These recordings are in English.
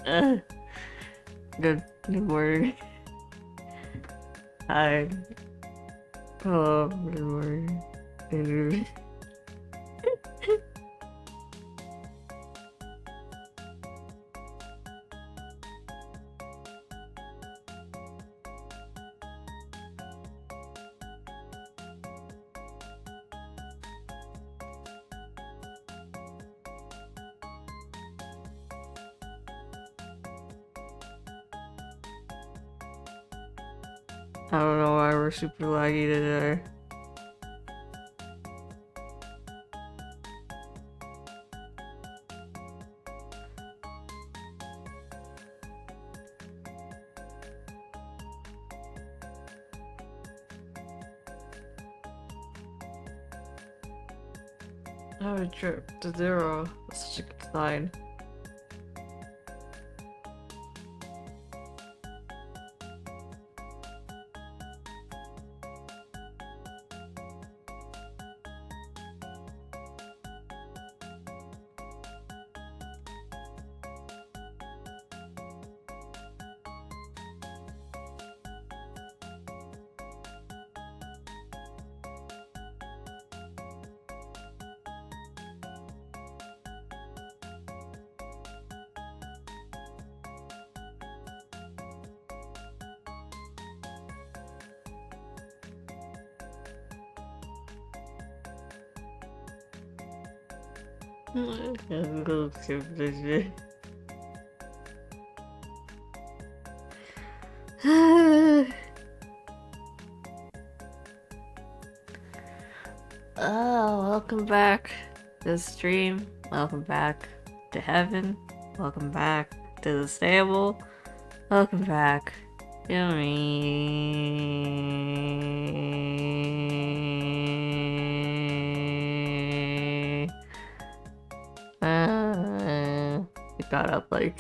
Uh, good morning. Hi. Hello. Good morning. Good. I don't know why we're super laggy today. I have a trip to 0. That's such a good sign. Go skip this shit. Oh, welcome back to the stream. Welcome back to heaven. Welcome back to the stable. Welcome back to me. We got up like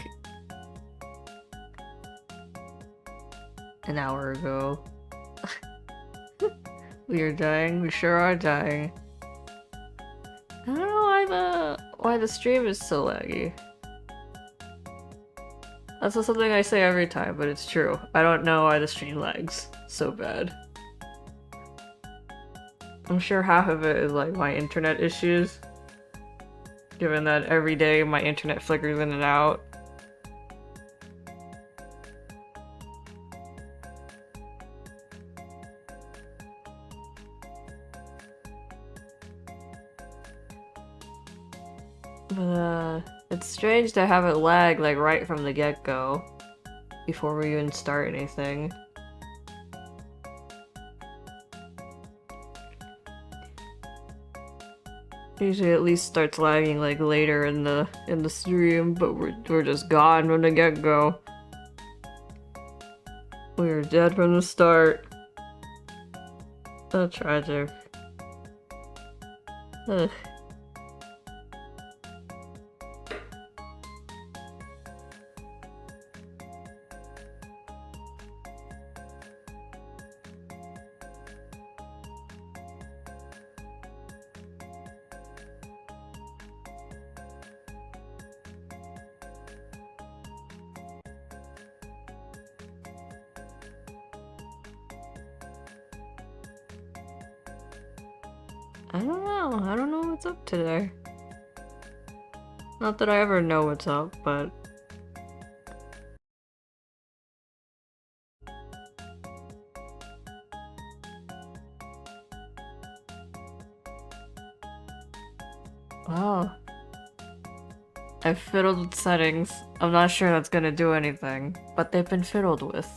an hour ago. We are dying. We sure are dying. I don't know why the stream is so laggy. That's just something I say every time, but it's true. I don't know why the stream lags so bad. I'm sure half of it is like my internet issues, given that every day my internet flickers in and out. But it's strange to have it lag like right from the get-go, before we even start anything. Usually at least starts lagging like later in the stream, but we're just gone from the get-go. We were dead from the start. So tragic. Ugh. I don't know. I don't know what's up today. Not that I ever know what's up, but... Wow. I've fiddled with settings. I'm not sure that's gonna do anything, but they've been fiddled with.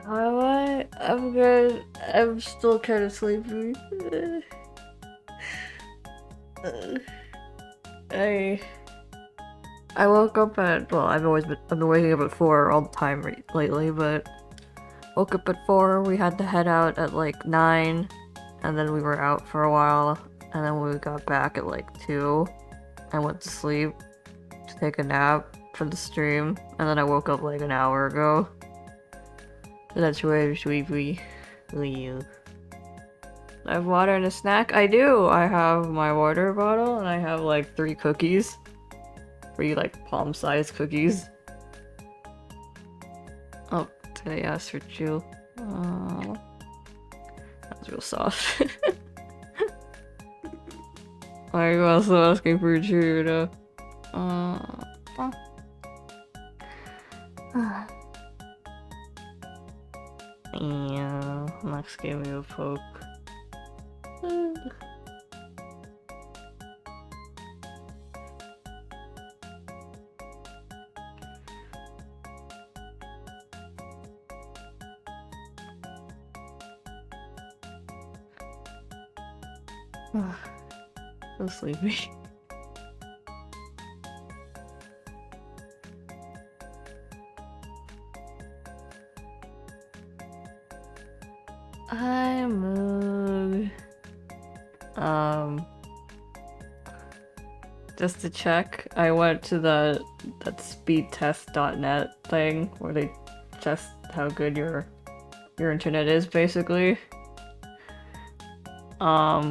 How am I? I'm good. I'm still kind of sleepy. I I woke up at, well, I've been waking up at 4 all the time lately, but woke up at 4, we had to head out at like 9, and then we were out for a while, and then we got back at like 2, I went to sleep to take a nap for the stream, and then I woke up like an hour ago. So that's where we leave. I have water and a snack? I do! I have my water bottle, and I have like 3 cookies. 3 like palm-sized cookies. Oh, today I asked for Chew. Oh, that was real soft. Why are you also asking for Chew, though? Yeah, Max gave me a poke. So sleepy. Hi, Moog. Just to check, I went to that speedtest.net thing where they test how good your internet is, basically.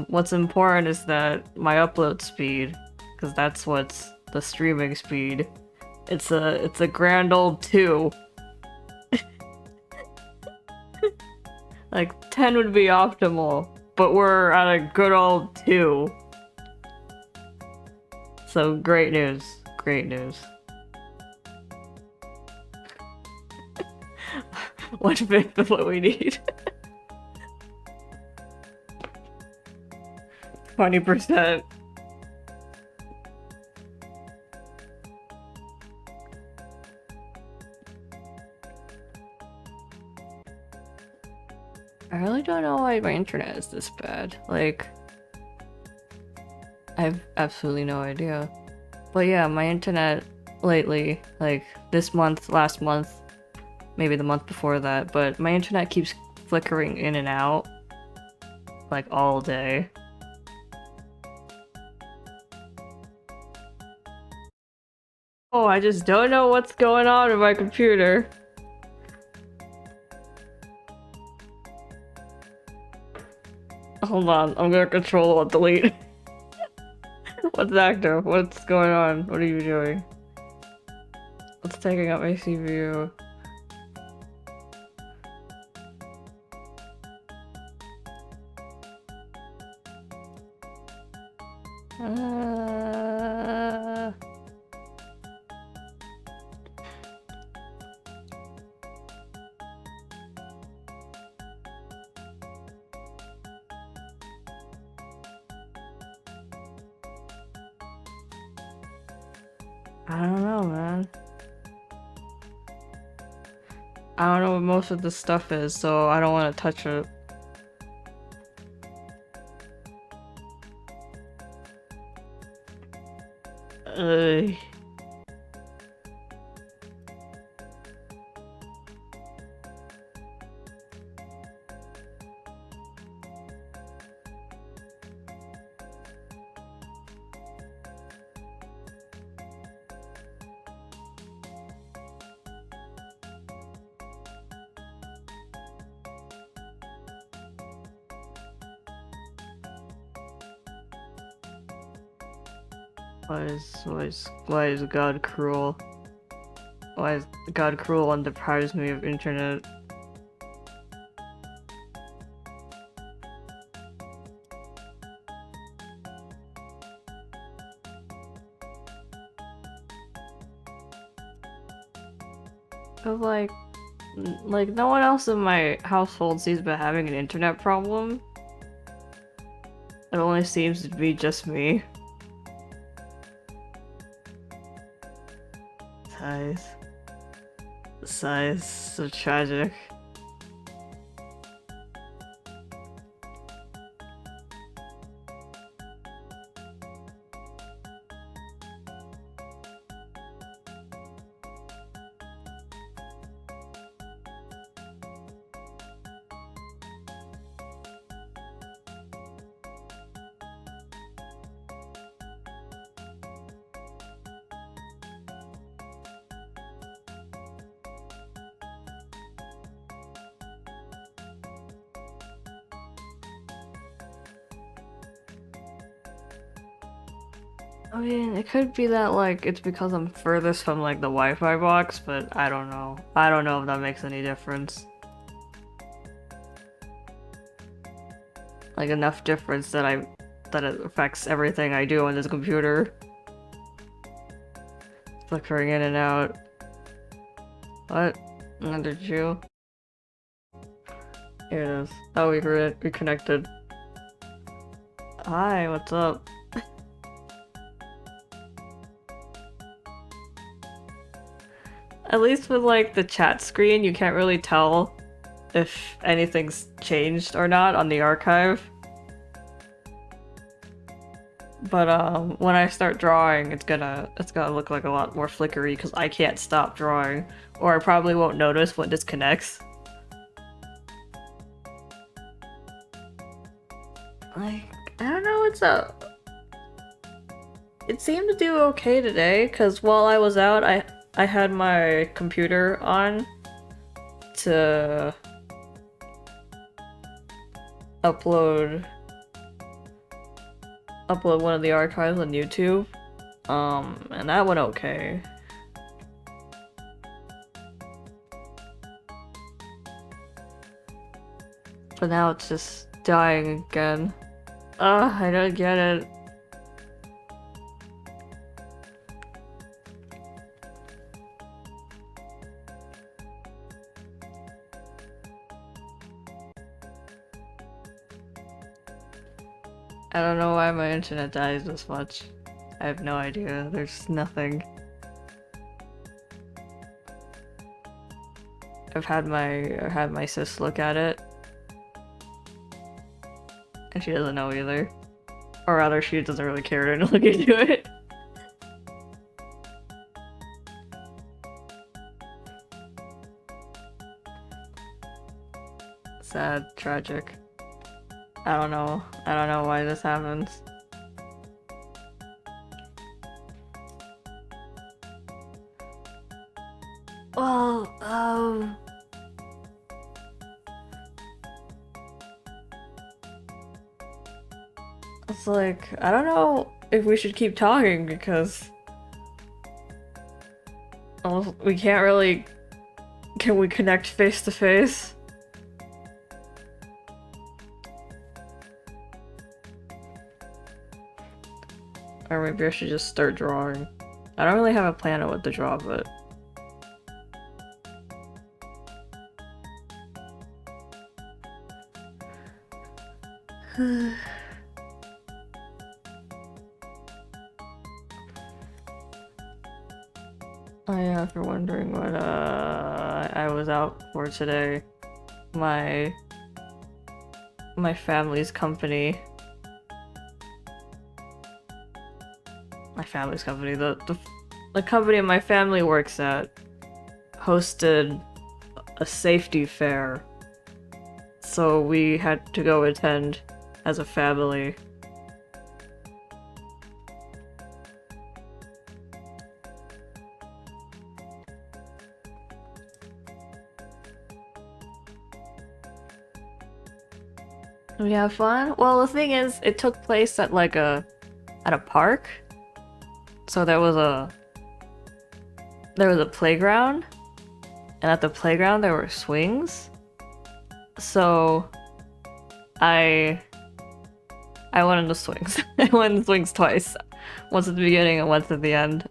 What's important is that my upload speed, because that's what's the streaming speed. It's a grand old 2. Like 10 would be optimal, but we're at a good old 2. So great news. Great news. 1/5 of what we need. 20%. I really don't know why my internet is this bad. Like, I have absolutely no idea. But yeah, my internet lately, like this month, last month, maybe the month before that, but my internet keeps flickering in and out, like all day. Oh, I just don't know what's going on with my computer. Hold on, I'm gonna control alt delete. What's active? What's going on? What are you doing? What's taking up my CPU? I don't know, man. I don't know what most of this stuff is, so I don't want to touch it. Ugh. Why is God cruel? Why is God cruel and deprives me of internet? But like no one else in my household seems to be having an internet problem. It only seems to be just me. Sighs, so tragic. I mean, it could be that, like, it's because I'm furthest from, like, the Wi-Fi box, but I don't know. I don't know if that makes any difference. Like, enough difference that it affects everything I do on this computer. Flickering in and out. What? Did you? Here it is. Oh, we reconnected. Hi, what's up? At least with like the chat screen, you can't really tell if anything's changed or not on the archive. But when I start drawing, it's gonna look like a lot more flickery because I can't stop drawing, or I probably won't notice when disconnects. Like, I don't know what's up. It seemed to do okay today, because while I was out, I had my computer on to upload one of the archives on YouTube. And that went okay. But now it's just dying again. Ugh, I don't get it. I don't know why my internet dies this much. I have no idea. There's nothing. I've had my sis look at it. And she doesn't know either. Or rather, she doesn't really care to look into it. Sad, tragic. I don't know. I don't know why this happens. Well, it's like, I don't know if we should keep talking because we can't really. Can we connect face to face? Or maybe I should just start drawing. I don't really have a plan on what to draw, but oh yeah, if you're wondering what I was out for today, my family's company. The company my family works at hosted a safety fair, so we had to go attend as a family. We have fun? Well, the thing is, it took place at like at a park. So there was a playground, and at the playground there were swings. So I went on the swings. I went on the swings twice. Once at the beginning and once at the end.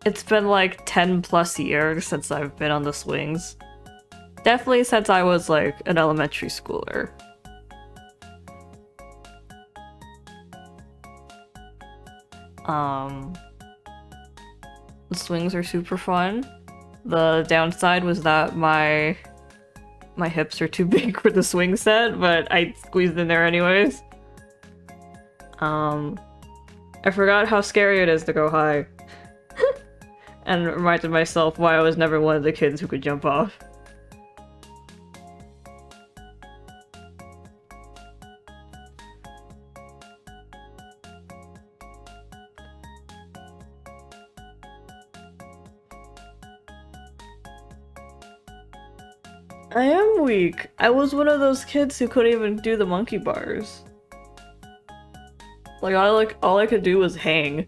It's been like 10 plus years since I've been on the swings. Definitely since I was like an elementary schooler. The swings are super fun. The downside was that my hips are too big for the swing set, but I squeezed in there anyways. I forgot how scary it is to go high. And reminded myself why I was never one of the kids who could jump off. I am weak. I was one of those kids who couldn't even do the monkey bars. Like all I could do was hang.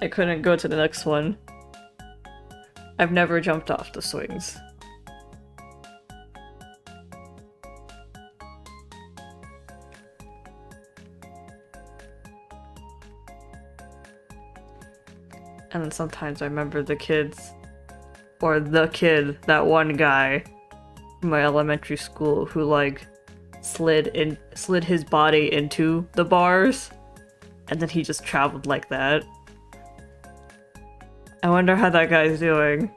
I couldn't go to the next one. I've never jumped off the swings. And then sometimes I remember the kids, or the kid, that one guy from my elementary school who like slid his body into the bars, and then he just traveled like that. I wonder how that guy's doing.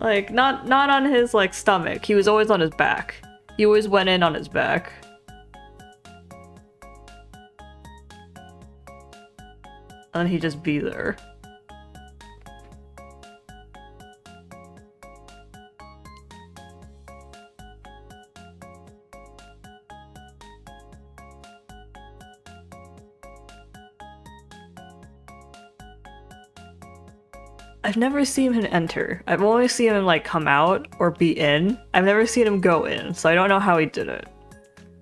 Like, not on his, like, stomach. He was always on his back. He always went in on his back. And he'd just be there. I've never seen him enter. I've only seen him like come out or be in. I've never seen him go in, so I don't know how he did it.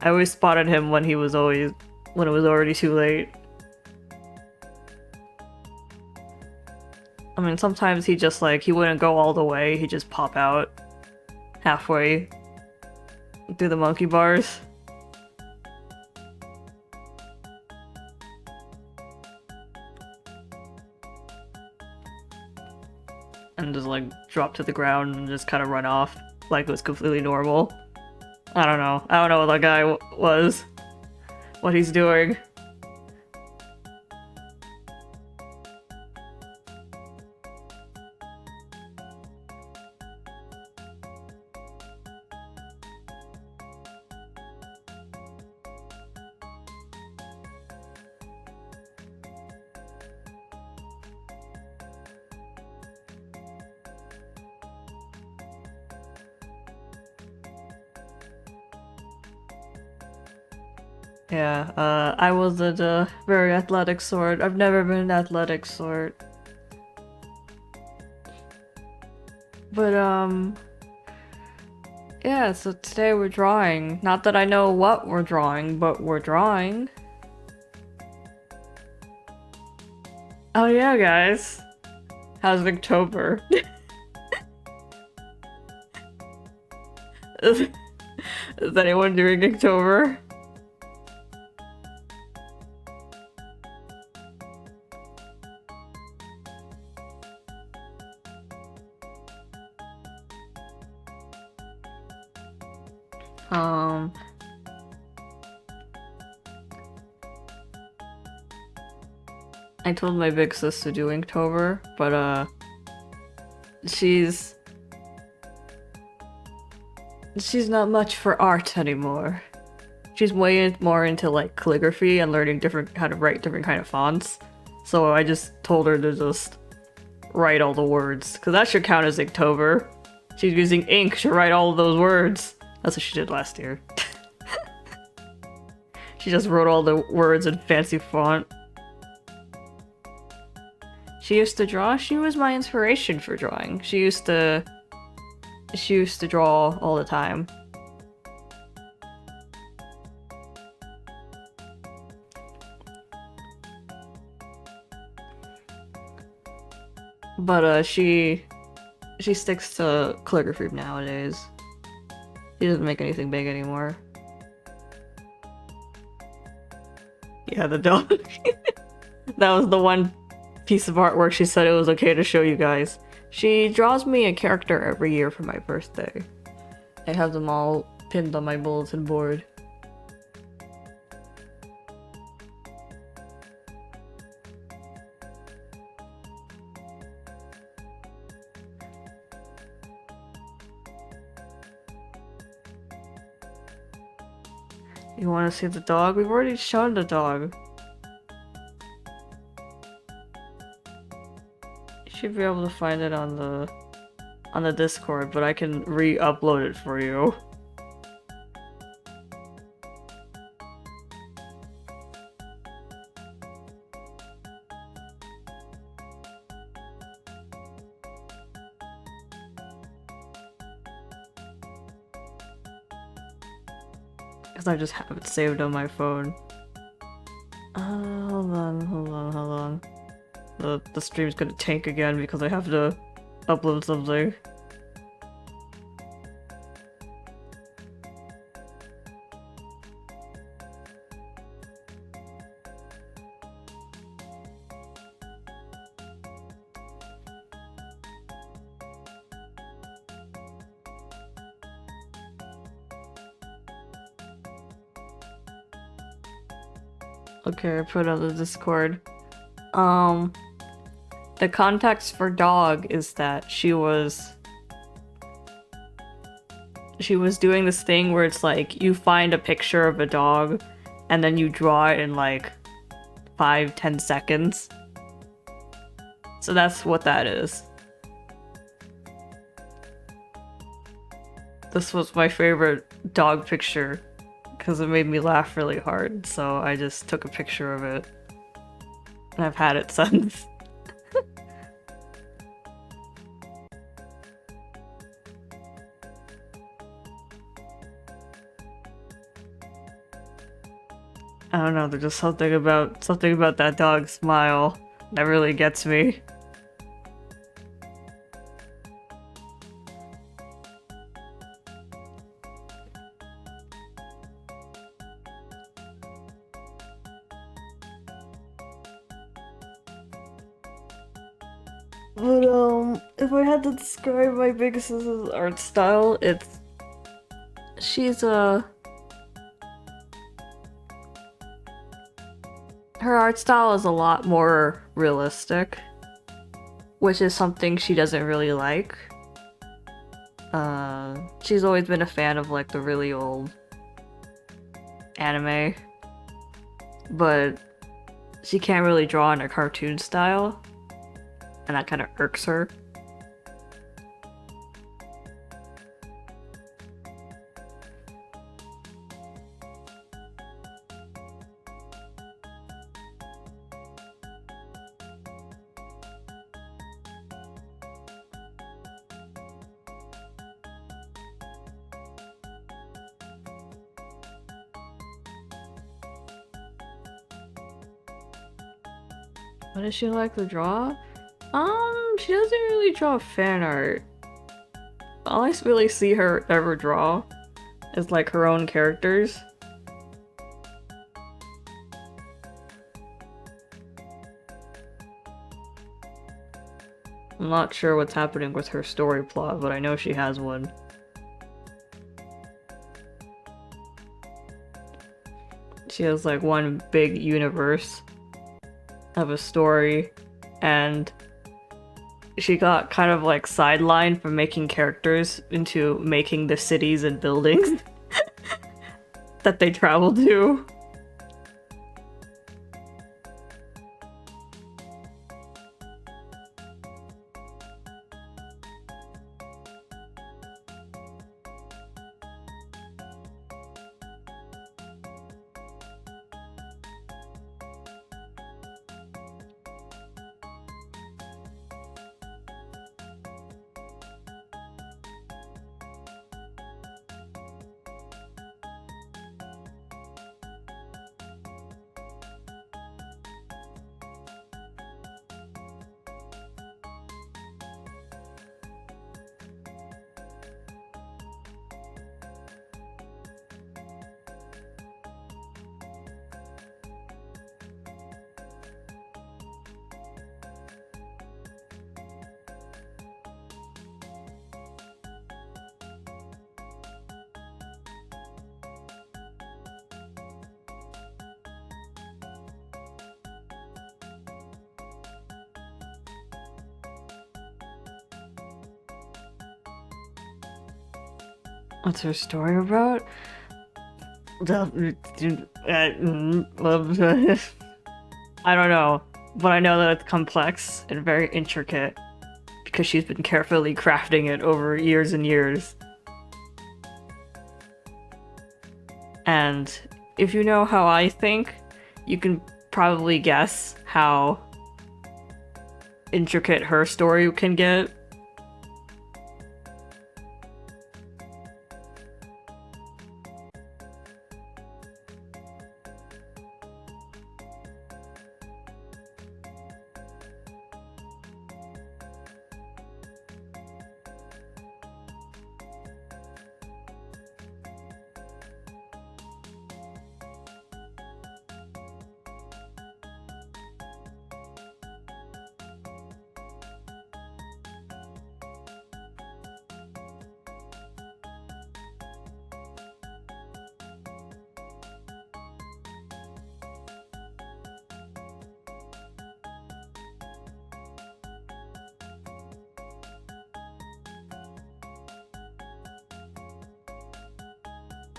I always spotted him when it was already too late. I mean, sometimes he just like, he wouldn't go all the way, he'd just pop out halfway through the monkey bars. And just like drop to the ground and just kind of run off like it was completely normal. I don't know. I don't know what that guy was. What he's doing. Yeah, I wasn't a very athletic sort. I've never been an athletic sort. But, yeah, so today we're drawing. Not that I know what we're drawing, but we're drawing. Oh yeah, guys. How's Inktober? Is anyone doing Inktober? I told my big sis to do Inktober, but she's not much for art anymore. She's way more into like calligraphy and learning how to write different kind of fonts. So I just told her to just write all the words, because that should count as Inktober. She's using ink to write all of those words. That's what she did last year. She just wrote all the words in fancy font. She used to draw. She was my inspiration for drawing. She used to draw all the time. But she sticks to calligraphy nowadays. She doesn't make anything big anymore. Yeah, the dog. That was the one piece of artwork she said it was okay to show you guys. She draws me a character every year for my birthday. I have them all pinned on my bulletin board. You want to see the dog? We've already shown the dog. You should be able to find it on the Discord, but I can re-upload it for you. Because I just have it saved on my phone. Hold on. The stream's gonna tank again because I have to upload something. Okay, I put on the Discord. The context for dog is that she was doing this thing where it's like you find a picture of a dog and then you draw it in like 5-10 seconds. So that's what that is. This was my favorite dog picture because it made me laugh really hard, so I just took a picture of it. And I've had it since. I don't know, there's just something about that dog's smile that really gets me. But if I had to describe my big sister's art style, her art style is a lot more realistic, which is something she doesn't really like. She's always been a fan of like the really old anime, but she can't really draw in a cartoon style, and that kind of irks her. What does she like to draw? She doesn't really draw fan art. All I really see her ever draw is like her own characters. I'm not sure what's happening with her story plot, but I know she has one. She has like one big universe of a story, and she got kind of like sidelined from making characters into making the cities and buildings that they travel to. What's her story about? I don't know, but I know that it's complex and very intricate because she's been carefully crafting it over years and years. And if you know how I think, you can probably guess how intricate her story can get.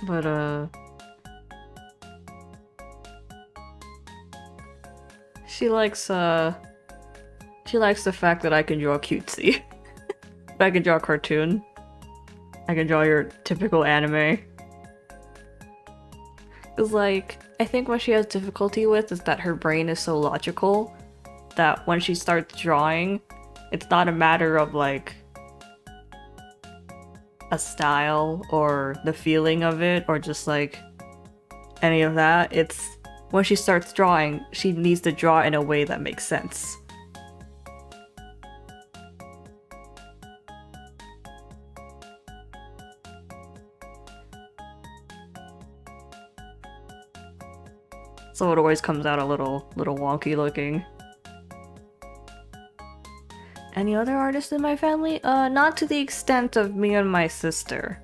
But she likes she likes the fact that I can draw cutesy. I can draw cartoon. I can draw your typical anime. It's like, I think what she has difficulty with is that her brain is so logical that when she starts drawing, it's not a matter of like a style or the feeling of it or just like any of that. It's when she starts drawing, she needs to draw in a way that makes sense. So it always comes out a little wonky looking. Any other artists in my family? Not to the extent of me and my sister.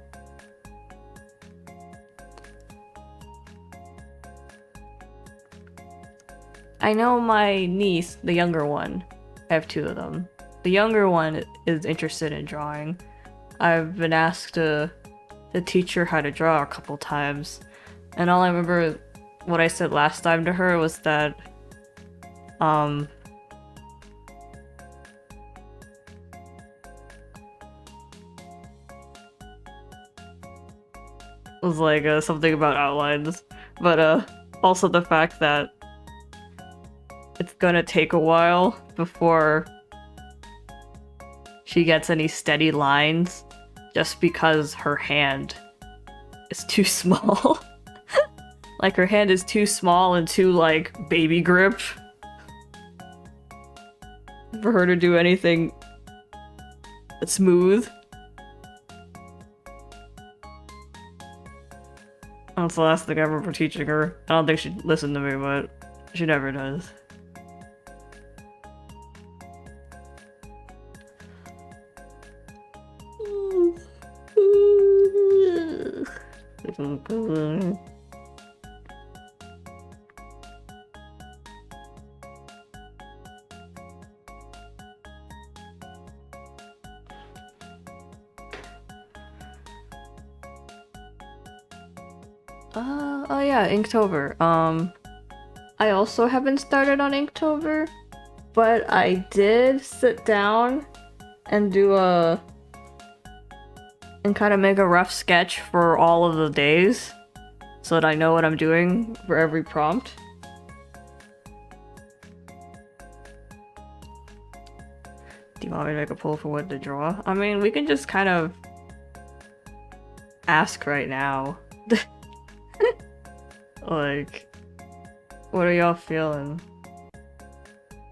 I know my niece, the younger one. I have two of them. The younger one is interested in drawing. I've been asked to teach her how to draw a couple times. And all I remember what I said last time to her was that was like something about outlines, but also the fact that it's gonna take a while before she gets any steady lines just because her hand is too small. Like her hand is too small and too like baby grip for her to do anything smooth. That's the last thing I remember teaching her. I don't think she'd listen to me, but she never does. Oh yeah, Inktober. I also haven't started on Inktober, but I did sit down and do and kind of make a rough sketch for all of the days so that I know what I'm doing for every prompt. Do you want me to make a poll for what to draw? I mean, we can just kind of ask right now. Like, what are y'all feeling?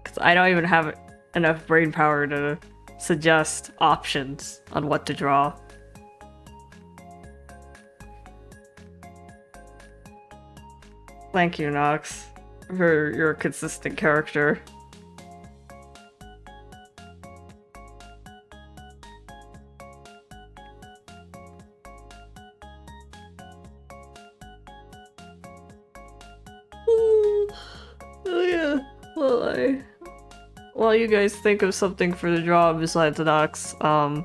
Because I don't even have enough brain power to suggest options on what to draw. Thank you, Nox, for your consistent character. Oh yeah, well while you guys think of something for the draw besides Nox, I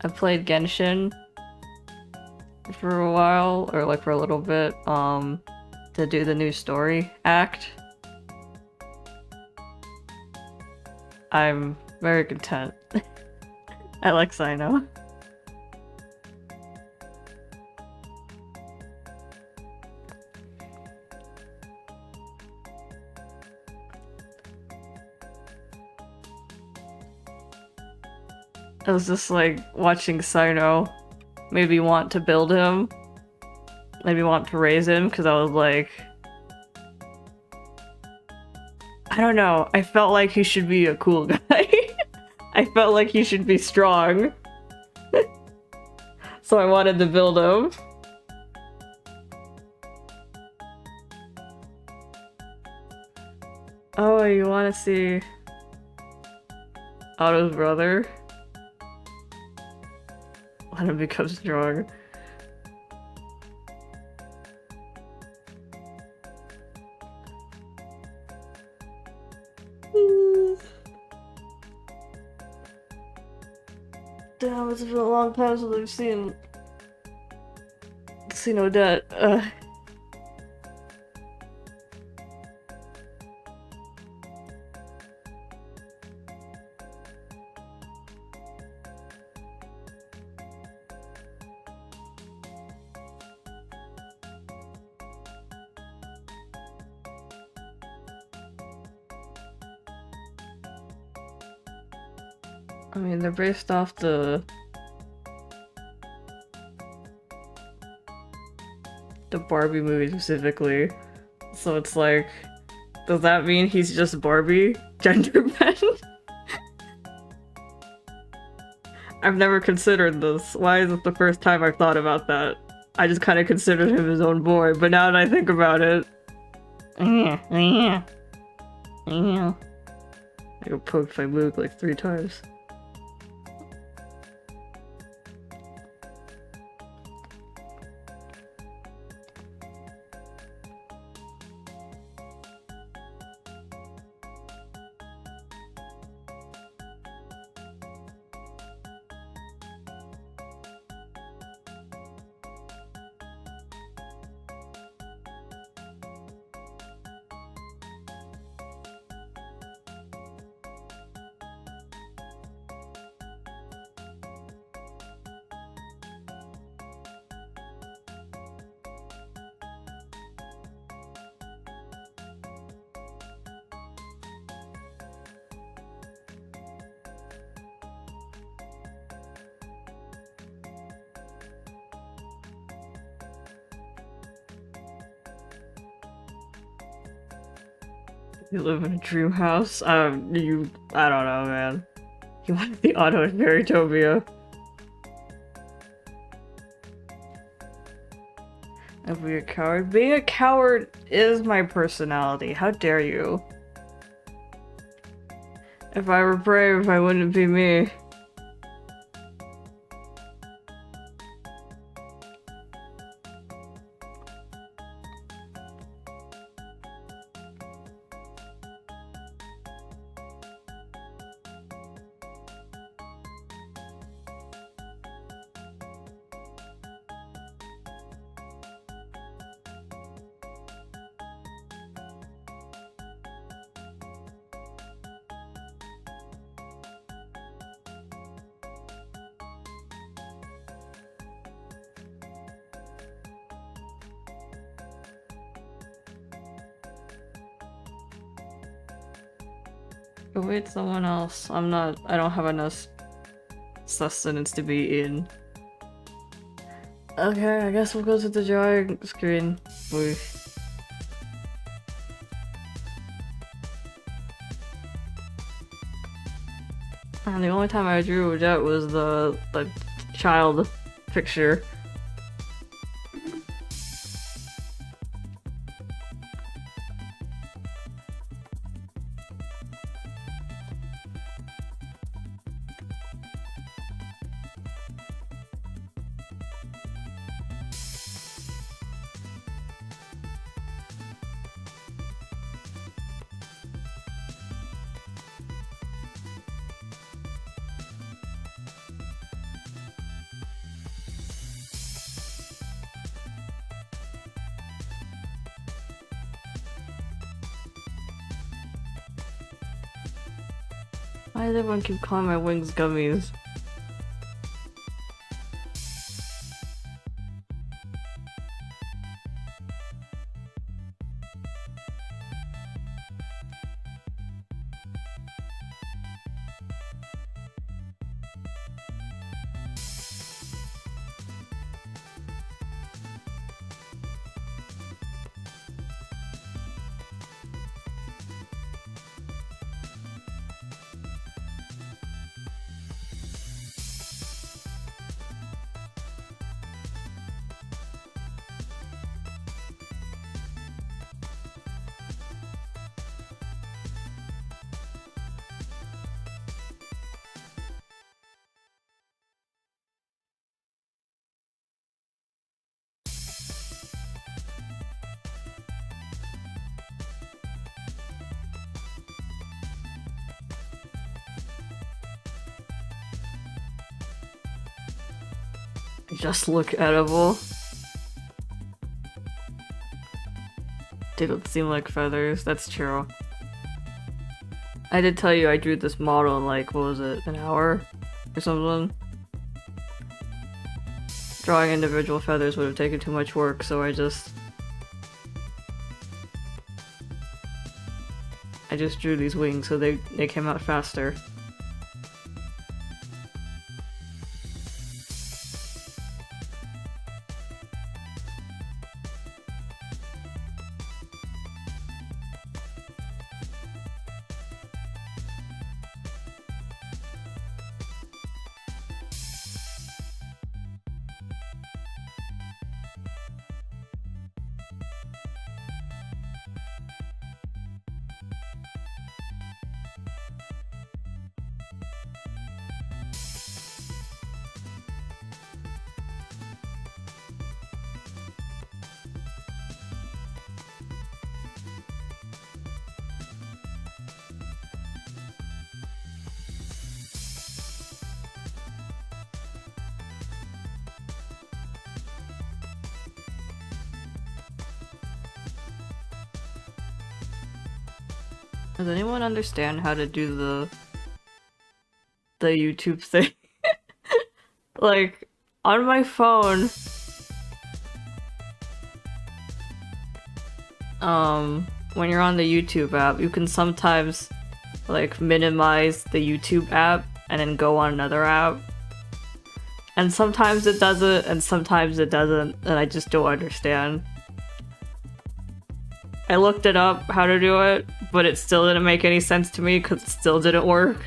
played Genshin for a while, or like for a little bit, to do the new story act. I'm very content. I like Sino. I was just like watching Sino maybe want to build him, maybe want to raise him, because I was like, I don't know, I felt like he should be a cool guy. I felt like he should be strong. So I wanted to build him. Oh, you want to see Otto's brother? Let him become strong. Damn, it's been a long time since I've seen Odette. I mean, they're based off the Barbie movie specifically. So it's like, does that mean he's just Barbie gender bent? I've never considered this. Why is it the first time I've thought about that? I just kind of considered him his own boy, but now that I think about it... I got poked by Luke like 3 times. You live in a dream house? I don't know, man. You want the auto in Fairytopia. I'd be a coward. Being a coward is my personality. How dare you? If I were brave, I wouldn't be me. Go wait someone else. I don't have enough sustenance to be eaten. Okay, I guess we'll go to the drawing screen. And the only time I drew Odette was the child picture. Why does everyone keep calling my wings gummies? Just look edible. They don't seem like feathers, that's true. I did tell you I drew this model in like, what was it, an hour? Or something? Drawing individual feathers would have taken too much work, so I just drew these wings so they came out faster. Does anyone understand how to do the YouTube thing? Like, on my phone, when you're on the YouTube app, you can sometimes, like, minimize the YouTube app and then go on another app. And sometimes it does it, and sometimes it doesn't, and I just don't understand. I looked it up, how to do it, but it still didn't make any sense to me because it still didn't work.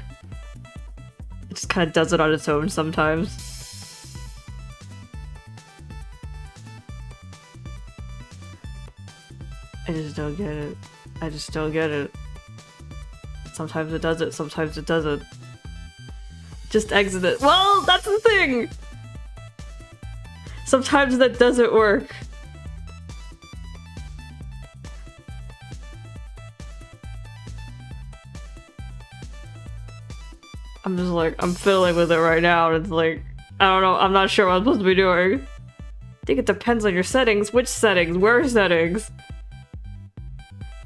It just kind of does it on its own sometimes. I just don't get it. I just don't get it. Sometimes it does it, sometimes it doesn't. Just exit it. Well, that's the thing! Sometimes that doesn't work. I'm just like, I'm fiddling with it right now, and it's like, I don't know, I'm not sure what I'm supposed to be doing. I think it depends on your settings. Which settings? Where settings?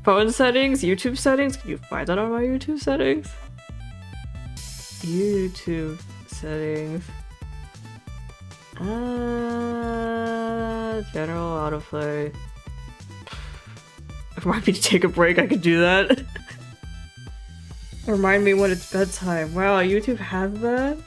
Phone settings? YouTube settings? Can you find that on my YouTube settings? YouTube settings. General autoplay. Remind me to take a break, I could do that. Remind me when it's bedtime. Wow, YouTube has that?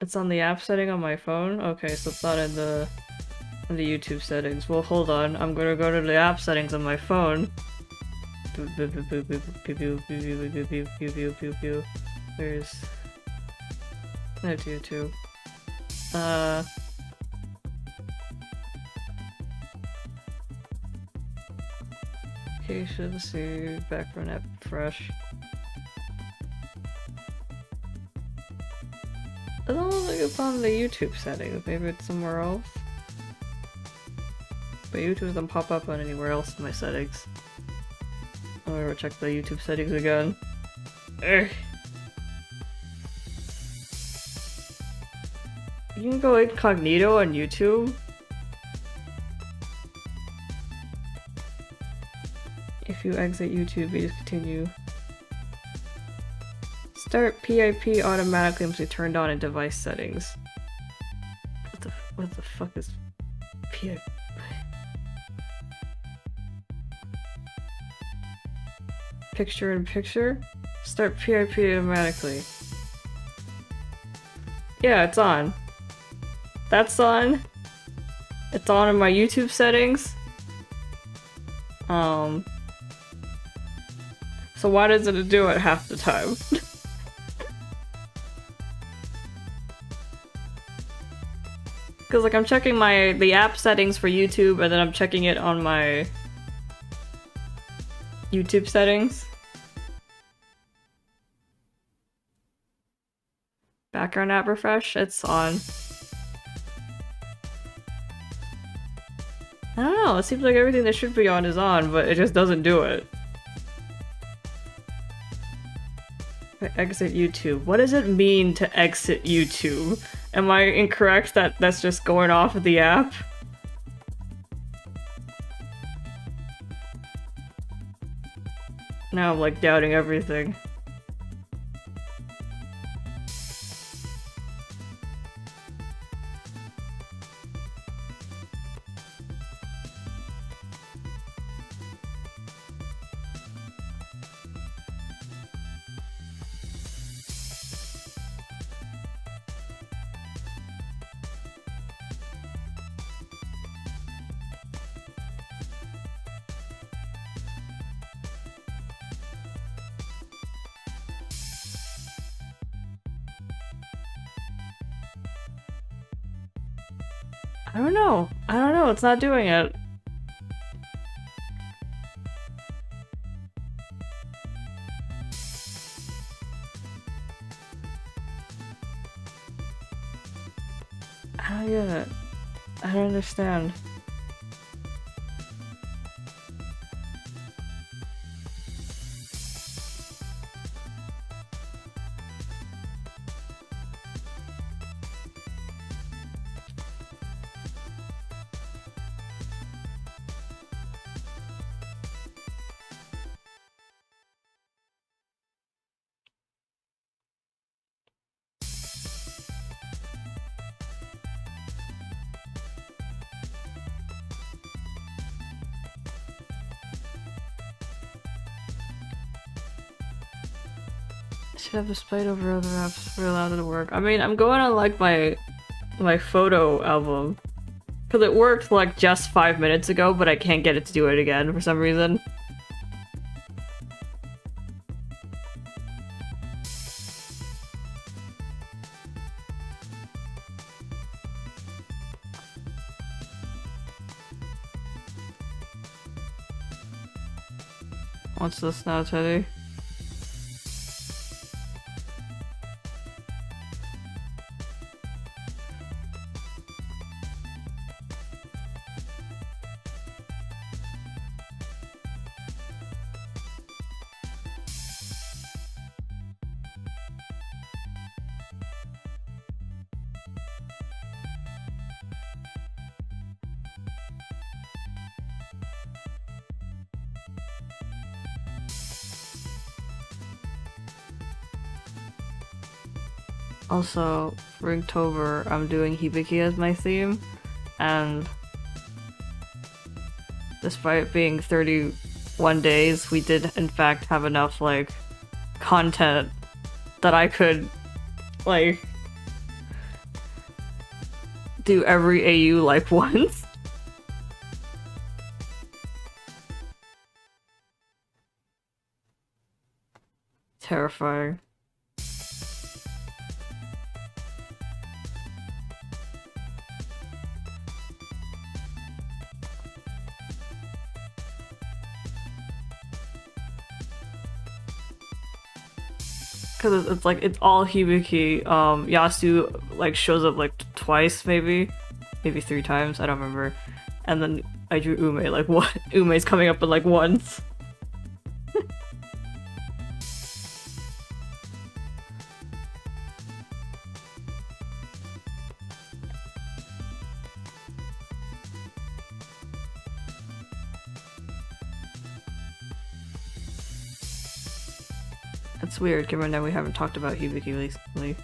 It's on the app setting on my phone? Okay, so it's not in the YouTube settings. Well, hold on. I'm gonna go to the app settings on my phone. There's... I have YouTube. Application, see, background app, fresh. I don't think it's on the YouTube settings. Maybe it's somewhere else. But YouTube doesn't pop up on anywhere else in my settings. I'm gonna check the YouTube settings again. Ugh. You can go incognito on YouTube. If you exit YouTube, you just continue. Start PIP automatically must be turned on in device settings. What the fuck is PIP? Picture in picture? Start PIP automatically. Yeah, it's on. That's on. It's on in my YouTube settings. So why doesn't it do it half the time? Because like I'm checking the app settings for YouTube and then I'm checking it on my YouTube settings. Background app refresh, it's on. I don't know, it seems like everything that should be on is on, but it just doesn't do it. Exit YouTube. What does it mean to exit YouTube? Am I incorrect that that's just going off of the app? Now I'm like doubting everything. I don't know. I don't know. It's not doing it. I don't get it. I don't understand. Should have a spite over other apps for allowed to work. I mean, I'm going on like my photo album. Cause it worked like just 5 minutes ago, but I can't get it to do it again for some reason. What's this now, Teddy? Also, for Inktober, I'm doing Hibiki as my theme, and despite it being 31 days, we did in fact have enough, like, content that I could, like, do every AU, like, once. Terrifying. Because it's like, it's all Hibiki. Yasu, like, shows up, like, twice, maybe 3 times, I don't remember. And then I drew Ume, like, what? Ume's coming up, but, like, once. It's weird, given that we haven't talked about Hibiki recently.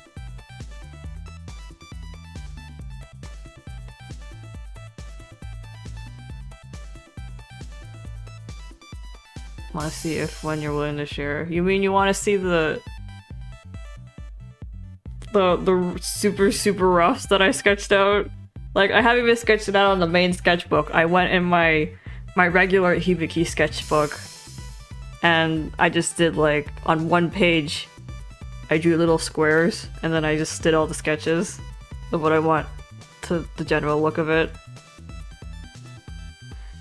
Want to see if when you're willing to share. You mean you want to see the super roughs that I sketched out? Like, I haven't even sketched it out on the main sketchbook. I went in my regular Hibiki sketchbook, and I just did, like, on one page, I drew little squares, and then I just did all the sketches of what I want to the general look of it.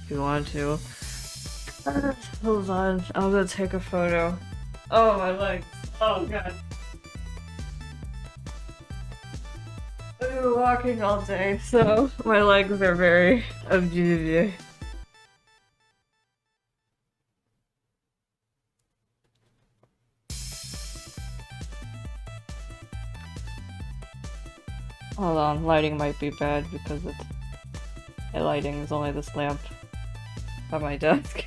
If you want to. Hold on, I'm gonna take a photo. Oh, my legs. Oh, God. been walking all day, so my legs are very objective. Hold on, lighting might be bad because it's the lighting is only this lamp by my desk.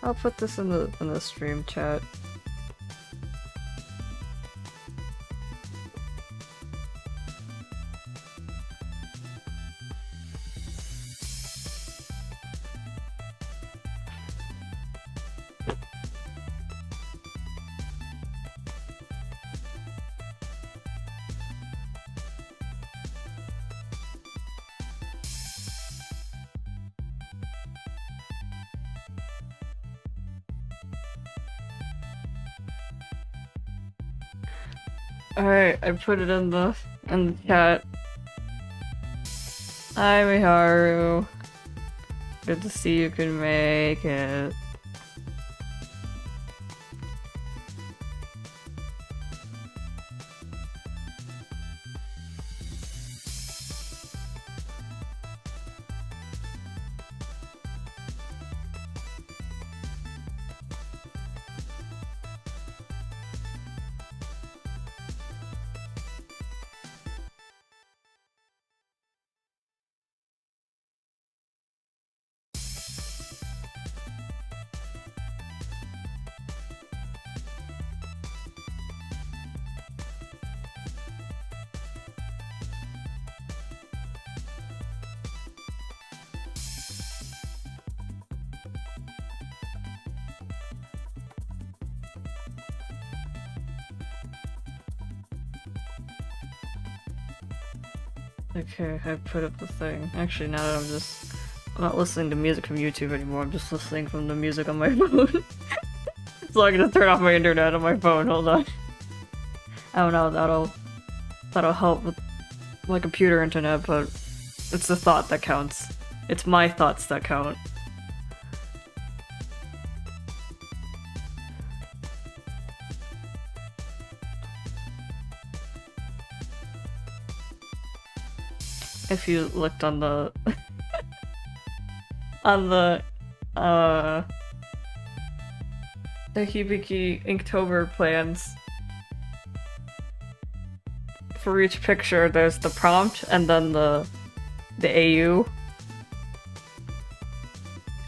I'll put this in the stream chat. Alright, I put it in the chat. Hi Miharu. Good to see you can make it. Okay, I put up the thing. Actually, now that I'm not listening to music from YouTube anymore, I'm just listening from the music on my phone. So I can just turn off my internet on my phone, hold on. I don't know, that'll help with my computer internet, but it's the thought that counts. It's my thoughts that count. If you looked on the the Hibiki Inktober plans, for each picture there's the prompt and then the AU.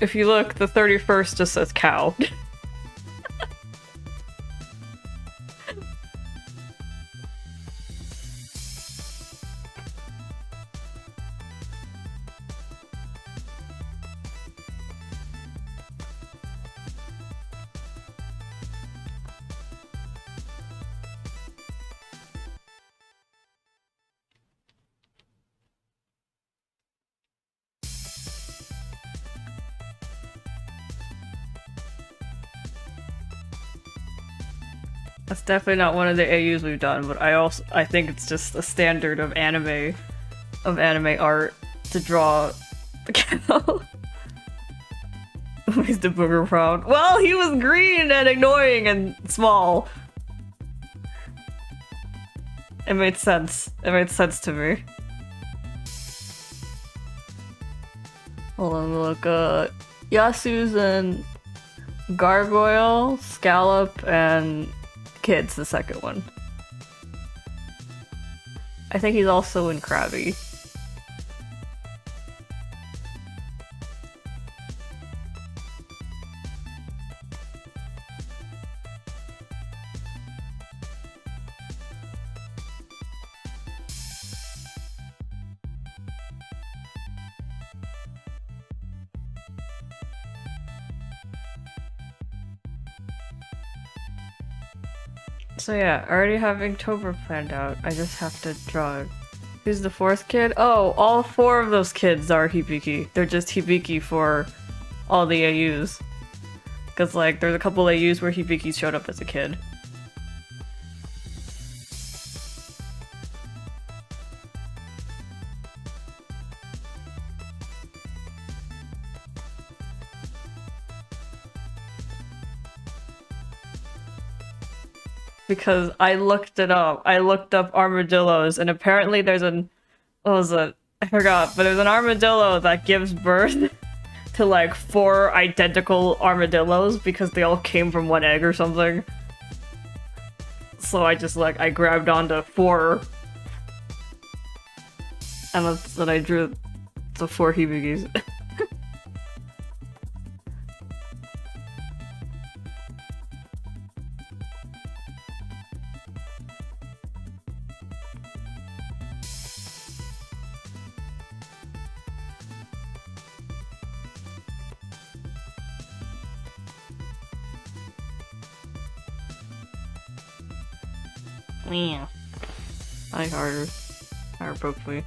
If you look, the 31st just says cow. That's definitely not one of the AUs we've done, but I think it's just a standard of anime art to draw the cow. He's the booger proud. Well, he was green and annoying and small. It made sense. It made sense to me. Hold on, look, Yasu's and Gargoyle, Scallop, and Kid's the second one. I think he's also in Krabby. So yeah, I already have Inktober planned out. I just have to draw it. Who's the fourth kid? Oh, all four of those kids are Hibiki. They're just Hibiki for all the AUs. Because, like, there's a couple AUs where Hibiki showed up as a kid. because I looked it up. I looked up armadillos, and apparently there's an what was it? I forgot, but there's an armadillo that gives birth to like 4 identical armadillos because they all came from one egg or something. So I just like I grabbed onto 4, and then I drew the 4 hibigis. Yeah. I heart broke me.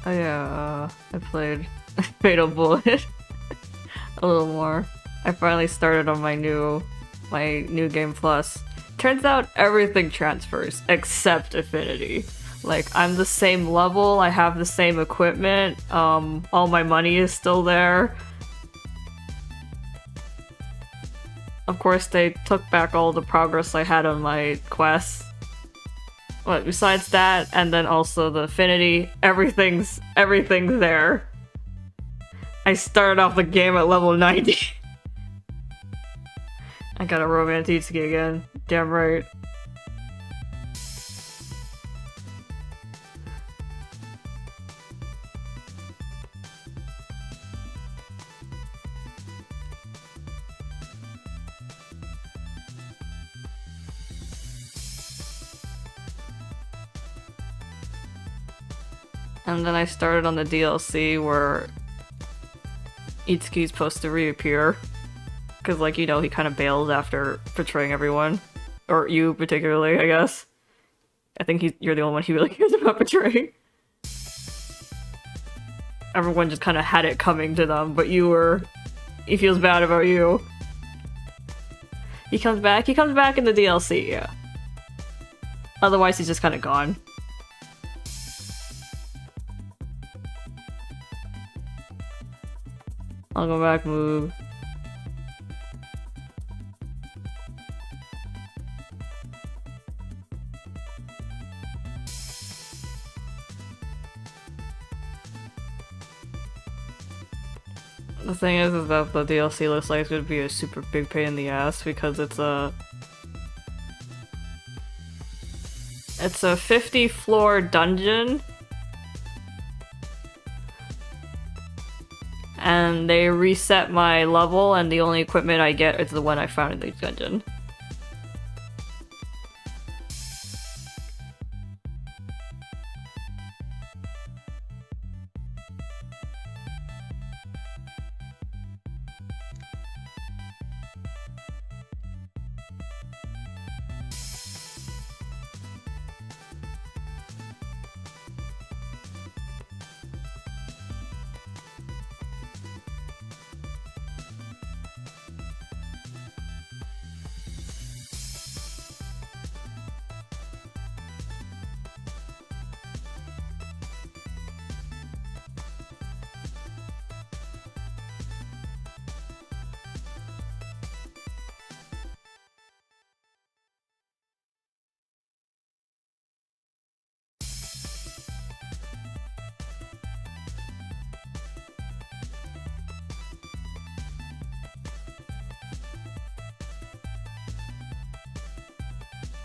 Oh yeah, I played Fatal Bullet a little more. I finally started on my new game plus. Turns out everything transfers except Affinity. Like I'm the same level, I have the same equipment, all my money is still there. Of course they took back all the progress I had on my quests. But besides that, and then also the Affinity, everything's there. I started off the game at level 90. I got a Romantitsky again. Damn right. And then I started on the DLC where Itsuki's supposed to reappear. Because, like, you know, he kind of bails after betraying everyone. Or you, particularly, I guess. I think you're the only one he really cares about betraying. Everyone just kind of had it coming to them, but he feels bad about you. He comes back in the DLC, yeah. Otherwise, he's just kind of gone. I'll go back, move. The thing is that the DLC looks like it's gonna be a super big pain in the ass because it's a 50 floor dungeon. And they reset my level, and the only equipment I get is the one I found in the dungeon.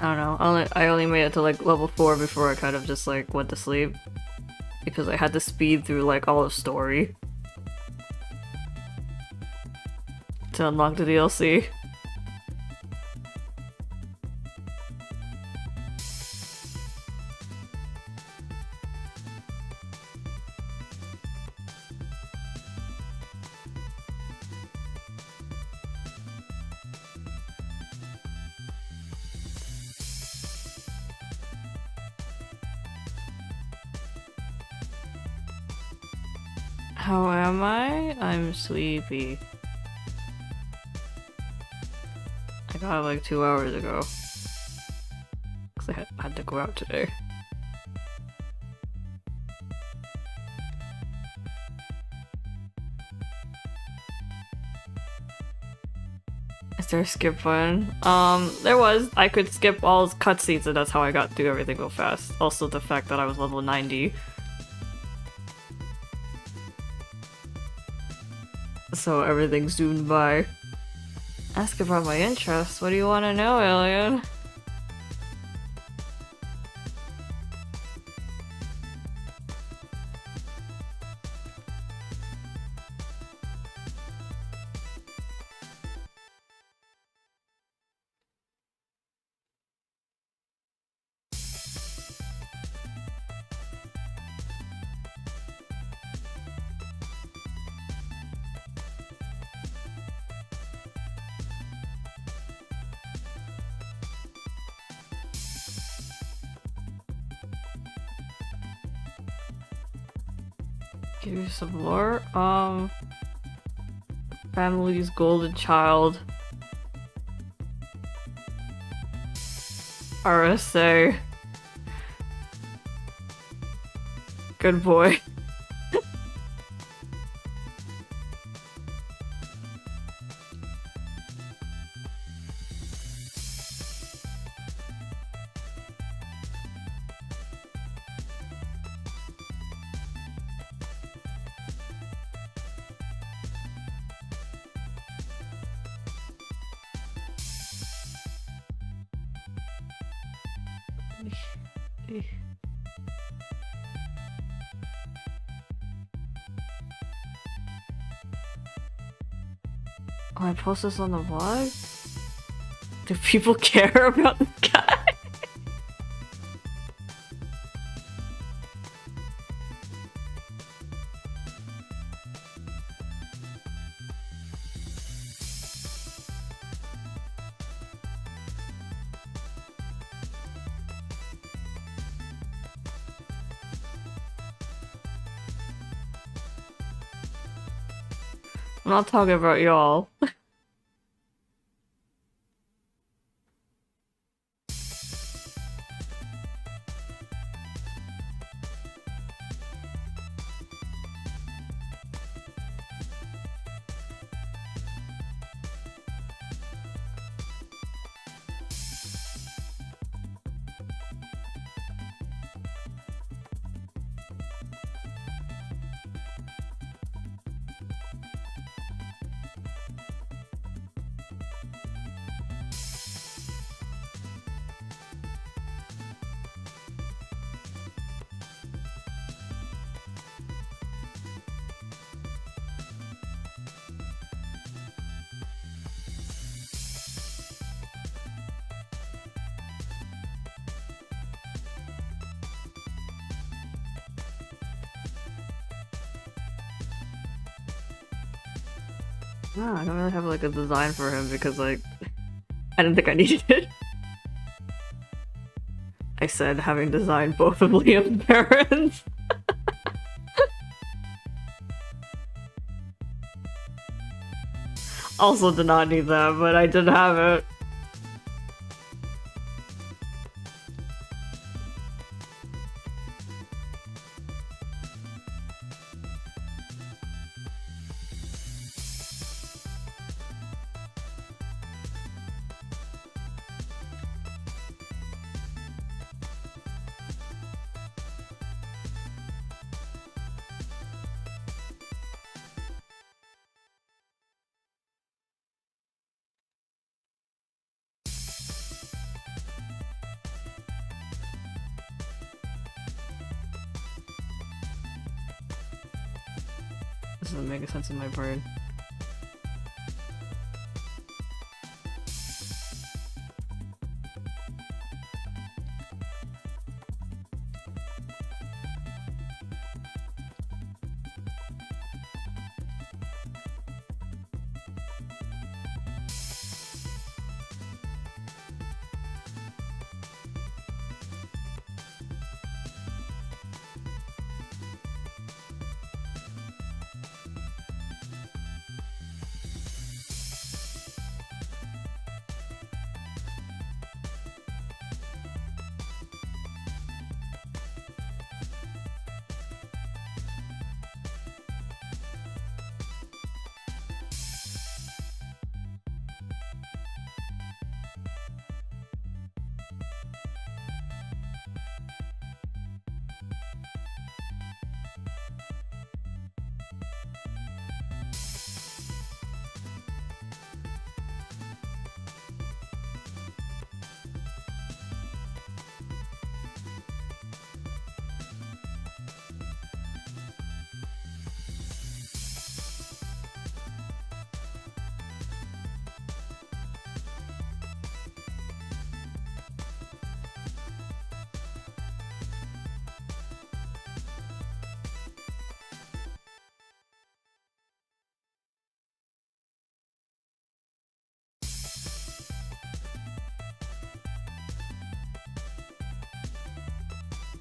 I don't know. I only made it to like level 4 before I kind of just like went to sleep because I had to speed through like all of story to unlock the DLC. How am I? I'm sleepy. I got it like 2 hours ago. Because I had to go out today. Is there a skip button? There was. I could skip all cutscenes and that's how I got through everything real fast. Also the fact that I was level 90. So everything zoomed by. Ask about my interests. What do you want to know, alien? Give you some lore. Family's golden child. RSA. Good boy. Oh, I post this on the vlog? Do people care about this guy? I'm not talking about y'all. No, I don't really have like a design for him because like I didn't think I needed it. I said having designed both of Liam's parents. Also did not need that, but I did have it. This doesn't make sense in my brain.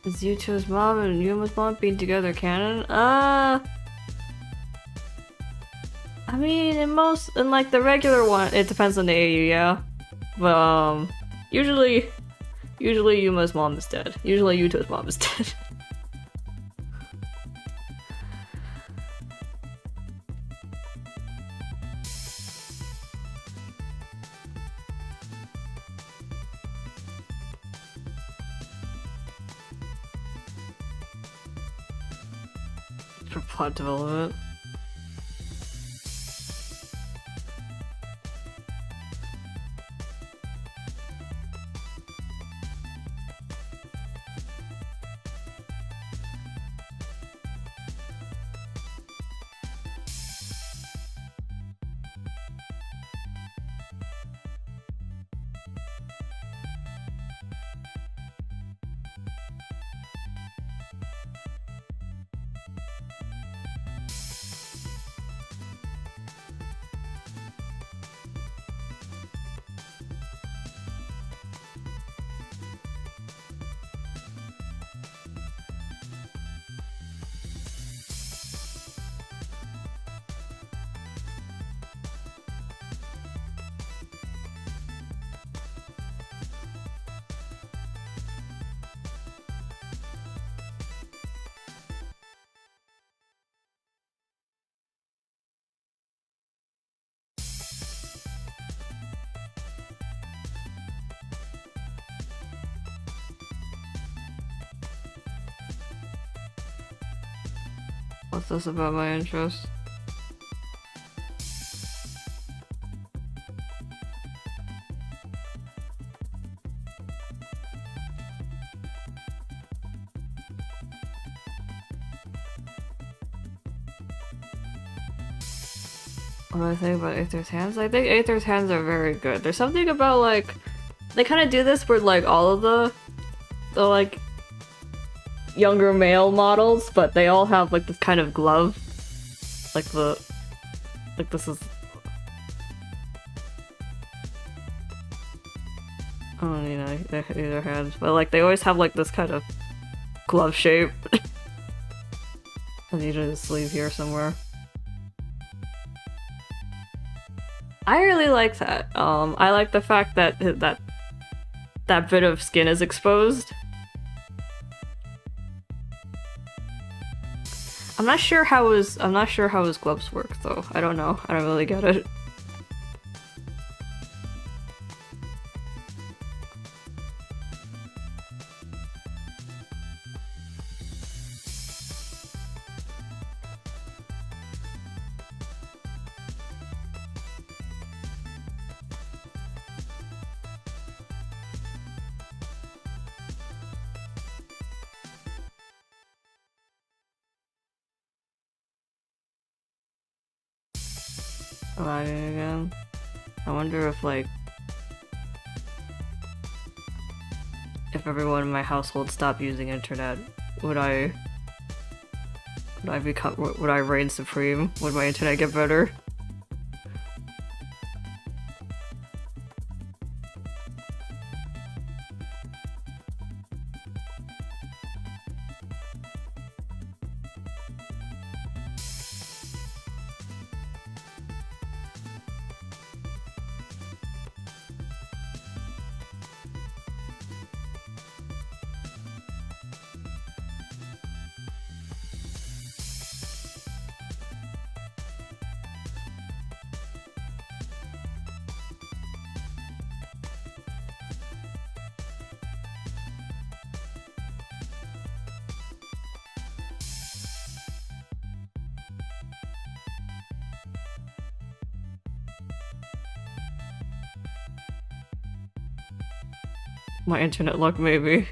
Is Yuto's mom and Yuma's mom being together canon? I mean, in like the regular one, it depends on the AU, yeah. But usually Yuma's mom is dead. Usually Yuto's mom is dead. For plot development. What's this about my interest? What do I think about Aether's Hands? I think Aether's Hands are very good. There's something about like they kind of do this for like all of the like younger male models, but they all have like this kind of glove, like this is. Oh, you know, their hands, but like they always have like this kind of glove shape. And usually the sleeve here somewhere. I really like that. I like the fact that that bit of skin is exposed. I'm not sure how his gloves work though. I don't know. I don't really get it. lagging again. I wonder if like if everyone in my household stopped using internet, would I reign supreme? Would my internet get better? My internet luck, maybe.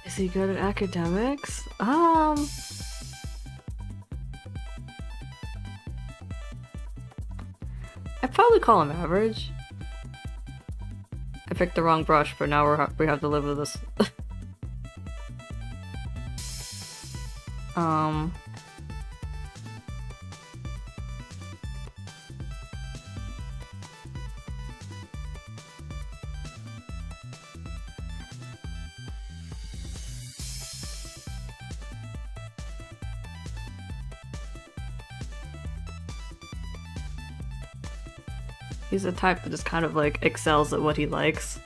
Is he good at academics? I'd probably call him average. I picked the wrong brush, but now we have to live with this. He's the type that just kind of like excels at what he likes.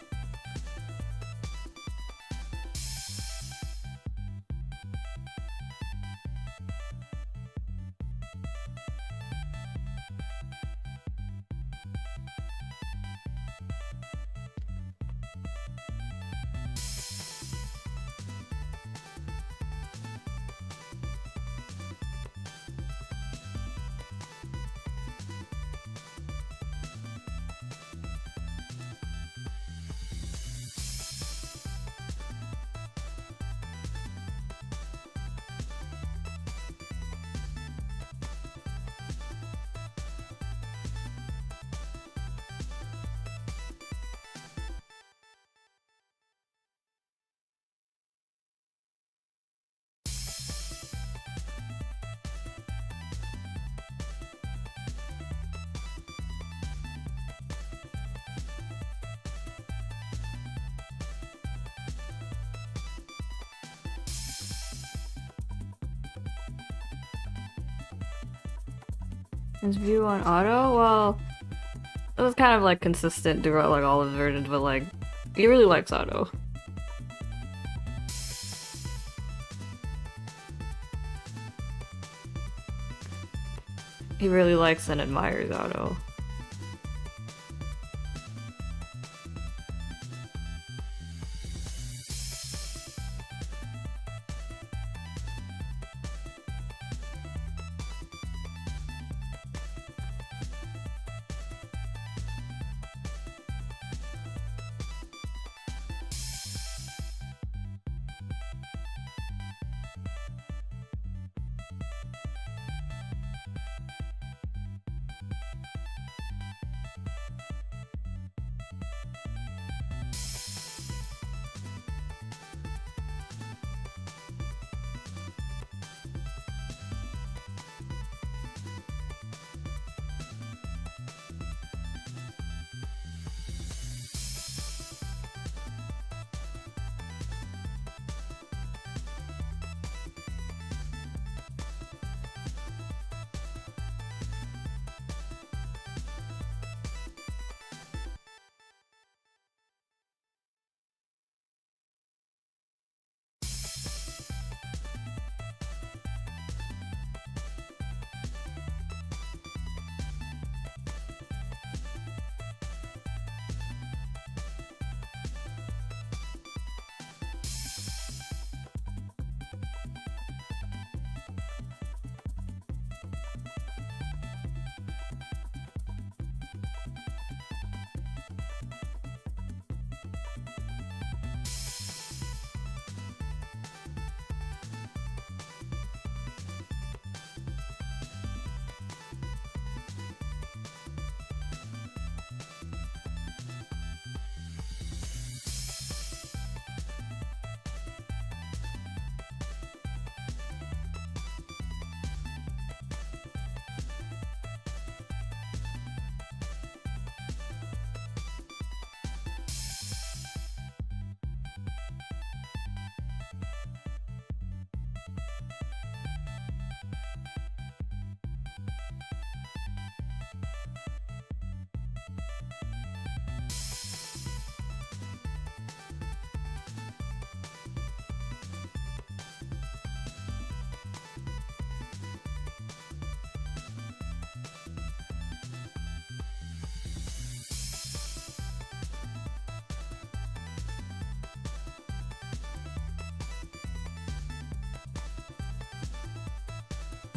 His view on auto? Well, it was kind of like consistent throughout like all of the versions, but like he really likes auto. He really likes and admires auto.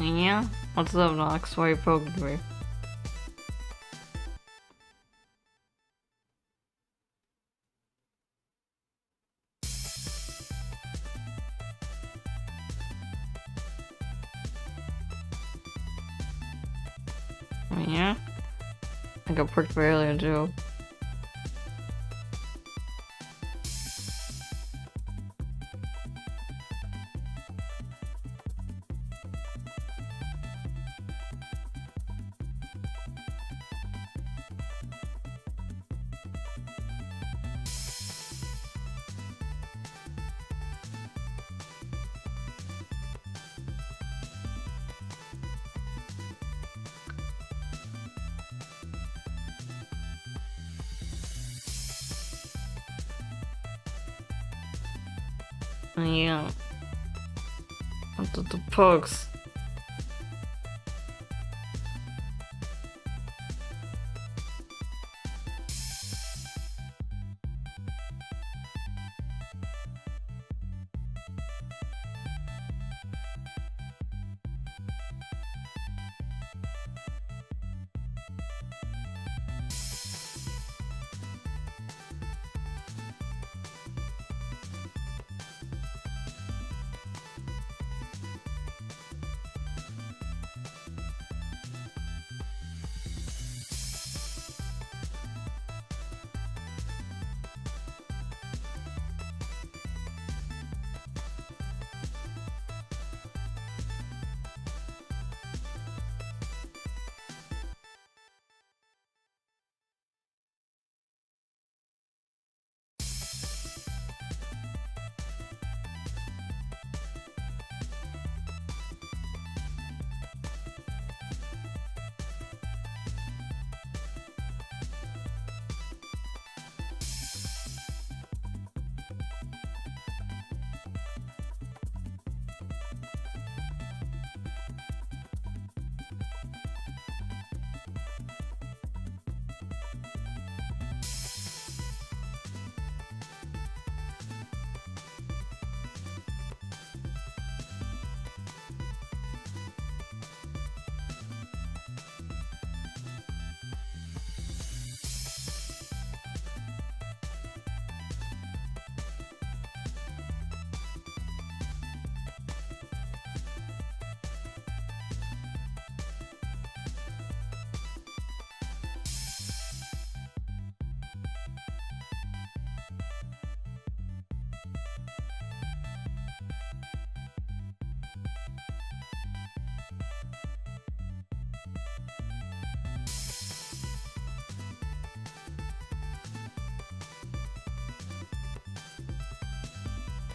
Yeah? What's up, Nox? Why are you poking me? Yeah? I got pricked by alien too. Yeah. What's with the pokes?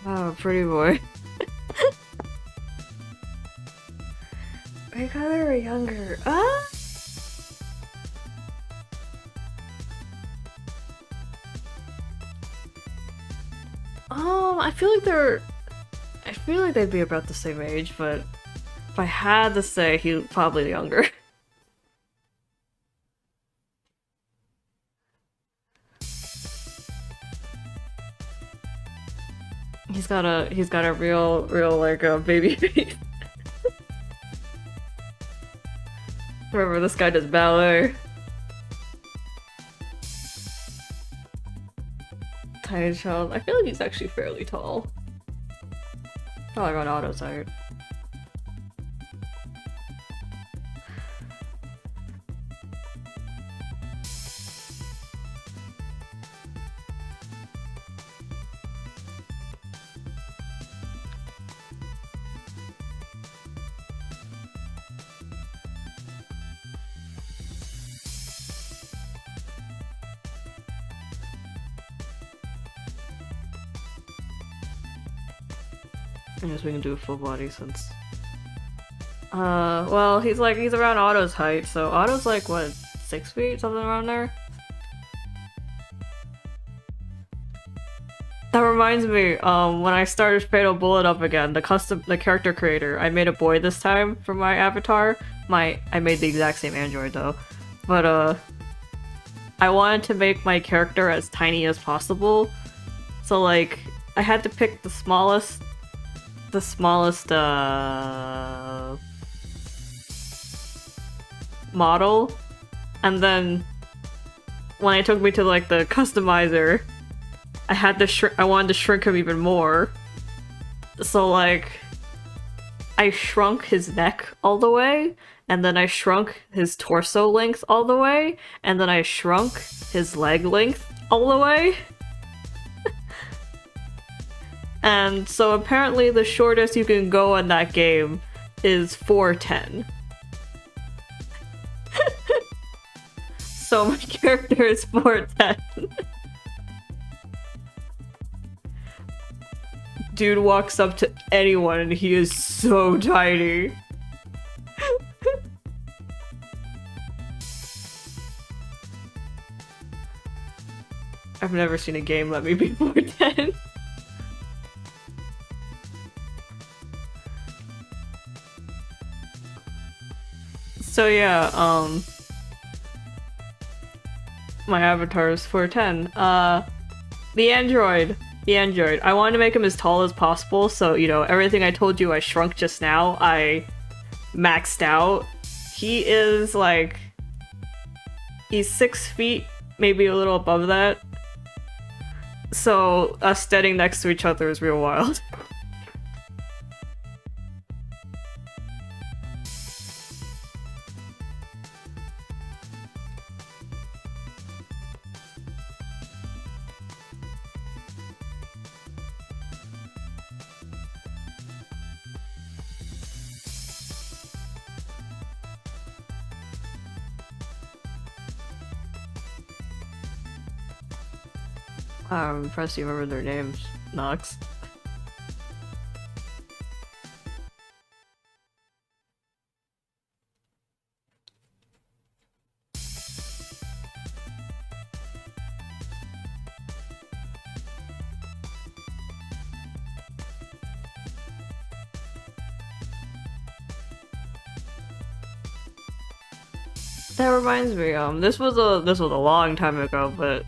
Oh, pretty boy. I thought they were younger. I feel like they're. I feel like they'd be about the same age, but if I had to say, he's probably younger. He's got a real like a baby face. Remember, this guy does ballet. Tiny child. I feel like he's actually fairly tall. Probably on Otto's height. I guess we can do a full body since. Well, he's around Otto's height, so Otto's like, what, 6 feet? Something around there? That reminds me, when I started Fatal Bullet up again, the character creator, I made a boy this time for my avatar. I made the exact same android though. But, I wanted to make my character as tiny as possible. So, like, I had to pick the smallest, model, and then when it took me to like the customizer, I wanted to shrink him even more. So like I shrunk his neck all the way, and then I shrunk his torso length all the way, and then I shrunk his leg length all the way. And so apparently the shortest you can go in that game is 4'10". So my character is 4'10". Dude walks up to anyone and he is so tiny. I've never seen a game let me be 4'10". So yeah, my avatar is 4'10". The android. I wanted to make him as tall as possible, so, you know, everything I told you I shrunk just now, I maxed out. He is, like... He's 6 feet, maybe a little above that. So, us standing next to each other is real wild. I'm impressed you remember their names, Nox. That reminds me, this was a long time ago, but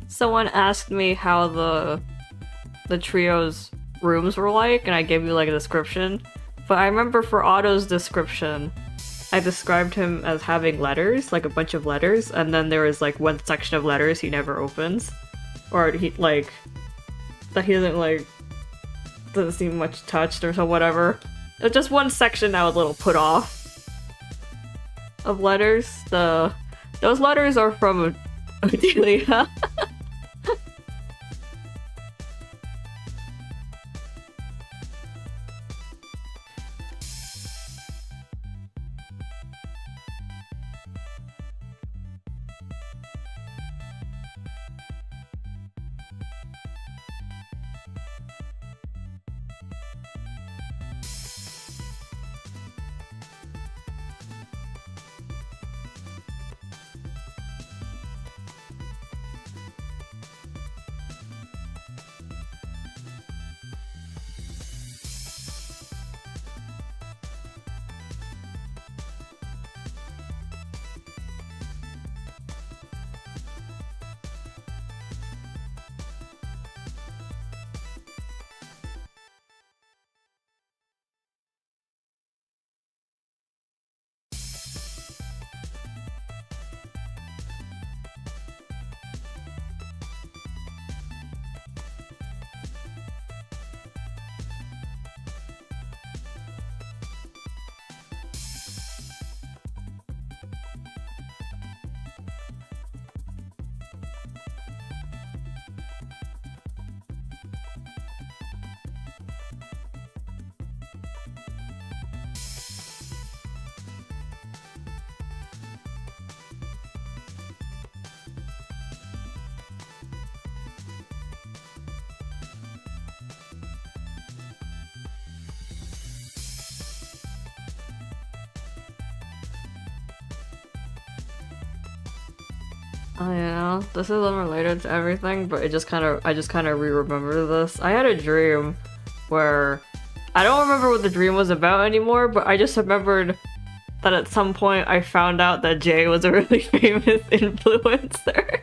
someone asked me how the trio's rooms were like, and I gave you like a description. But I remember for Otto's description, I described him as having letters, like a bunch of letters, and then there was like one section of letters he never opens. Or he like that he doesn't seem much touched or so whatever. It was just one section that was a little put off of letters. Those letters are from Odelia. Oh yeah, this is unrelated to everything, but I just kind of re-remember this. I had a dream where I don't remember what the dream was about anymore, but I just remembered that at some point I found out that Jay was a really famous influencer.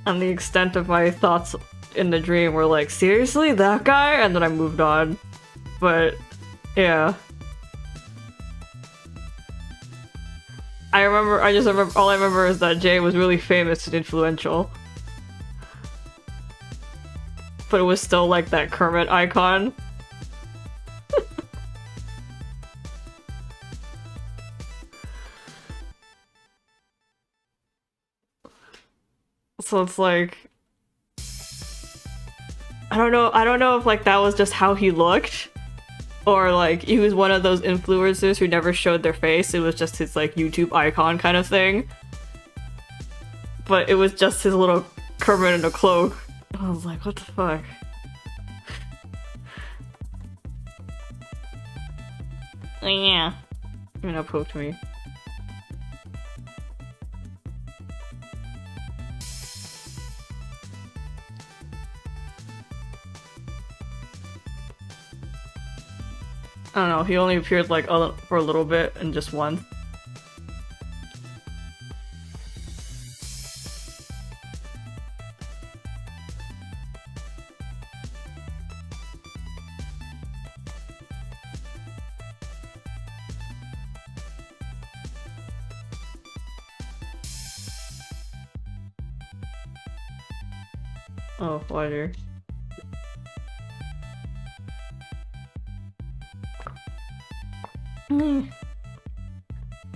And the extent of my thoughts in the dream were like, seriously, that guy? And then I moved on. But yeah. I just remember, all I remember is that Jay was really famous and influential. But it was still like that Kermit icon. So it's like, I don't know if like that was just how he looked, or like he was one of those influencers who never showed their face. It was just his like YouTube icon kind of thing. But it was just his little Kermit in a cloak. I was like, what the fuck? Yeah. You know, poked me. I don't know, he only appeared like for a little bit and just once. Oh, lighter.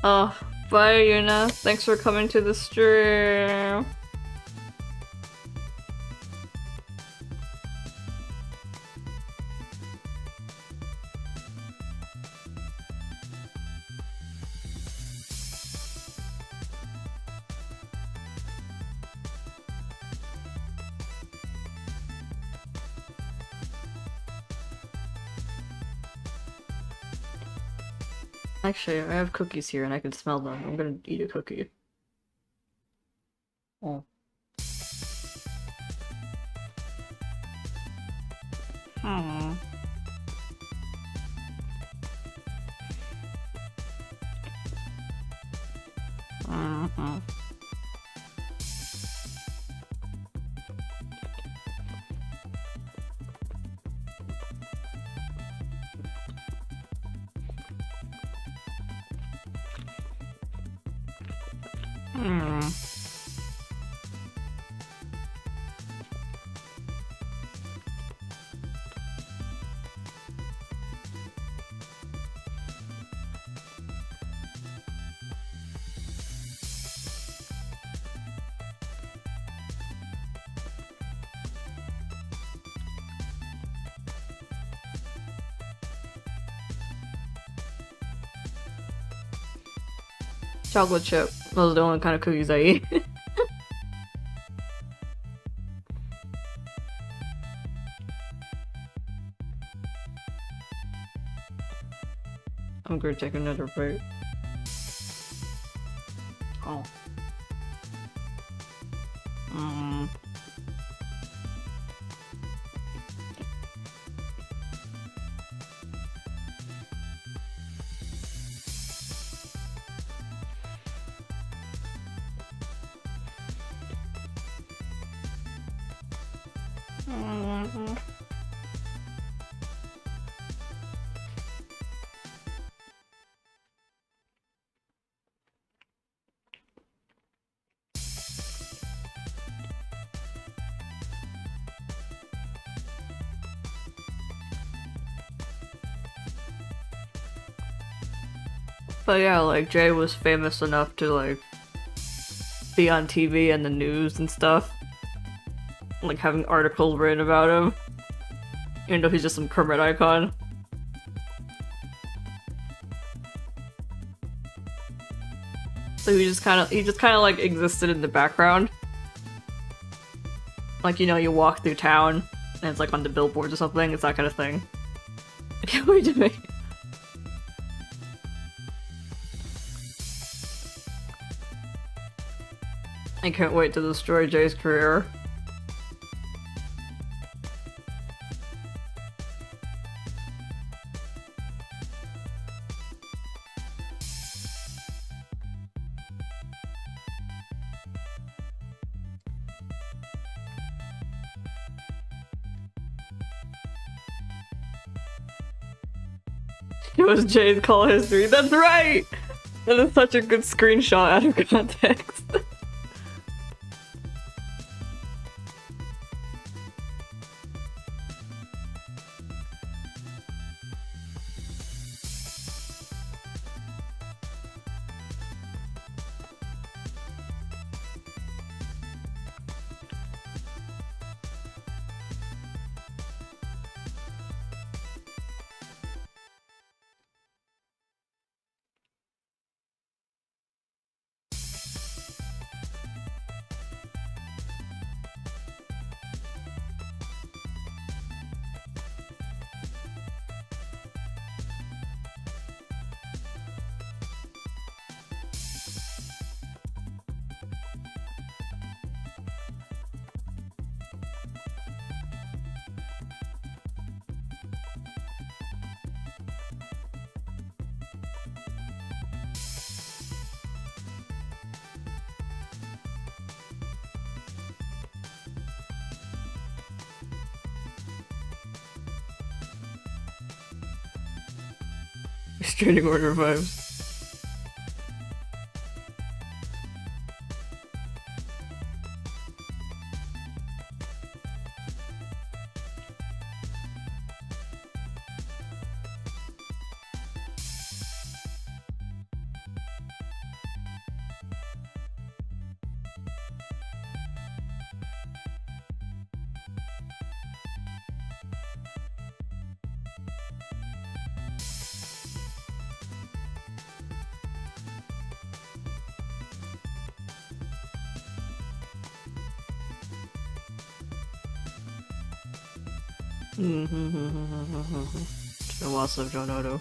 Oh, bye, Yuna. Thanks for coming to the stream. Actually, I have cookies here and I can smell them. I'm gonna eat a cookie. Oh. Hmm. Mm-hmm. Chocolate chip. Those are the only kind of cookies I eat. I'm gonna take another bite. Oh. But yeah, like Jay was famous enough to like be on TV and the news and stuff. Like having articles written about him. Even though he's just some Kermit icon. So he just kinda like existed in the background. Like, you know, you walk through town and it's like on the billboards or something, it's that kind of thing. I can't wait to make I can't wait to destroy Jay's career. It was Jay's call history. That's right! That is such a good screenshot out of context. Restraining order vibes. It's been a while since I've drawn Odo.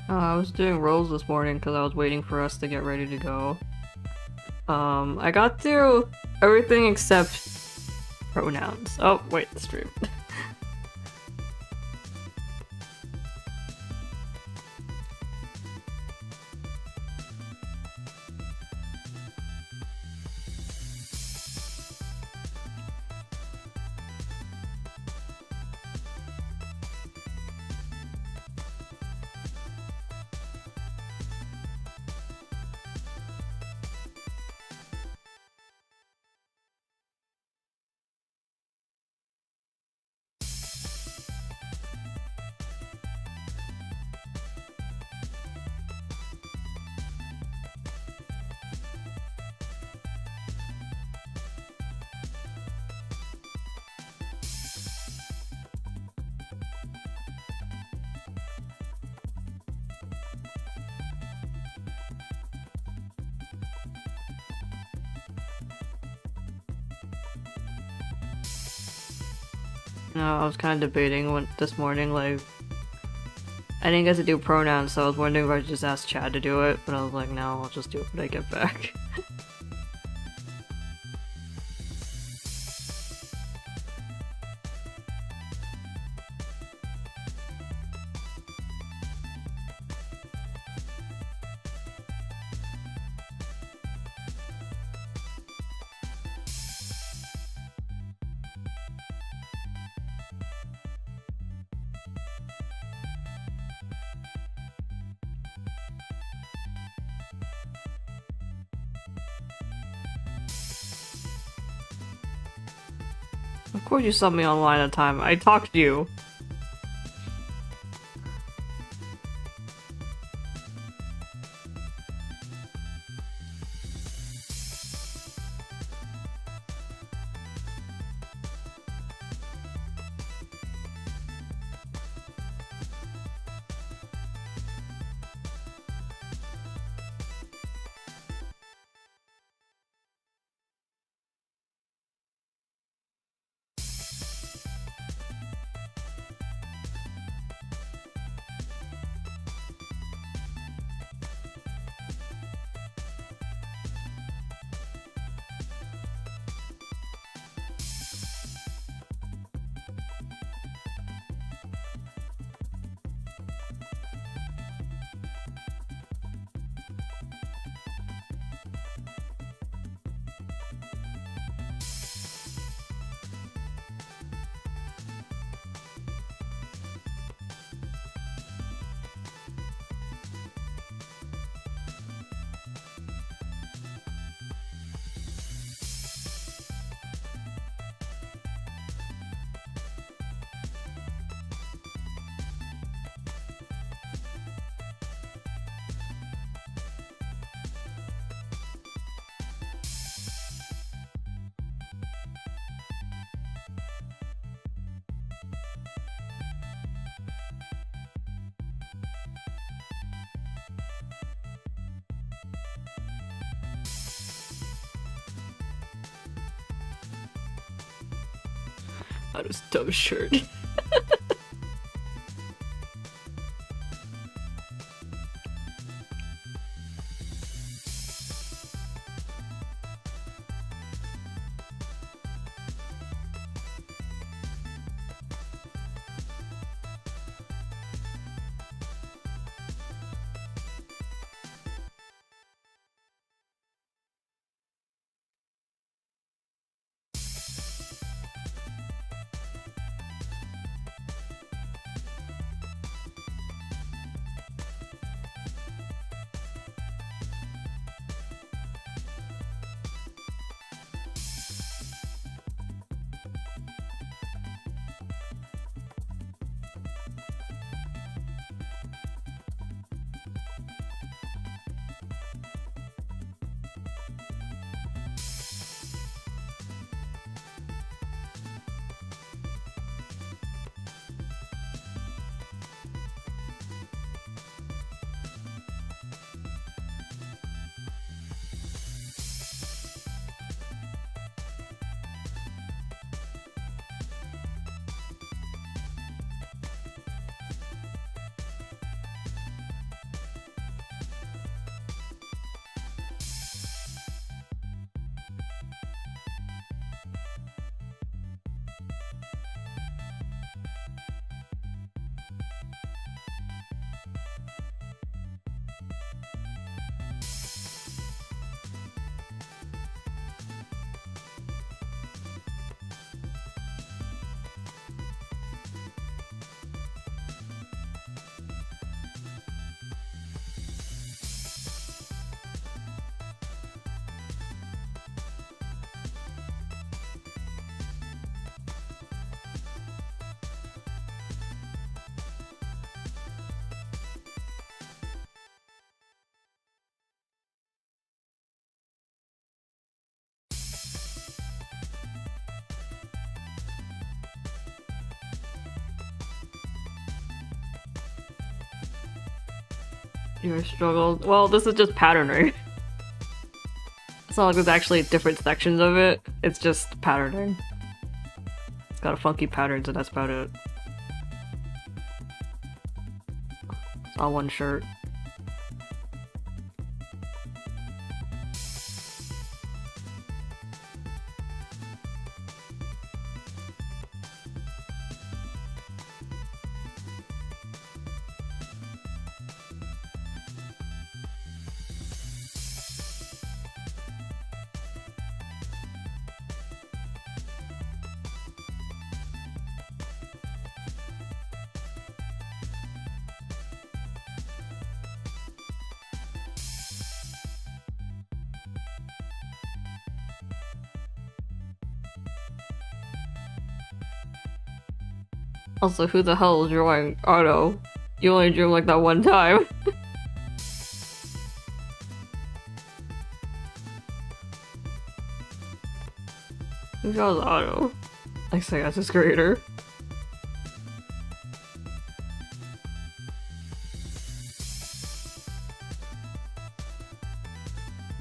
I was doing rolls this morning because I was waiting for us to get ready to go. I got through everything except pronouns. Oh, wait, the stream. No, I was kind of debating this morning, like, I didn't get to do pronouns, so I was wondering if I should just ask Chad to do it, but I was like, no, I'll just do it when I get back. Of course you subbed me online at the time. I talked to you. That was dumb shirt. Your struggle. Well, this is just patterning. It's not like there's actually different sections of it. It's just patterning. It's got a funky patterns and that's about it. on one shirt. Also, who the hell is drawing Otto? You only drew him like that one time. Who draws Otto? I say that's his creator.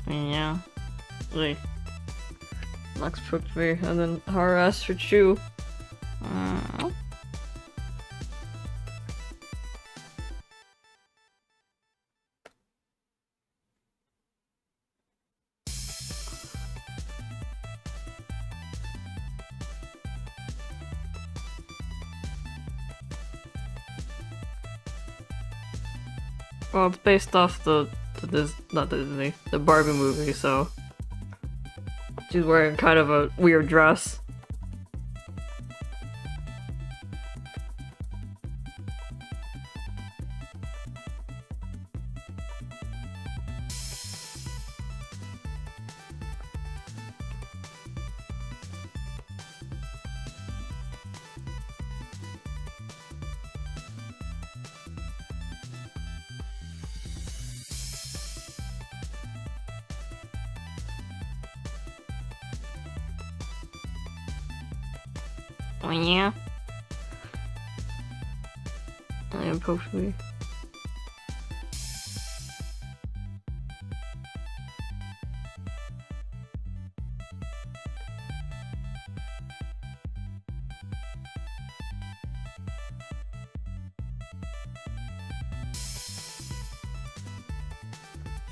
Yeah. Like, Max picked me, and then Haru asked for Chu. Well, it's based off not Disney, the Barbie movie, so she's wearing kind of a weird dress. Oh yeah? I am poked me.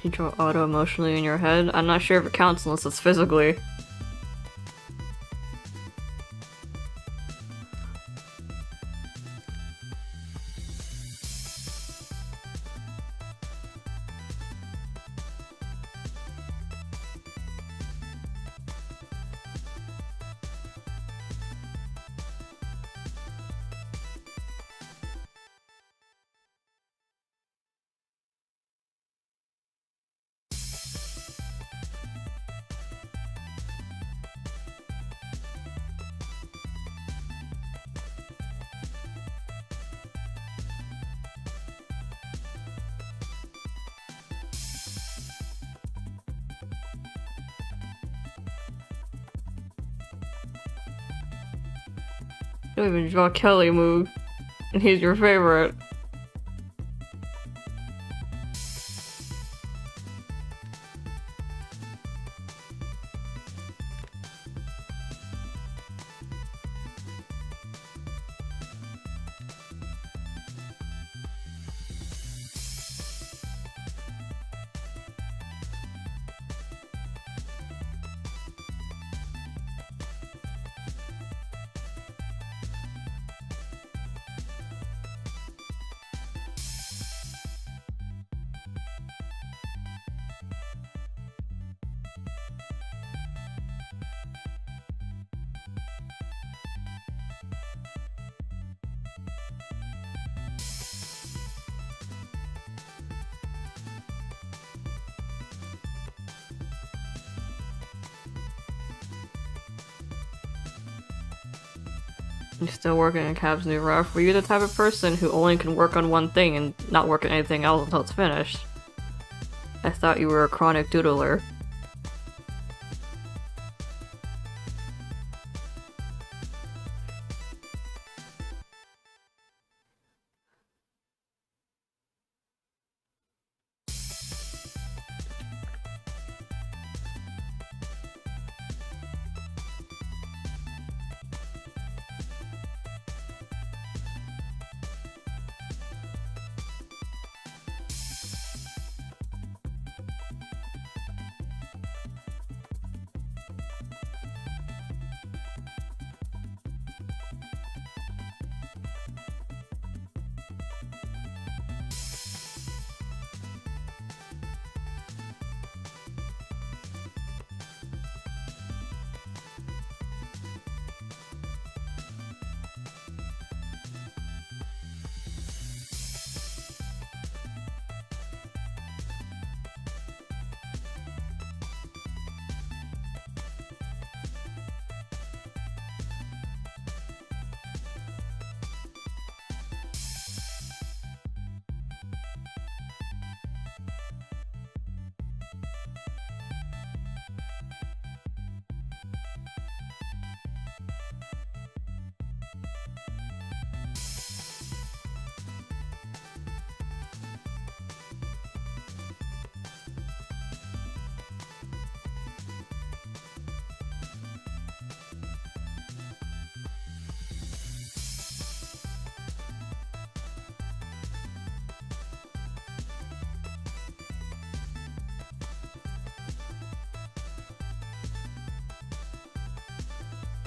You draw Otto emotionally in your head? I'm not sure if it counts unless it's physically. You don't even draw Kelly move, and he's your favorite. You're still working on Cab's new rough. Were you the type of person who only can work on one thing and not work on anything else until it's finished? I thought you were a chronic doodler.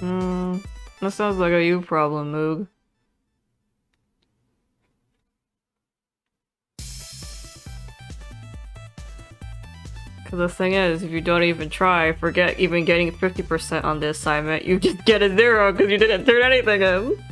Hmm. That sounds like a you problem, Moog. Cause the thing is, if you don't even try, forget even getting 50% on the assignment, you just get a 0 because you didn't turn anything in.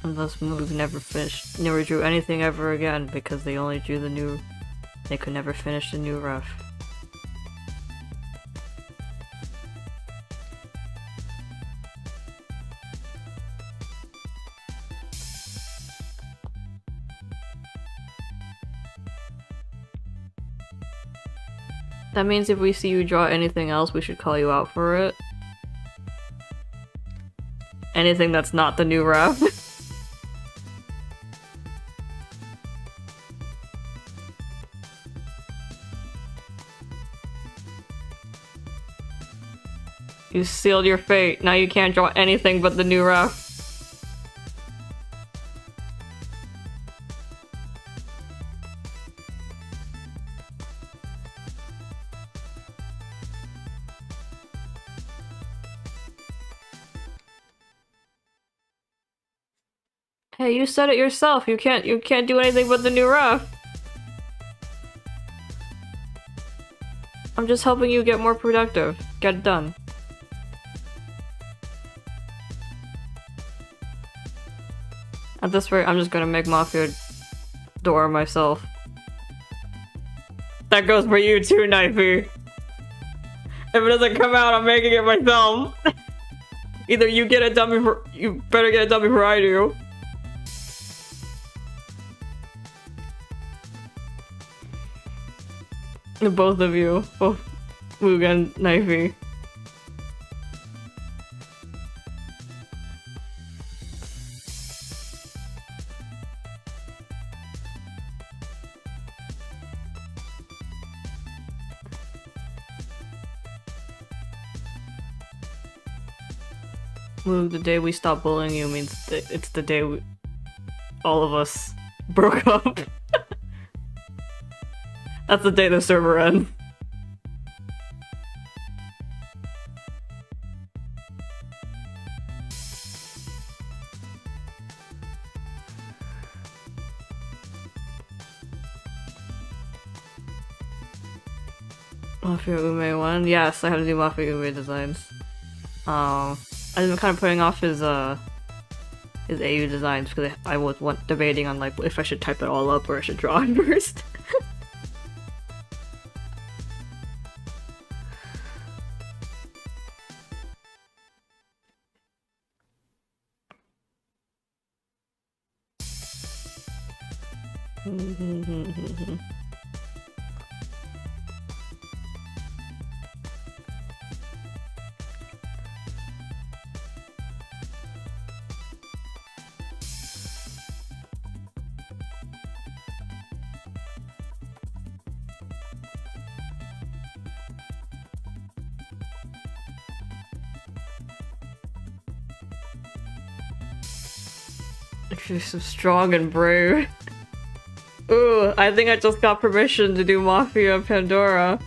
Unless Moog never drew anything ever again because they only drew the new. They could never finish the new ref. That means if we see you draw anything else, we should call you out for it. Anything that's not the new ref. You sealed your fate. Now you can't draw anything but the new ref. Hey, you said it yourself. You can't do anything but the new ref. I'm just helping you get more productive. Get it done. At this rate, I'm just gonna make Mafia Door myself. That goes for you too, Knifey. If it doesn't come out, I'm making it myself. Either you get it done before— you better get it done before I do. Both of you. Both Moog and Knifey. Moog, the day we stop bullying you means that it's the day all of us broke up. That's the day the server ends. Mafia Ume 1? Yes, I have to do Mafia Ume designs. I've been kind of putting off his AU designs because I was debating on like if I should type it all up or I should draw it first. You're so strong and brave. Ooh, I think I just got permission to do Mafia Pandora.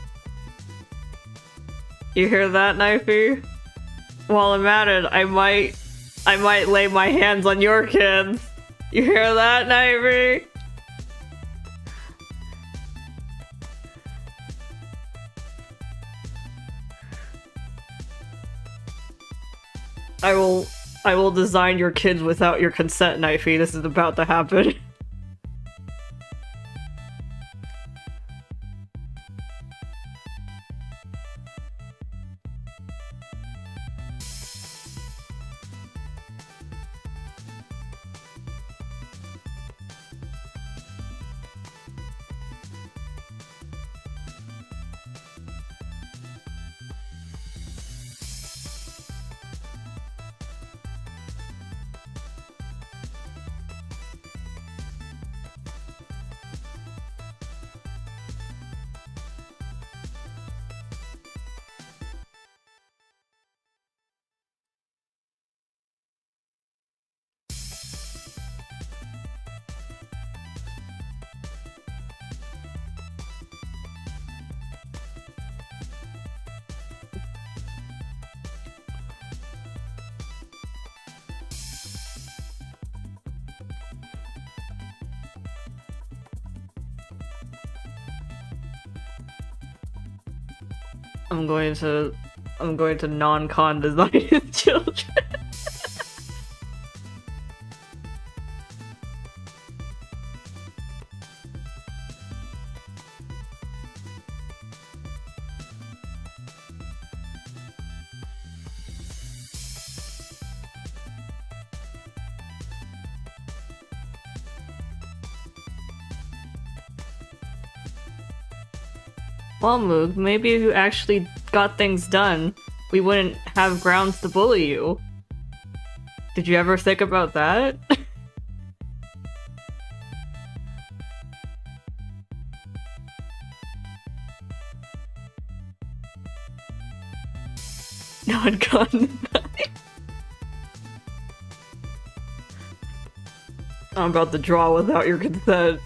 You hear that, Knifey? While I'm at it, I might lay my hands on your kids. You hear that, Knifey? I will design your kids without your consent, Knifey. This is about to happen. I'm going to non-con design his children. Well, Moog, maybe if you actually got things done, we wouldn't have grounds to bully you. Did you ever think about that? Non-con. I'm about to draw without your consent.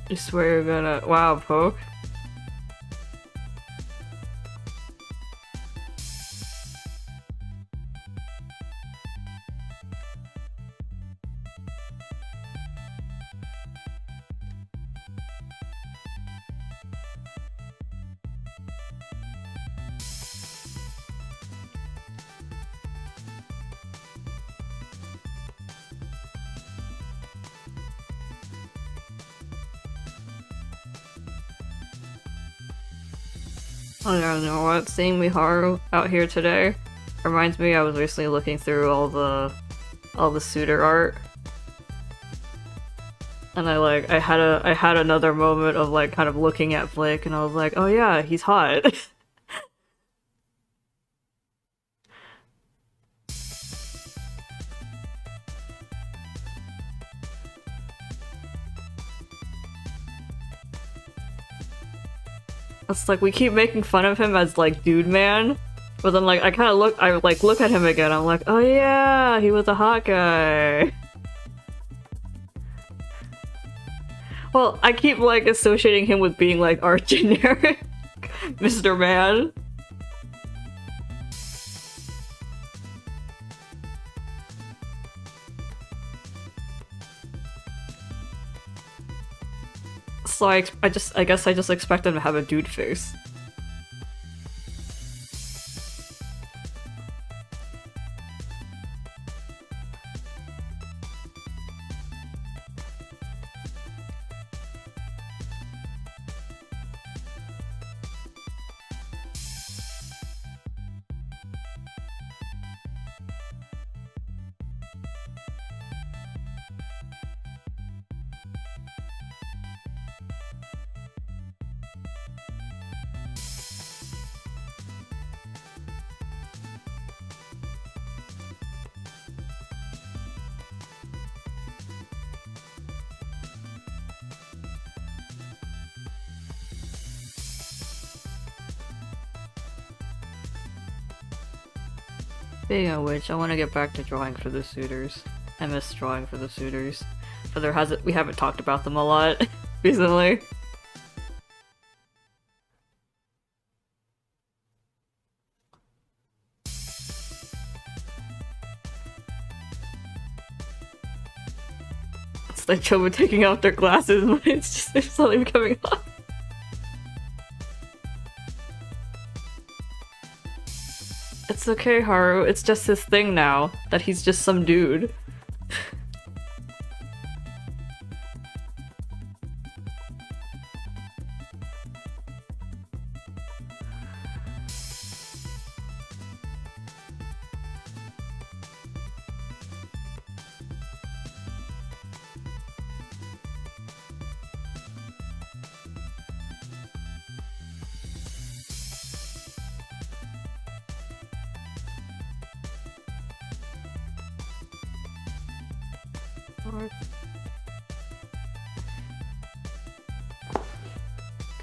I swear you're gonna— wow, Poke. I don't know what, seeing Miharu out here today reminds me I was recently looking through all the suitor art. And I had another moment of like kind of looking at Blake and I was like, oh yeah, he's hot. It's like we keep making fun of him as like dude man, but then like I look at him again, I'm like, oh yeah, he was a hot guy. Well, I keep like associating him with being like our generic Mr. Man. So I guess I just expect him to have a dude face. Speaking of which, I want to get back to drawing for the suitors. I miss drawing for the suitors, but we haven't talked about them a lot recently. It's like Choba taking off their glasses, but they're slowly becoming off. It's okay, Haru. It's just his thing now, that he's just some dude.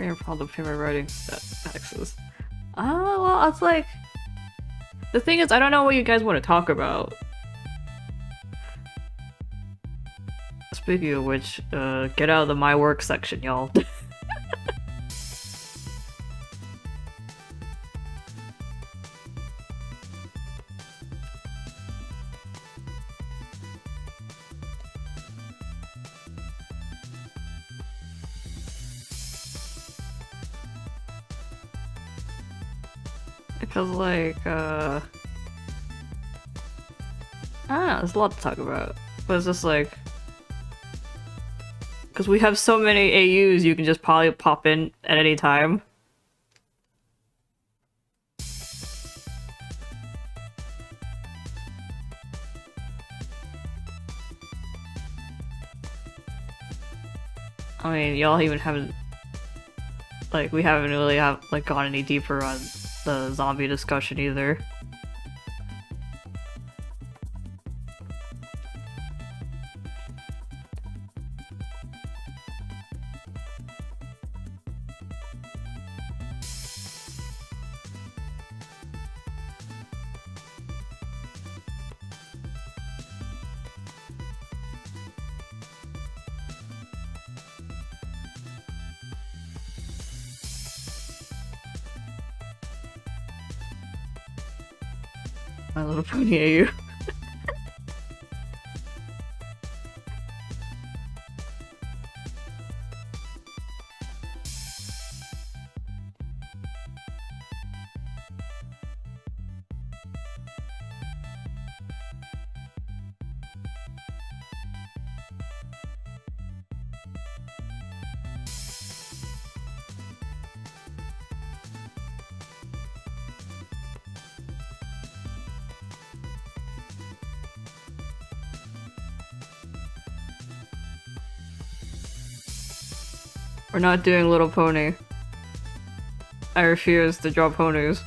Your problem favorite writing axis. Oh, well, it's like... The thing is, I don't know what you guys want to talk about. Speaking of which, get out of the my work section, y'all. Because, like, I don't know, there's a lot to talk about. But it's just like... Because we have so many AUs, you can just probably pop in at any time. I mean, y'all even haven't... Like, we haven't really gone any deeper on the zombie discussion either. My Little Pony AU. We're not doing Little Pony. I refuse to draw ponies.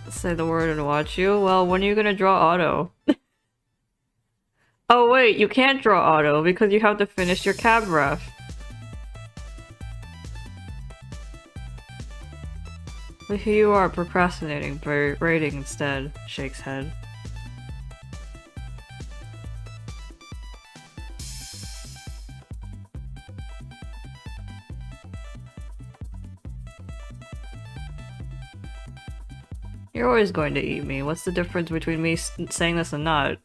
Say the word and watch you? Well, when are you gonna draw Otto? Oh wait, you can't draw Otto because you have to finish your cab ref. But here you are procrastinating by rating instead, shakes head. You're always going to eat me. What's the difference between me saying this and not?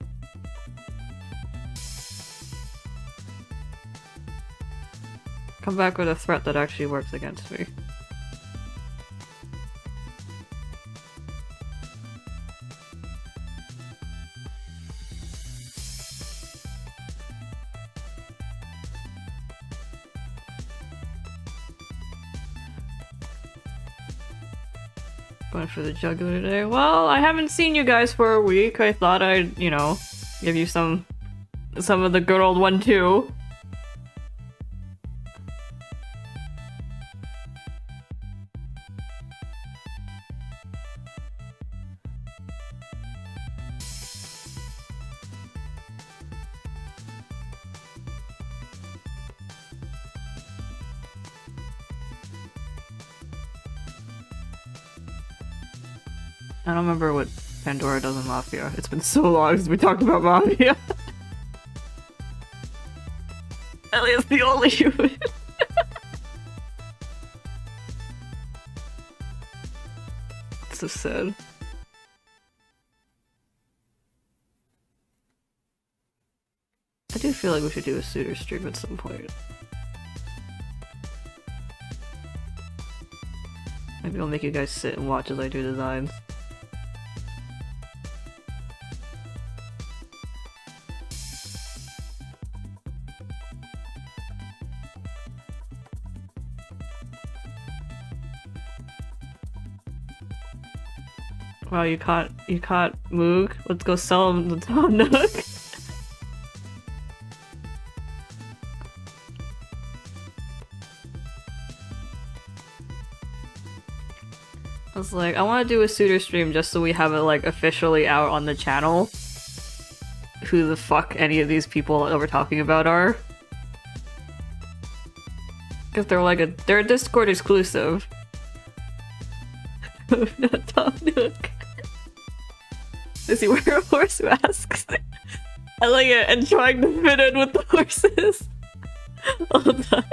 Come back with a threat that actually works against me. Going for the jugular today? Well, I haven't seen you guys for a week. I thought I'd, you know, give you some of the good old 1-2. I don't remember what Pandora does in Mafia. It's been so long since we talked about Mafia. Elliot's the only human. It's so sad. I do feel like we should do a suitor stream at some point. Maybe I'll make you guys sit and watch as I do designs. Wow, you caught Moog? Let's go sell him the Tom Nook. I was like, I want to do a suitor stream just so we have it like officially out on the channel. Who the fuck any of these people that we're talking about are. Because they're a Discord exclusive. Not Tom Nook. Does he wear a horse mask? I like it, and trying to fit in with the horses. All the time.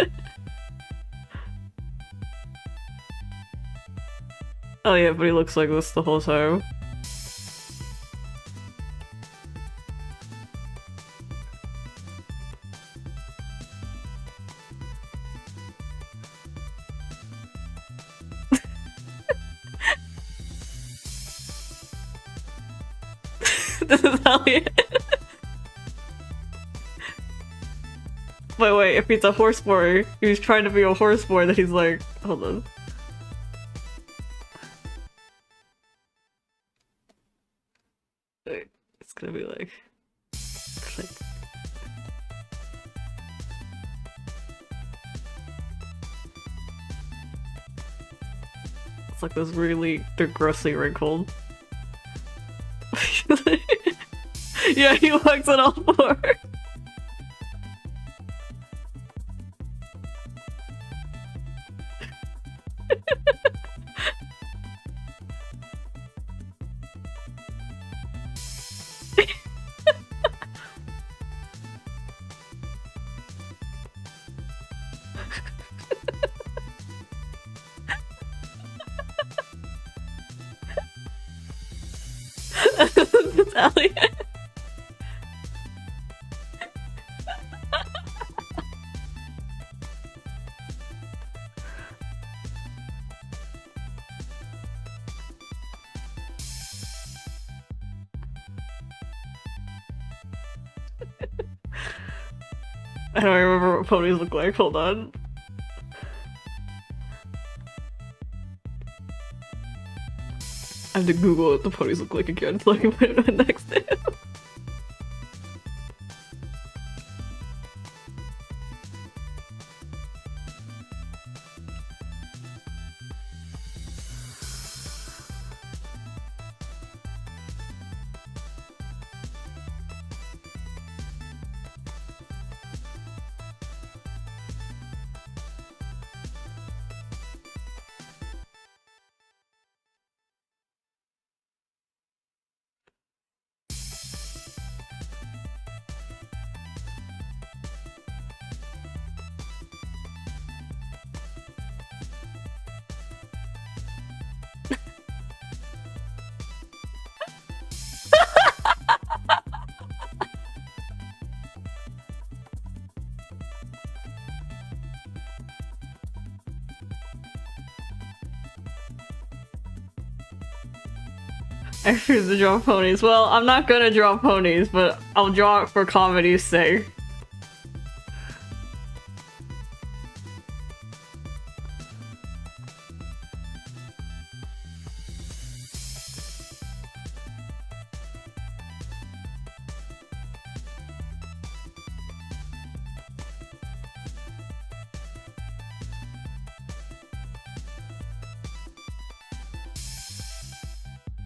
Oh yeah, but he looks like this the whole time. This is Elliot. Wait, if he's a horse boy, he's trying to be a horse boy, then he's like, hold on. Wait, it's gonna be like, click. It's like this really, they're grossly wrinkled. Yeah, he walks on all fours. It's Elliot. I don't remember what ponies look like, hold on. I have to Google what the ponies look like again so I can put it next to him. I refuse to draw ponies. Well, I'm not gonna draw ponies, but I'll draw it for comedy's sake.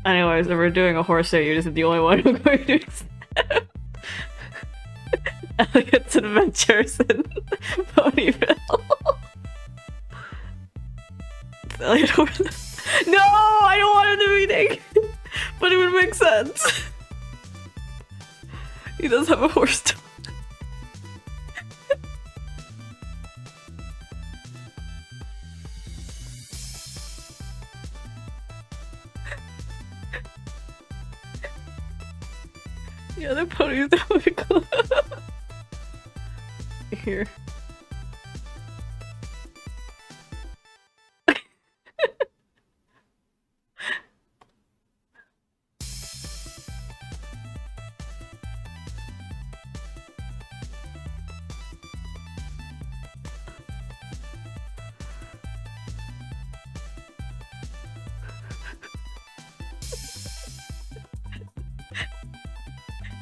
Anyways, if we're doing a horse sale, you're just the only one who's going to accept. Elliot's Adventures in Ponyville. Elliot horse. No, I don't want him to be naked, but it would make sense. He does have a horse dog. Yeah, the ponies don't have a clue. Here.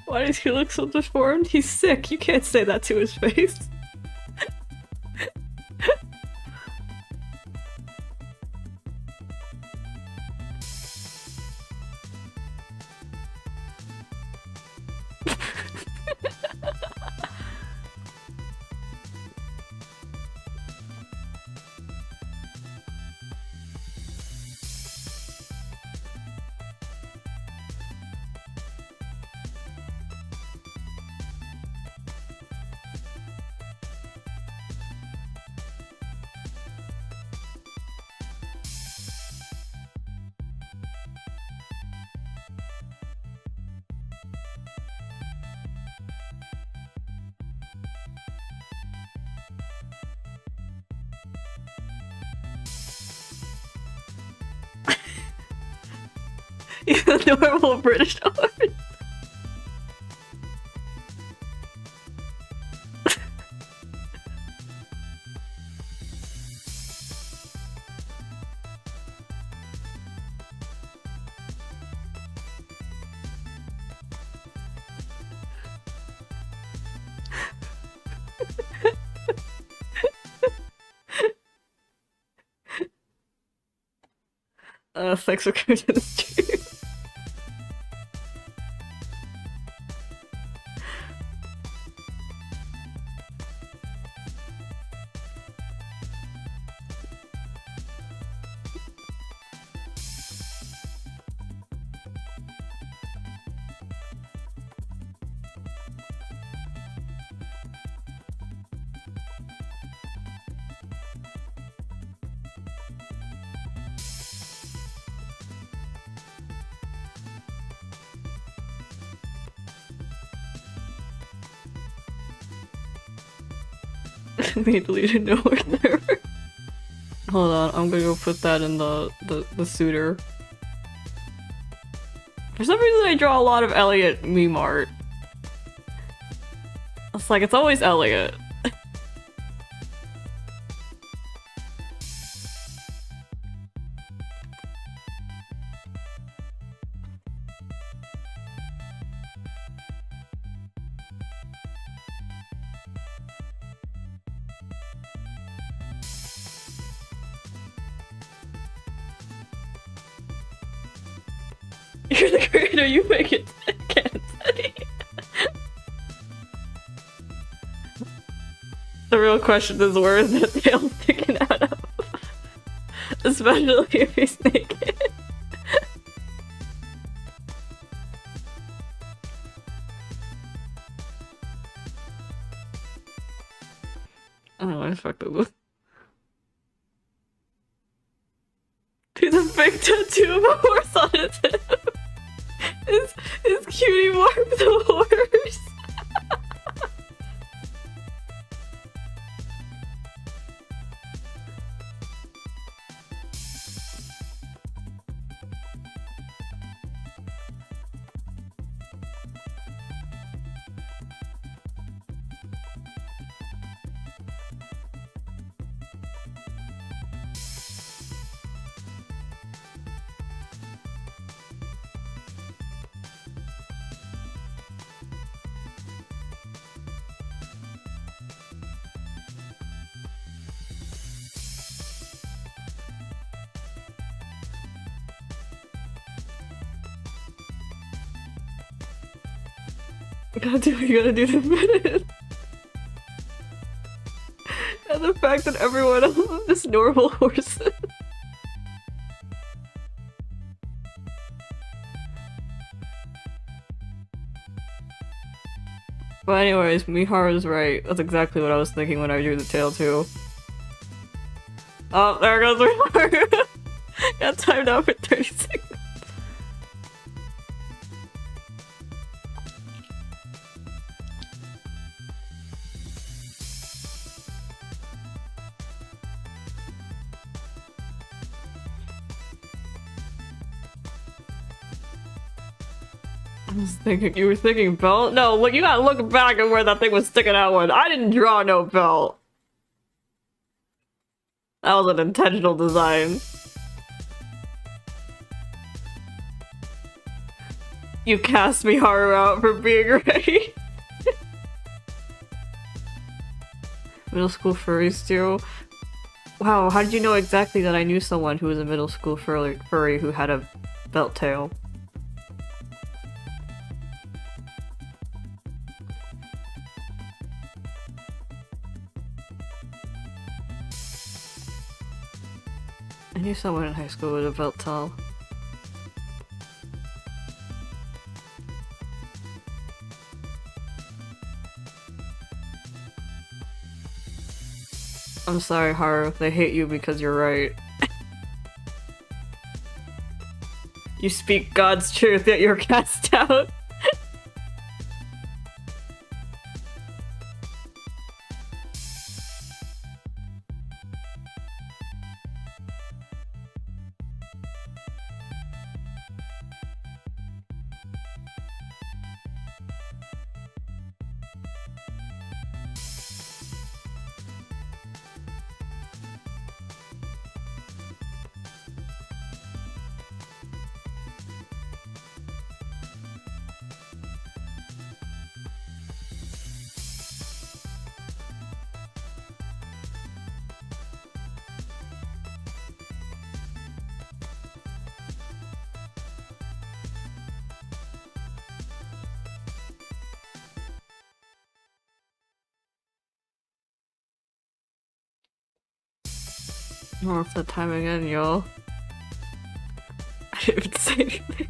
Why does he look so deformed? He's sick. You can't say that to his face. He's a normal British horse. Thanks for coming to the stream. They deleted nowhere server. Hold on, I'm gonna go put that in the suitor. For some reason I draw a lot of Elliot meme art. It's like, it's always Elliot. You're the creator, you make it. Can't study. The real question is, where is that tail sticking out of? Especially if he's naked. Oh, I fucked up. He's a big tattoo of a horse on his hip. His cutie mark the horse. You gotta do the minute. And the fact that everyone else is just normal horses. But anyways, Miharu's right. That's exactly what I was thinking when I drew the tail too. Oh, there goes Miharu. Got timed out for 30 seconds. I was thinking, you were thinking belt? No, look, you gotta look back at where that thing was sticking out with. I didn't draw no belt. That was an intentional design. You cast me Haru out for being ready. Middle school furries too. Wow, how did you know exactly that I knew someone who was a middle school furry who had a belt tail? I knew someone in high school with a belt tail. I'm sorry, Haru. They hate you because you're right. You speak God's truth, yet you're cast out. Oh, it's that time again, y'all. I didn't even say anything.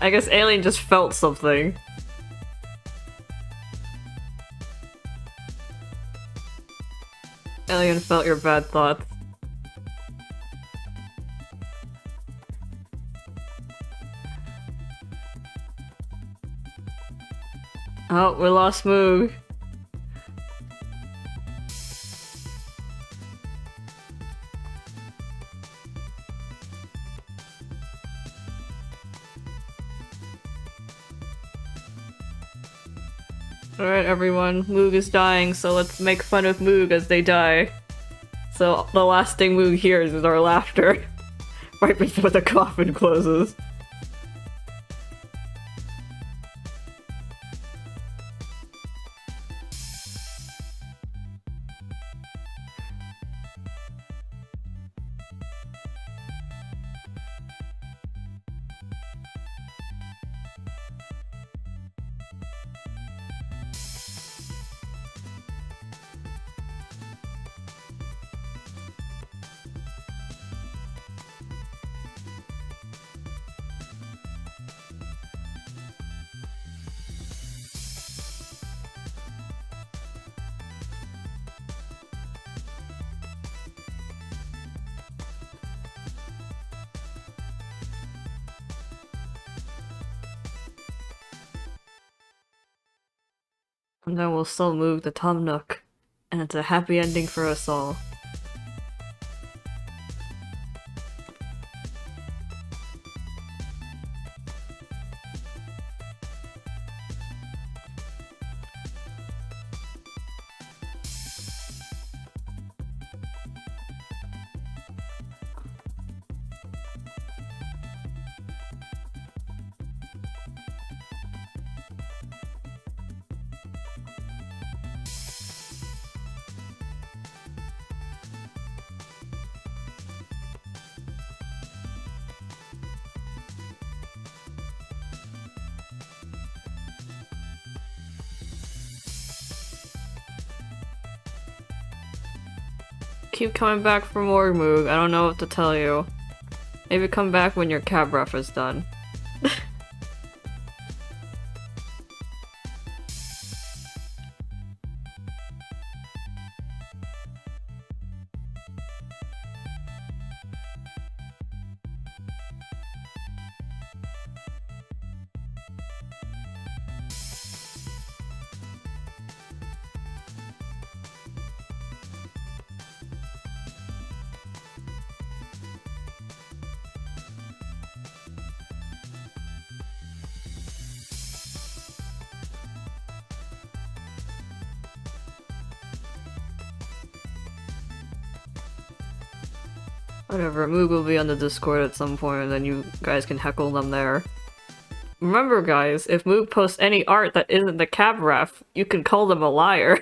I guess Alien just felt something. Alien felt your bad thoughts. Oh, we lost Moog. Alright everyone, Moog is dying, so let's make fun of Moog as they die. So the last thing Moog hears is our laughter. Right before the coffin closes. And then we'll still move the Tom Nook. And it's a happy ending for us all. Keep coming back for more, Moog. I don't know what to tell you. Maybe come back when your cab ref is done. Whatever, Moog will be on the Discord at some point and then you guys can heckle them there. Remember, guys, if Moog posts any art that isn't the cab ref, you can call them a liar.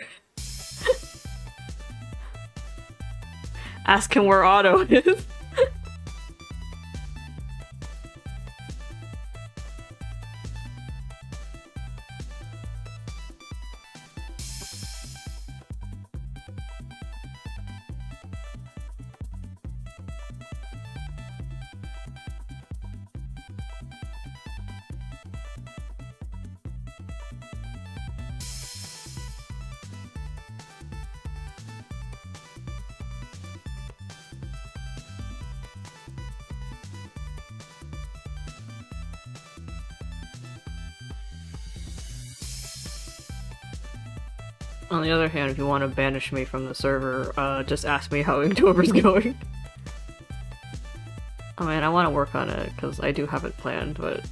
Ask him where Otto is. On the other hand, if you want to banish me from the server, just ask me how Inktober's going. I mean, I want to work on it, because I do have it planned, but...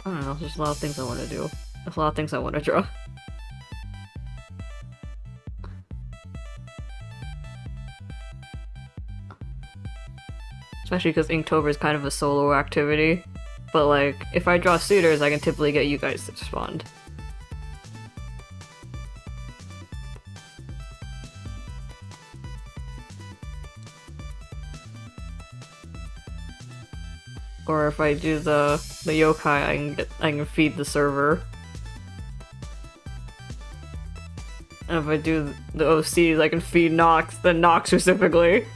I don't know, there's a lot of things I want to do. There's a lot of things I want to draw. Especially because Inktober is kind of a solo activity. But like, if I draw suitors, I can typically get you guys to respond. Or if I do the yokai, I can feed the server. And if I do the OCs, I can feed Nox, then Nox specifically.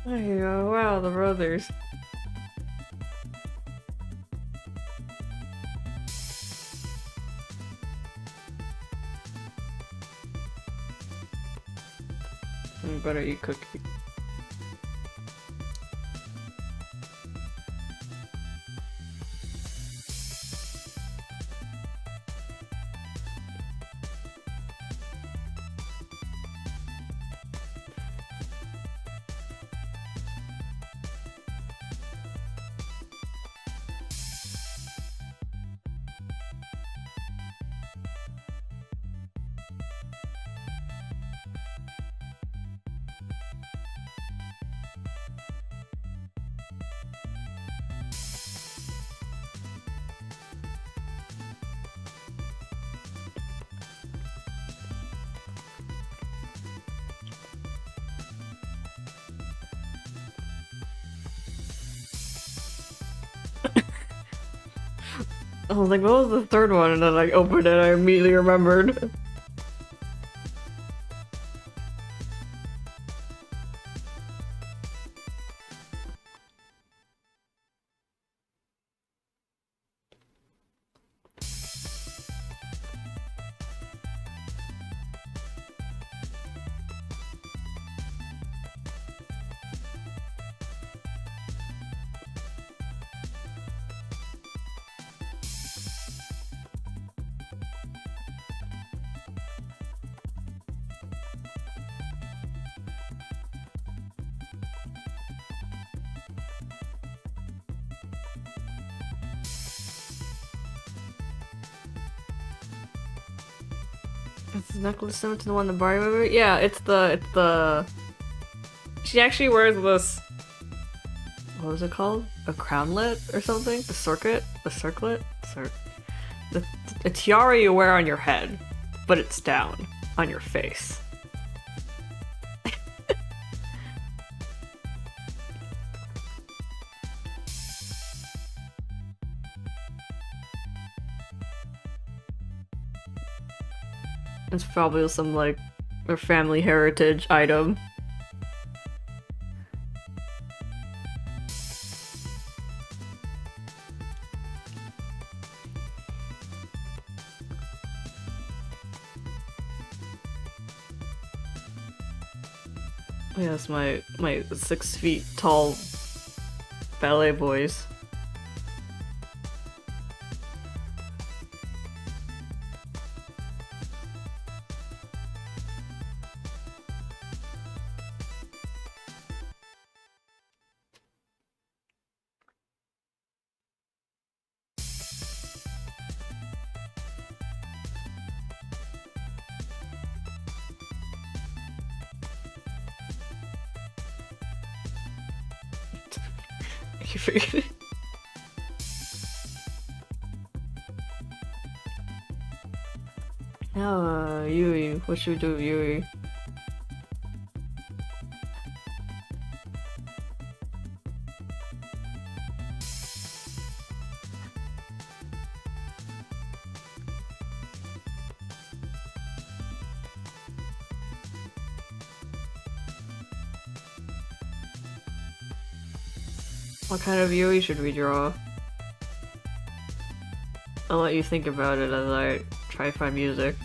There you go. Wow, the brothers. I'm gonna eat cookie. I was like, what was the third one? And then I opened it and I immediately remembered. It's the necklace similar to the one in the Barbie movie? Yeah, it's the... She actually wears this... What was it called? A crownlet or something? The circlet? The circlet? A tiara you wear on your head, but it's down on your face. It's probably some, like, a family heritage item. Yes, my 6 feet tall ballet boys. You forget. Now, Yui, what should we do with Yui? What kind of Yui should we draw? I'll let you think about it as I try to find music.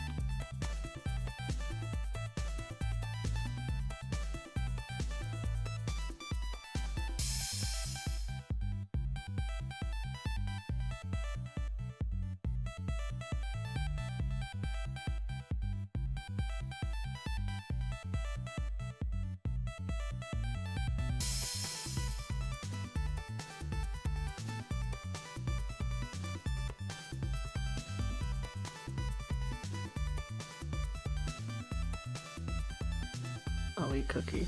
I'll eat cookie.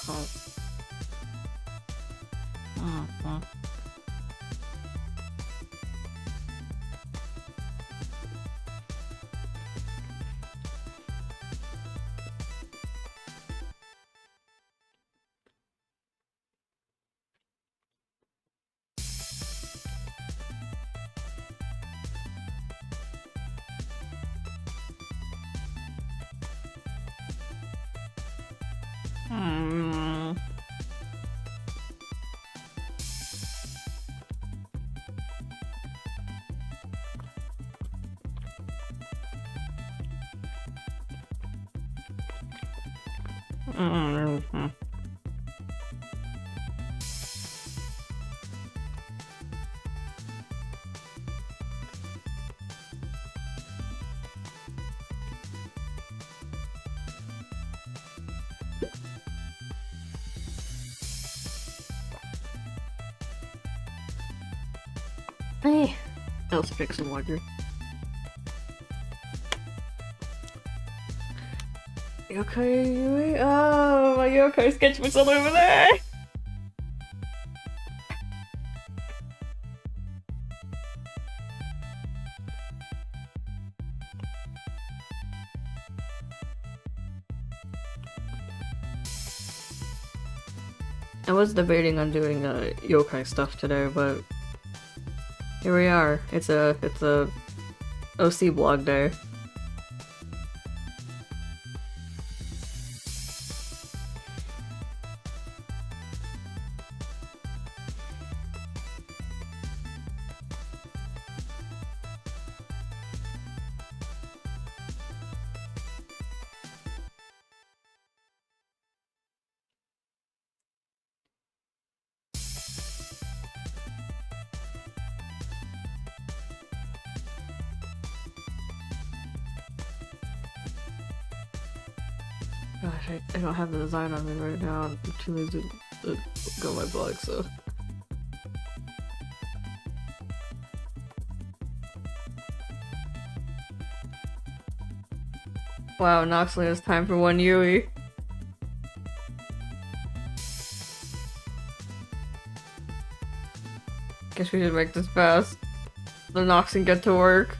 Oh. Hmm. Hey, let's pick some water. Yokai Yui? Oh, my yokai sketchbook's all over there! I was debating on doing yokai stuff today, but Here we are. It's a OC blog day. Gosh, I don't have the design on me right now. I'm too lazy to go my blog, so. Wow, Noxley has time for one Yui. Guess we should make this fast. The Nox can get to work.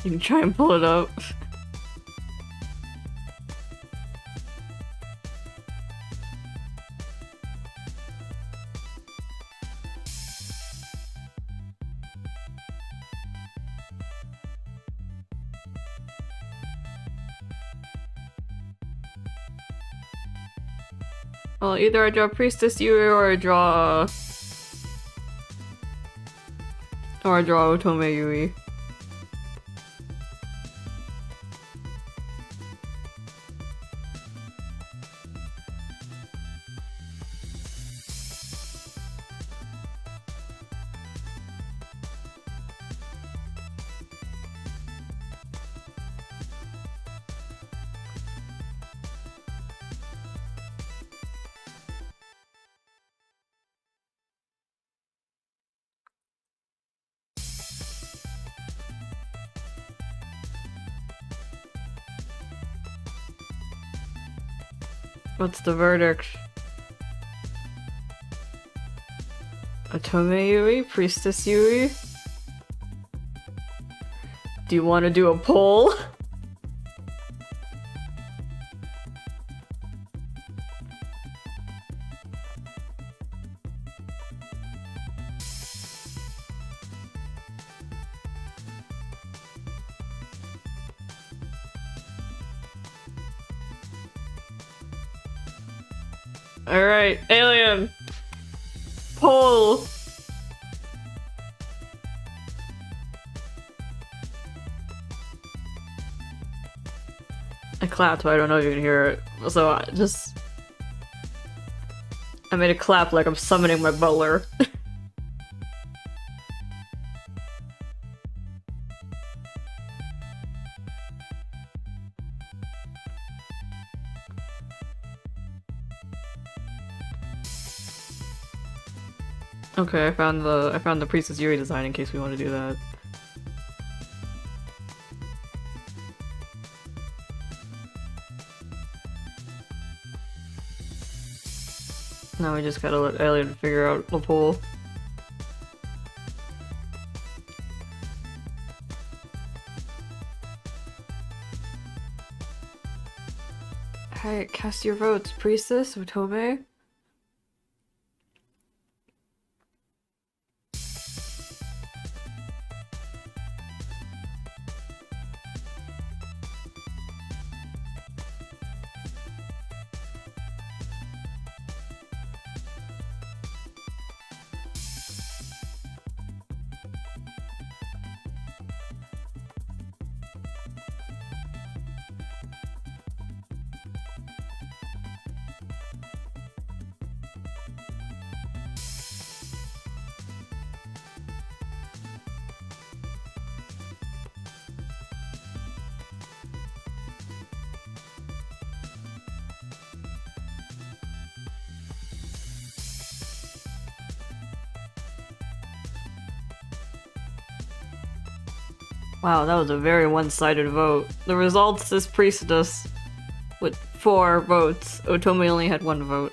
You can try and pull it up. Well, either I draw Priestess Yui or I draw Otome Yui. What's the verdict? Otome Yui? Priestess Yui? Do you want to do a poll? Alright, Alien! Poll! I clapped, but I don't know if you can hear it. So I made a clap like I'm summoning my butler. Okay, I found the Priestess Yuri design in case we want to do that. Now we just gotta let Alien figure out the pool. Alright, cast your votes. Priestess, Otome? Wow, that was a very one-sided vote. The results is Priestess with 4 votes. Otome only had 1 vote.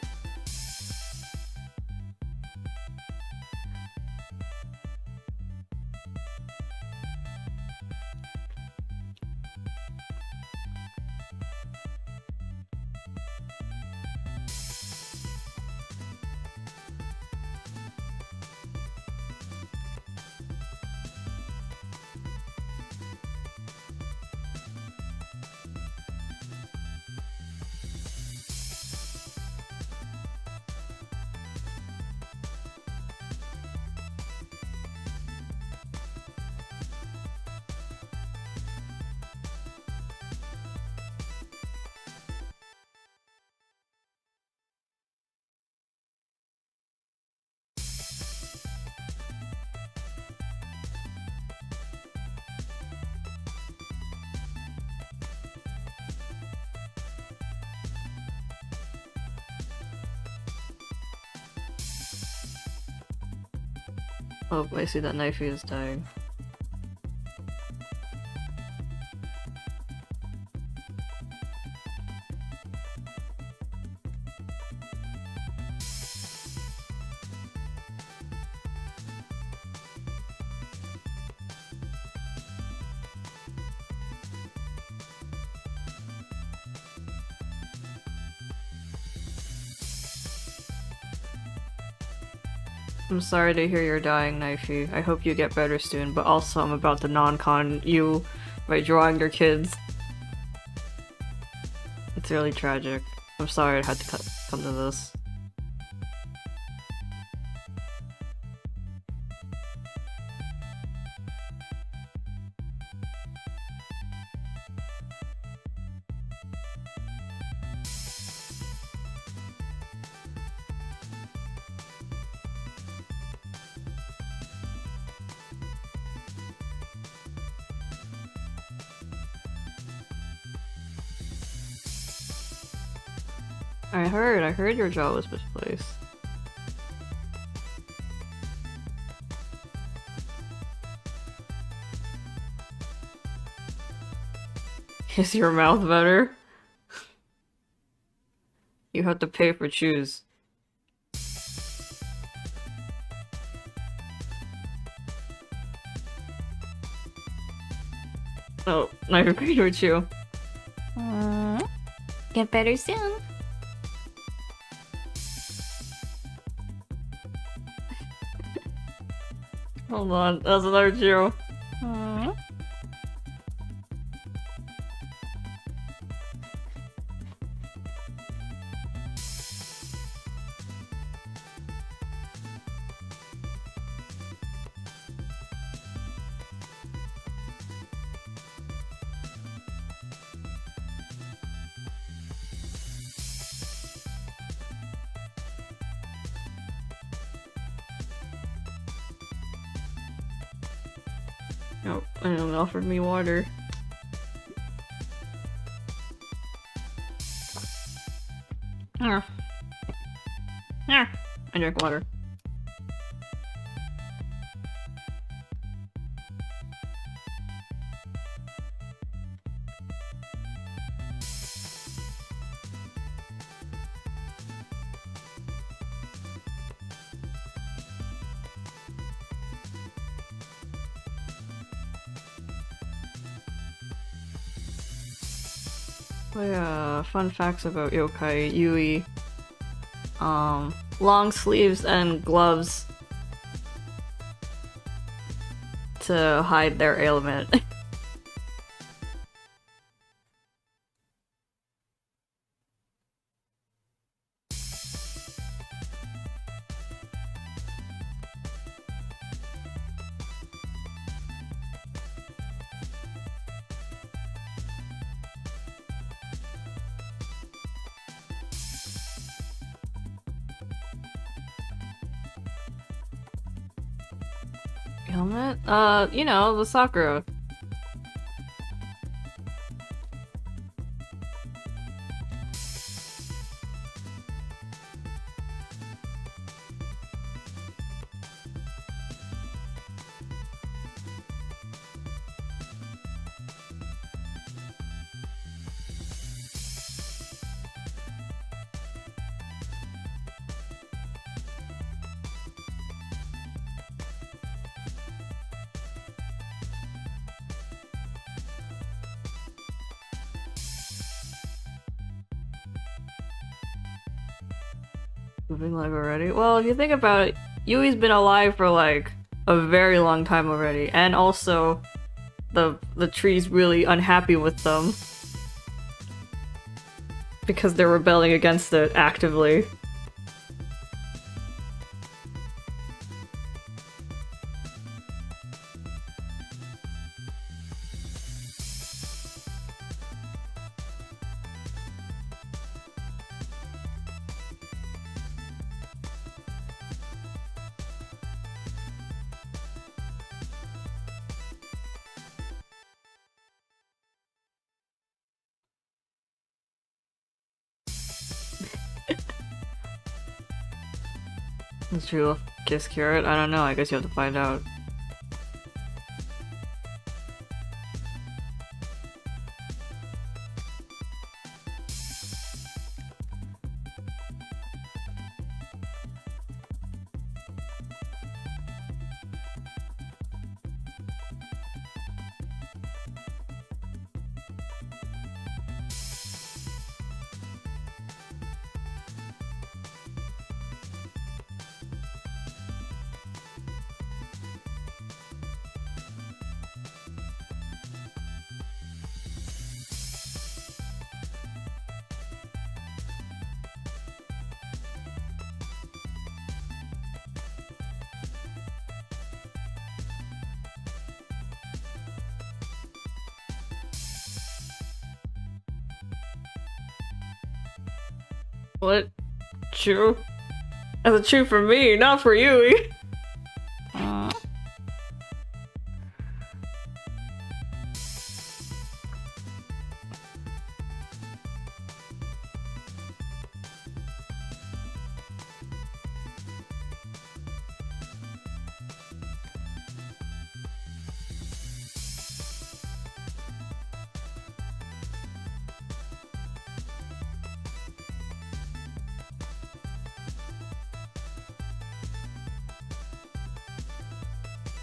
Oh, I see that Knifey is dying. I'm sorry to hear you're dying, Knifey. I hope you get better soon, but also I'm about to non-con you by drawing your kids. It's really tragic. I'm sorry it had to come to this. I heard your jaw was misplaced. Is your mouth better? You have to pay for chews. Oh, I agreed with you. Get better soon. Hold on, that's another chew. Oh, and it offered me water. I drank water. Oh yeah, fun facts about yokai Yui. Long sleeves and gloves to hide their ailment. Ailment? You know, the Sakura. Moving live already? Well, if you think about it, Yui's been alive for like a very long time already, and also the tree's really unhappy with them because they're rebelling against it actively. Is she a kiss carrot? I don't know. I guess you have to find out. What? True? That's true for me, not for you.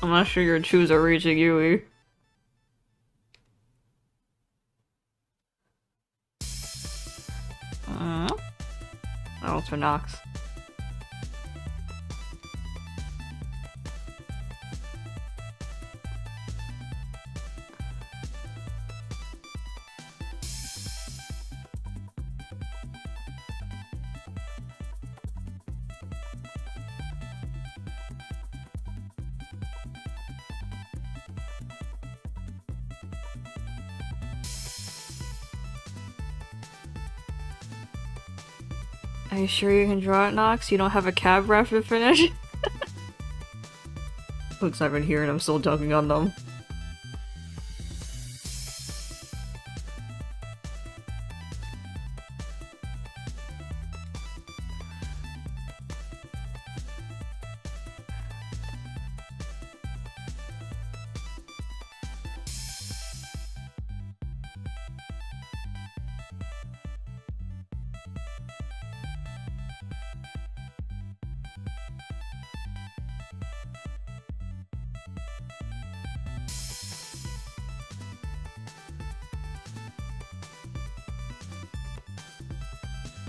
I'm not sure your chews are reaching Yui. Oh, it's for Nox. Are you sure you can draw it, Nox? You don't have a cab ref to finish? Luke's not even here and I'm still dunking on them.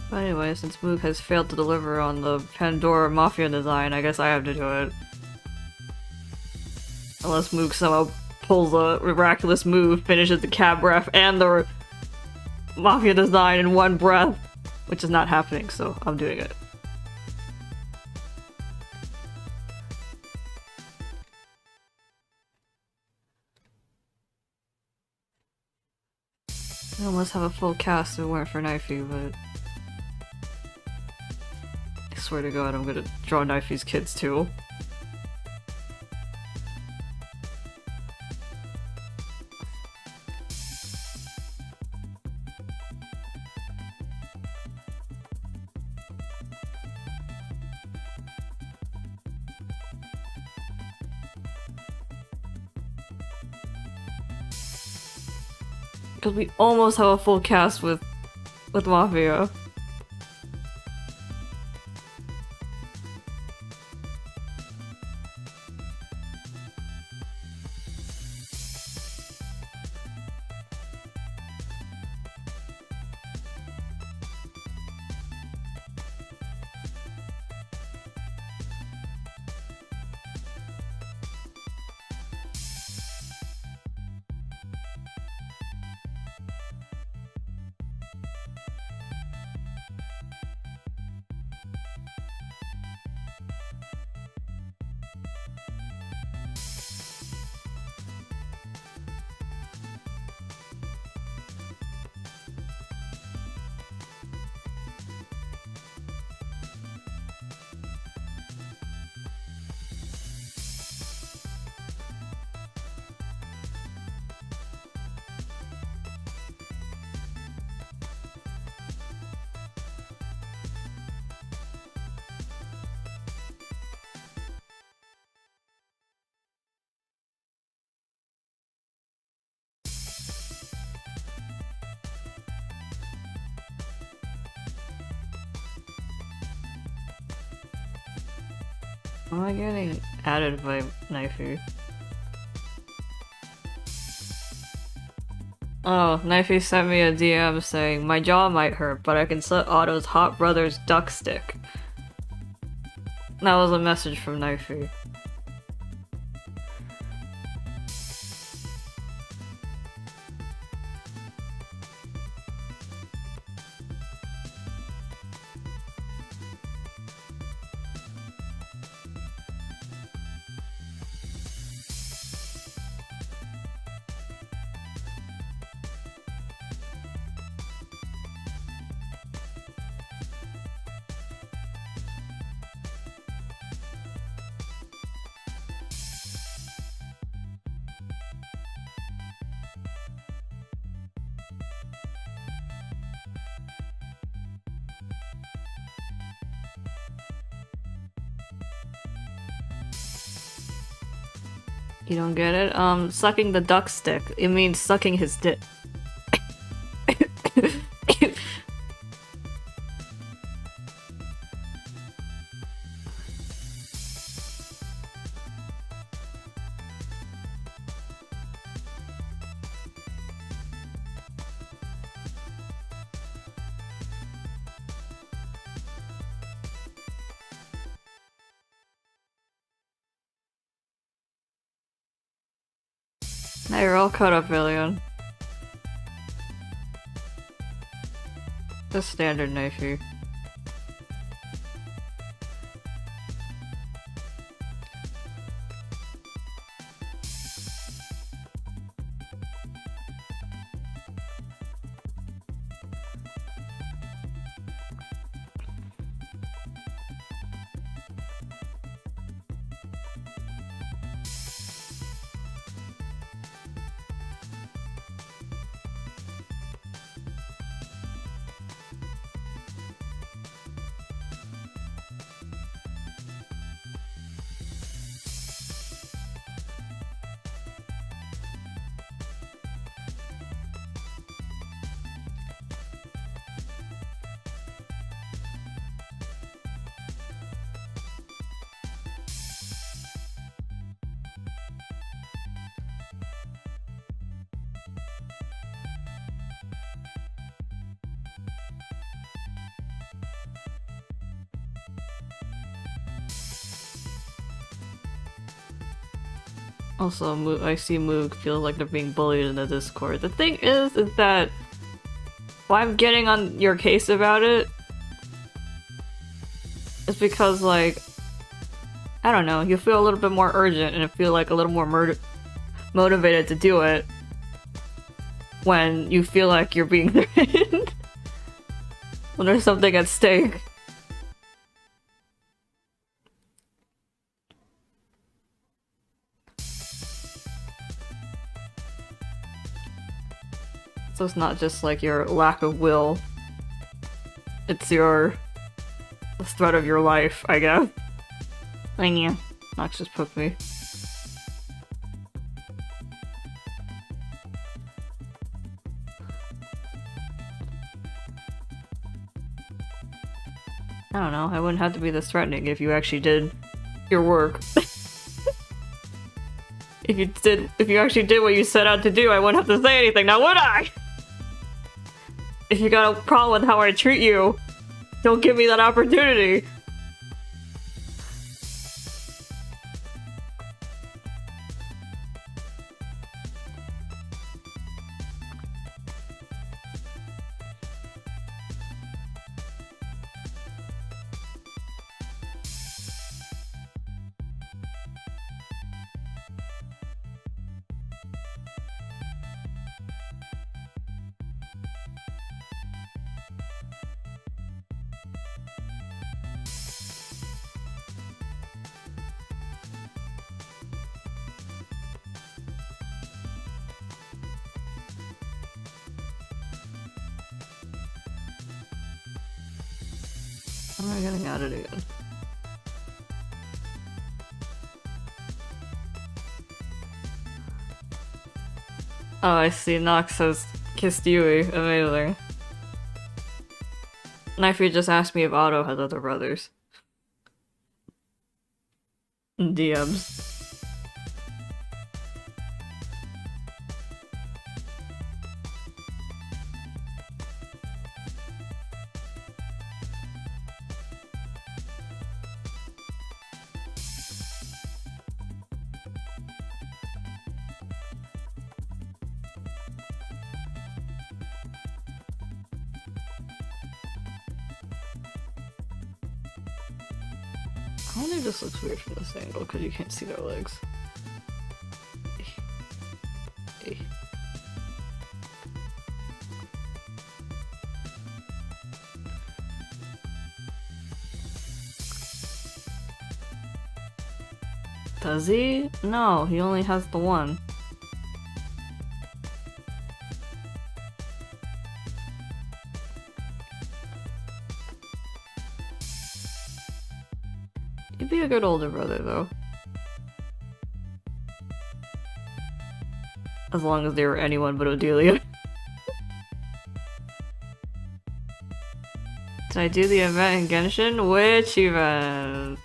But anyway, since Moog has failed to deliver on the Pandora Mafia design, I guess I have to do it. Unless Moog somehow pulls a miraculous move, finishes the cab ref and the Mafia design in one breath, which is not happening, so I'm doing it. I almost have a full cast if it weren't for Knifey, but I swear to God, I'm gonna draw Knifey's kids too. Because we almost have a full cast with Mafia. Am I getting added by Knifey? Oh, Knifey sent me a DM saying, my jaw might hurt, but I can set Otto's Hot Brothers duck stick. That was a message from Knifey. You don't get it? Sucking the duck stick. It means sucking his dick. Now you're all caught up, Villian. The standard Knifey. Also, I see Moog feels like they're being bullied in the Discord. The thing is that why I'm getting on your case about it is because, like, I don't know, you feel a little bit more urgent and feel like a little more motivated to do it when you feel like you're being threatened. When there's something at stake. So it's not just like your lack of will. It's the threat of your life, I guess. I knew. Nox just poked me. I don't know, I wouldn't have to be this threatening if you actually did your work. If you actually did what you set out to do, I wouldn't have to say anything, now would I? If you got a problem with how I treat you, don't give me that opportunity. How am I getting at it again? Oh, I see. Nox has kissed Yui. Amazing. Knifey just asked me if Otto has other brothers. DMs. I wonder if this looks weird from this angle because you can't see their legs. Does he? No, he only has the one. He'd be a good older brother, though. As long as they were anyone but Odelia. Did I do the event in Genshin? Which event?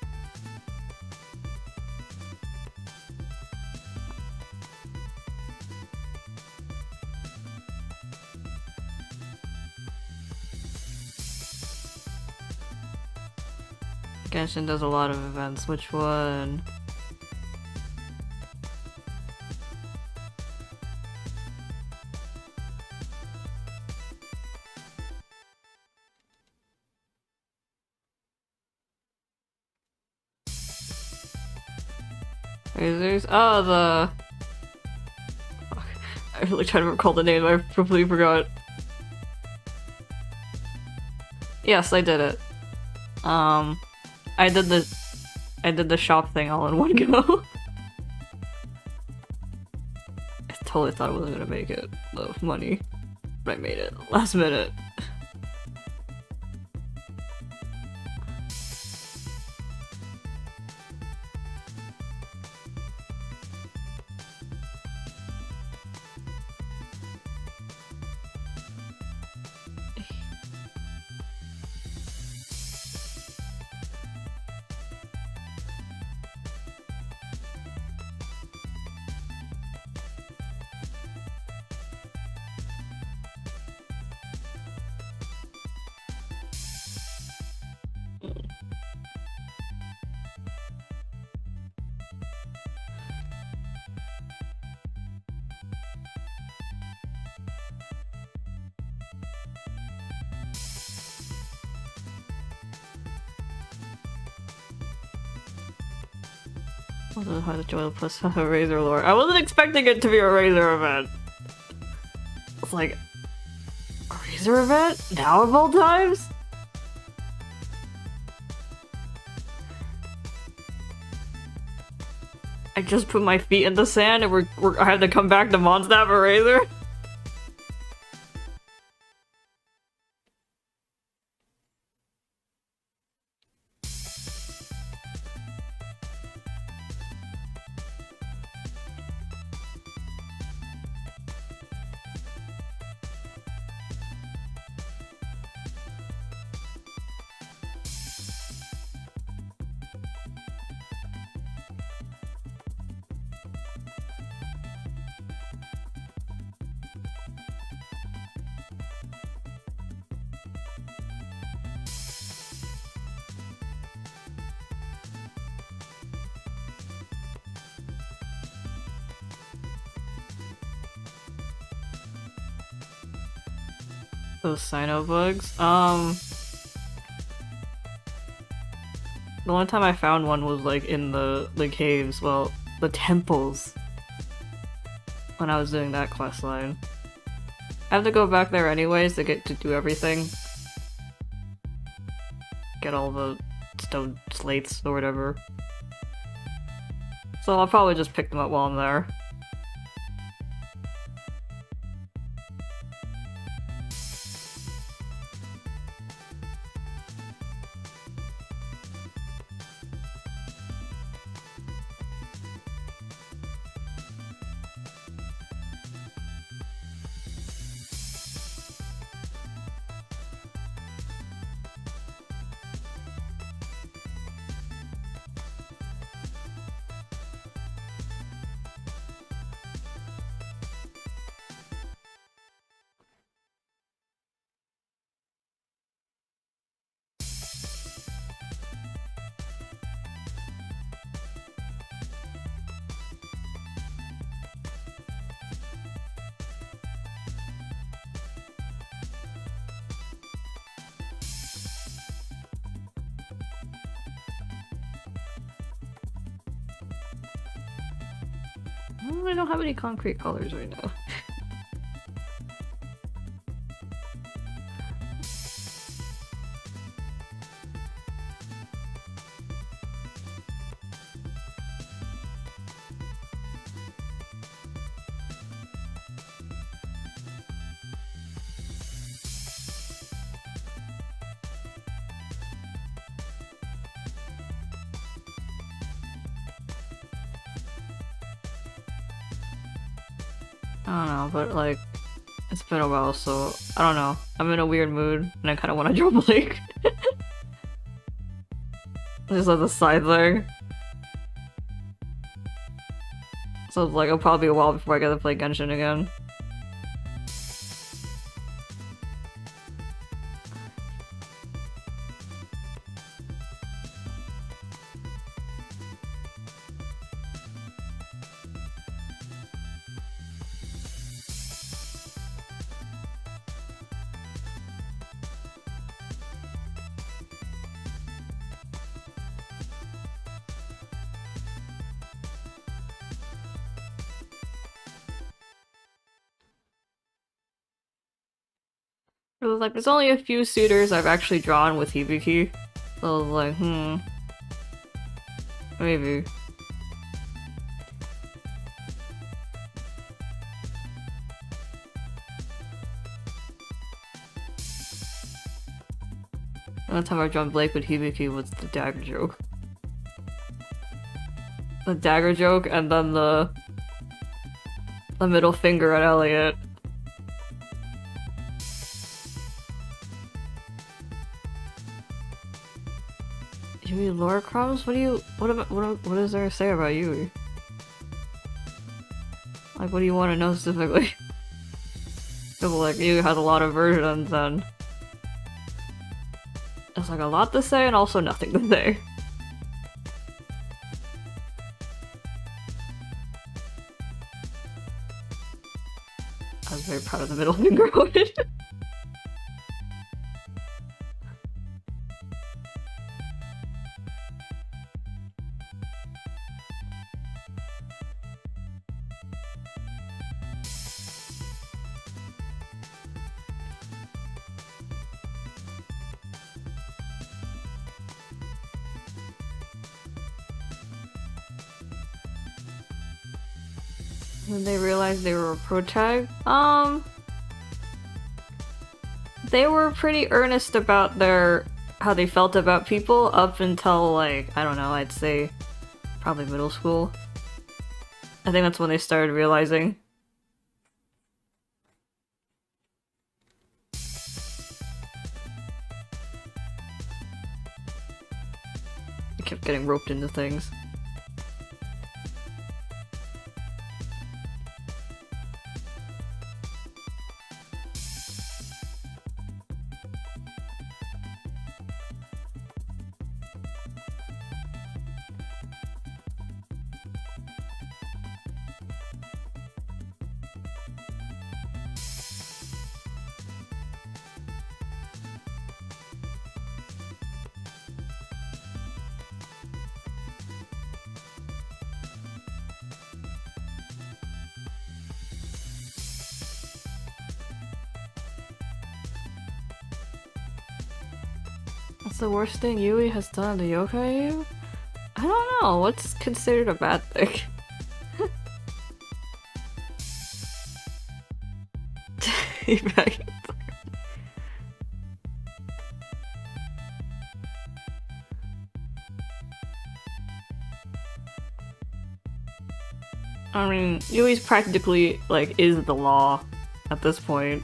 Genshin does a lot of events. Which one? Oh, the... Fuck. I really tried to recall the name, I completely forgot. Yes, I did it. I did the shop thing all in one go. I totally thought I wasn't gonna make it, the money. But I made it, last minute. How to join plus a Razor lore. I wasn't expecting it to be a Razor event. It's like, a Razor event? Now of all times? I just put my feet in the sand and I have to come back to Mondstadt for Razor? Those Sino bugs? The one time I found one was like in the caves, well, the temples. When I was doing that quest line. I have to go back there anyways to get to do everything. Get all the stone slates or whatever. So I'll probably just pick them up while I'm there. I don't have any concrete colors right now. I don't know, but like, it's been a while, so I don't know. I'm in a weird mood, and I kind of want to draw Blake. Just like the side thing. So it's like, it'll probably be a while before I get to play Genshin again. It was like, there's only a few suitors I've actually drawn with Hibiki. So I was like, maybe. The only time I've drawn Blake with Hibiki was the dagger joke. The dagger joke, and then the middle finger at Elliot. Yui lore crumbs? What is there to say about Yui? Like, what do you want to know specifically? Cause like, Yui has a lot of versions, and there's like a lot to say and also nothing to say. I was very proud of the middle finger on it. When they realized they were a protag, they were pretty earnest about how they felt about people up until like, I don't know, I'd say probably middle school. I think that's when they started realizing. They kept getting roped into things. What's the worst thing Yui has done to Yokai? I don't know. What's considered a bad thing? I mean, Yui's practically, like, is the law at this point.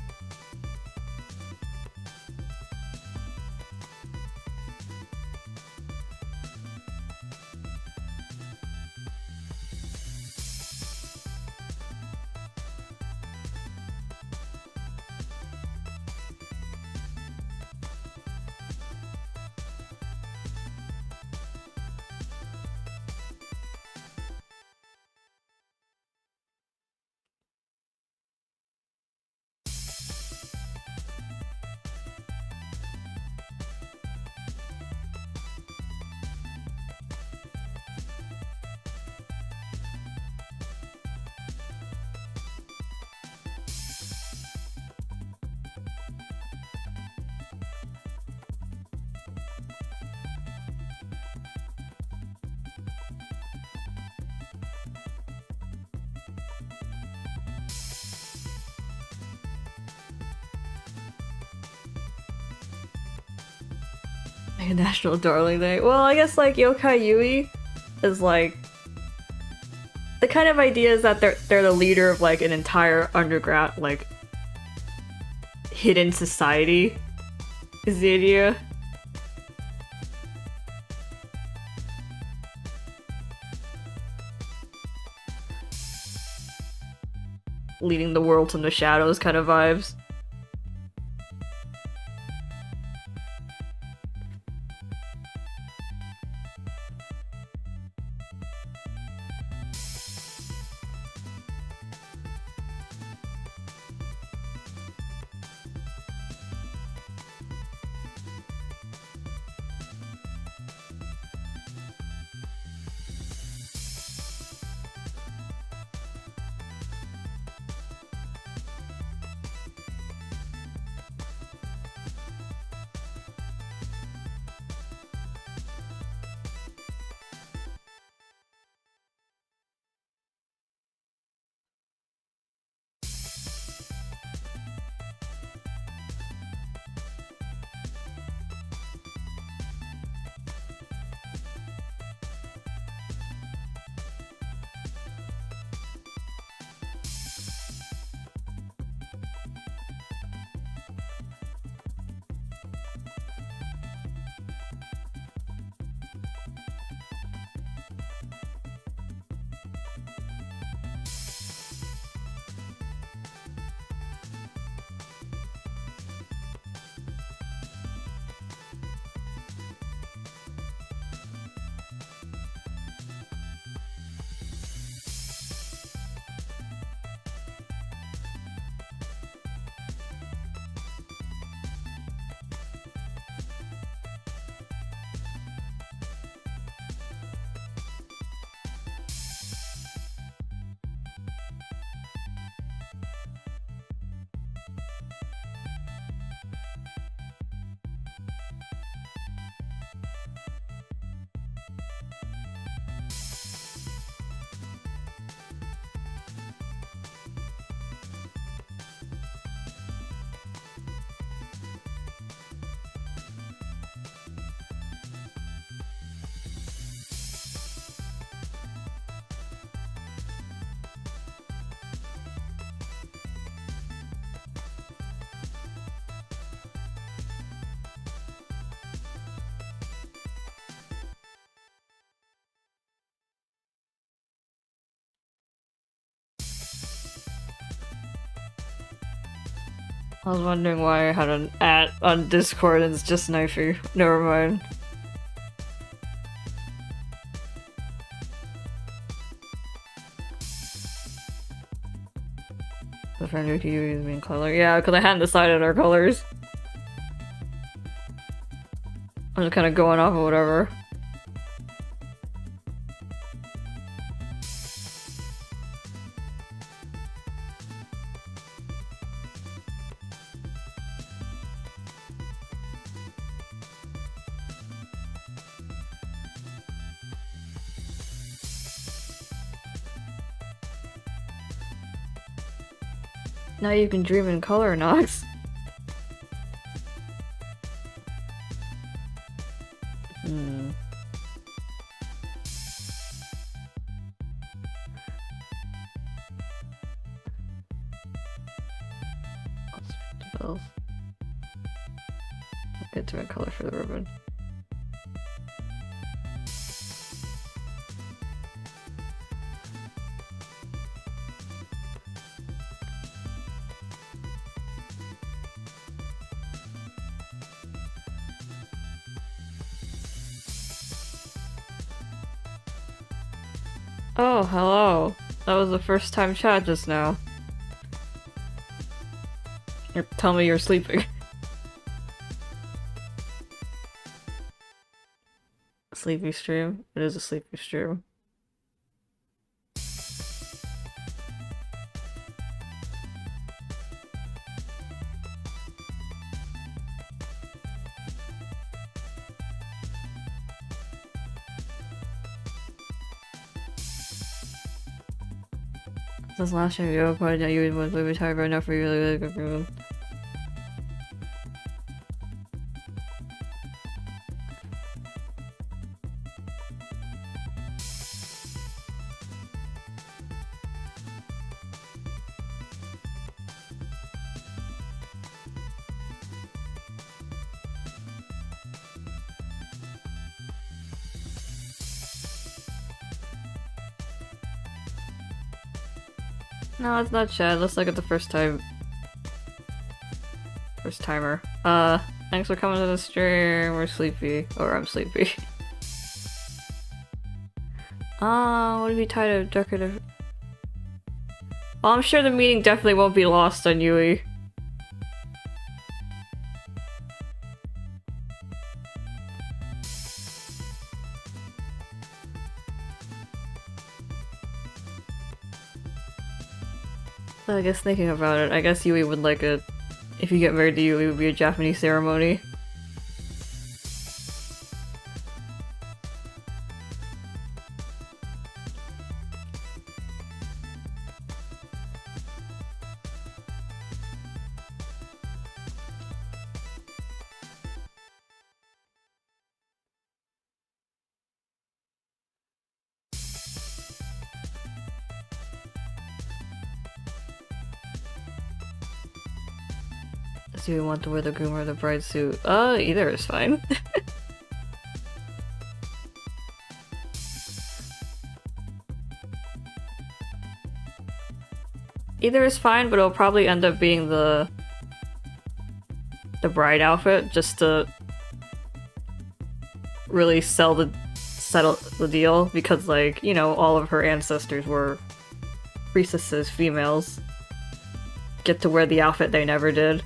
a national darling day. Well, I guess like Yokai Yui is like the kind of idea is that they're the leader of like an entire underground like hidden society is the idea. Leading the world from the shadows kind of vibes. I was wondering why I had an @ on Discord and it's just Knifey. Never mind. The friend who you use main color. Yeah, because I hadn't decided our colors. I'm just kind of going off of whatever. Now you can dream in color, Nox. I'll get to my color for the ribbon. Oh, hello. That was the first time chat just now. Tell me you're sleeping. Sleepy stream? It is a sleepy stream. Since last year, you pointed out you would be tired right now for you really good room. No, it's not Chad. Let's look at the first time. First timer. Thanks for coming to the stream. We're sleepy. Or I'm sleepy. What if you tied a decorative... Well, I'm sure the meeting definitely won't be lost on Yui. I guess thinking about it, I guess Yui would like a... If you get married to Yui, it would be a Japanese ceremony. Do you want to wear the groom or the bride suit? Either is fine. Either is fine, but it'll probably end up being the bride outfit, just to really settle the deal, because, like, you know, all of her ancestors were priestesses, females. Get to wear the outfit they never did.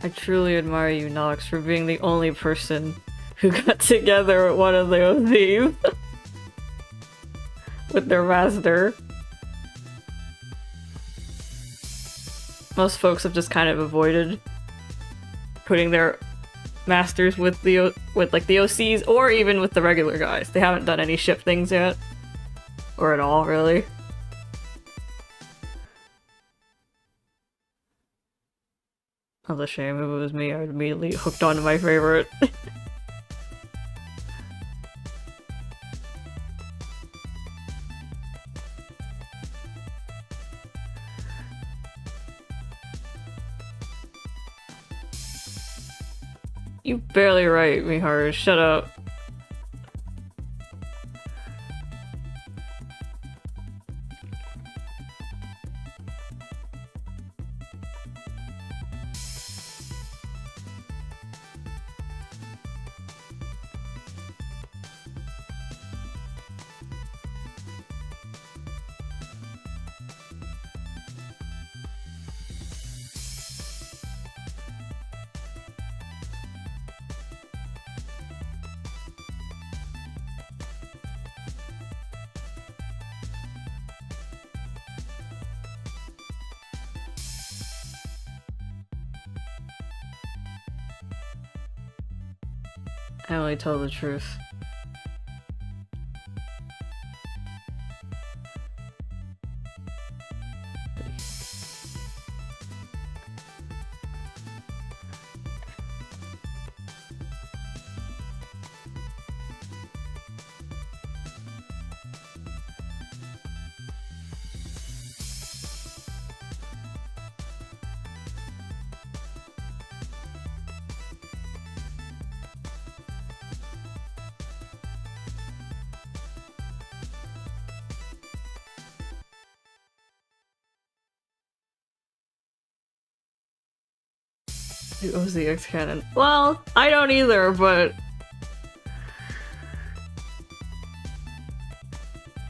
I truly admire you, Nox, for being the only person who got together with one of those thieves. With their master. Most folks have just kind of avoided putting their masters with the like the OCs, or even with the regular guys. They haven't done any ship things yet. Or at all, really. That's a shame. If it was me, I would immediately hooked on to my favorite. You barely right, Miharu. Shut up. I only tell the truth. Who owns the X-Cannon? Well, I don't either, but...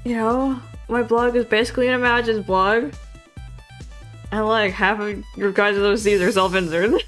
You know, my blog is basically an Imagine's blog. And like, half of your guys' OCs are self-insert.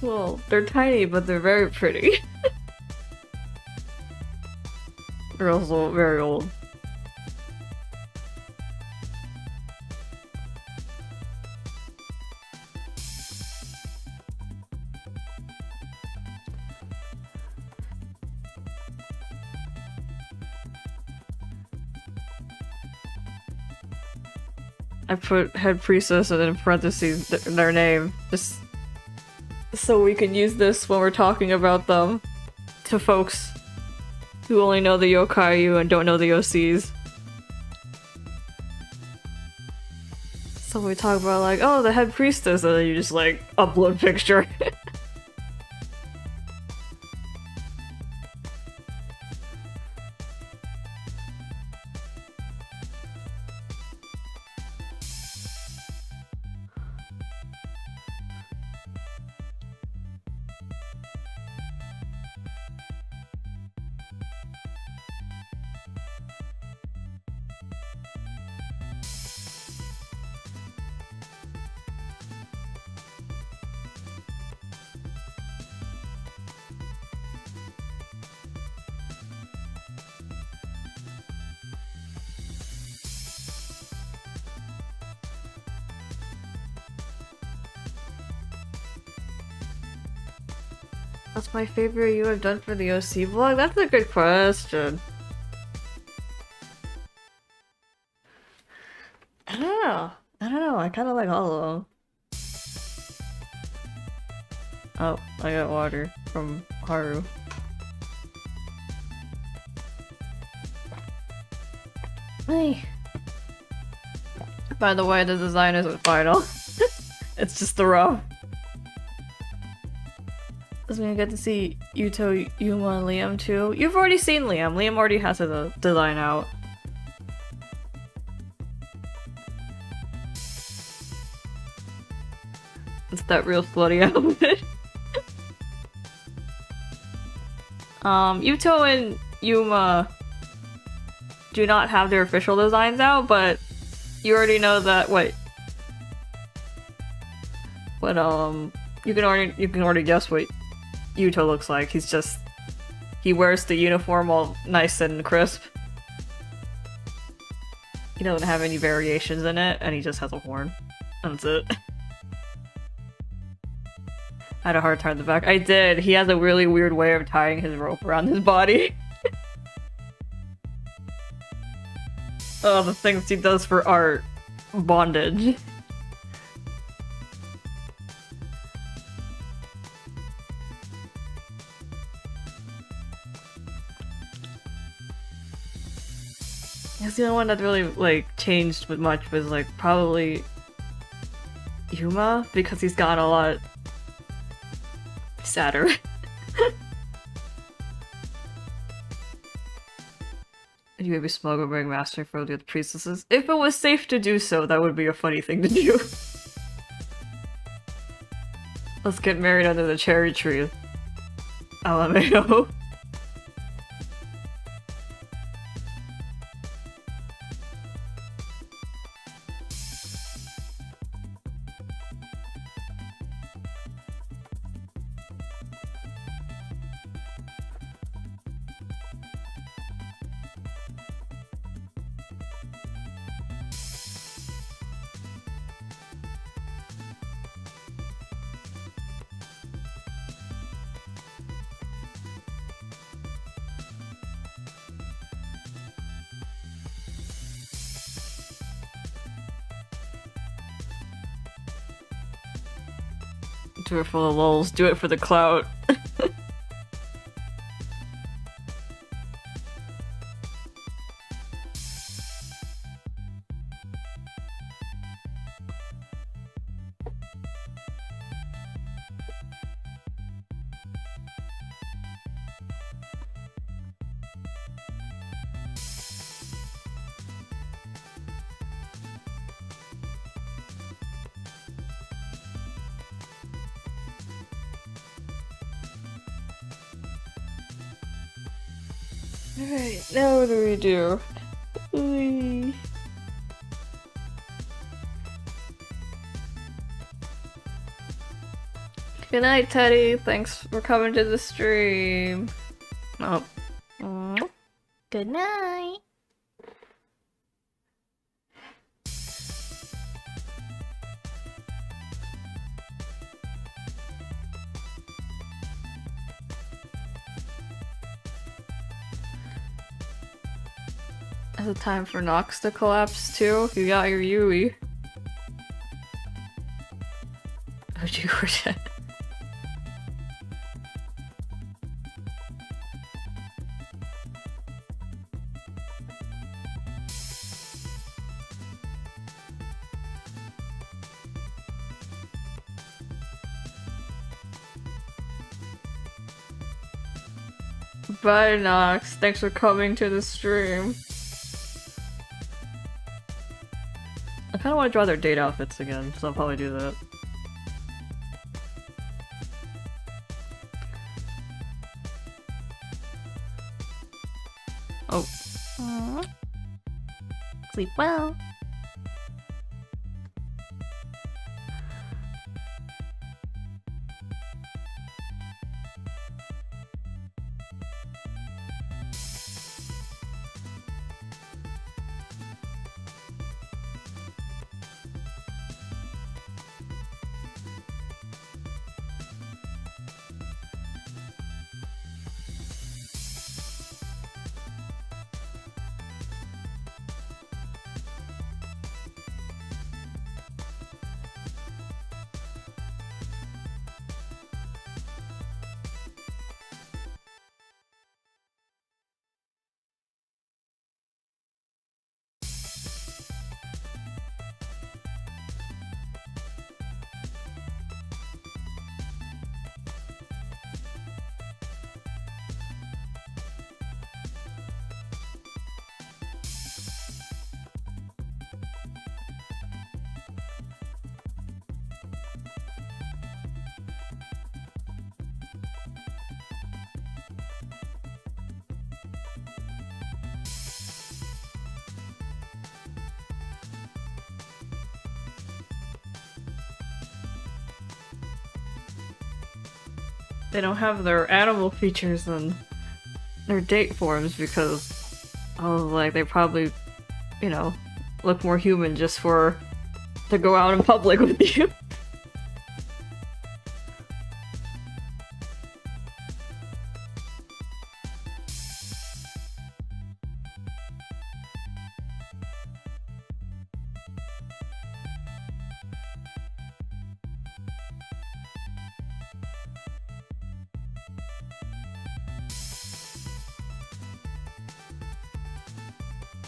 Well, they're tiny, but they're very pretty. They're also very old. I put head priestess and then in parentheses their name, just so we can use this when we're talking about them to folks who only know the Yokayu and don't know the OCs. So we talk about like, oh, the head priestess, and then you just like upload picture. What's my favorite you have done for the OC vlog? That's a good question. I don't know. I don't know. I kind of like all of them. Oh, I got water from Haru. Hey. By the way, the design isn't final. It's just the raw. Because we get to see Yuto, Yuma, and Liam too. You've already seen Liam. Liam already has his design out. It's that real slutty outfit. Yuto and Yuma do not have their official designs out, but you already know that you can already guess what Yuto looks like. He wears the uniform all nice and crisp. He doesn't have any variations in it, and he just has a horn. That's it. I had a hard time in the back. I did. He has a really weird way of tying his rope around his body. Oh, the things he does for art. Bondage. That's the only one that really, like, changed much was, like, probably Yuma, because he's gotten a lot sadder. And you maybe smuggle bring master for the other priestesses. If it was safe to do so, that would be a funny thing to do. Let's get married under the cherry tree. LMAO. Do it for the lulz, do it for the clout. Alright, now what do we do? Good night, Teddy. Thanks for coming to the stream. Oh. Good night. Is it time for Nox to collapse too? You got your Yui. Oh, you were dead. Bye, Nox. Thanks for coming to the stream. I kinda wanna draw their date outfits again, so I'll probably do that. Oh. Aww. Sleep well. They don't have their animal features in their date forms because I was like, they probably, you know, look more human just for to go out in public with you.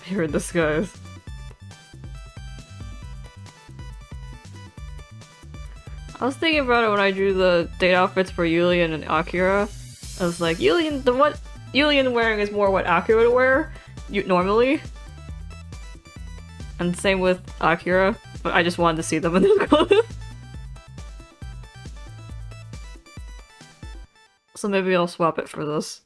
Here in disguise. I was thinking about it when I drew the date outfits for Yulian and Akira. I was like, Yulian, what Yulian wearing is more what Akira would wear normally. And same with Akira, but I just wanted to see them in the clothes. So maybe I'll swap it for this.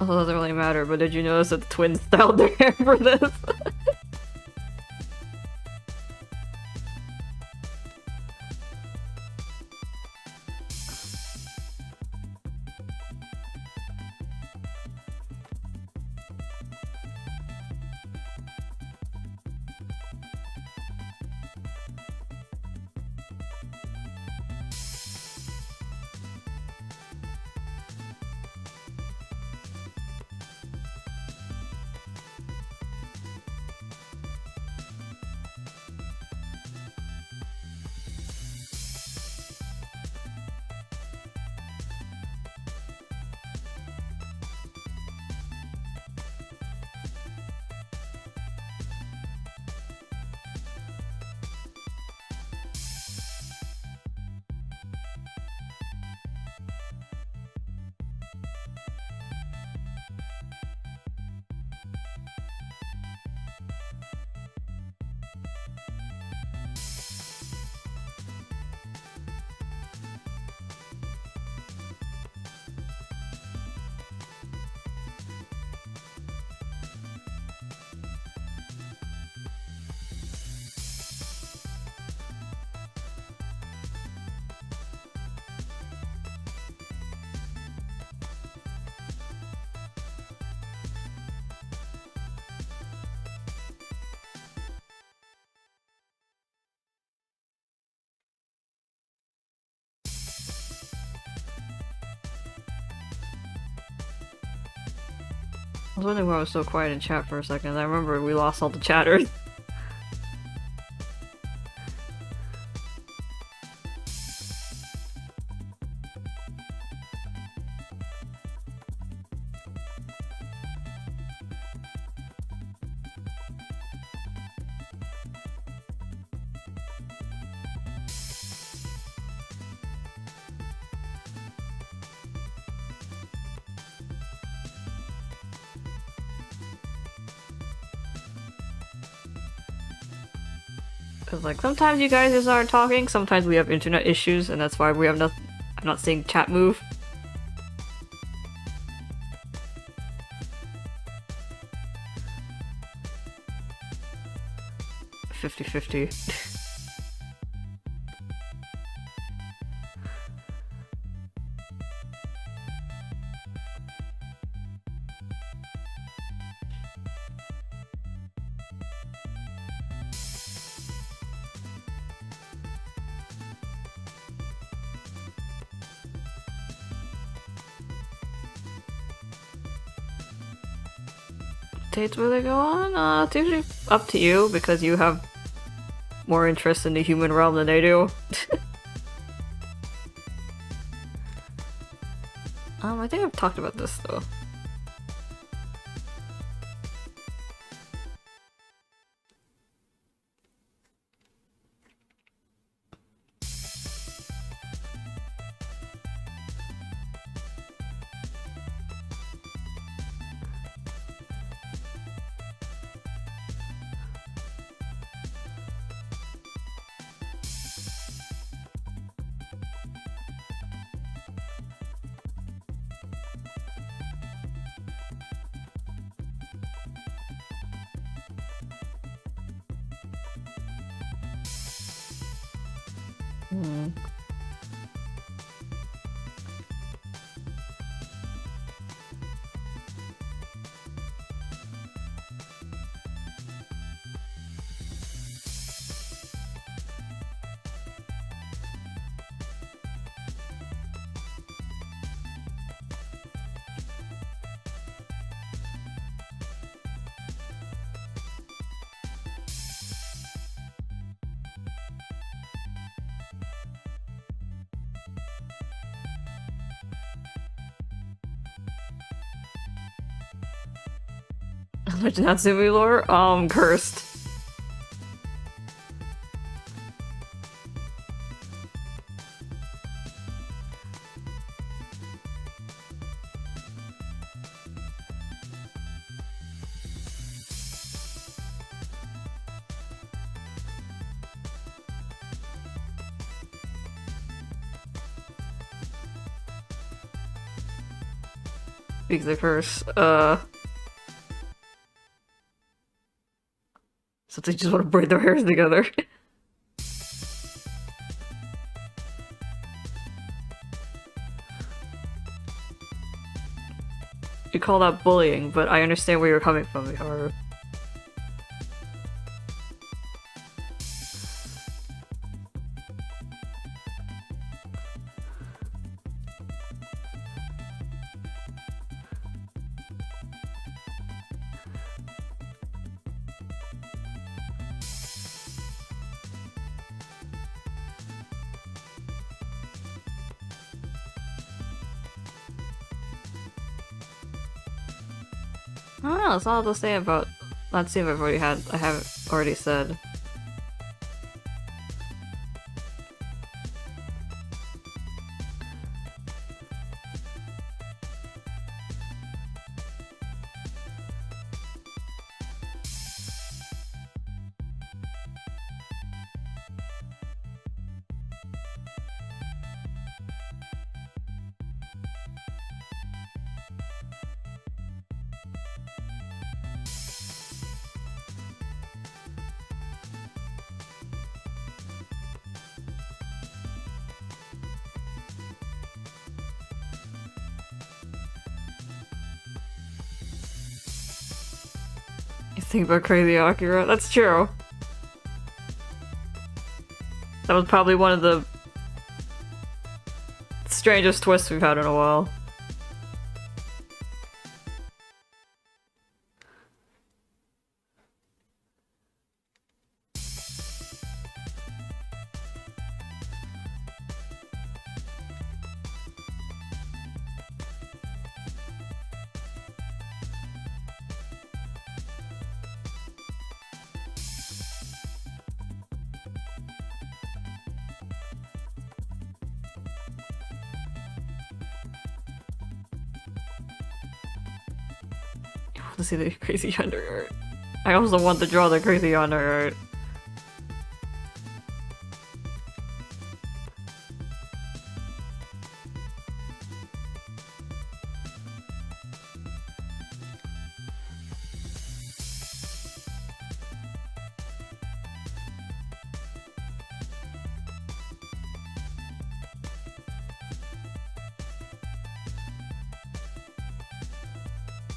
Also, it doesn't really matter, but did you notice that the twins styled their hair for this? I was wondering why I was so quiet in chat for a second. I remember we lost all the chatters. Cause like sometimes you guys just aren't talking, sometimes we have internet issues, and that's why we have nothing. I'm not seeing chat move. "50-50." Dates where they go on? It's usually up to you because you have more interest in the human realm than they do. I think I've talked about this though. Hmm. Natsumi lore? Cursed. Speak the curse. So they just want to braid their hairs together. You call that bullying, but I understand where you're coming from, Miharu. I don't know, that's all to say about that scene I have already said. You think about Crazy Akira? That's true. That was probably one of the strangest twists we've had in a while. To see the Crazy Yonder art. I also want to draw the Crazy Yonder art.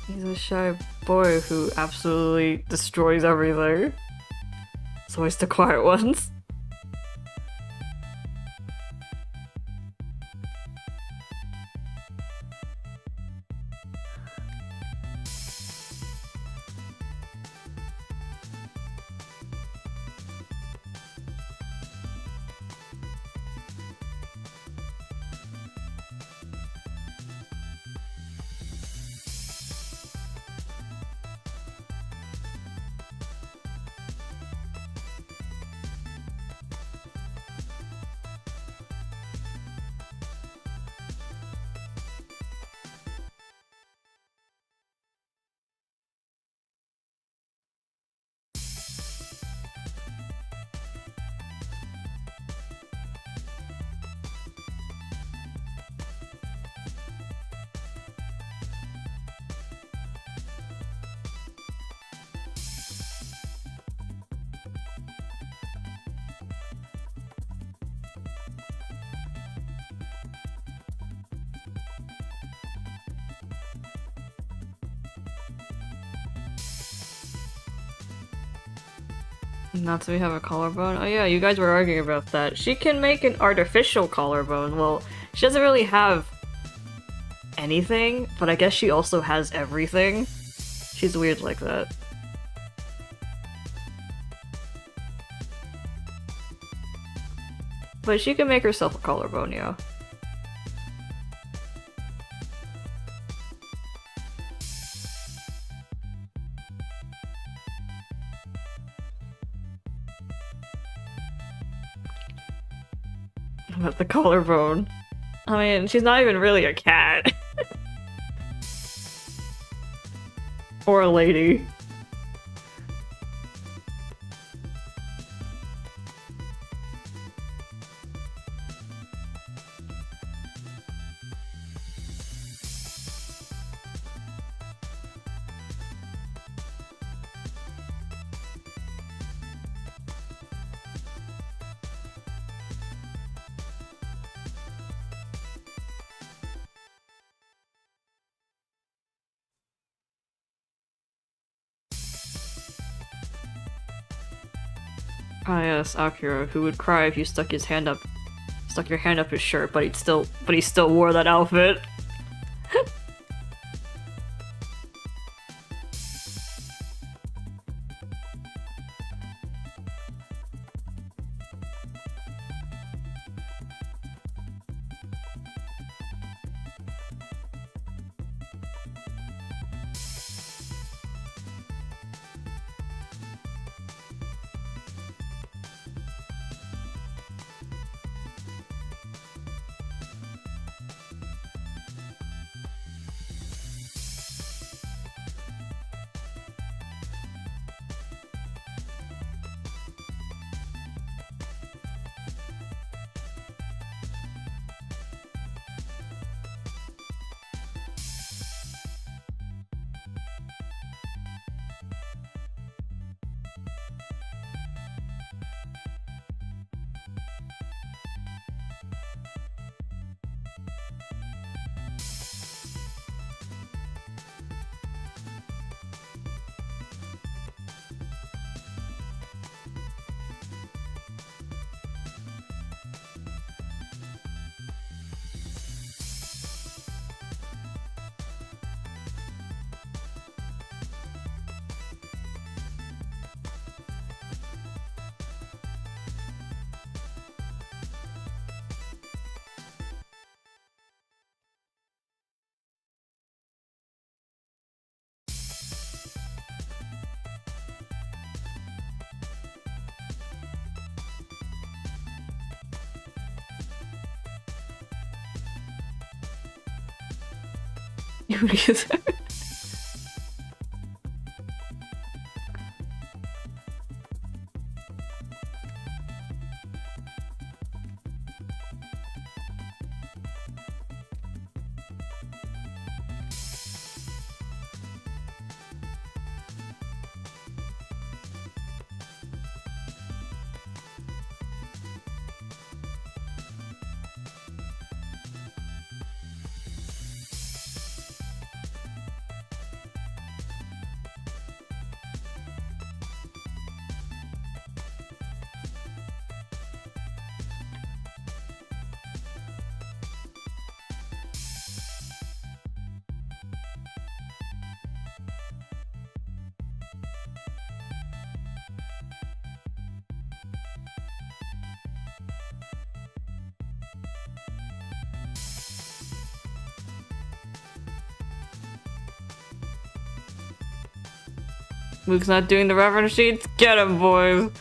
He's a shy boy who absolutely destroys everything. It's always the quiet ones. Not to have a collarbone? Oh yeah, you guys were arguing about that. She can make an artificial collarbone. Well, she doesn't really have anything, but I guess she also has everything. She's weird like that. But she can make herself a collarbone, yeah. About the collarbone. I mean, she's not even really a cat. Or a lady. Ah yes, Akira, who would cry if you stuck your hand up his shirt, but he still wore that outfit. Luke's not doing the reference sheets? Get him, boys!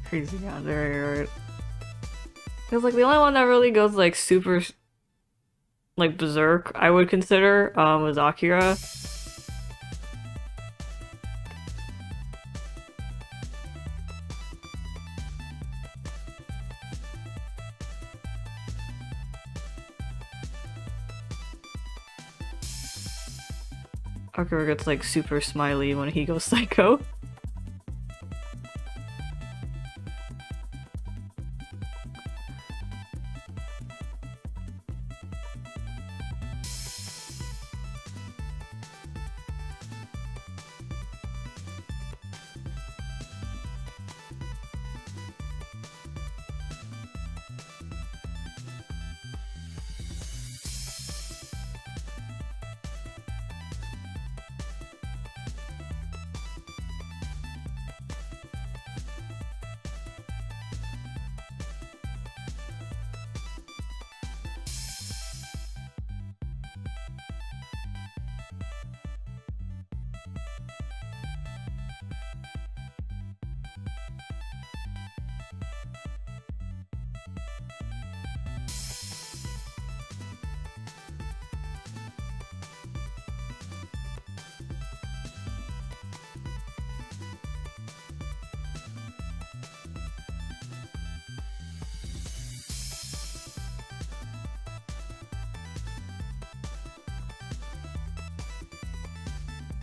Crazy Yandere, right? Cause like the only one that really goes like super like berserk, I would consider, was Akira. Akira gets like super smiley when he goes psycho.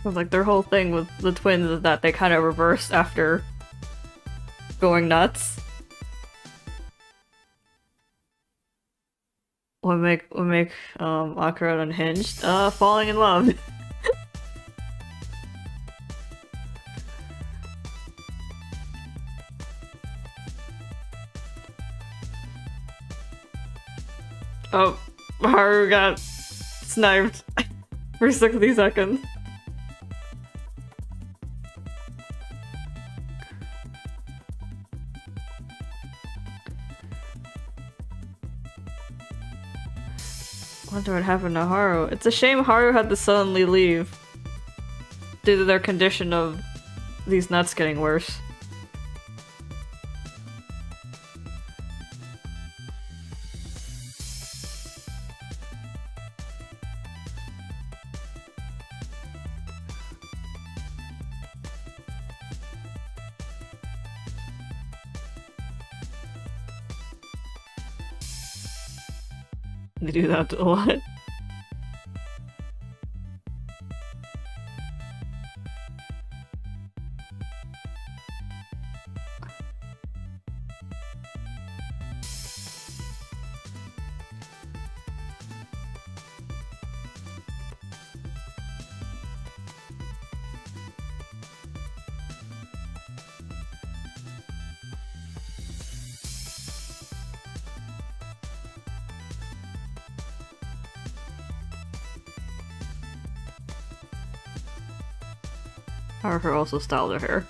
Like their whole thing with the twins is that they kind of reversed after going nuts. What make Akira unhinged? Falling in love. Oh, Haru got sniped for 60 seconds. Wonder what happened to Haru. It's a shame Haru had to suddenly leave due to their condition of these nuts getting worse. They do that a lot. Haru also styled her hair.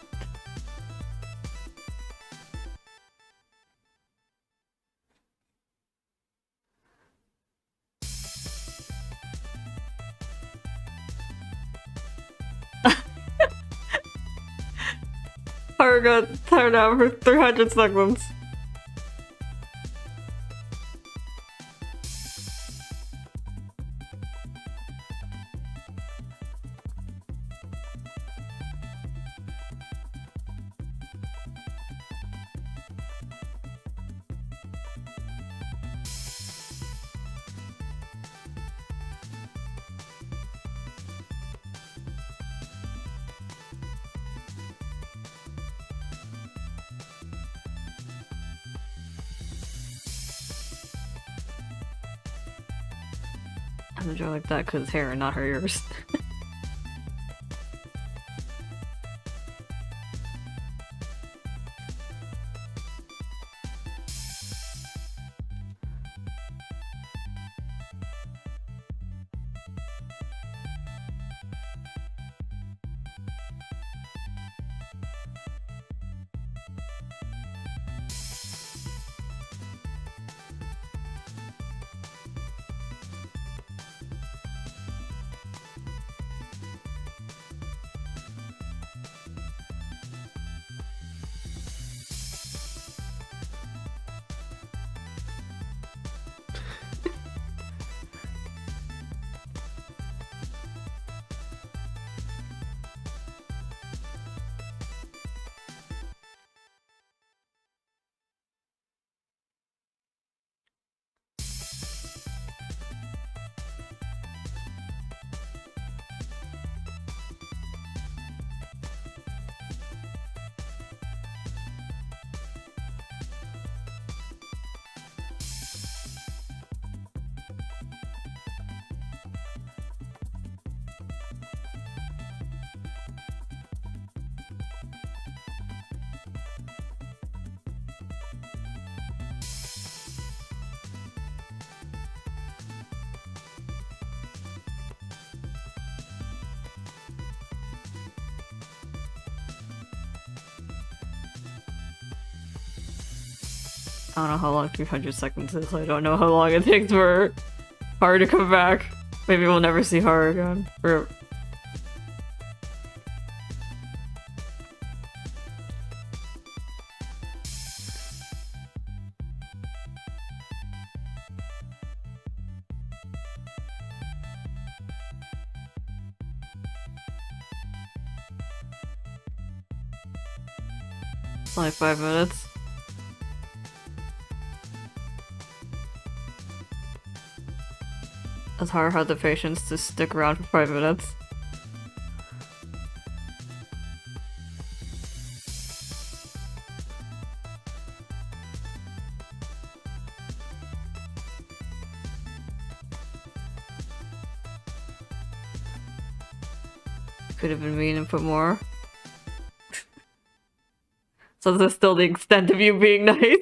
Haru got tired out for 300 seconds. I'm enjoying like that because it's hair and not her ears. I don't know how long 300 seconds is. I don't know how long it takes for Haru to come back. Maybe we'll never see Haru again. Or... It's only 5 minutes. As Haru had the patience to stick around for 5 minutes. Could have been mean and put more. So this is still the extent of you being nice.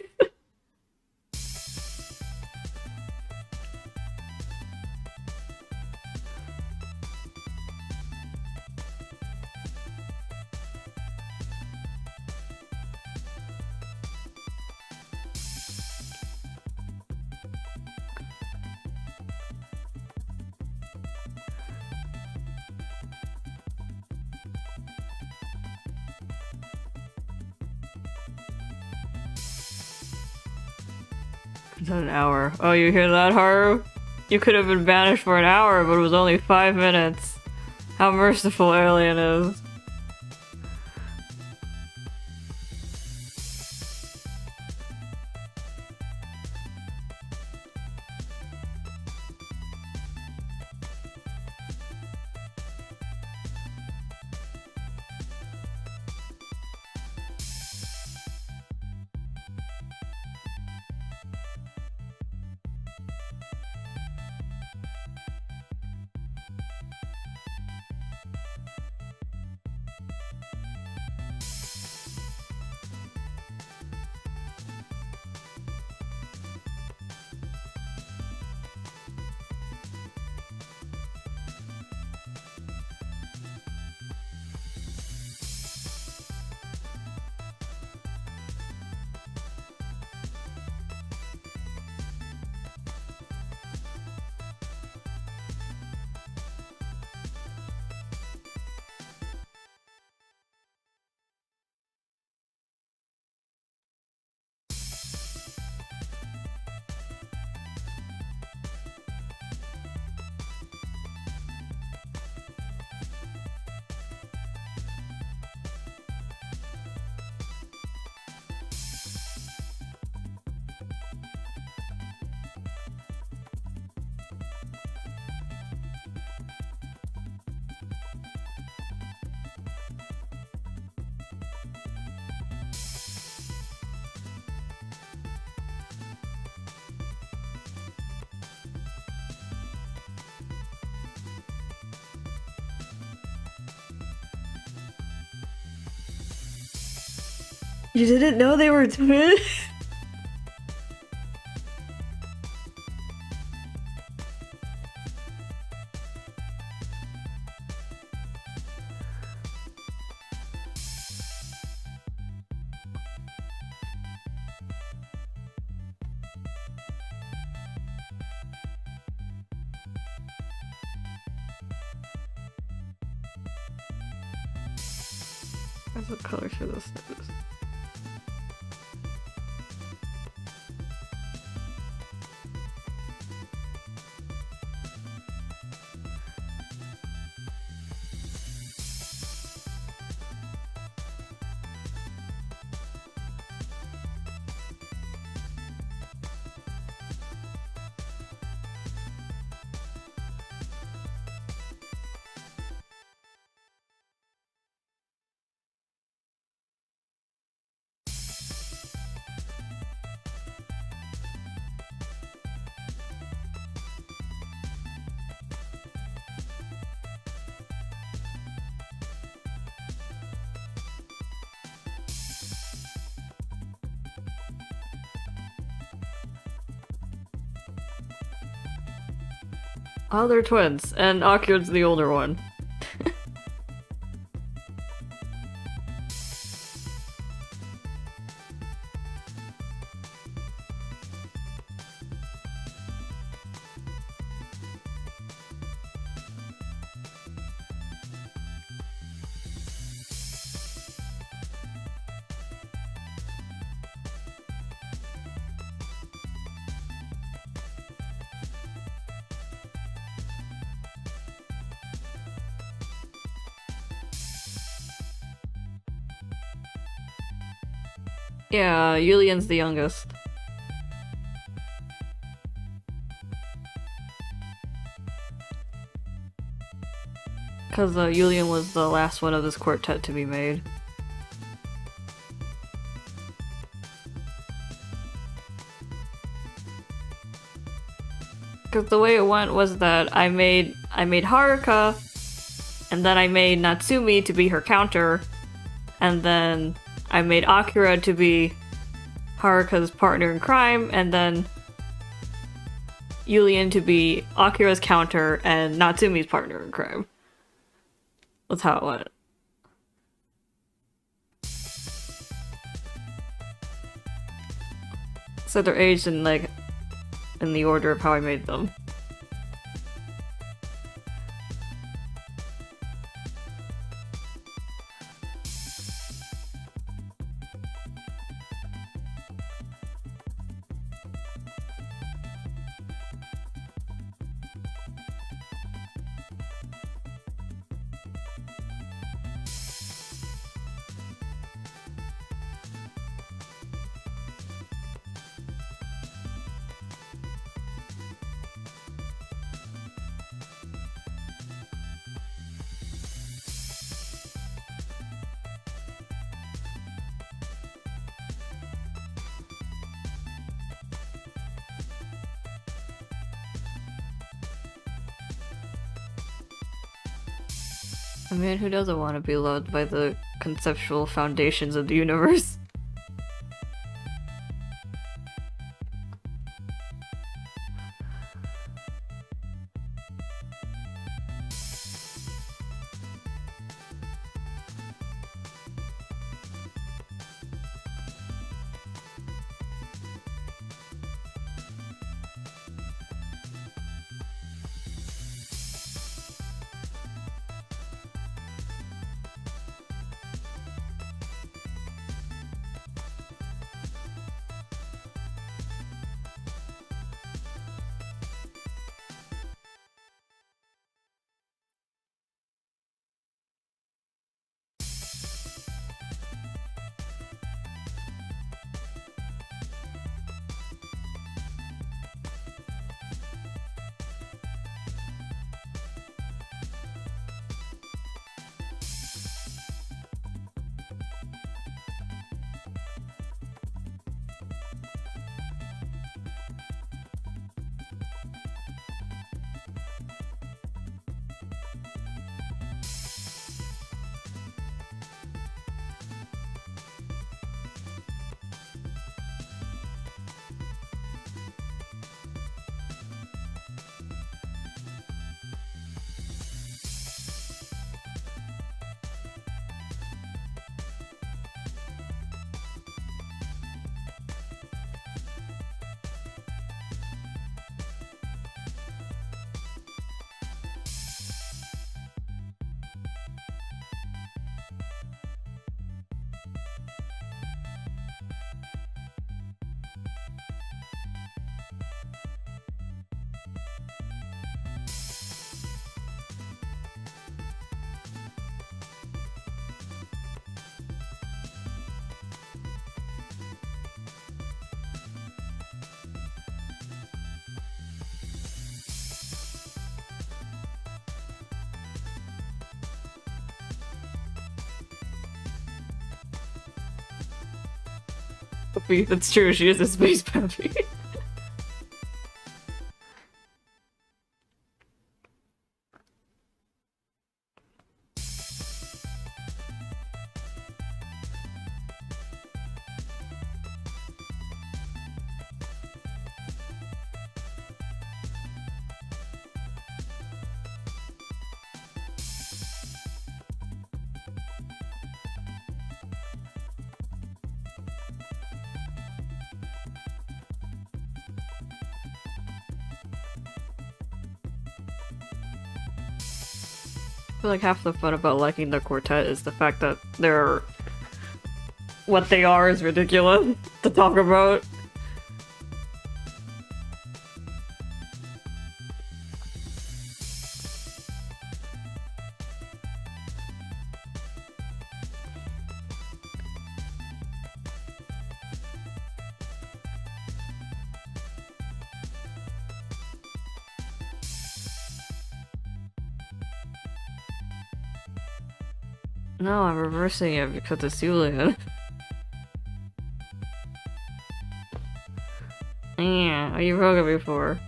It's an hour. Oh, you hear that, Haru? You could have been banished for an hour, but it was only 5 minutes. How merciful Alien is. You didn't know they were twins? That's what color should this is. Oh, they're twins, and Akyu's the older one. Yeah, Yulian's the youngest. Because Yulian was the last one of this quartet to be made. Because the way it went was that I made Haruka, And then I made Natsumi to be her counter, and then I made Akira to be Haruka's partner in crime, and then Yulian to be Akira's counter and Natsumi's partner in crime. That's how it went. So they're aged in like in the order of how I made them. I mean, who doesn't want to be loved by the conceptual foundations of the universe? That's true, she is a space puppy. I feel like half the fun about liking the quartet is the fact that they're... what they are is ridiculous to talk about. No, I'm reversing it because it's Julian. Yeah, you broke it before.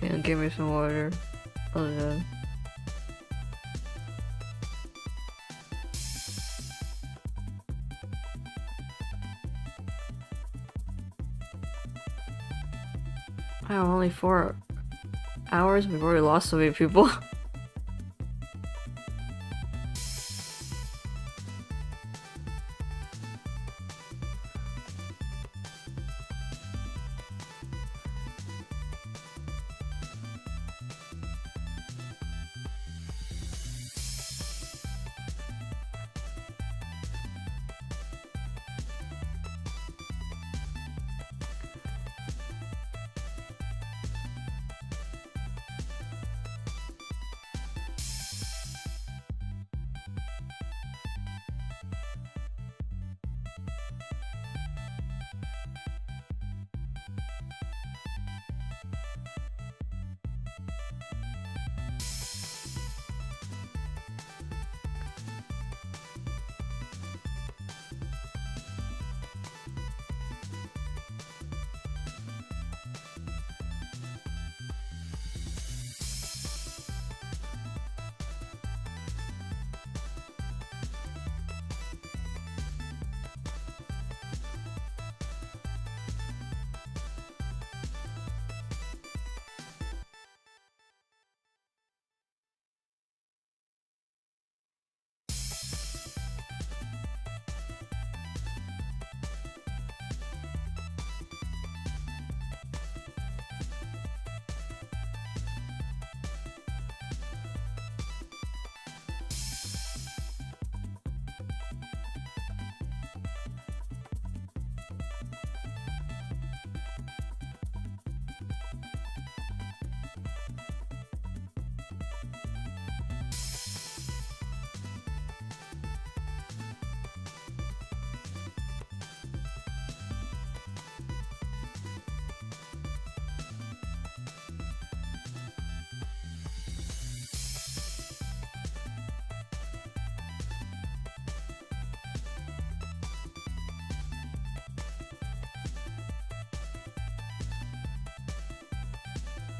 And give me some water. Oh, yeah. Wow, only 4 hours? We've already lost so many people.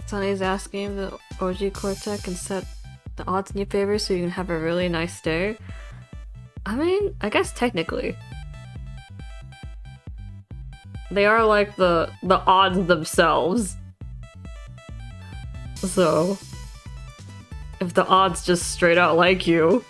Sunny's asking if the OG Cortec can set the odds in your favor so you can have a really nice day. I mean, I guess technically. They are like the odds themselves. So, if the odds just straight out like you...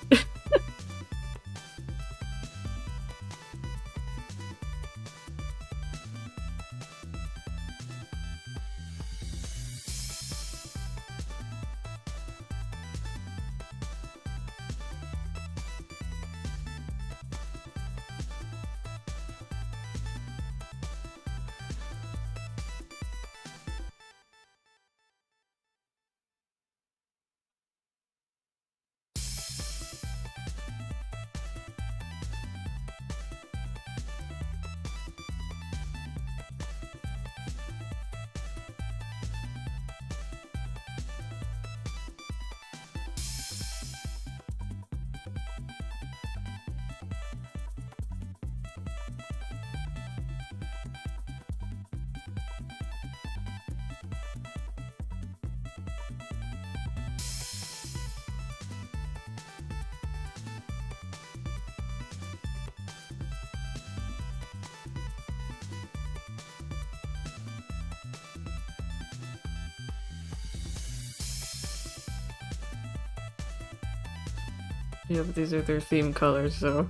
Yeah, but these are their theme colors, so...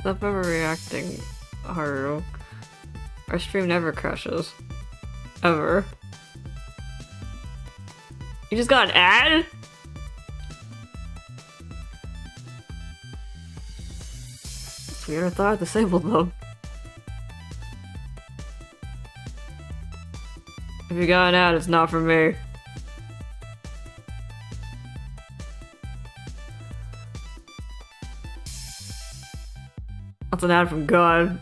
Stop overreacting, Haru. Our stream never crashes. Ever. You just got an ad? It's weird, I thought I disabled them. If you got an ad, it's not for me. That's an ad from God.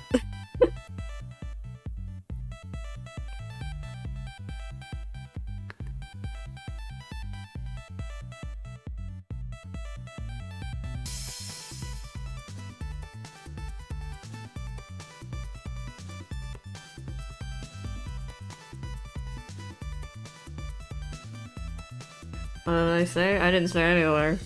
What did I say? I didn't say anywhere.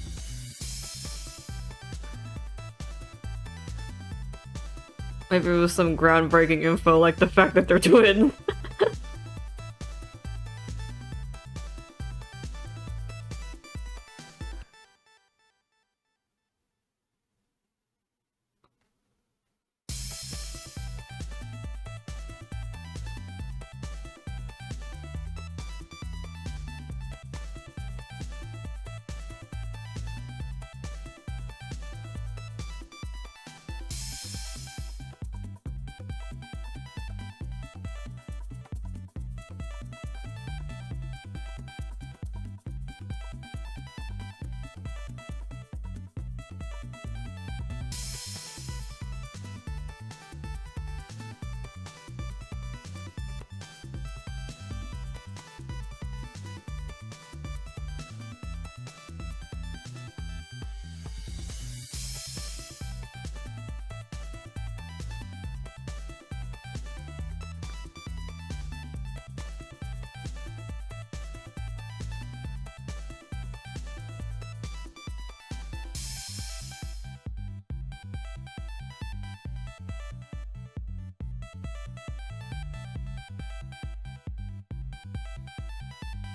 Maybe it was some groundbreaking info like the fact that they're twins.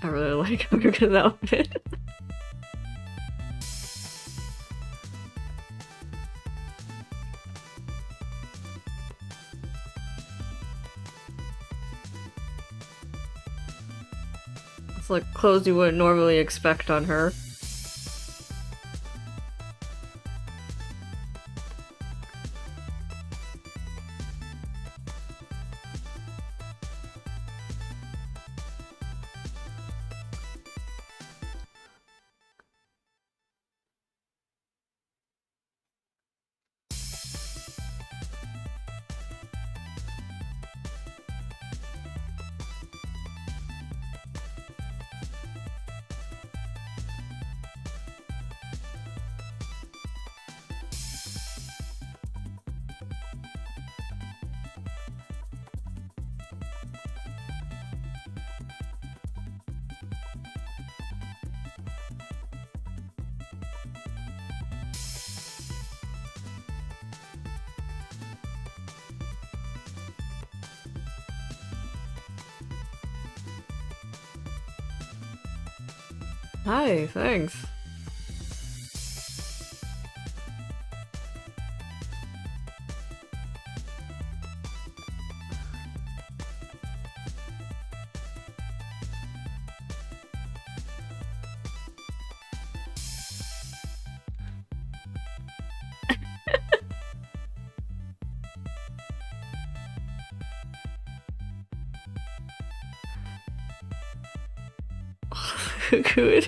I really like Haruka's outfit. It's like clothes you wouldn't normally expect on her. Hi, thanks. Good.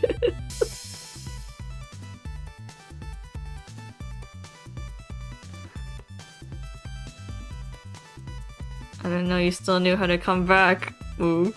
I didn't know you still knew how to come back. Ooh.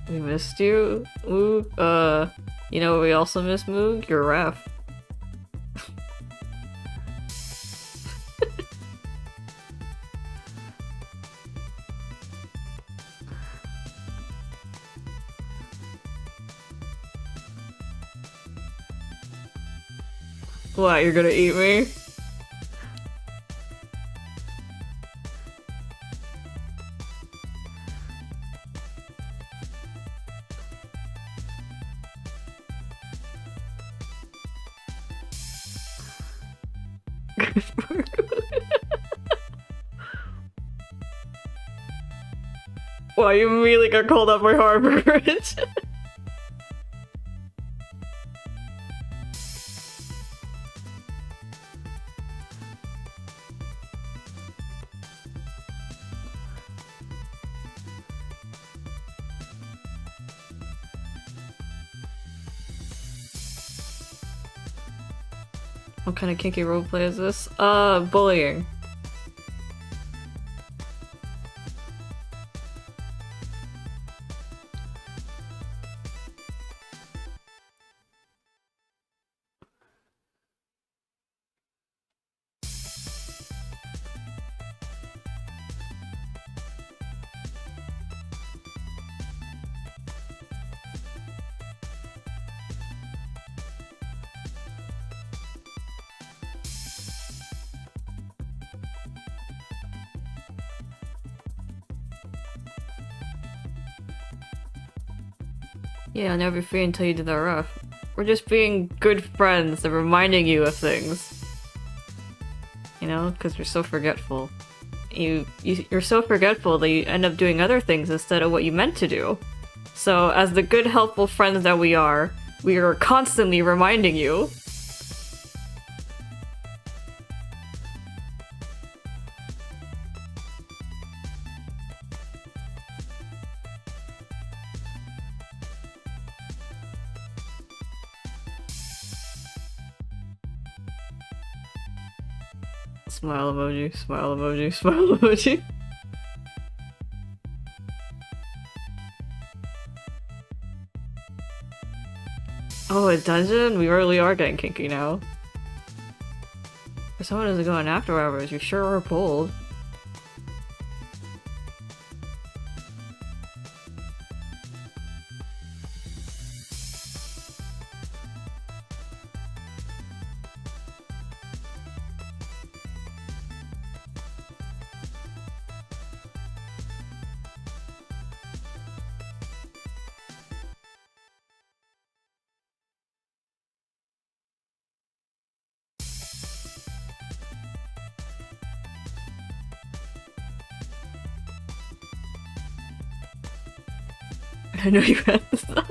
We missed you, Moog. You know what we also miss, Moog? Your ref. What, you're gonna eat me? Wow, you immediately got called up by Harvard. What kind of kinky roleplay is this? Bullying. Yeah, I'll never be free until you do the rough. We're just being good friends and reminding you of things. You know, because you're so forgetful. You're so forgetful that you end up doing other things instead of what you meant to do. So, as the good, helpful friends that we are constantly reminding you. Smile emoji, smile emoji, smile emoji. Oh, a dungeon? We really are getting kinky now. For someone who's going after hours, you sure are bold. I know you had this thought.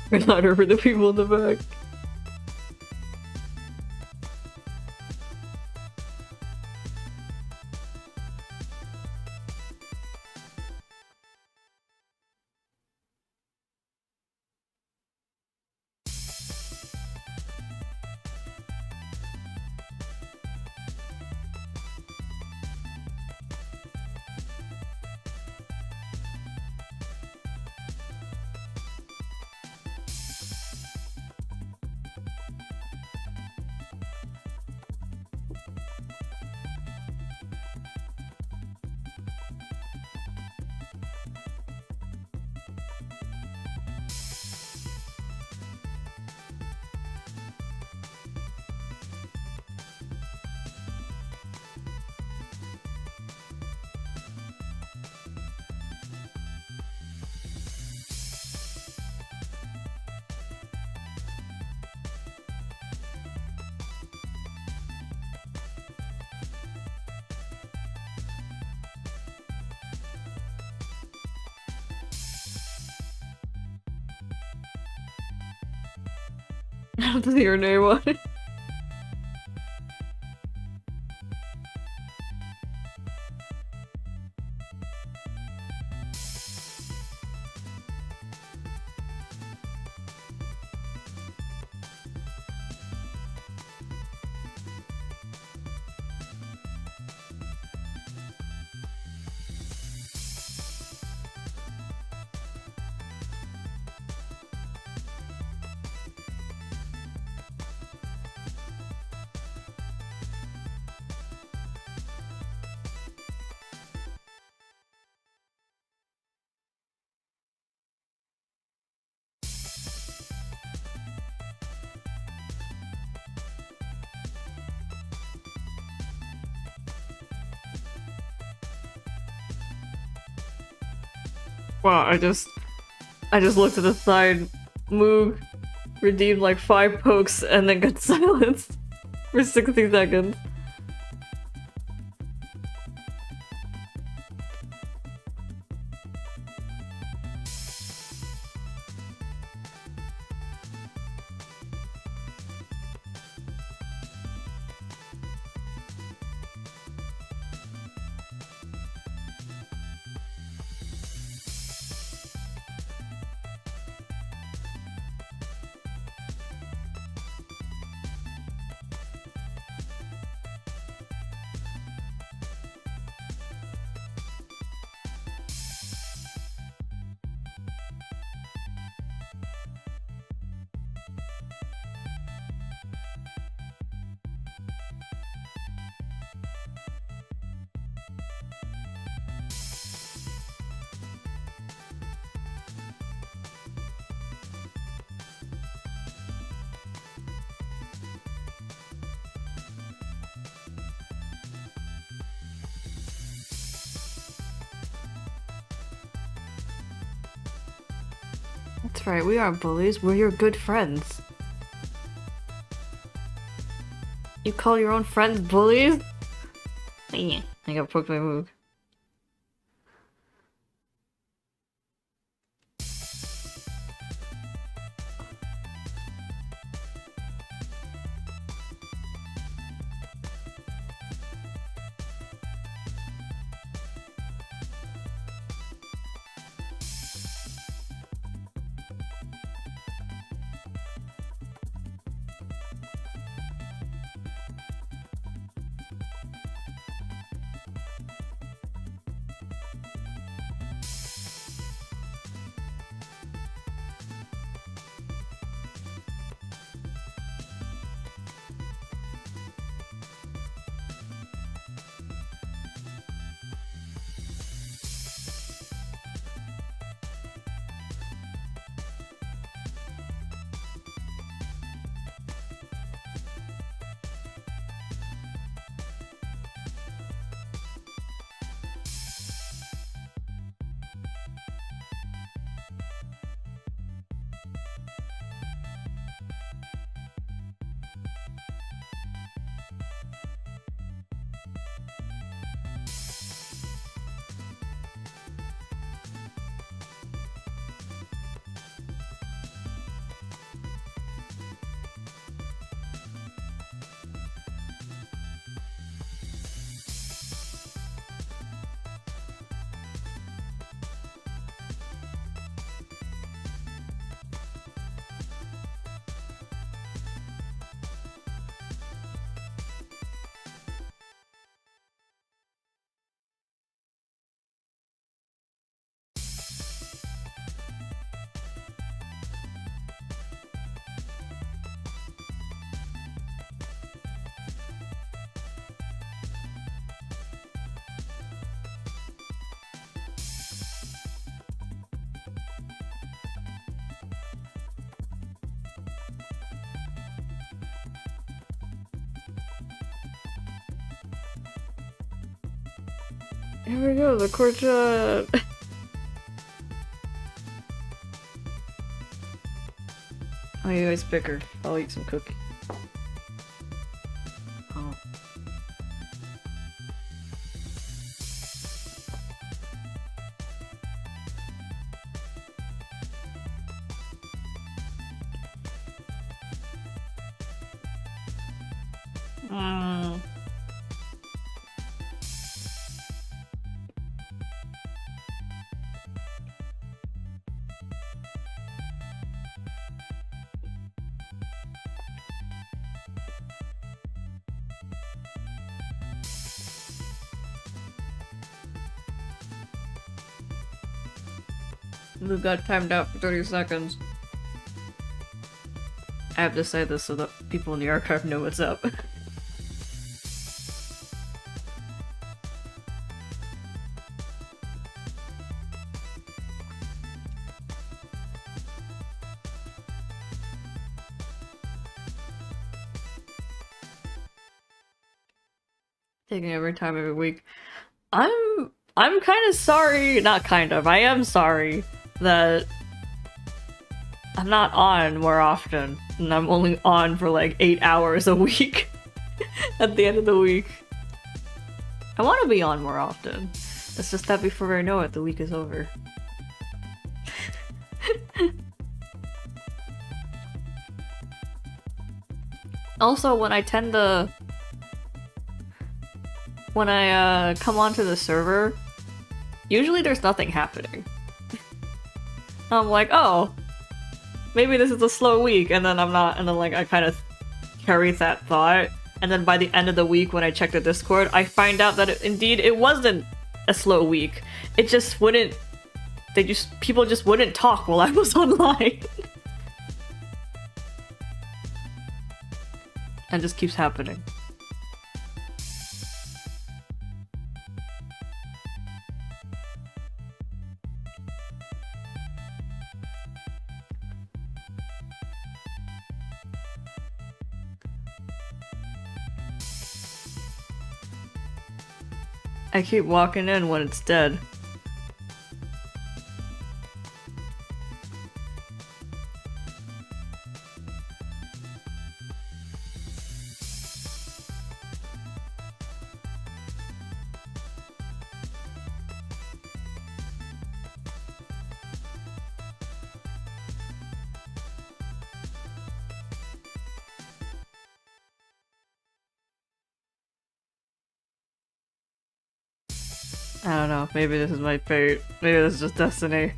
We're louder for the people in the back. I have to see your name on it. Wow, I just looked at the side. Moog redeemed like 5 pokes and then got silenced for 60 seconds. That's right, we aren't bullies, we're your good friends. You call your own friends bullies? Yeah, I got poked by Moog. Here we go, the courtyard. Oh, you guys bicker. I'll eat some cookie. Oh. Mm. We got timed out for 30 seconds. I have to say this so that people in the archive know what's up. Taking every time every week. I'm kind of sorry, not kind of, I am sorry that I'm not on more often, and I'm only on for like 8 hours a week at the end of the week. I want to be on more often. It's just that before I know it, the week is over. Also, when I come onto the server, usually there's nothing happening. I'm like, oh, maybe this is a slow week, and then I'm not, and then like I kind of carry that thought, and then by the end of the week when I check the Discord, I find out that indeed it wasn't a slow week. It just wouldn't, people just wouldn't talk while I was online. And just keeps happening. I keep walking in when it's dead. I don't know, maybe this is my fate. Maybe this is just destiny.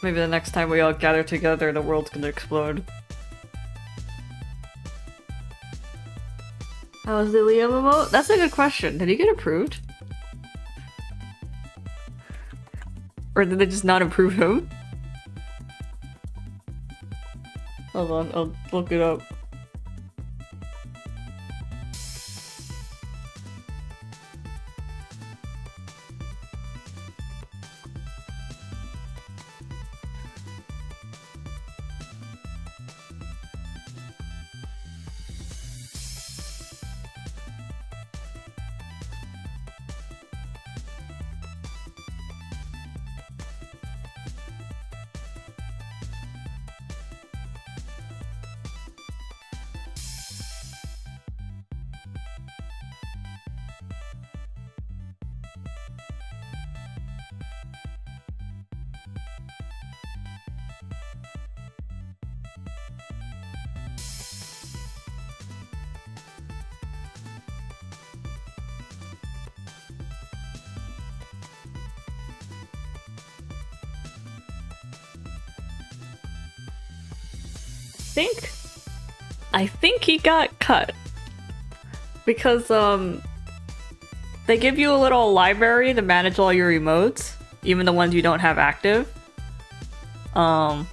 Maybe the next time we all gather together, the world's gonna explode. How was the Liam emote? That's a good question. Did he get approved? Or did they just not approve him? Hold on, I'll look it up. I think he got cut. Because, they give you a little library to manage all your emotes, even the ones you don't have active. So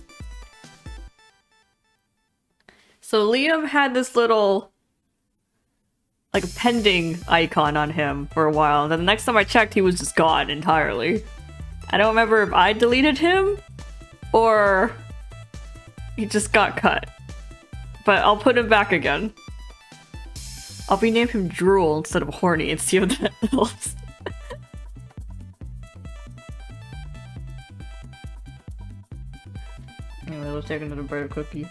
Liam had this little, like, pending icon on him for a while, and then the next time I checked, he was just gone entirely. I don't remember if I deleted him, or he just got cut. But I'll put him back again. I'll rename him Drool instead of Horny and see if that helps. Anyway, let's take another bite of cookie.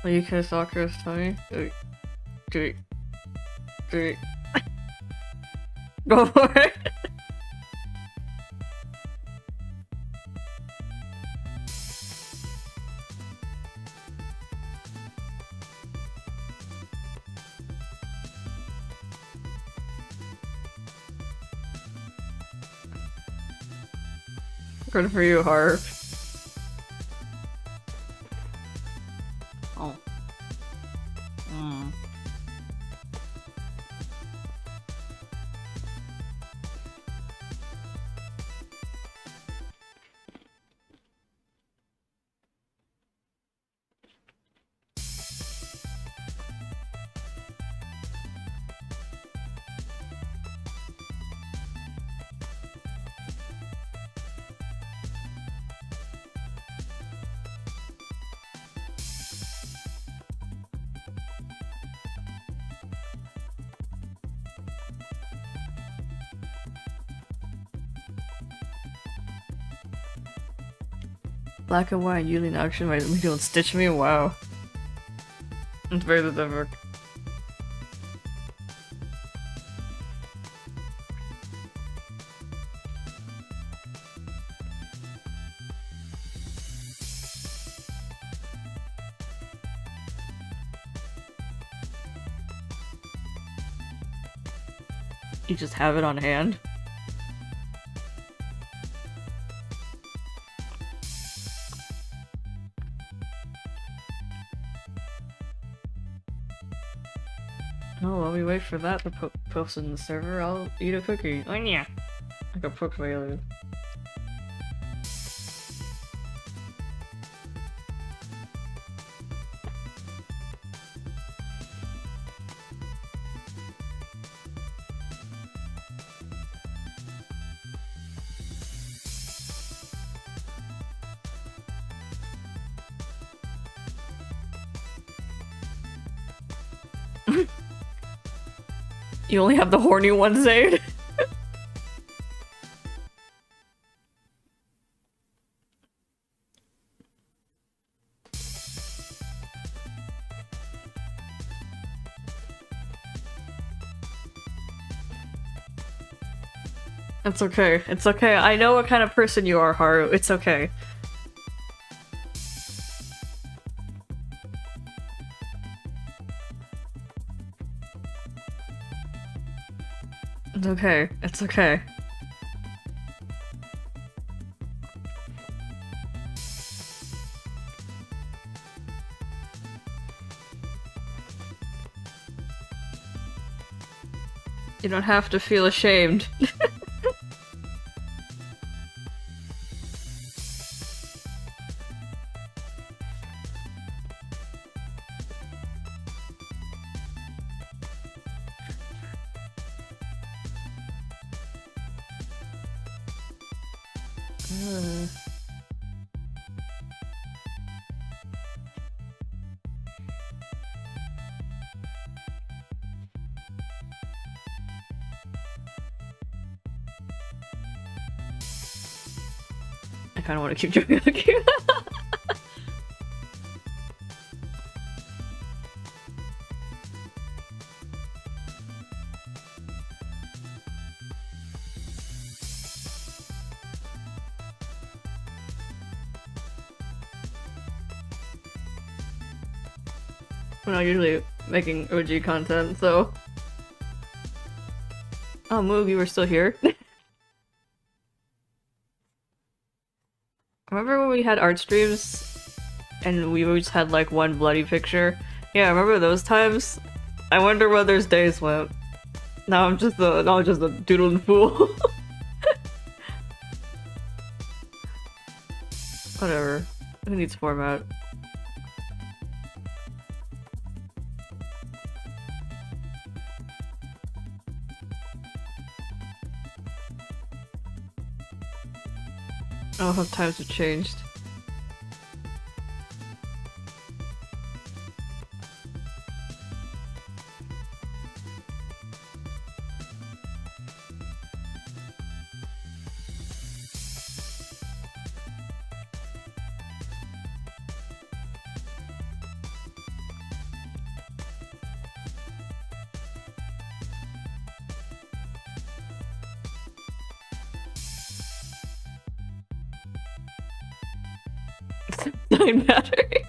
UK soccer is funny. Do it. Do it. Go for it. Good for you, Harp. Oh. Mm. Black and white Yulian action might be doing Stitch Me? Wow. It's very different. You just have it on hand. Oh, while we wait for that to post in the server, I'll eat a cookie. Oh yeah! I got poked by alien. You only have the horny one saved? It's okay. It's okay. I know what kind of person you are, Haru. It's okay. It's okay. It's okay. You don't have to feel ashamed. I kind of want to keep doing it. We're not usually making OG content, so... Oh, Moog, you were still here? Remember when we had art streams and we always had like one bloody picture? Yeah, remember those times? I wonder where those days went. Now I'm just a doodling fool. Whatever. Who needs format? Oh, how times have changed. Nine battery.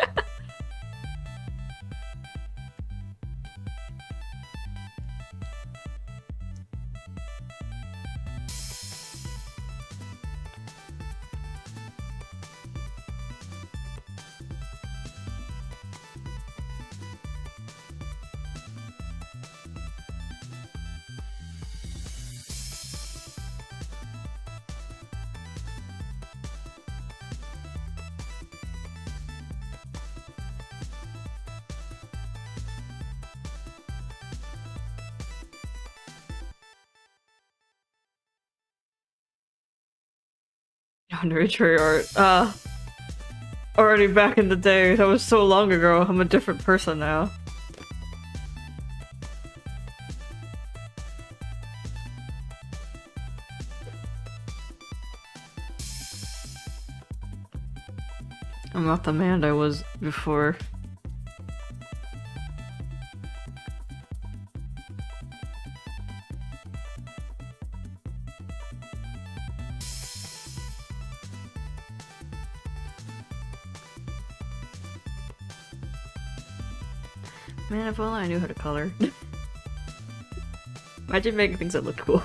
Yandere tree art. Already back in the day. That was so long ago. I'm a different person now. I'm not the man I was before. Man, if only I knew how to color. Imagine making things that look cool.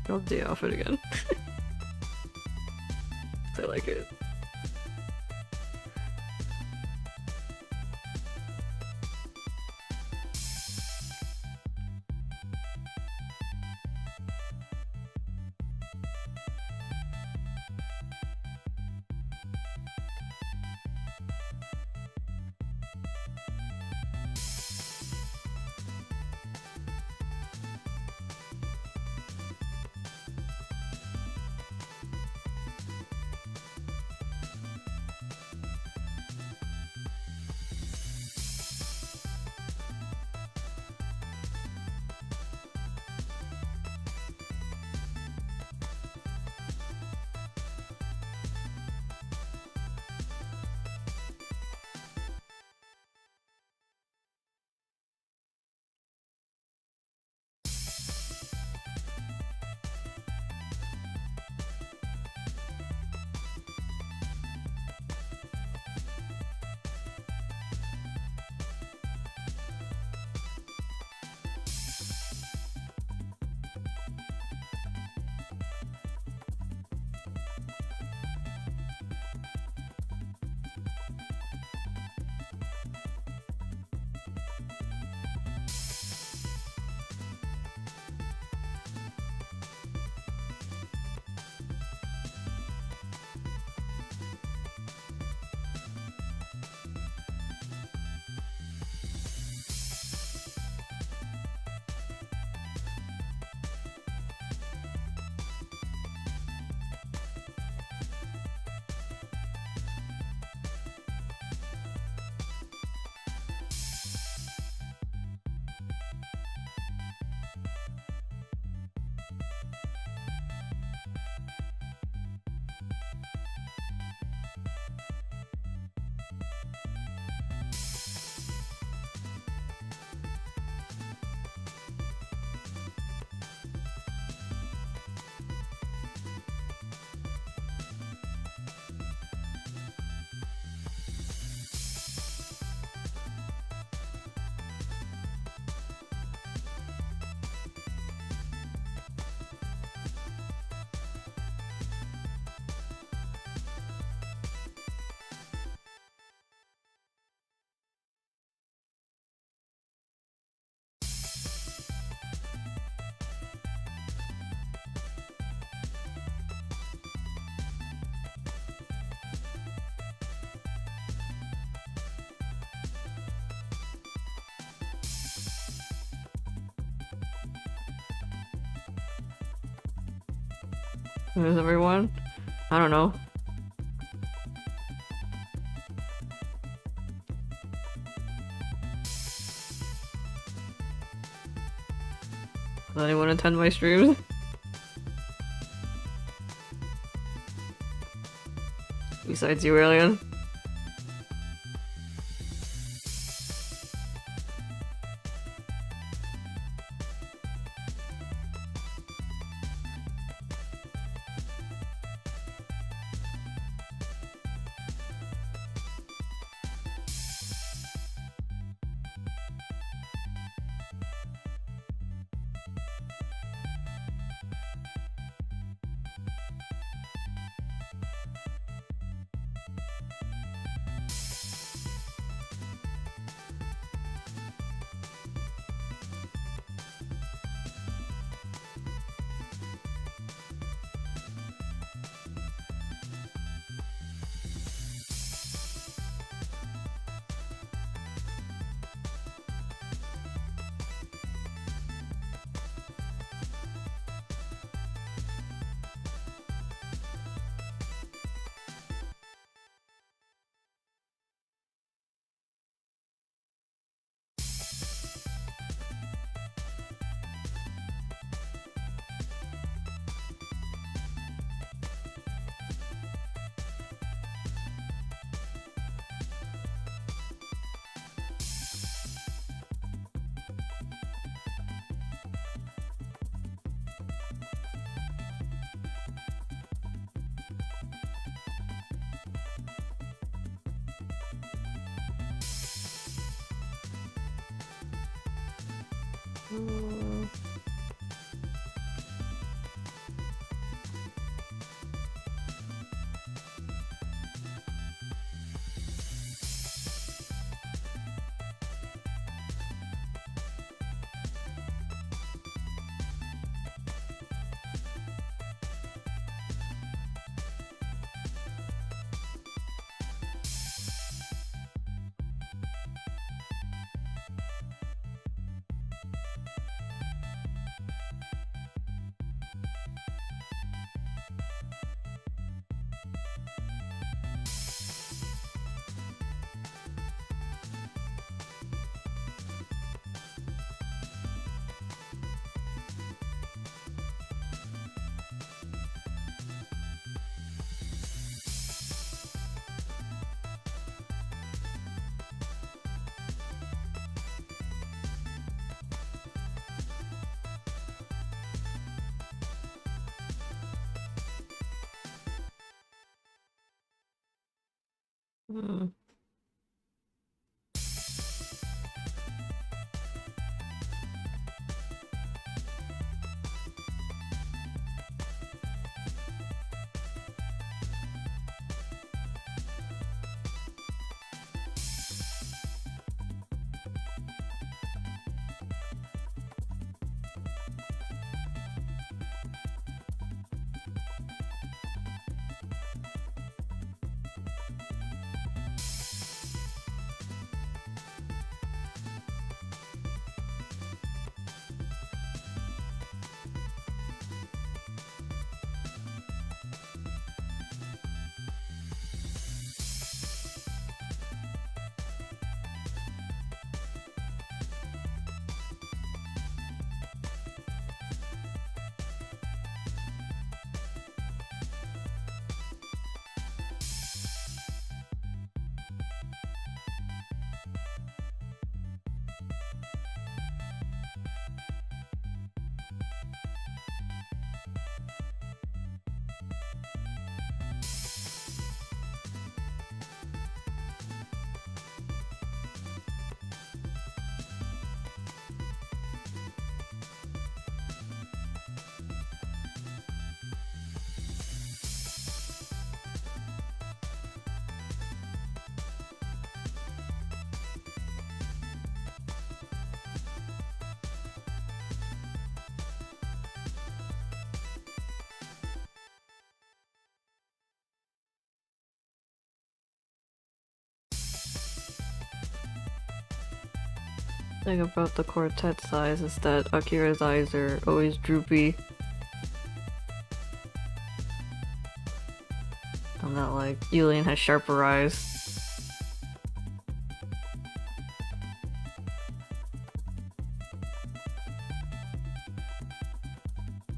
Spelled the outfit again. I like it. Where's everyone? I don't know. Does anyone attend my streams? Besides you, Alien? Hmm. Thing about the quartet's eyes is that Akira's eyes are always droopy. And that, like, Yulian has sharper eyes.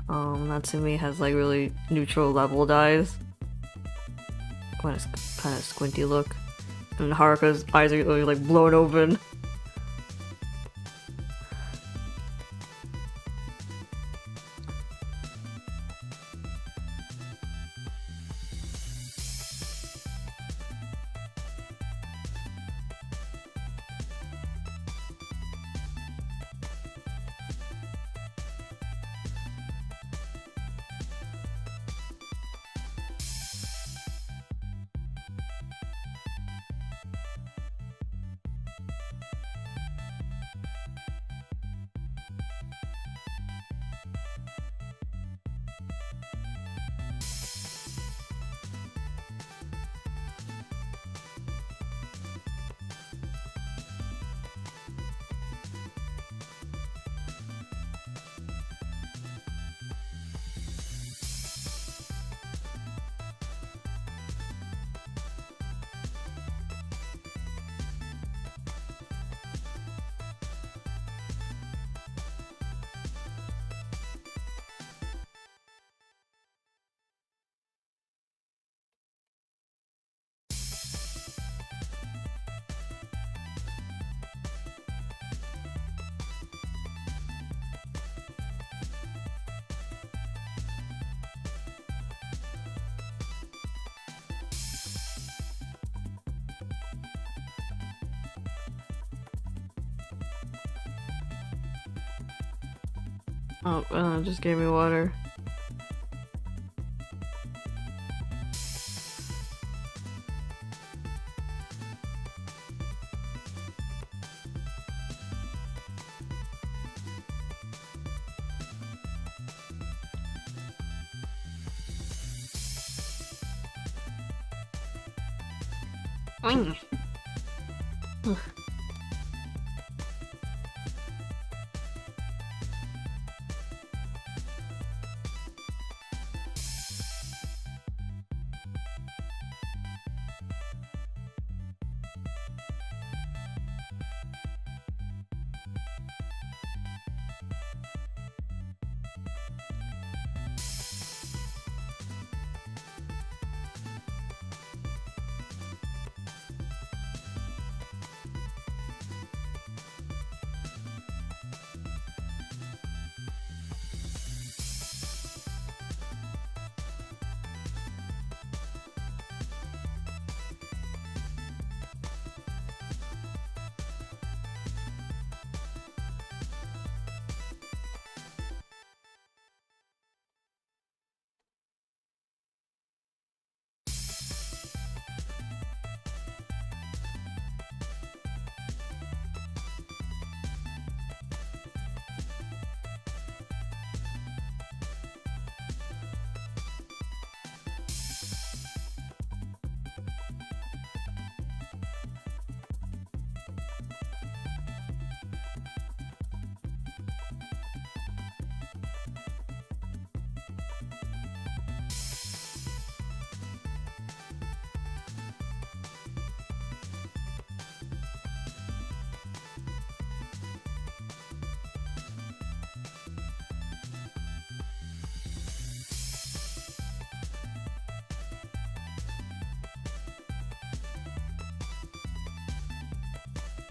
Natsumi has, like, really neutral leveled eyes. Kind of squinty look. And Haruka's eyes are really, like, blown open. Oh, just gave me water.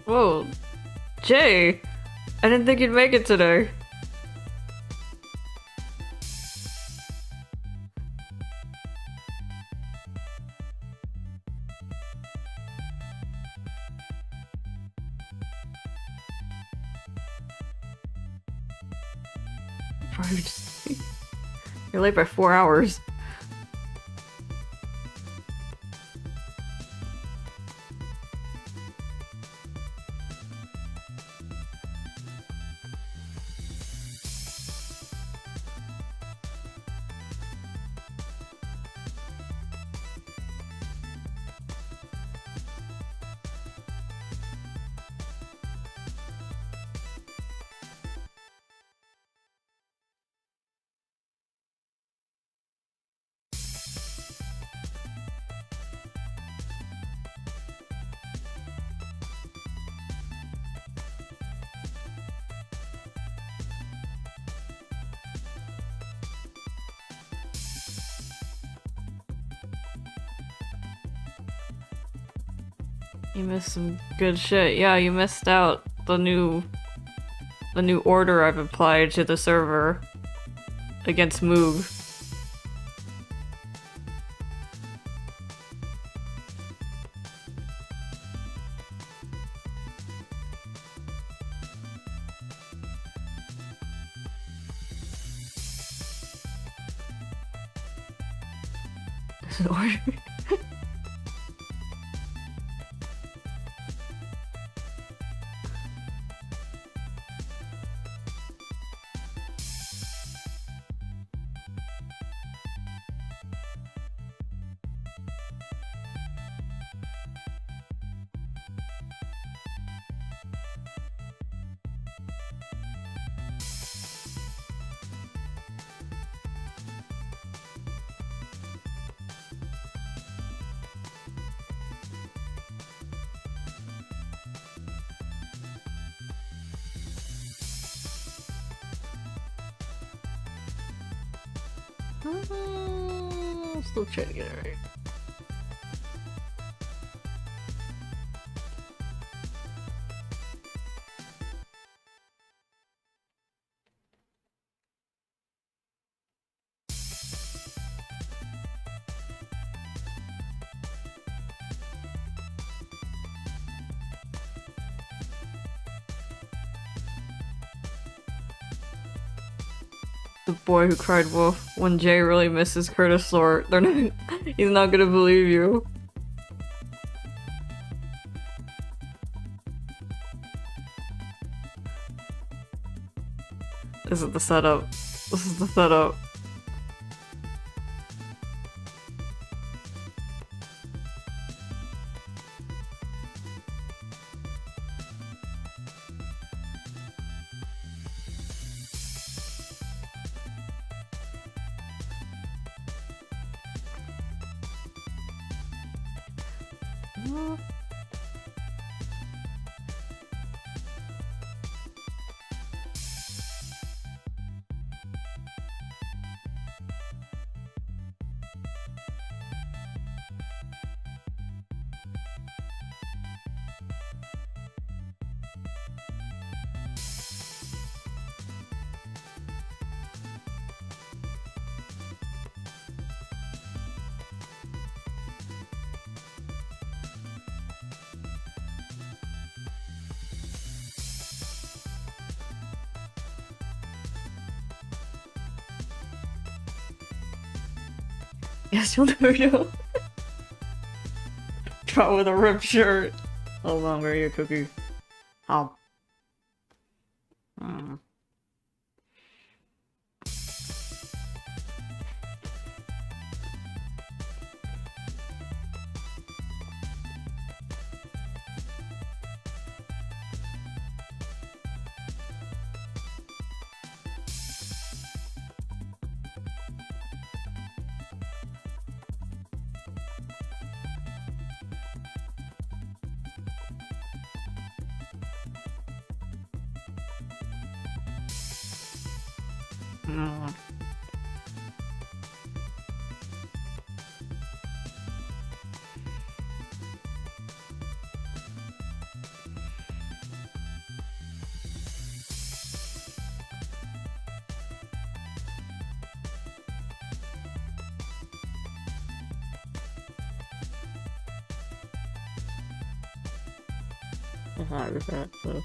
Whoa, Jay! I didn't think you'd make it today. You're late by 4 hours. You missed some good shit. Yeah, you missed out the new order I've applied to the server against Moog. This is order. Still trying to get it right. The boy who cried wolf. When Jay really misses Curtis Lord, they're not. He's not gonna believe you. This is the setup. This is the setup. Yes, you'll never know. Draw with a ripped shirt. Hold on, where are your cookie? Oh. I'm happy with that, so.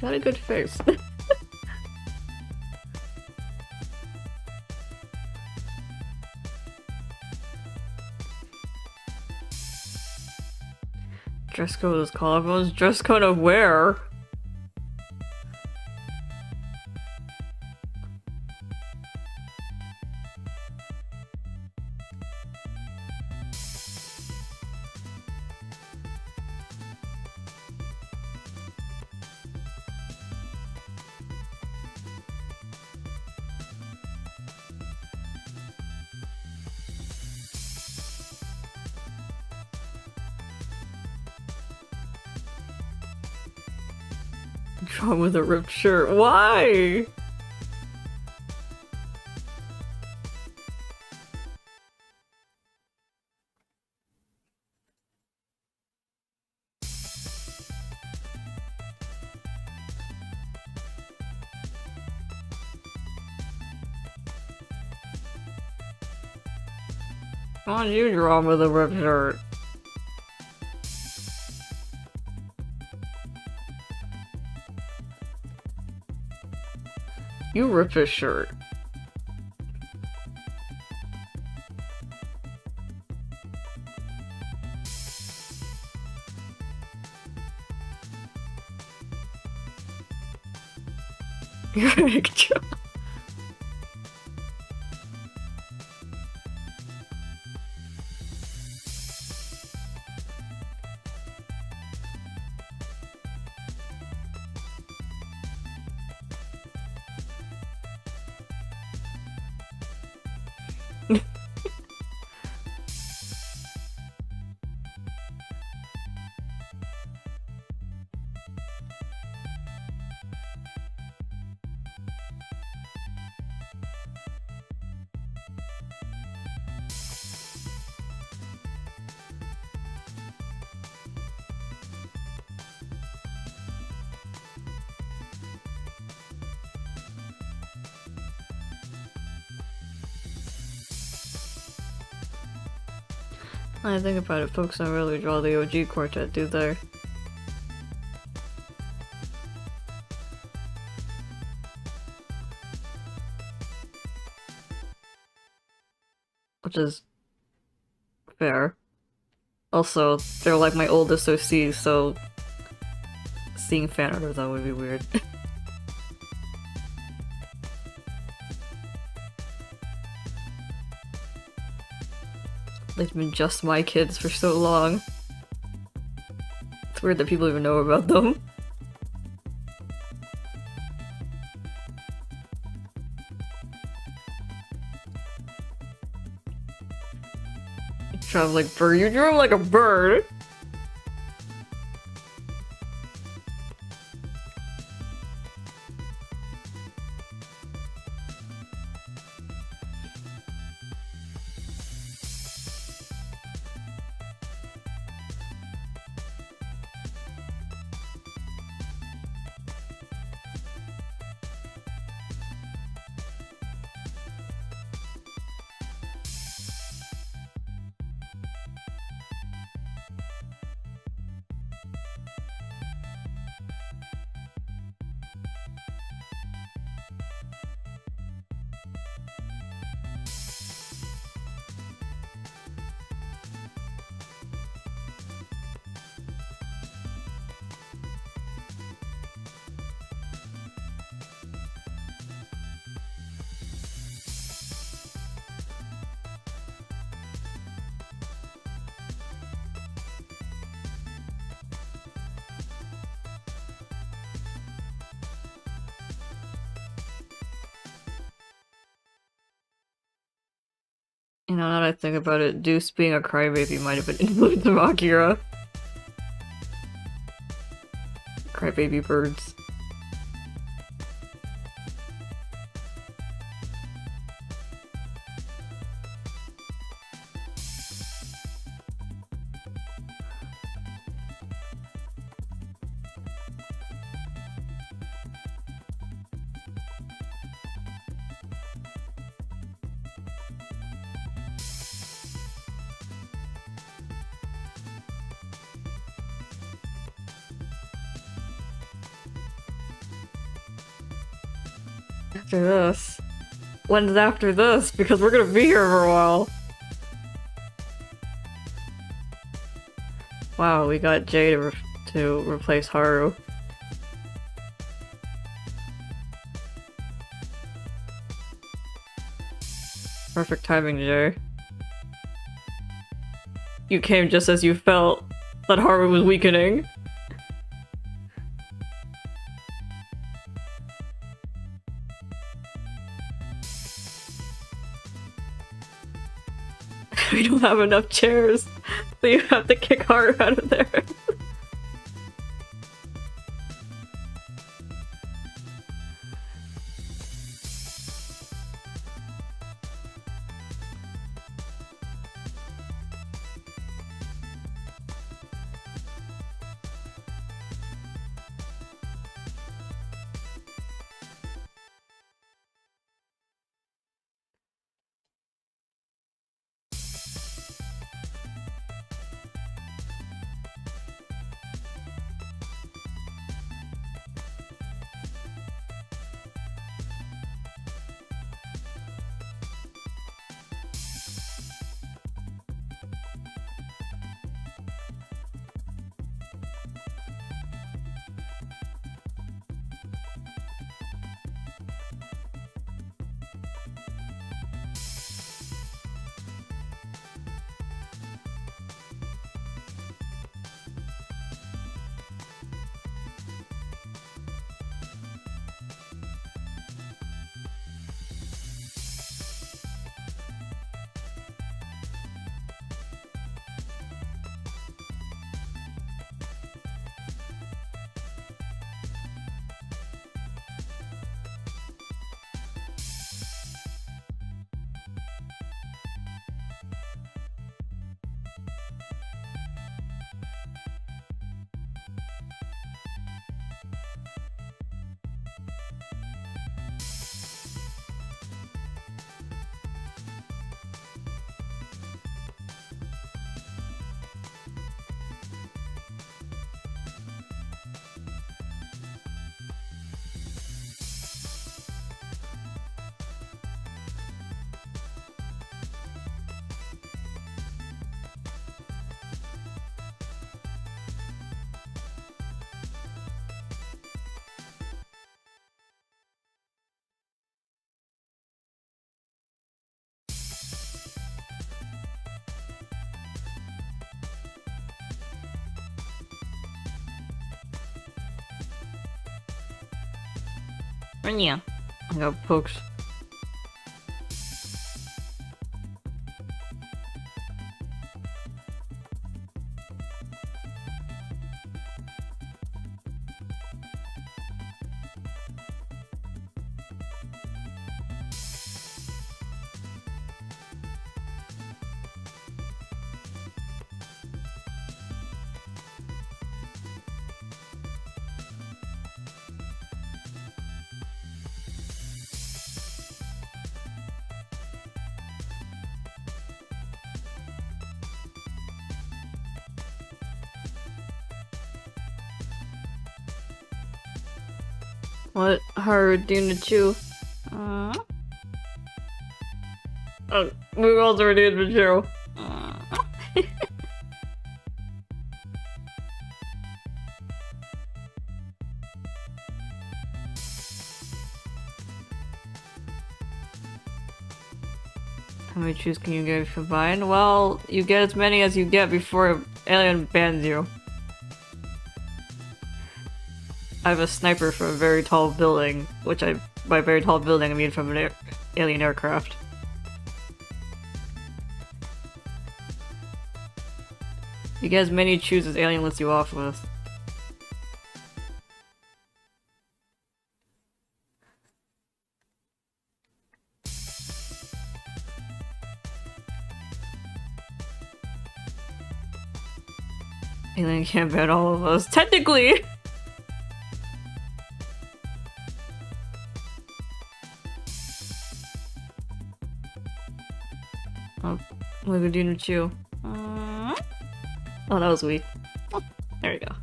got a good face. Dress code is collarbones. Dress code of where? Drawn with a ripped shirt. Why? Why don't you draw with a ripped shirt? You rip his shirt. You're a joke. I think about it, folks don't really draw the OG quartet, do they? Which is fair. Also, they're like my oldest OCs, so seeing fan art of them would be weird. They've been just my kids for so long. It's weird that people even know about them. You draw him like bird. You drew him like a bird. You know, now that I think about it, Deuce being a crybaby might have been influenced from Akira. Crybaby birds. After this. When's after this? Because we're gonna be here for a while. Wow, we got Jay to replace Haru. Perfect timing, Jay. You came just as you felt that Haru was weakening. We don't have enough chairs, so you have to kick Haru out of there. Yeah. I got pokes. What? Haru Dunachu? Oh, we also already did the show. How many chews can you get combined? Well, you get as many as you get before Alien bans you. I have a sniper from a very tall building, which by very tall building I mean from an alien aircraft. You get as many chews as Alien lets you off with. Alien can't ban all of us. Technically! Oh, look at Dino Chew. Oh, that was weak. There we go.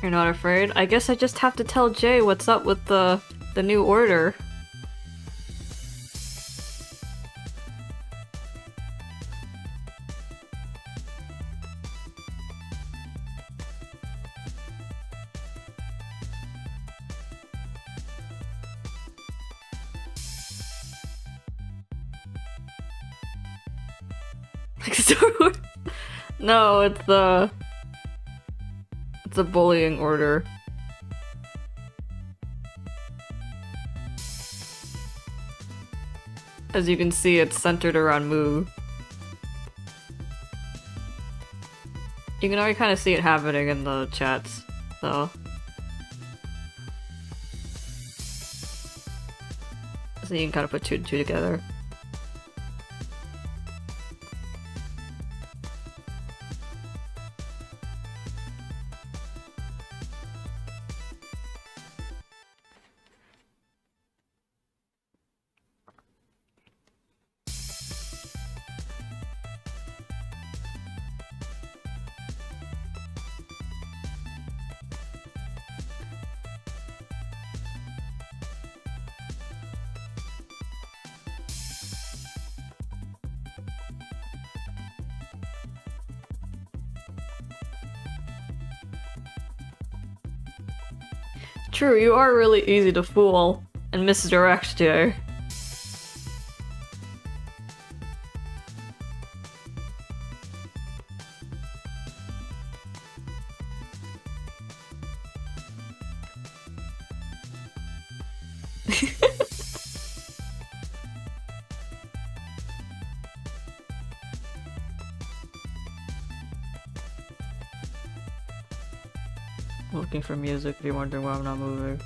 You're not afraid? I guess I just have to tell Jay what's up with the new order. Like Star Wars? No, it's a bullying order. As you can see, it's centered around Moo. You can already kind of see it happening in the chats, so. So you can kind of put two and two together. True, you are really easy to fool and misdirect, Jay. Looking for music if you're wondering why I'm not moving.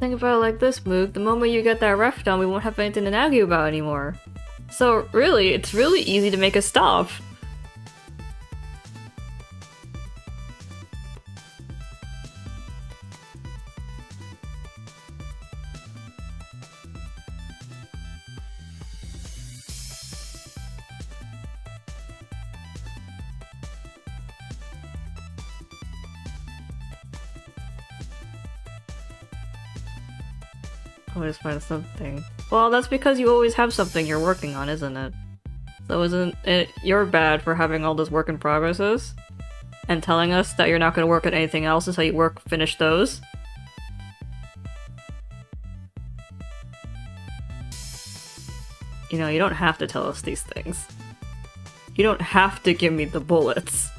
Think about it like this, Moog. The moment you get that ref done, we won't have anything to nag you about anymore. So really, it's really easy to make a stop. Always find something. Well, that's because you always have something you're working on, isn't it? So isn't it you're bad for having all those work in progresses? And telling us that you're not going to work on anything else until you finish those? You know, you don't have to tell us these things. You don't have to give me the bullets.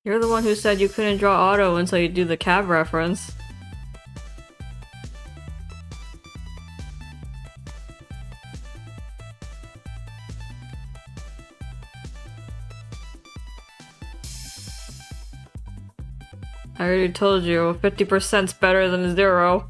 You're the one who said you couldn't draw auto until you do the cab reference. I already told you, 50%'s better than 0.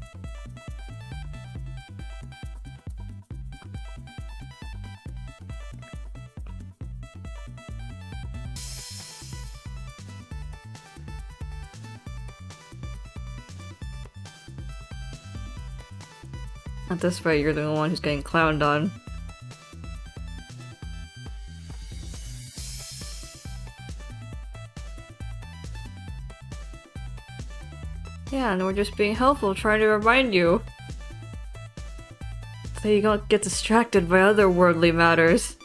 At this rate, you're the one who's getting clowned on. Yeah, and we're just being helpful, trying to remind you. So you don't get distracted by other worldly matters.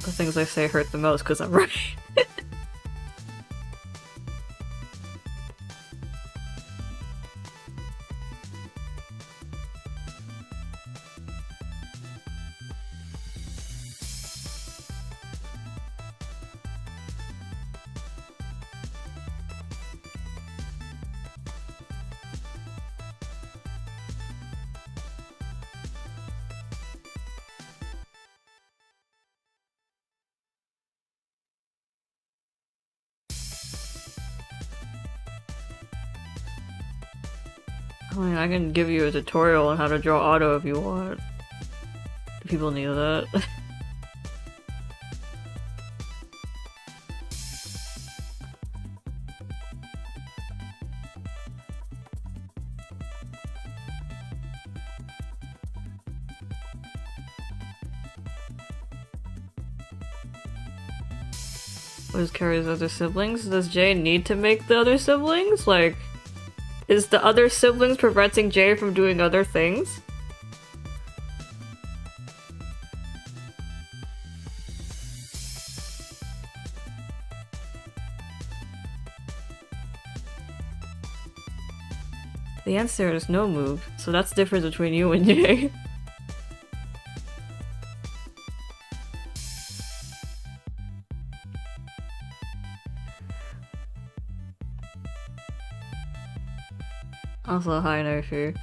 The things I say hurt the most because I'm right. I mean, I can give you a tutorial on how to draw auto if you want. People need that. What is Carrie's other siblings? Does Jay need to make the other siblings? Like, is the other siblings preventing Jay from doing other things? The answer is no move, so that's the difference between you and Jay. Also, hi, no fear.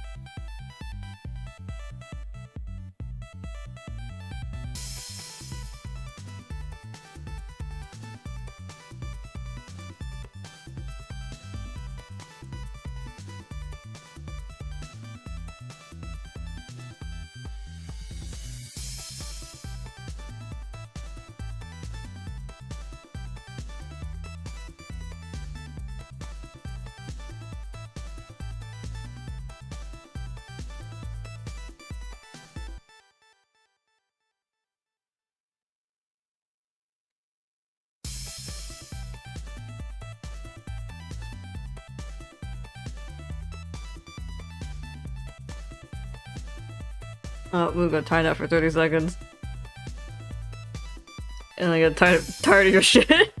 Oh, we got timed out for 30 seconds. And I got tired of your shit.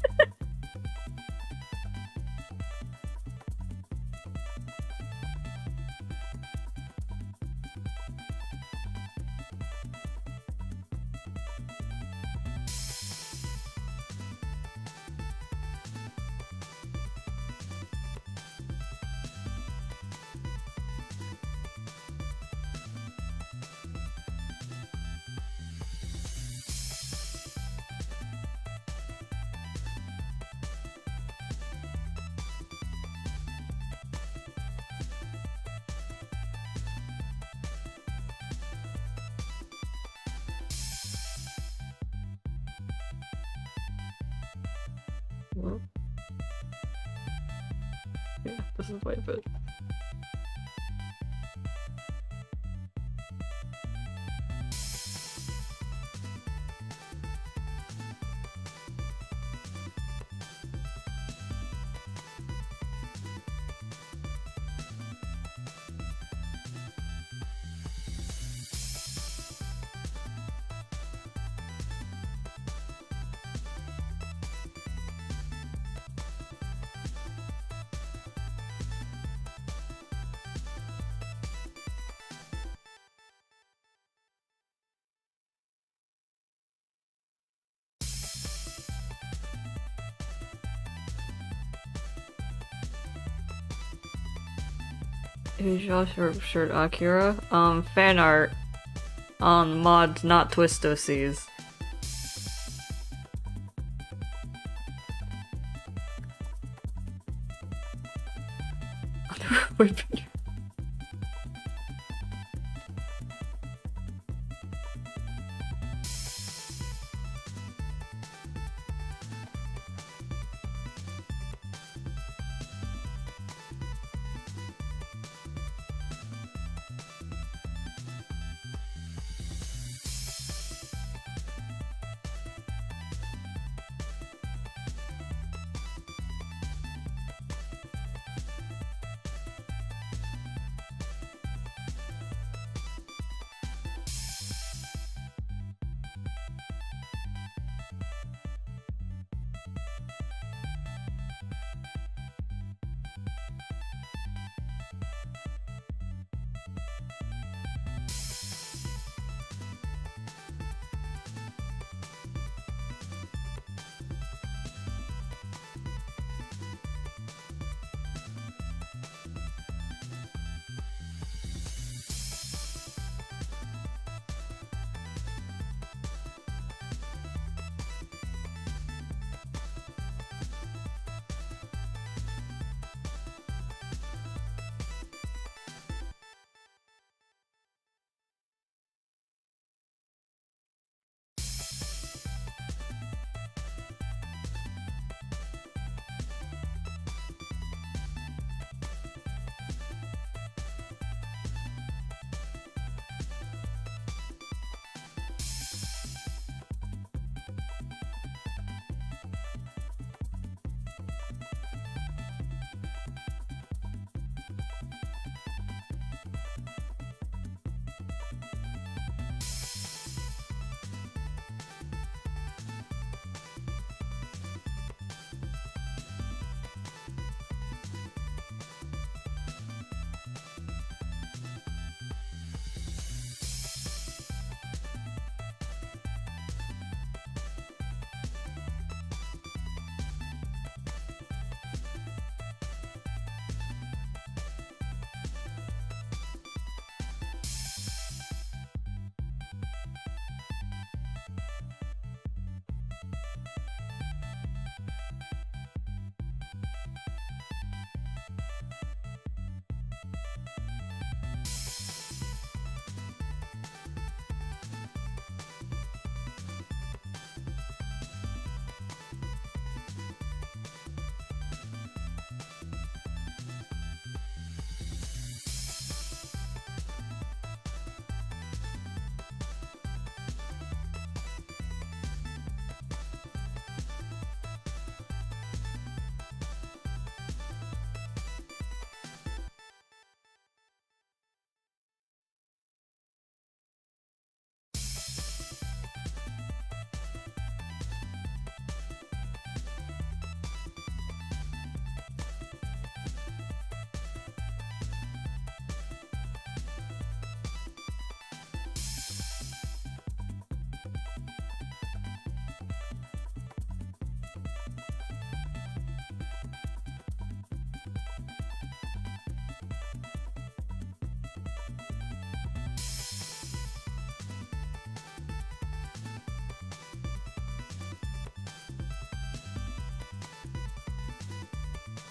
Well, yeah, this is my bed. Hey Josh or shirt Akira. Fan art on mods not Twistosies. Wait,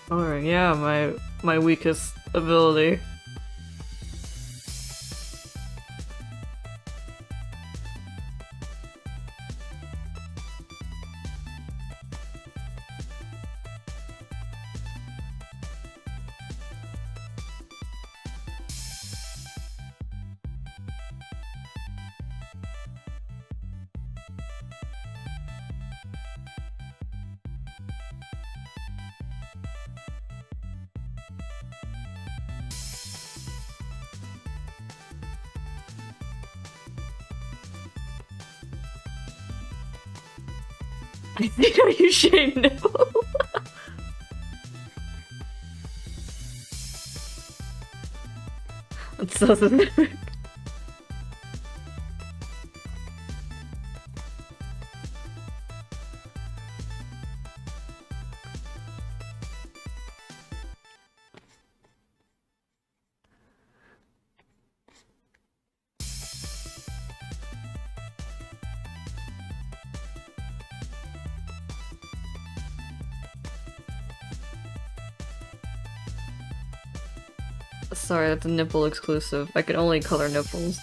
Alright, yeah, my weakest ability. I think I use shade nipple. That's so specific. Sorry, that's a nipple exclusive. I can only color nipples.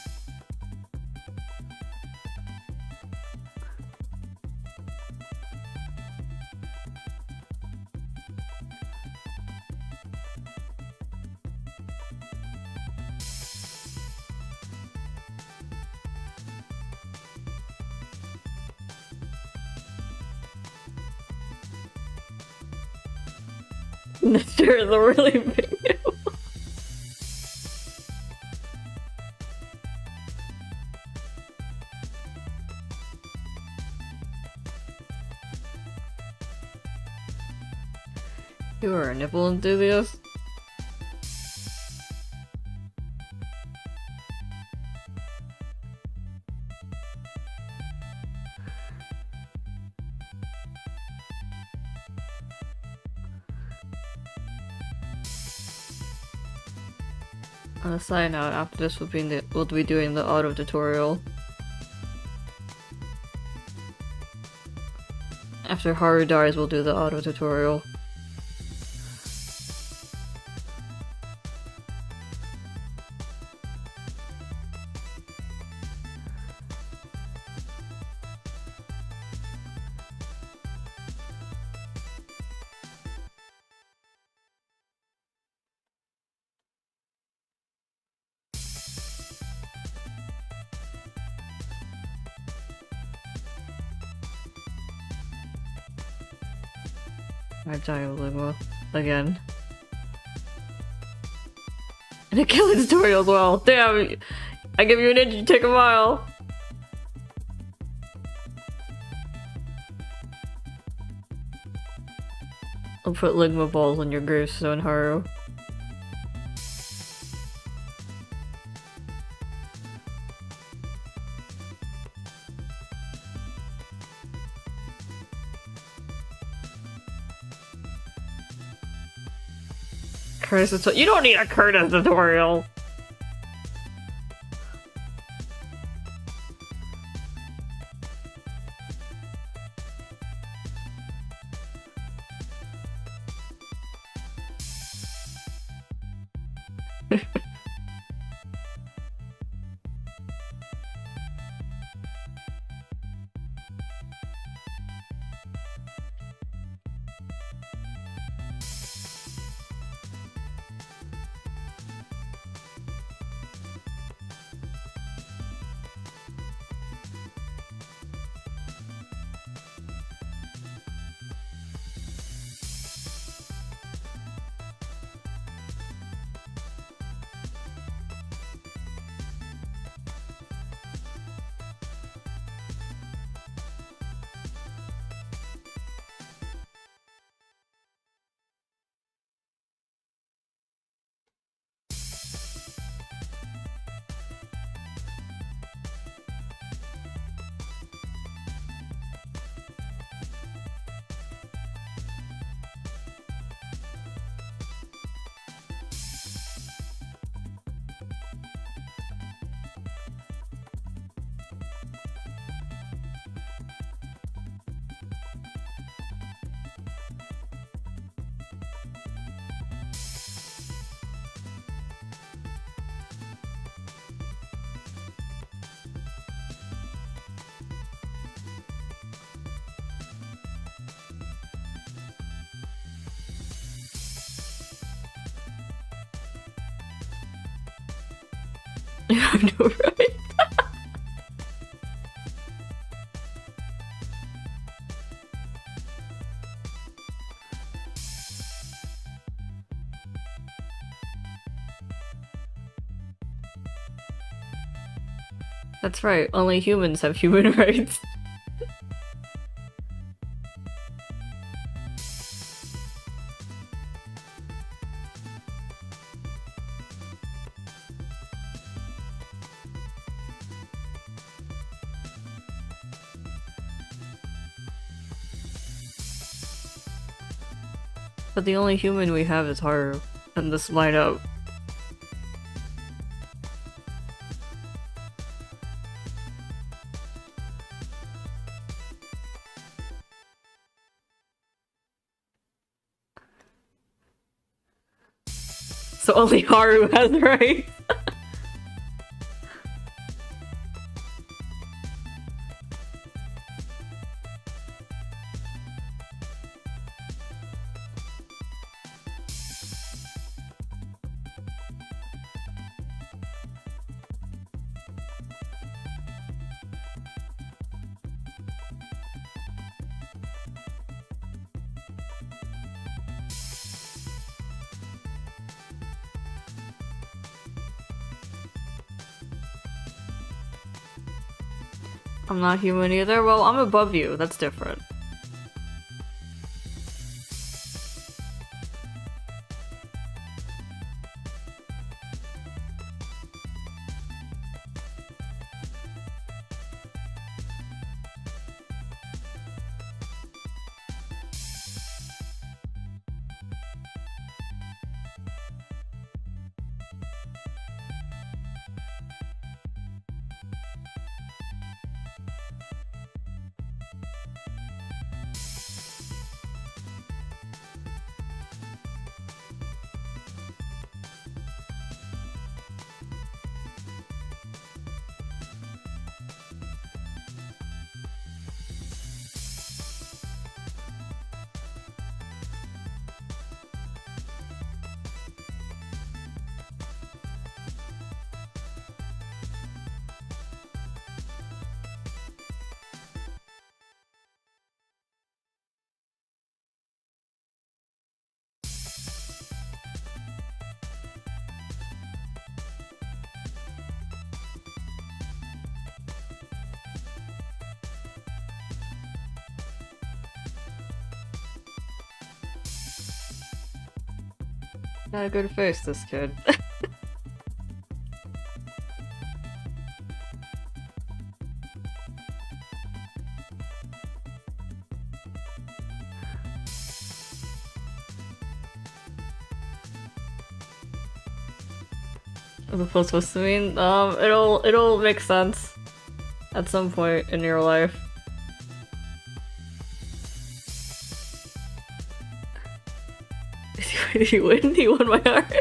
Sure is a really big nipple. You are a nipple enthusiast? On a side note, after this we'll be doing the auto tutorial. After Haru dies, we'll do the auto tutorial. I'm dying of Ligma. Again. And a killing tutorial as well. Damn! I give you an inch, you take a mile! I'll put Ligma balls on your gravestone, Haru. Curtis, you don't need a Curtis tutorial! I know, right? That's right, only humans have human rights. But the only human we have is Haru in this lineup. So only Haru has rights. I'm not human either. Well, I'm above you. That's different. Got a good face, this kid. As opposed to supposed to mean, it'll make sense at some point in your life. Did he win? He won my heart.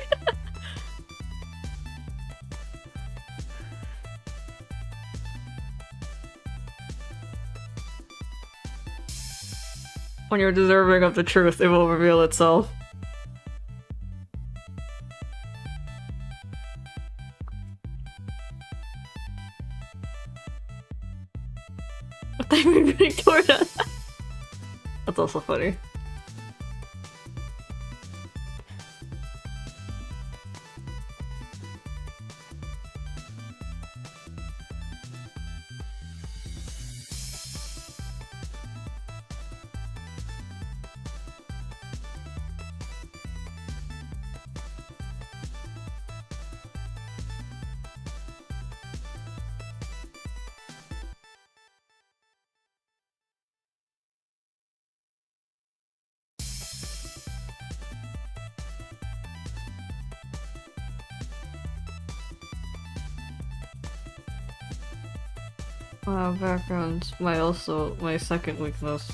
When you're deserving of the truth, it will reveal itself. What they mean Victoria? That's also funny. Backgrounds my second weakness.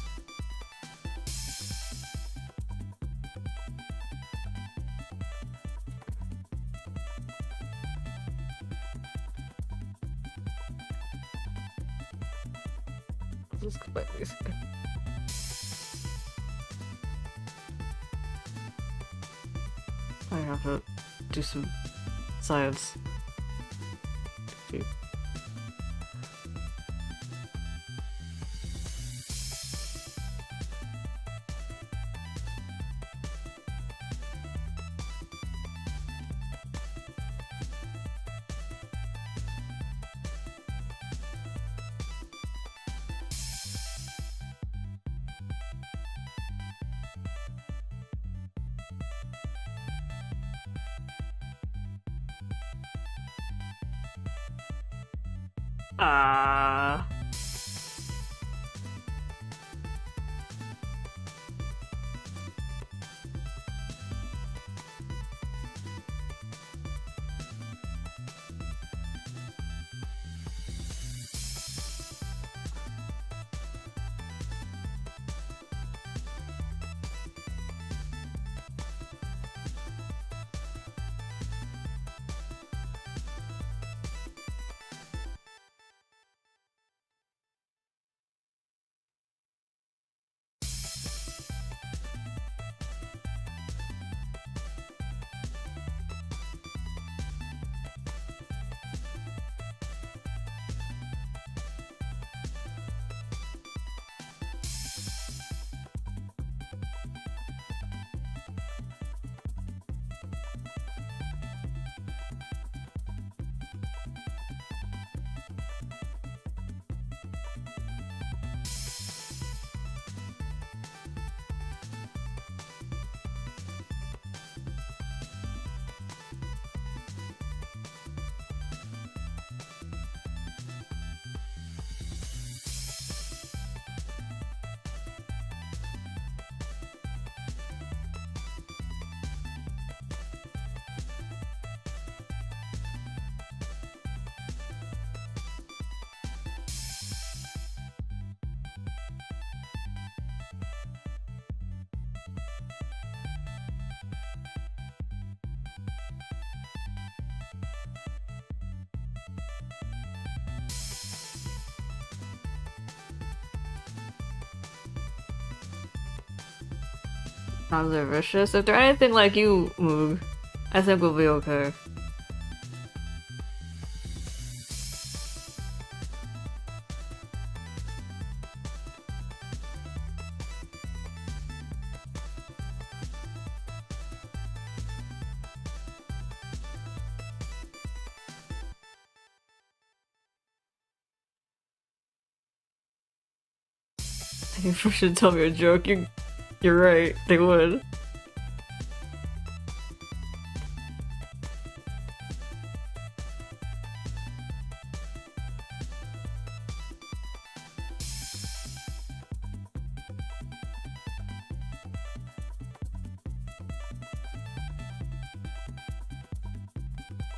Let's go back to this. I have to do some science. Sheep. Ah. Sounds are vicious. If they're anything like you, Moog, I think we'll be okay. You should tell me a joke. You're right. They would.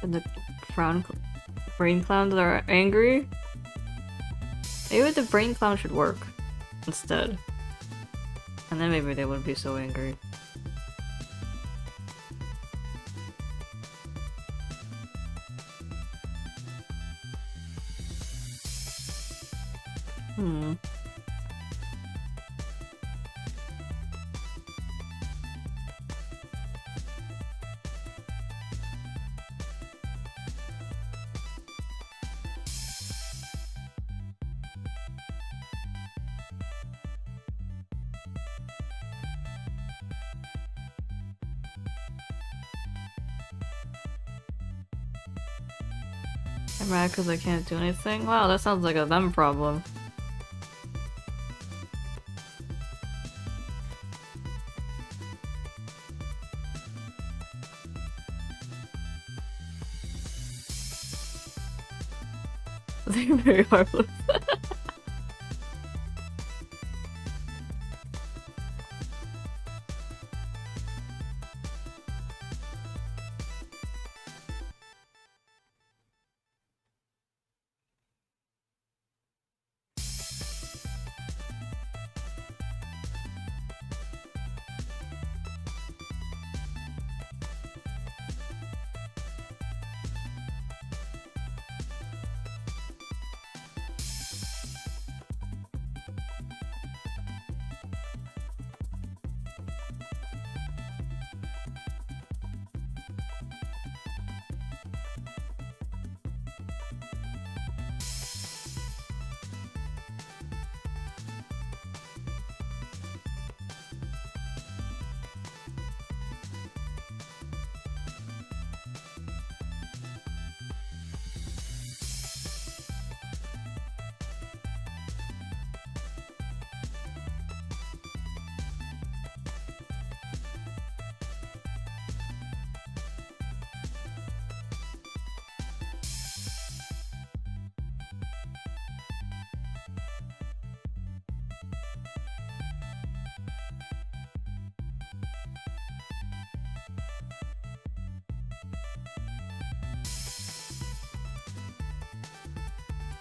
And the brain clowns are angry? Maybe the brain clown should work instead. And then maybe they wouldn't be so angry. Hmm. I'm mad because I can't do anything? Wow, that sounds like a them problem. They're very harmless.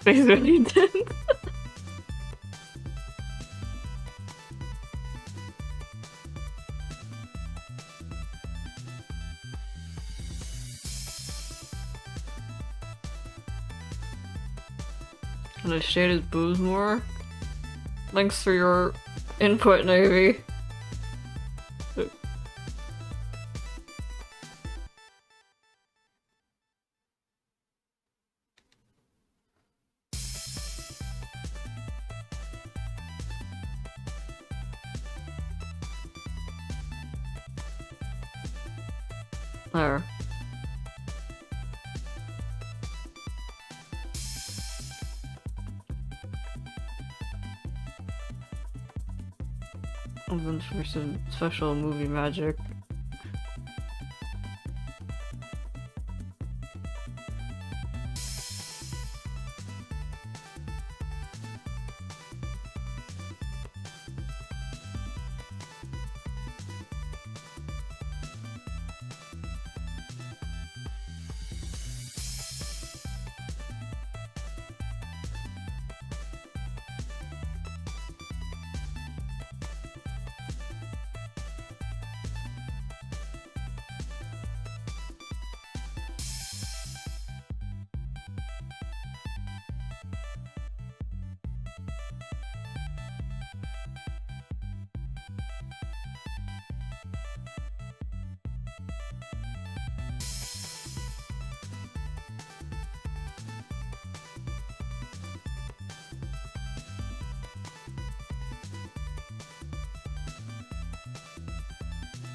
Face what he did. Can I shade his boobs more? Thanks for your input, Navy. There. And then for some special movie magic.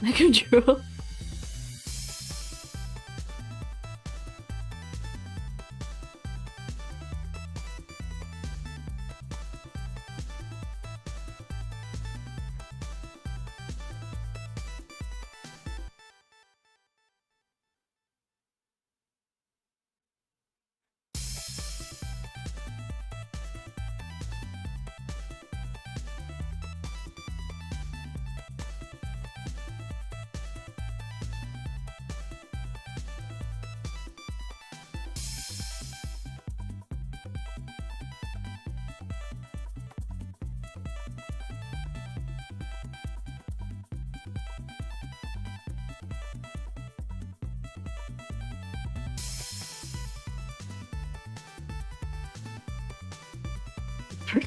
I can draw.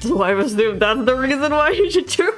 So I assume that's the reason why you should draw.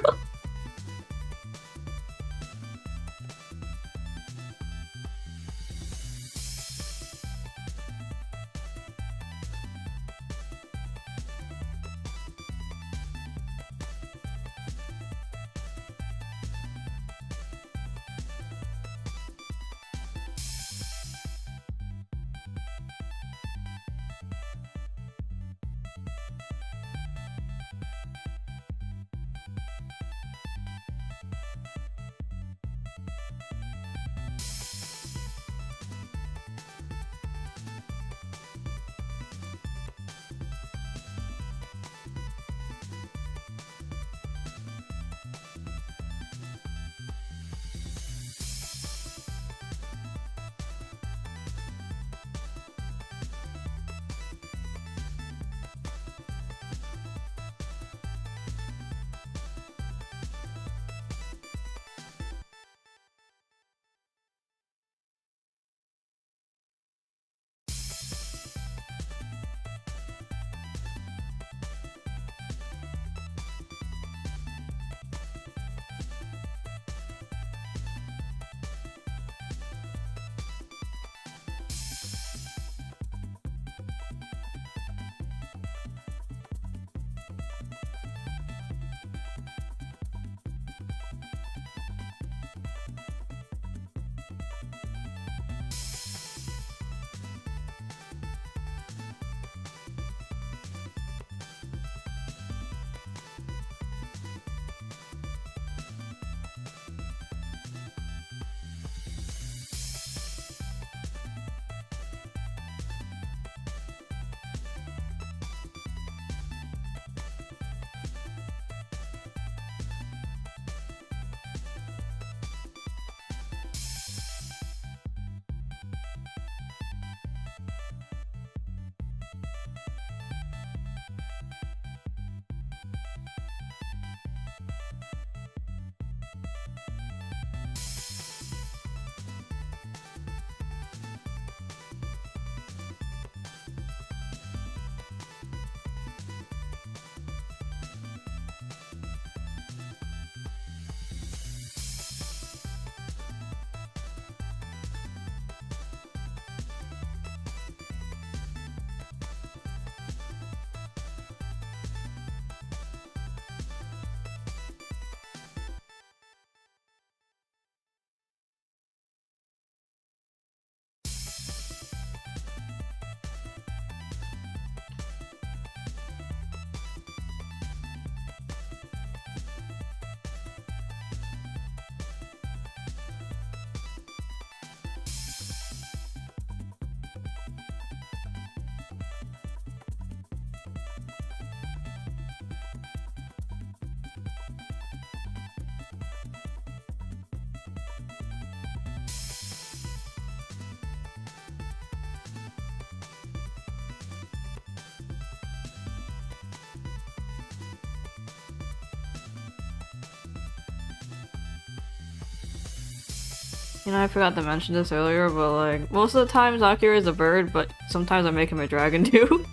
You know, I forgot to mention this earlier, but like, most of the times Akira is a bird, but sometimes I make him a dragon too.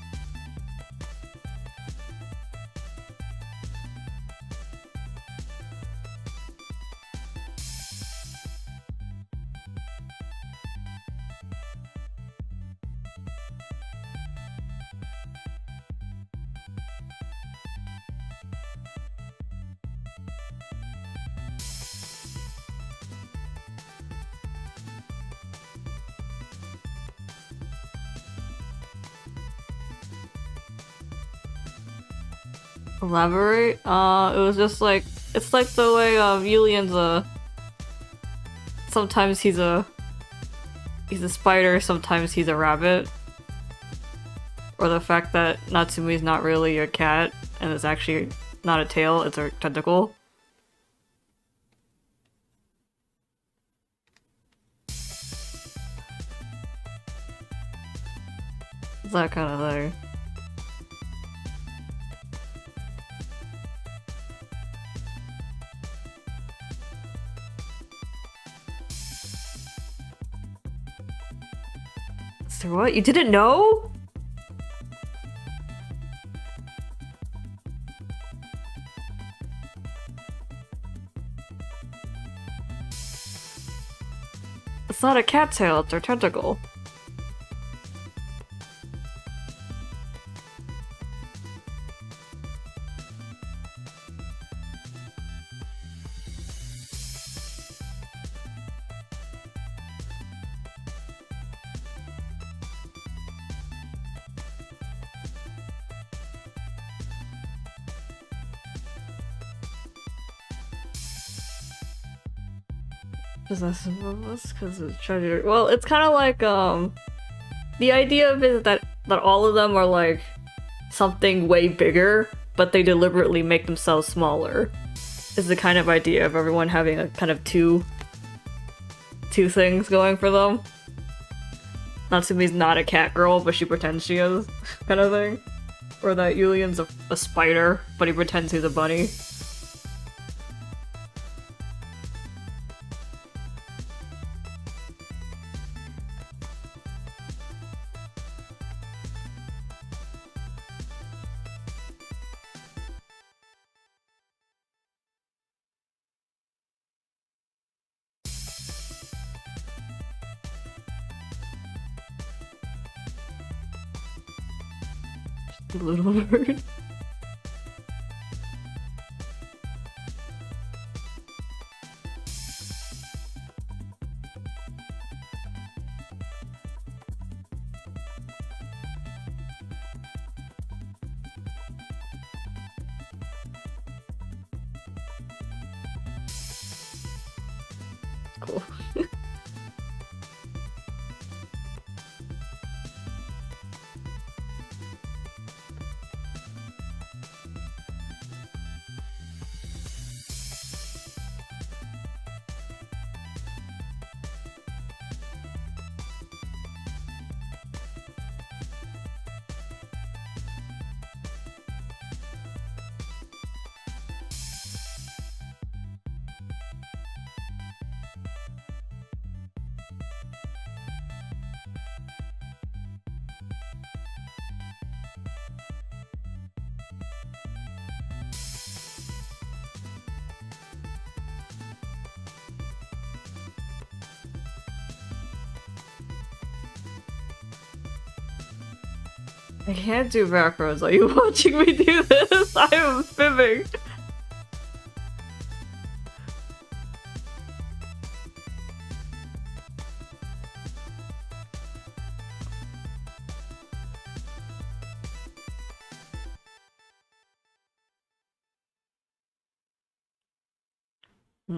Elaborate? It was just like, it's like the way Yulian's sometimes he's a spider, sometimes he's a rabbit. Or the fact that Natsumi's not really a cat, and it's actually not a tail, it's a tentacle. It's that kind of thing. So what? You didn't know? It's not a cattail, it's a tentacle. Possessive of us because of treasure. Well, it's kind of like the idea of it is that all of them are like something way bigger, but they deliberately make themselves smaller. Is the kind of idea of everyone having a kind of two things going for them. Natsumi's not a cat girl, but she pretends she is, kind of thing. Or that Yulian's a spider, but he pretends he's a bunny. Little bird. Cool. I can't do backgrounds. Are you watching me do this? I am fibbing. I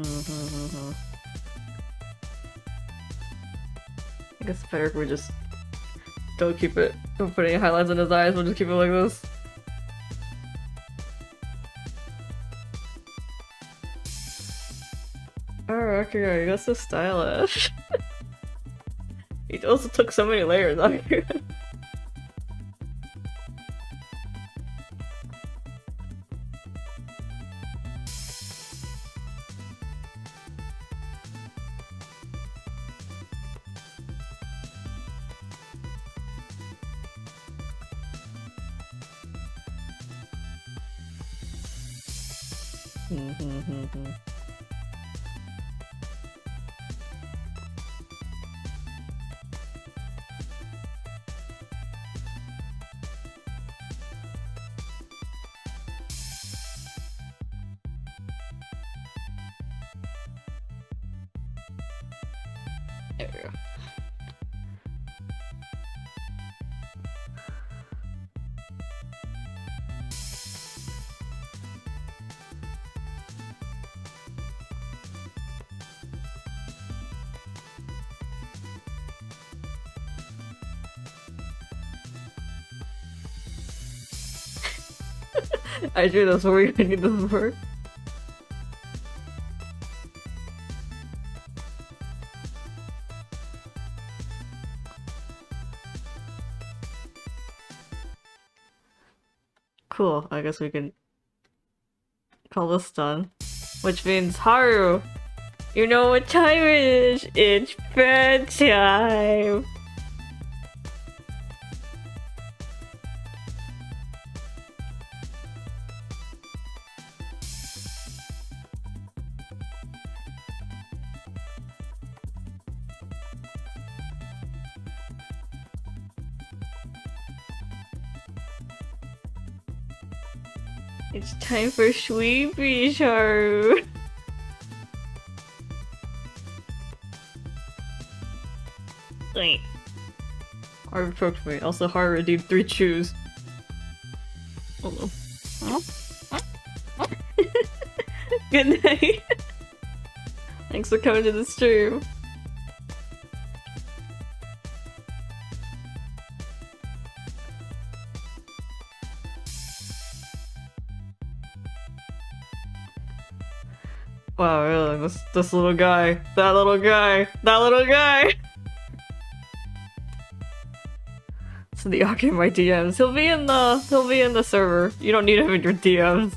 guess it's better if we just don't keep it. Don't put any highlights in his eyes. We'll just keep it like this. Oh, okay, that's so stylish. He also took so many layers off here. There we go. I do this for you. I need this for. Cool. I guess we can call this done. Which means Haru, you know what time it is? It's bedtime. It's time for sleepy, Haru. Wait. Haru poked me. Also, Haru redeemed 3 chews. Oh no. Good night. Thanks for coming to the stream. Wow, really? This little guy. That little guy. That little guy! So the Aki my DMs. He'll be in the server. You don't need him in your DMs.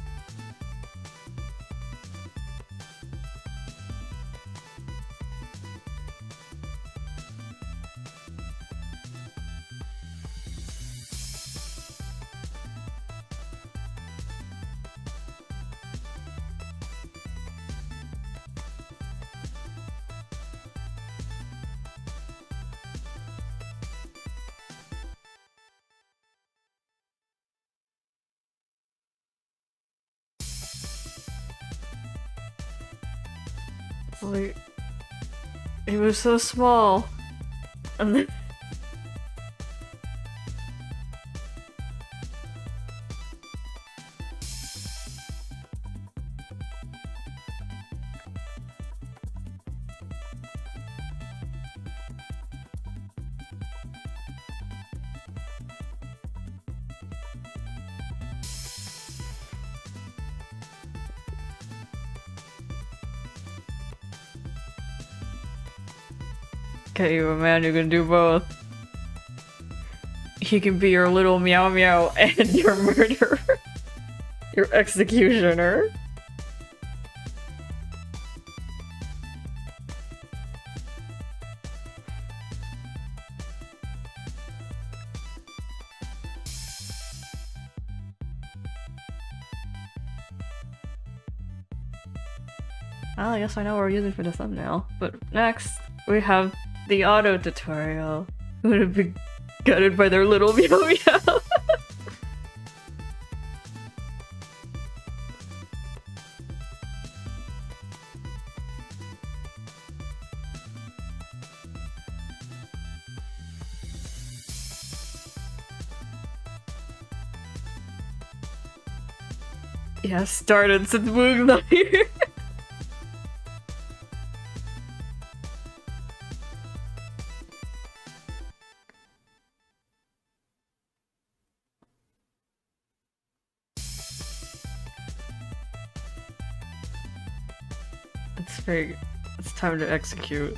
Like, he was so small, and then okay, you a man who can do both. He can be your little meow meow and your murderer. Your executioner. Well, I guess I know what we're using for the thumbnail. But next, we have the auto tutorial. Who would have been gutted by their little meow meow? Yeah, started since Moog's not here. It's time to execute.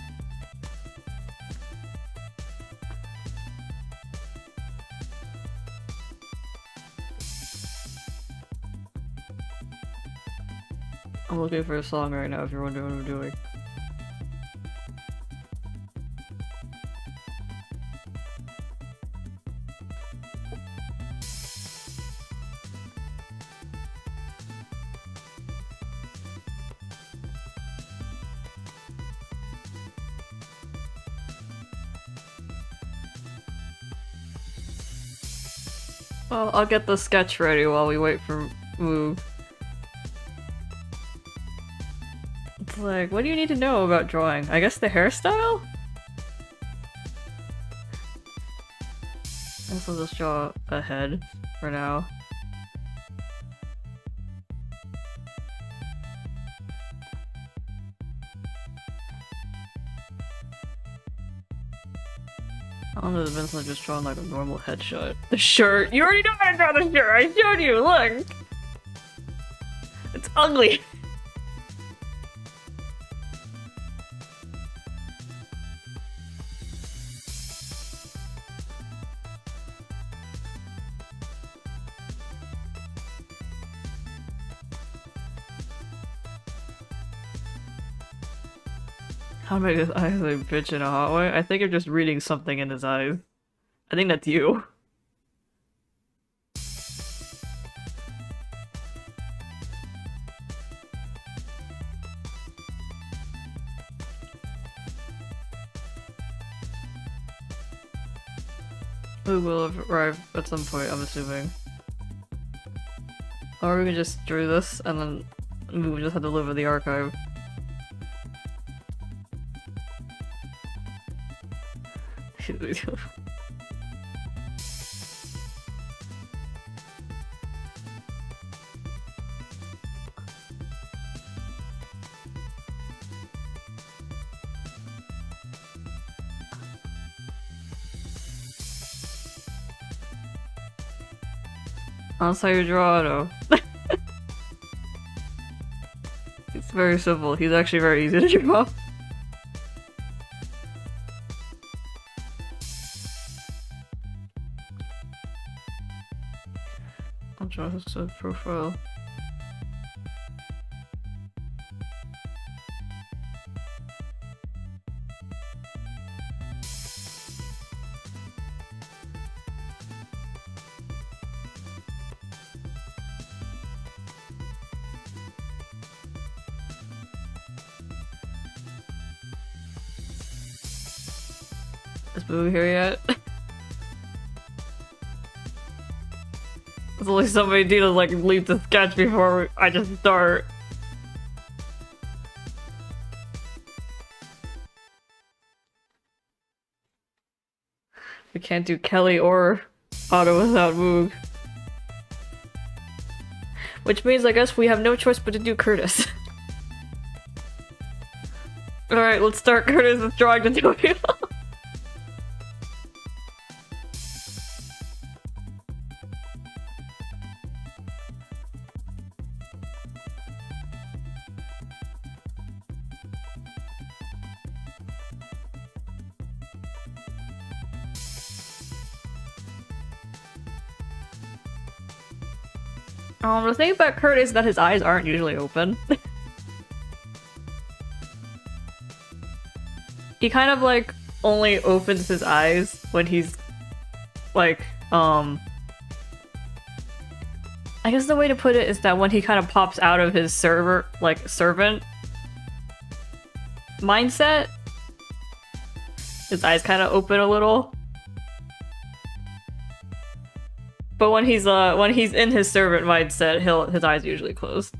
I'm looking for a song right now if you're wondering what I'm doing. Well, I'll get the sketch ready while we wait for Moog. It's like, what do you need to know about drawing? I guess the hairstyle? I guess I'll just draw a head for now. I don't know if Vincent just drawing like a normal headshot. The shirt! You already know how to draw the shirt! I showed you! Look! It's ugly! How make his eyes like bitch in a hot way? I think you're just reading something in his eyes. I think that's you. Who will arrive at some point, I'm assuming. Or we can just do this and then we just have to live in the archive. That's how you draw Otto. It's very simple. He's actually very easy to draw. I'll draw his profile. Is Boo here yet? There's only so many details I can leave the sketch before I just start. We can't do Kelly or Otto without Moog. Which means I guess we have no choice but to do Curtis. Alright, let's start Curtis' drawing tutorial. The thing about Kurt is that his eyes aren't usually open. He kind of like only opens his eyes when he's like, I guess the way to put it is that when he kind of pops out of his servant mindset, his eyes kind of open a little. But when he's in his servant mindset, his eyes usually closed.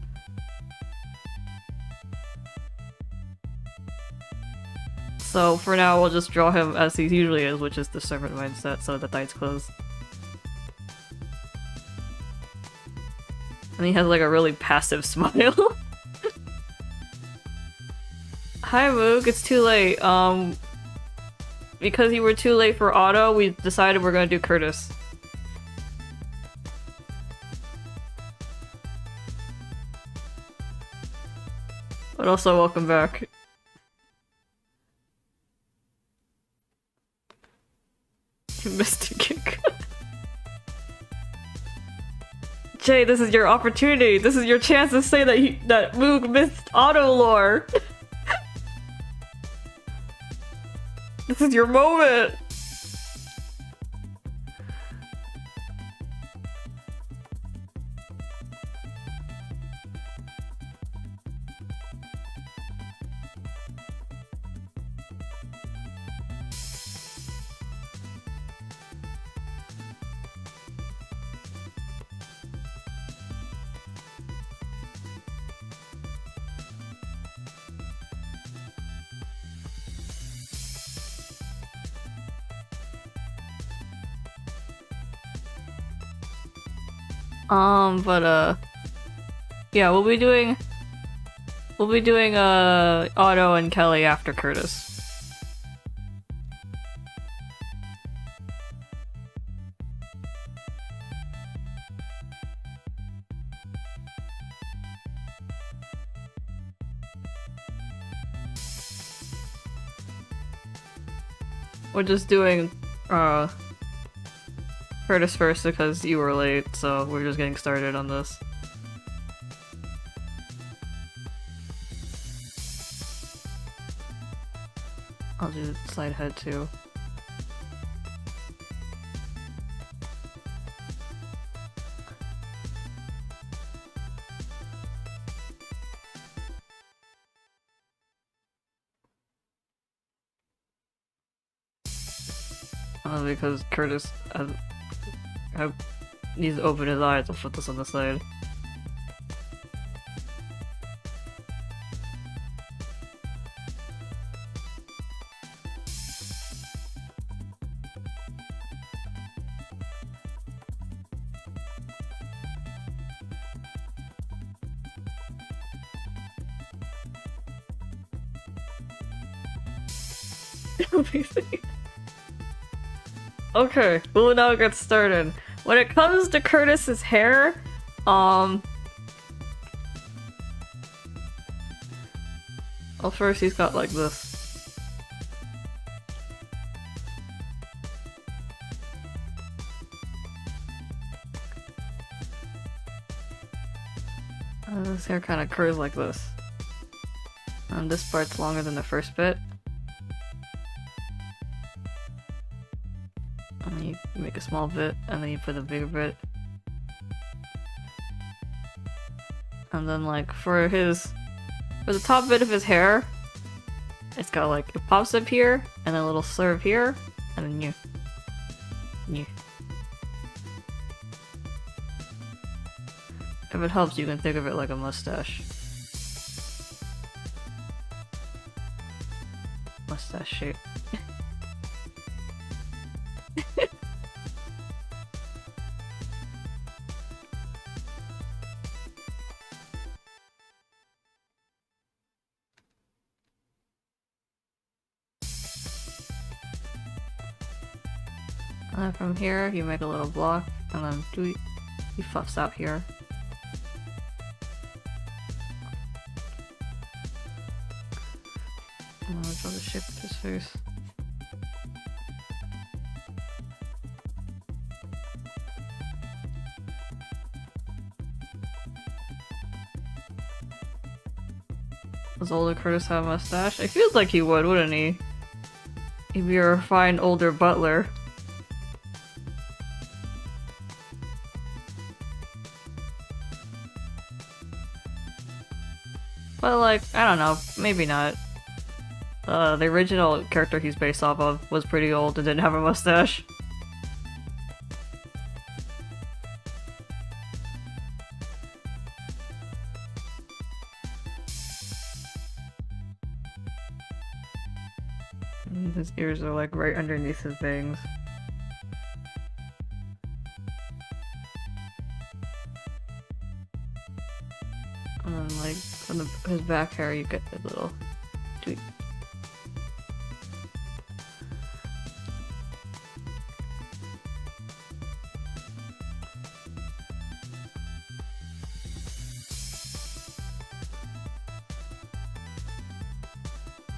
So for now, we'll just draw him as he usually is, which is the servant mindset, so the eyes closed. And he has like a really passive smile. Hi Moog, it's too late. Because you were too late for Otto, we decided we're gonna do Curtis. But also, welcome back. You missed a kick. Jay, this is your opportunity. This is your chance to say that Moog missed Otto lore. This is your moment. But yeah, we'll be doing Otto and Kelly after Curtis. We're just doing Curtis first because you were late, so we're just getting started on this. I'll do side head too. Because Curtis needs to open his eyes, I'll put this on the side. Okay, we'll now get started. When it comes to Curtis's hair, well, first he's got like this. His hair kind of curves like this. And this part's longer than the first bit. And then you make a small bit, and then you put a bigger bit. And then like for the top bit of his hair, it's got like, it pops up here, and then a little slurve here, and then you. If it helps, you can think of it like a mustache. Mustache shape. And then from here, you make a little block, and then he fluffs out here. And then draw the shape of his face. Does older Curtis have a mustache? It feels like he would, wouldn't he? He'd be a refined older butler. But like, I don't know, maybe not. The original character he's based off of was pretty old and didn't have a mustache. And his ears are like right underneath his bangs. And then like from his back hair you get a little tweak.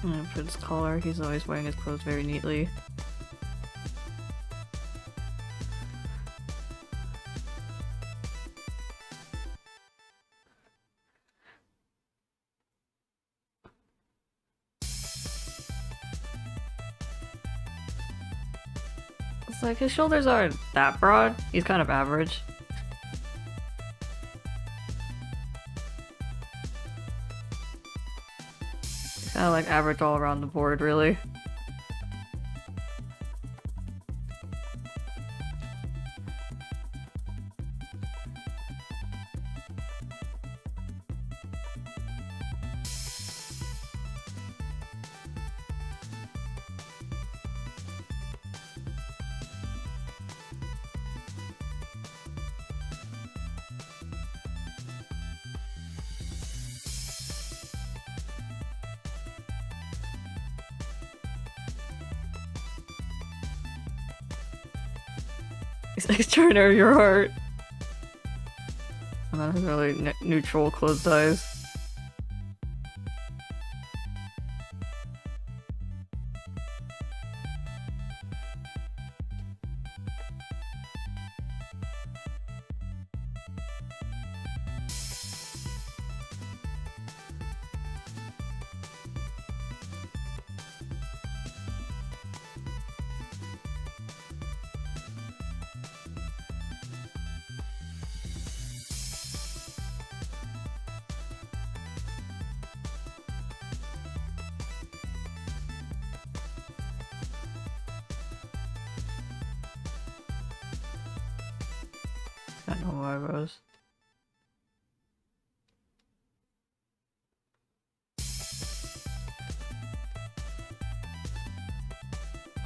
And for his collar, he's always wearing his clothes very neatly. It's like his shoulders aren't that broad, he's kind of average. Kind of like average all around the board, really. He's like trying to your heart. And that has really neutral closed eyes. Got no eyebrows.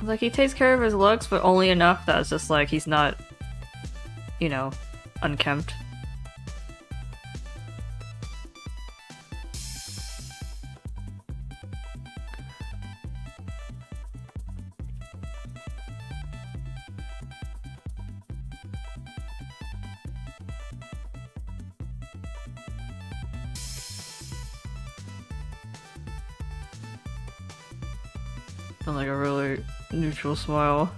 Like, he takes care of his looks, but only enough that it's just like he's not, you know, unkempt. And like a really neutral smile.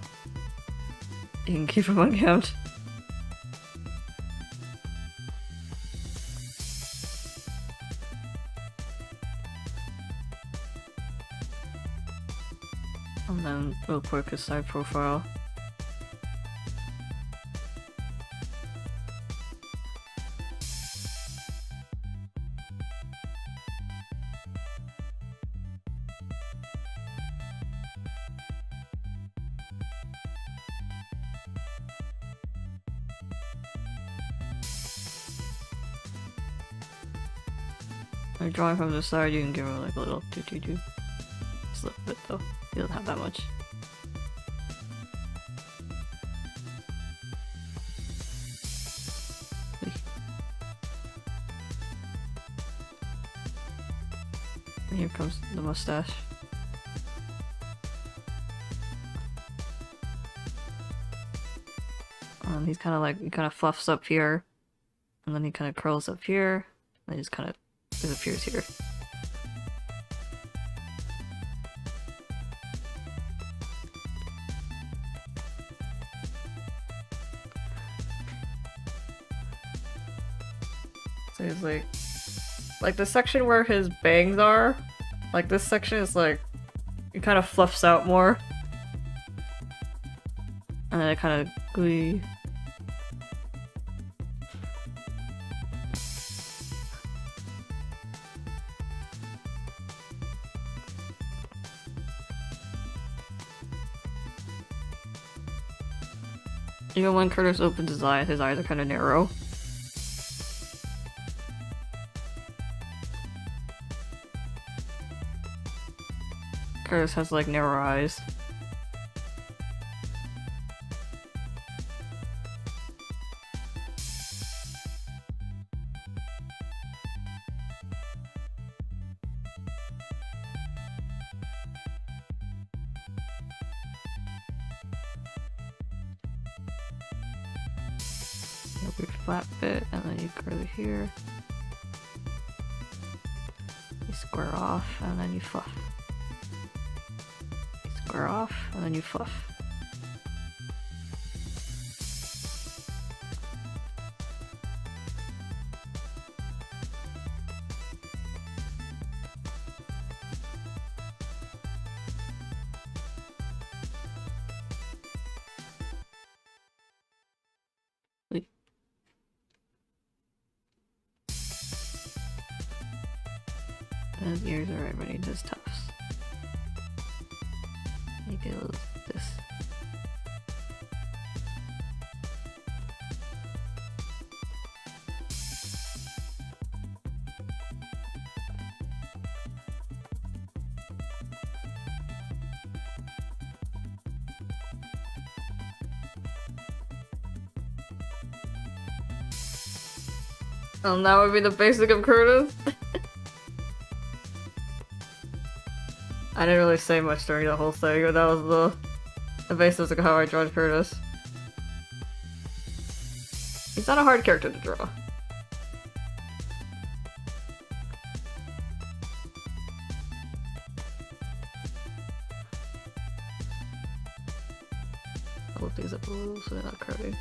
You can keep him unkempt. And then real quick his side profile. Like drawing from the side, you can give him like a little do-do-do. Just a little bit though. He doesn't have that much. And here comes the mustache. He's kind of like, he kind of fluffs up here, and then he kind of curls up here, and he just kind of disappears here. So he's like the section where his bangs are, like this section is like, it kind of fluffs out more. And then it kind of gooey. Even when Curtis opens his eyes are kind of narrow. Curtis has like narrow eyes. A big flat bit, and then you curl it here. You square off, and then you fluff. You square off, and then you fluff. And his ears are right beneath his tufts. You get a little this. And that would be the basic of Curtis. I didn't really say much during the whole thing, but that was the basis of how I draw Curtis. He's not a hard character to draw. I'll look these up a little so they're not curvy.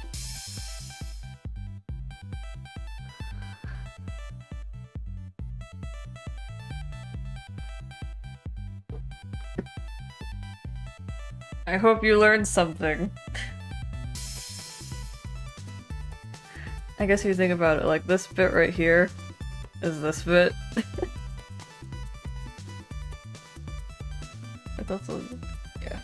I hope you learned something. I guess if you think about it, like this bit right here is this bit. But that's a, yeah.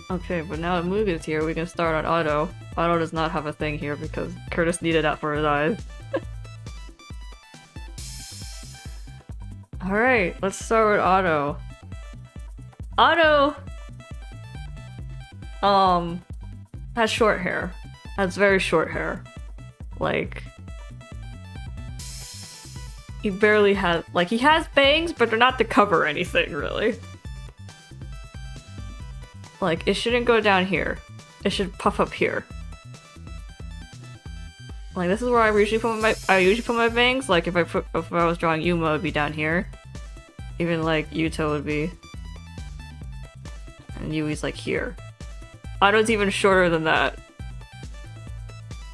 Okay, but now that Moog is here, we can start on Otto. Otto does not have a thing here because Curtis needed that for his eyes. Alright, let's start with Otto. Otto! Has short hair. Has very short hair. Like... He barely has- like, he has bangs, but they're not to cover anything, really. Like, it shouldn't go down here. It should puff up here. Like, this is where I usually put my bangs. Like, if I was drawing Yuma, it would be down here. Even like Yuto would be. And Yui's like here. Otto's even shorter than that.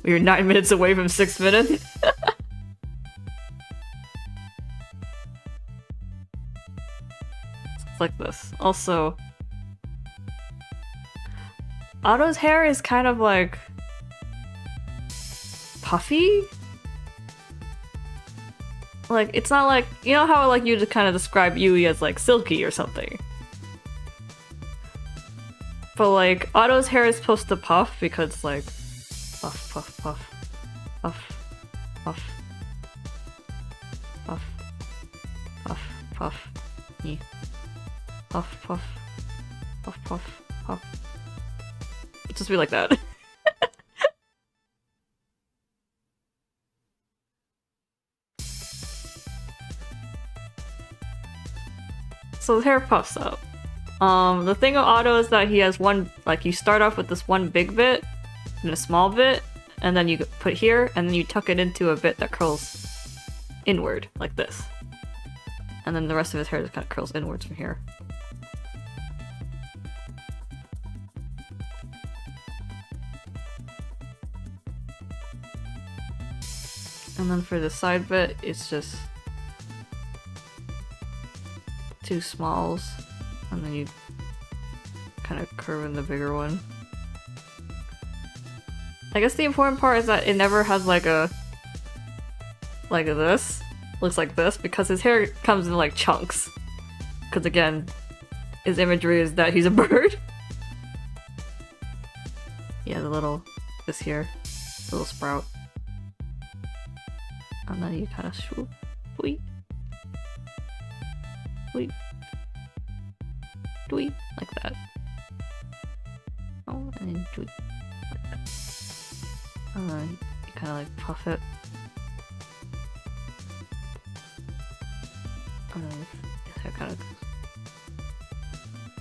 We are 9 minutes away from 6 minutes. It's like this. Also, Otto's hair is kind of like puffy. Like, it's not like, you know how like you just kind of describe Yui as like silky or something. But like, Otto's hair is supposed to puff because it's like puff, puff, puff, puff, puff, puff, puff, puff, yeah. Puff, puff, puff, puff, puff. It'd just be like that. So the hair puffs up. The thing with Otto is that he has one, like, you start off with this one big bit and a small bit, and then you put here, and then you tuck it into a bit that curls inward, like this. And then the rest of his hair just kind of curls inwards from here. And then for the side bit, it's just two smalls, and then you kind of curve in the bigger one. I guess the important part is that it never has like a this. Looks like this, because his hair comes in like chunks. Because again, his imagery is that he's a bird. Yeah, this here, little sprout. And then you kind of swoop, tweet, tweet, tweet, like that. Oh, and then tweet, like that. And then you kind of like puff it. And then his hair kind of goes.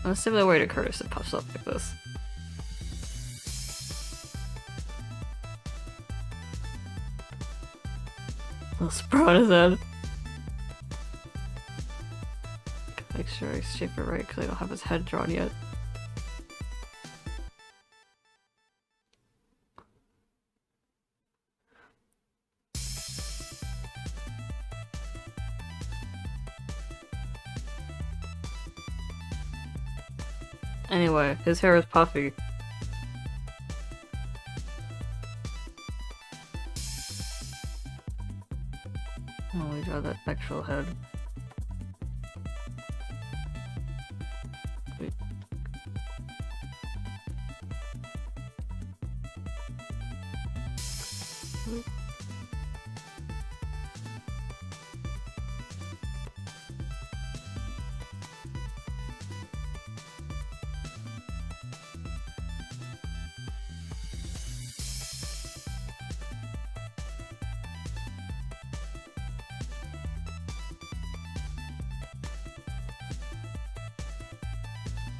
In a similar way to Curtis, it puffs up like this. Little sprout on his head. Make sure I shape it right because I don't have his head drawn yet. Anyway, his hair is puffy. Oh, we draw that actual head. Wait. Wait.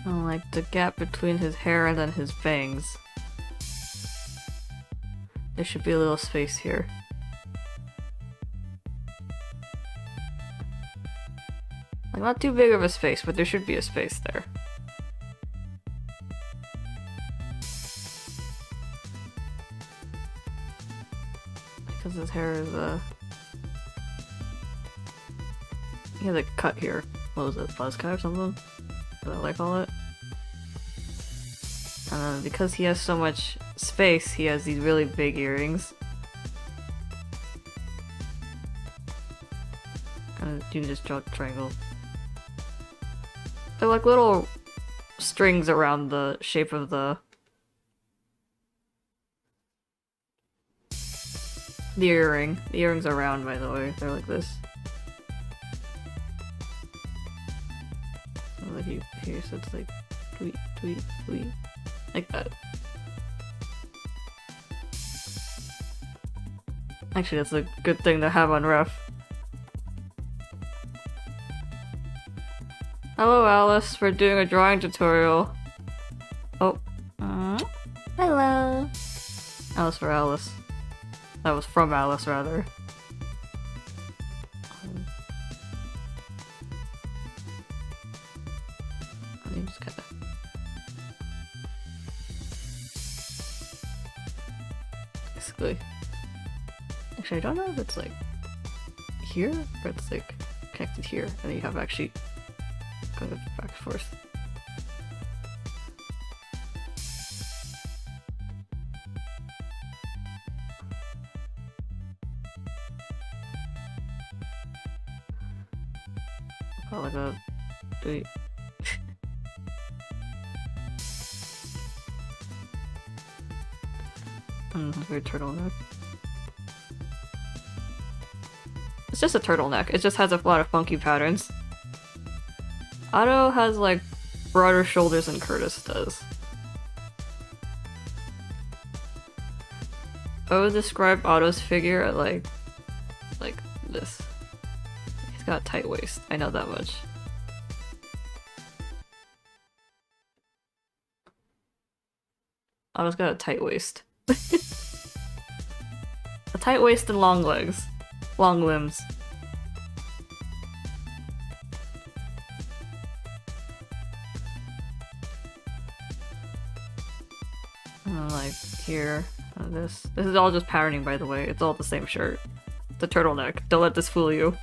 And like the gap between his hair and then his bangs. There should be a little space here. Like not too big of a space, but there should be a space there. Because his hair is he has a cut here. What was it, buzz cut or something? Is that what I call it? And then because he has so much space, he has these really big earrings. And you can just draw a triangle. They're like little strings around the shape of the earring. The earrings are round, by the way. They're like this. So like here, so it's like tweet, tweet, tweet. Like that. Actually, that's a good thing to have on ref. Hello, Alice, for doing a drawing tutorial. Oh. Hello. Alice for Alice. That was from Alice, rather. Let me just kinda... Basically. Actually, I don't know if it's like here or it's like connected here, and then you have actually going back and forth. Oh, like a wait. Weird turtleneck. It's just a turtleneck. It just has a lot of funky patterns. Otto has like broader shoulders than Curtis does. I would describe Otto's figure like this. He's got a tight waist. I know that much. Otto's got a tight waist. A tight waist and long legs. Long limbs. And then like here, this is all just patterning, by the way. It's all the same shirt. The turtleneck. Don't let this fool you.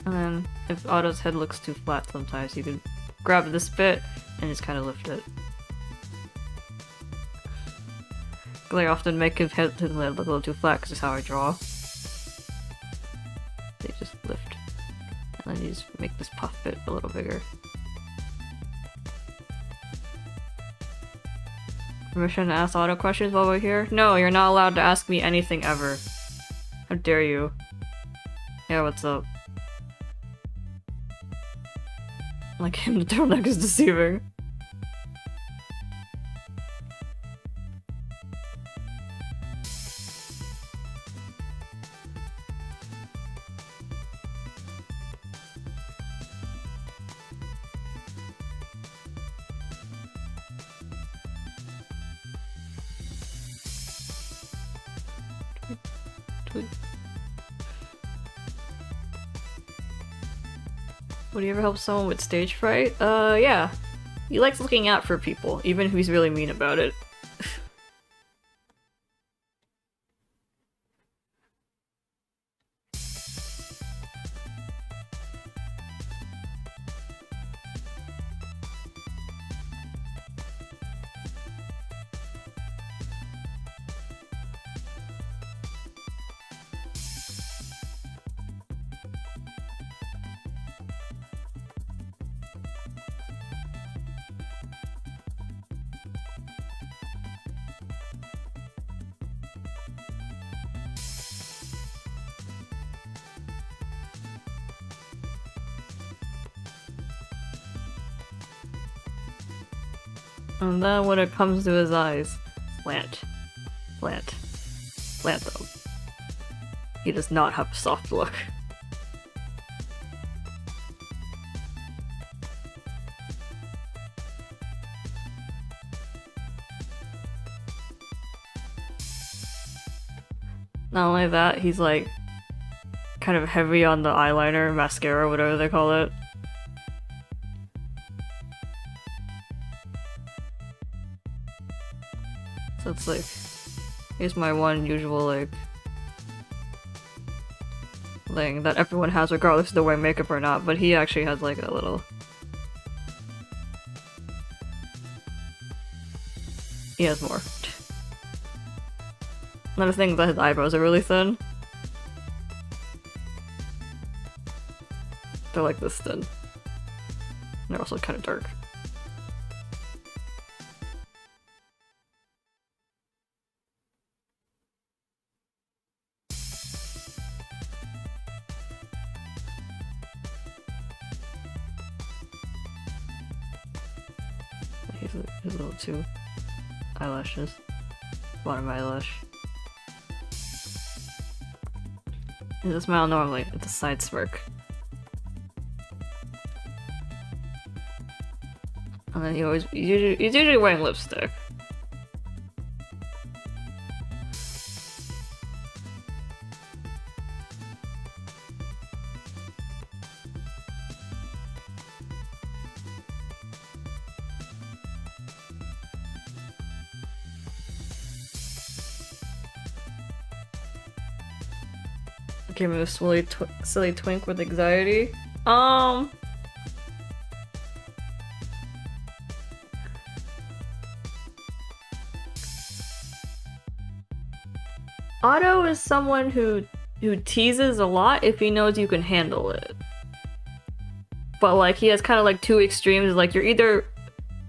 And then if Otto's head looks too flat sometimes, you can grab this bit and just kind of lift it. I often make his head look a little too flat because it's how I draw. They just lift. And then you just make this puff bit a little bigger. Permission to ask Otto questions while we're here? No, you're not allowed to ask me anything ever. How dare you? Yeah, what's up? Like him, the turtleneck is deceiving. Would you ever help someone with stage fright? Yeah. He likes looking out for people, even if he's really mean about it. And then when it comes to his eyes, slant. Slant. Lantham. He does not have a soft look. Not only that, he's like kind of heavy on the eyeliner, mascara, whatever they call it. So it's like, here's my one usual like thing that everyone has regardless if they're wearing makeup or not, but he actually has like a little... He has more. Another thing is that his eyebrows are really thin. They're like this thin. They're also kind of dark. His little two eyelashes. Bottom eyelash. He doesn't smile normally, it's a side smirk. And then he's usually wearing lipstick. Give me a silly twink with anxiety. Otto is someone who teases a lot if he knows you can handle it. But like he has kind of like two extremes, like you're either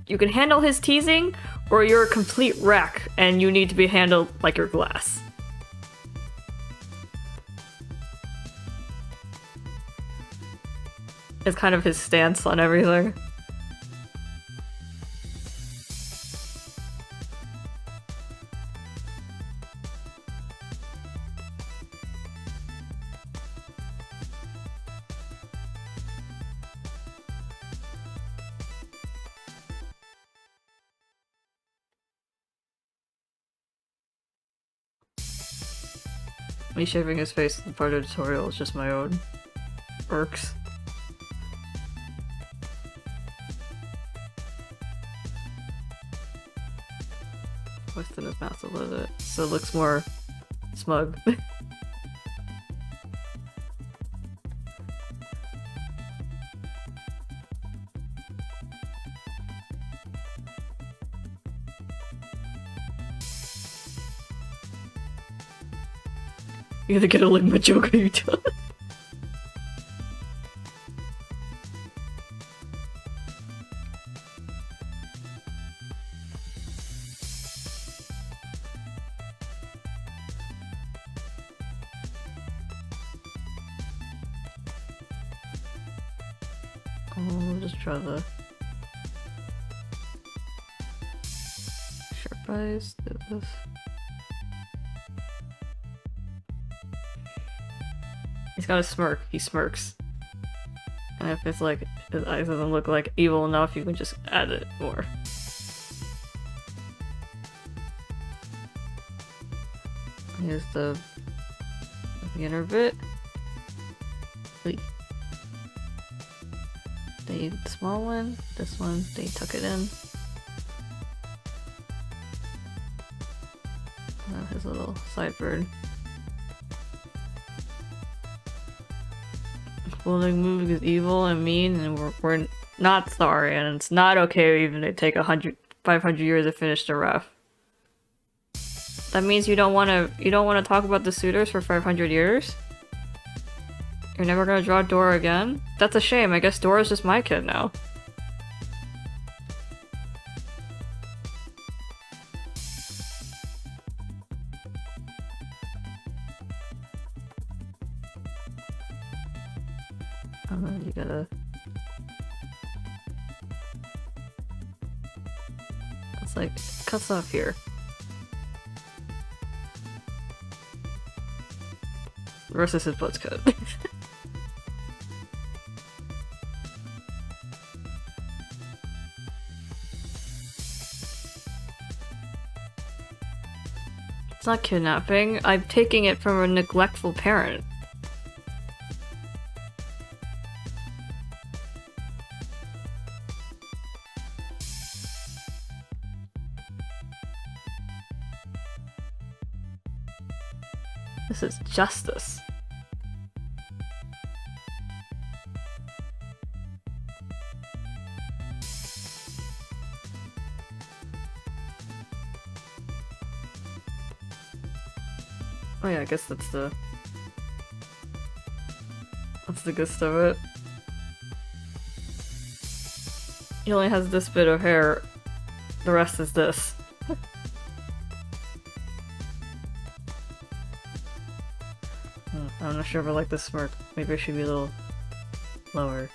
you can handle his teasing or you're a complete wreck and you need to be handled like your glass. It's kind of his stance on everything. Me shaving his face in part of the tutorial is just my own irks. Twisting his mouth a little bit, so it looks more smug. You either get a Ligma joke or you don't. We'll just try the sharp eyes, do this. He's got a smirk, he smirks. And if it's like, his eyes doesn't look like evil enough, you can just add it more. Here's the inner bit. Wait. The small one, this one, they tuck it in. And his little side bird. Bullying moving is evil and mean, and we're not sorry, and it's not okay even if they take 500 years to finish the ref. That means you don't want to talk about the suitors for 500 years? You're never gonna draw Dora again? That's a shame. I guess Dora's just my kid now. And then you gotta... It's like, cuts off here. versus his buzz cut. It's not kidnapping. I'm taking it from a neglectful parent. This is justice. Oh yeah, I guess that's the gist of it. He only has this bit of hair. The rest is this. I'm not sure if I like the smirk. Maybe I should be a little lower.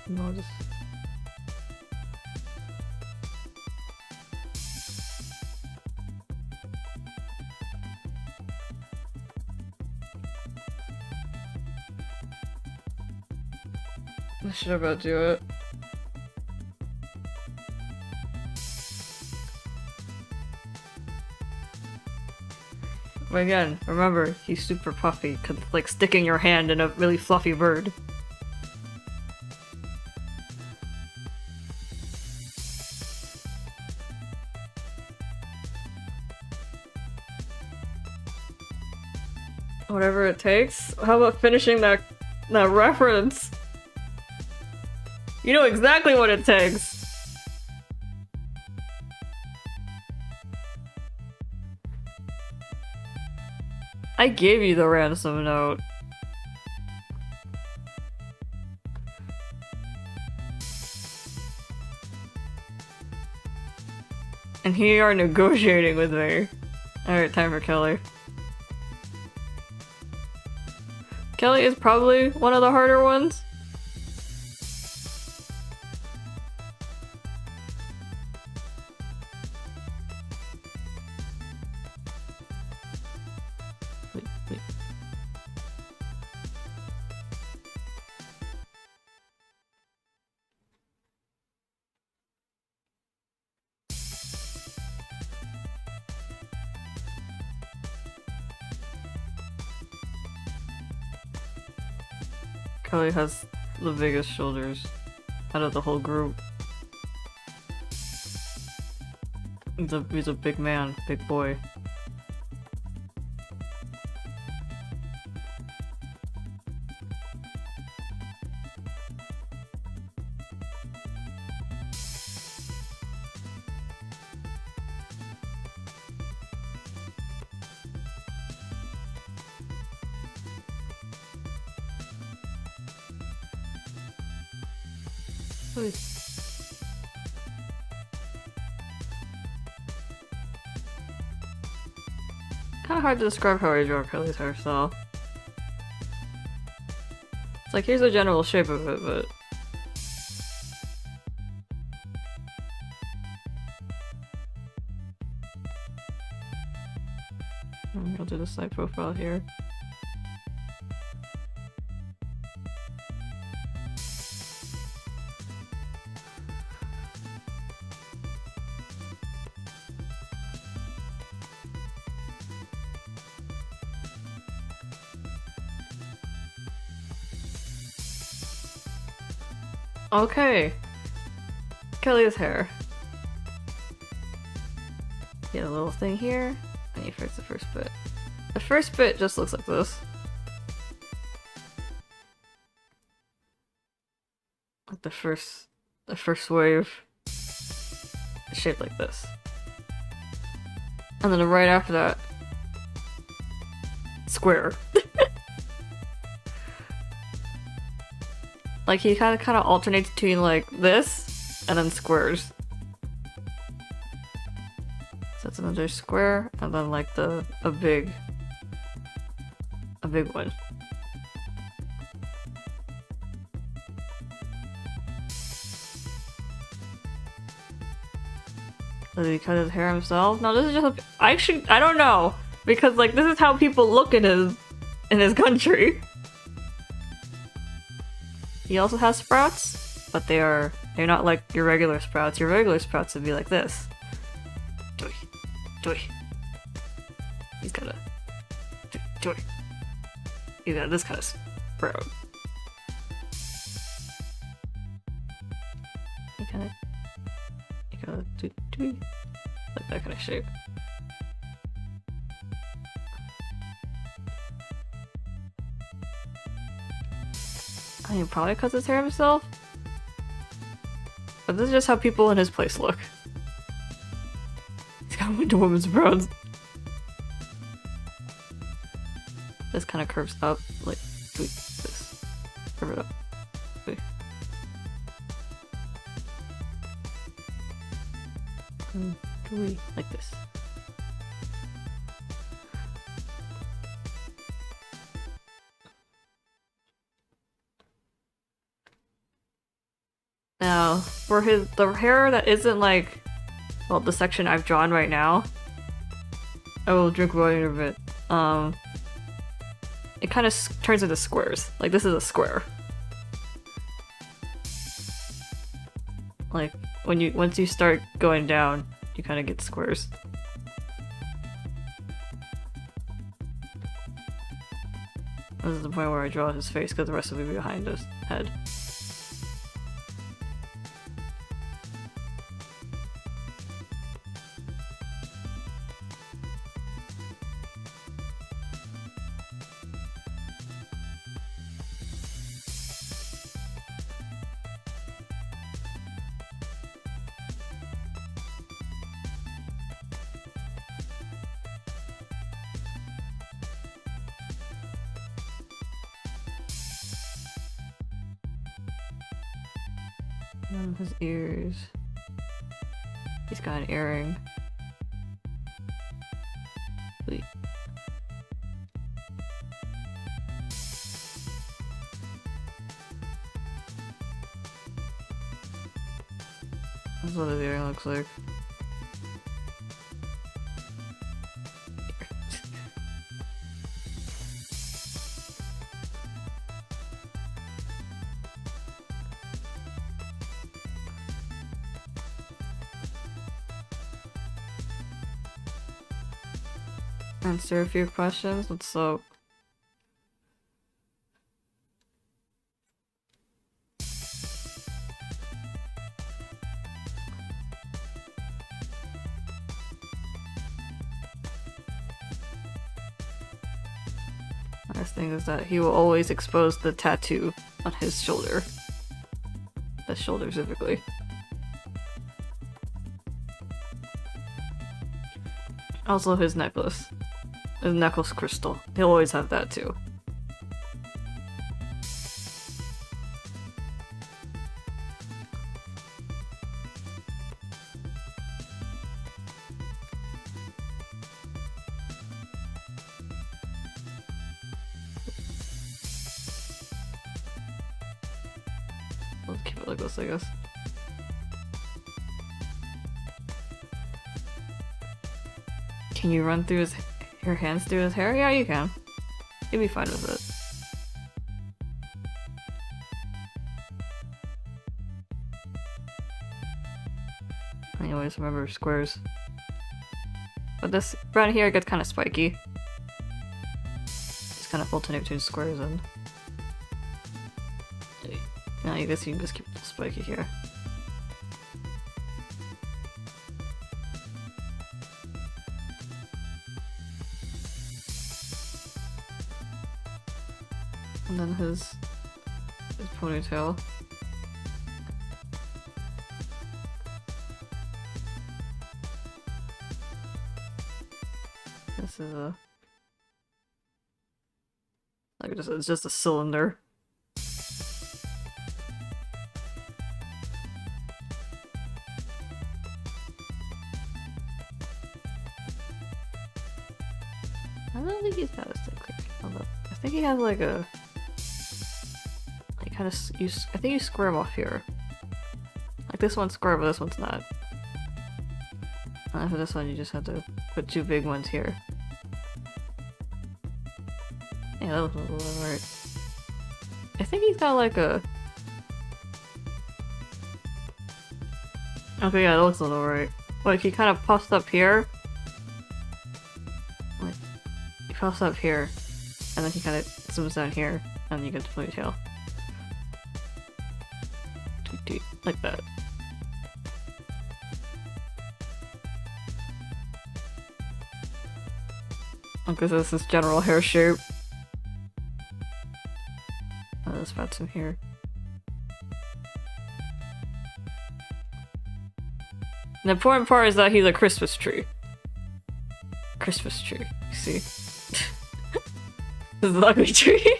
No, just... I should about do it. But again, remember, he's super puffy, cause it's like sticking your hand in a really fluffy bird. Whatever it takes. How about finishing that reference? You know exactly what it takes. I gave you the ransom note. And here you are negotiating with me. Alright, time for Kelly. Kelly is probably one of the harder ones. Wait. Kelly has the biggest shoulders out of the whole group. He's a big man, big boy. Kinda hard to describe how I draw Kelly's hairstyle. It's like, here's the general shape of it, but... I'll do the side profile here. Okay. Kelly's hair. Get a little thing here, and you fix the first bit. The first bit just looks like this. Like the first wave is shaped like this. And then right after that, square. Like, he kind of alternates between, like, this and then squares. So that's another square, and then, like, a big one. Does he cut his hair himself? No, this is just I don't know. Because like this is how people look in his country. He also has sprouts, but they're not like your regular sprouts. Your regular sprouts would be like this. Doy. Doy. He's got a doy. He's got this kind of sprout. You gotta do like that kind of shape. I mean, probably cuts his hair himself. But this is just how people in his place look. He's got Wonder Woman's brows. This kind of curves up, like this. Curve it up. Like this. Now, for the hair that isn't like, well, the section I've drawn right now, I will drink water in a bit. It kind of turns into squares. Like this is a square. Like once you start going down, you kind of get squares. This is the point where I draw his face because the rest will be behind his head. His ears. He's got an earring. Wait. That's what his earring looks like. Answer a few questions. Let's look. Last thing is that he will always expose the tattoo on his shoulder. The shoulder specifically. Also his necklace. His necklace crystal. He'll always have that too. Let's keep it like this, I guess. Can you run through your hands through his hair? Yeah, you can. You'll be fine with it. Anyways, remember squares. But this brown here gets kind of spiky. It's kind of alternate between squares and... Now you guess you can just keep it spiky here. And then his ponytail. This is a... like it's just a cylinder. I don't think he's got a stick. I think he has like a... kind of I think you square them off here. Like this one's square, but this one's not. And for this one, you just have to put 2 big ones here. Yeah, that was a little right. I think he's got like a... Okay, yeah, that looks a little right. Like, he kind of puffs up here. Wait. He puffs up here. And then he kind of zooms down here. And then you get the ponytail. Like that. Okay, so this is general hair shape. Let's add some here. The important part is that he's a Christmas tree. Christmas tree, you see? This is an ugly tree.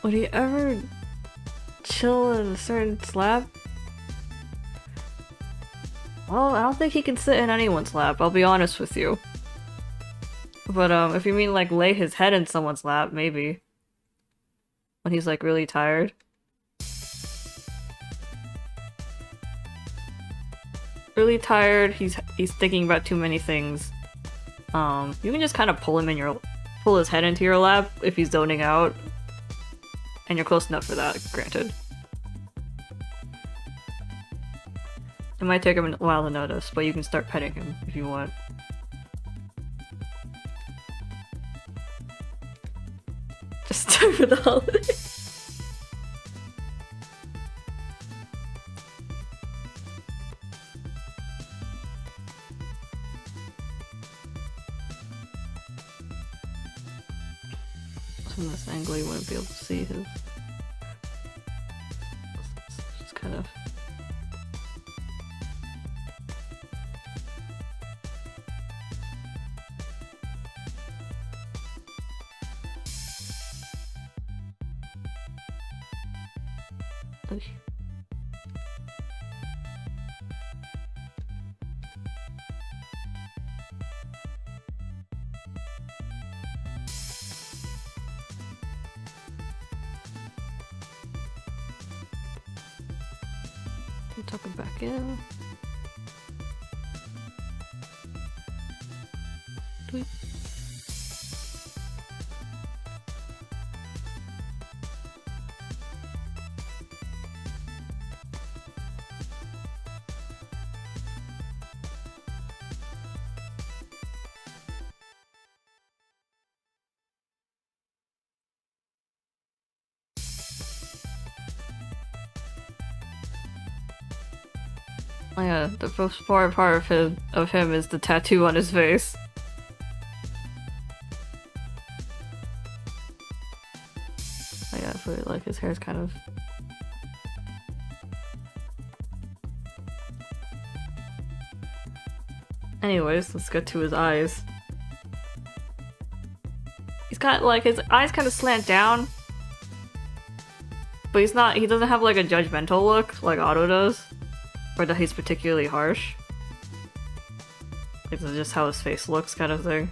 Would he ever chill in a certain slab? Well, I don't think he can sit in anyone's lap, I'll be honest with you. But if you mean like lay his head in someone's lap, maybe. When he's like really tired. Really tired, he's thinking about too many things. You can just kind of pull his head into your lap if he's zoning out. And you're close enough for that, granted. It might take him a while to notice, but you can start petting him if you want. Just time for the holidays. From this angle you wouldn't be able to see his... Just kind of... Oy. Tuck it back in. Tweet. Oh yeah, the most part of him is the tattoo on his face. Oh yeah, I feel like his hair's kind of... Anyways, let's get to his eyes. He's got like, his eyes kind of slant down. But he doesn't have like a judgmental look like Otto does. Or that he's particularly harsh. Like, this is just how his face looks kind of thing.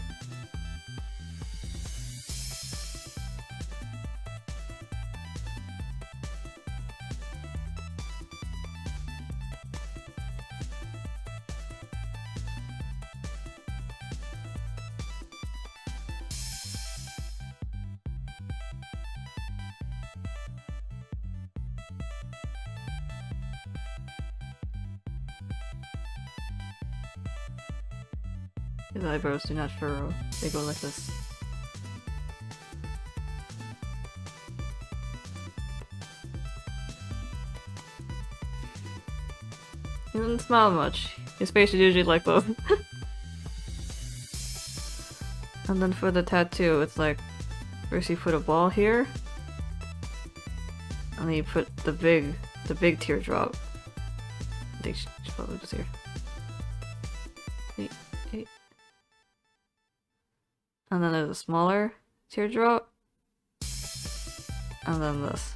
His eyebrows do not furrow, they go like this. He doesn't smile much. His face is usually like both. And then for the tattoo, it's like, first you put a ball here, and then you put the big teardrop. I think she's probably just here. And then there's a smaller teardrop. And then this.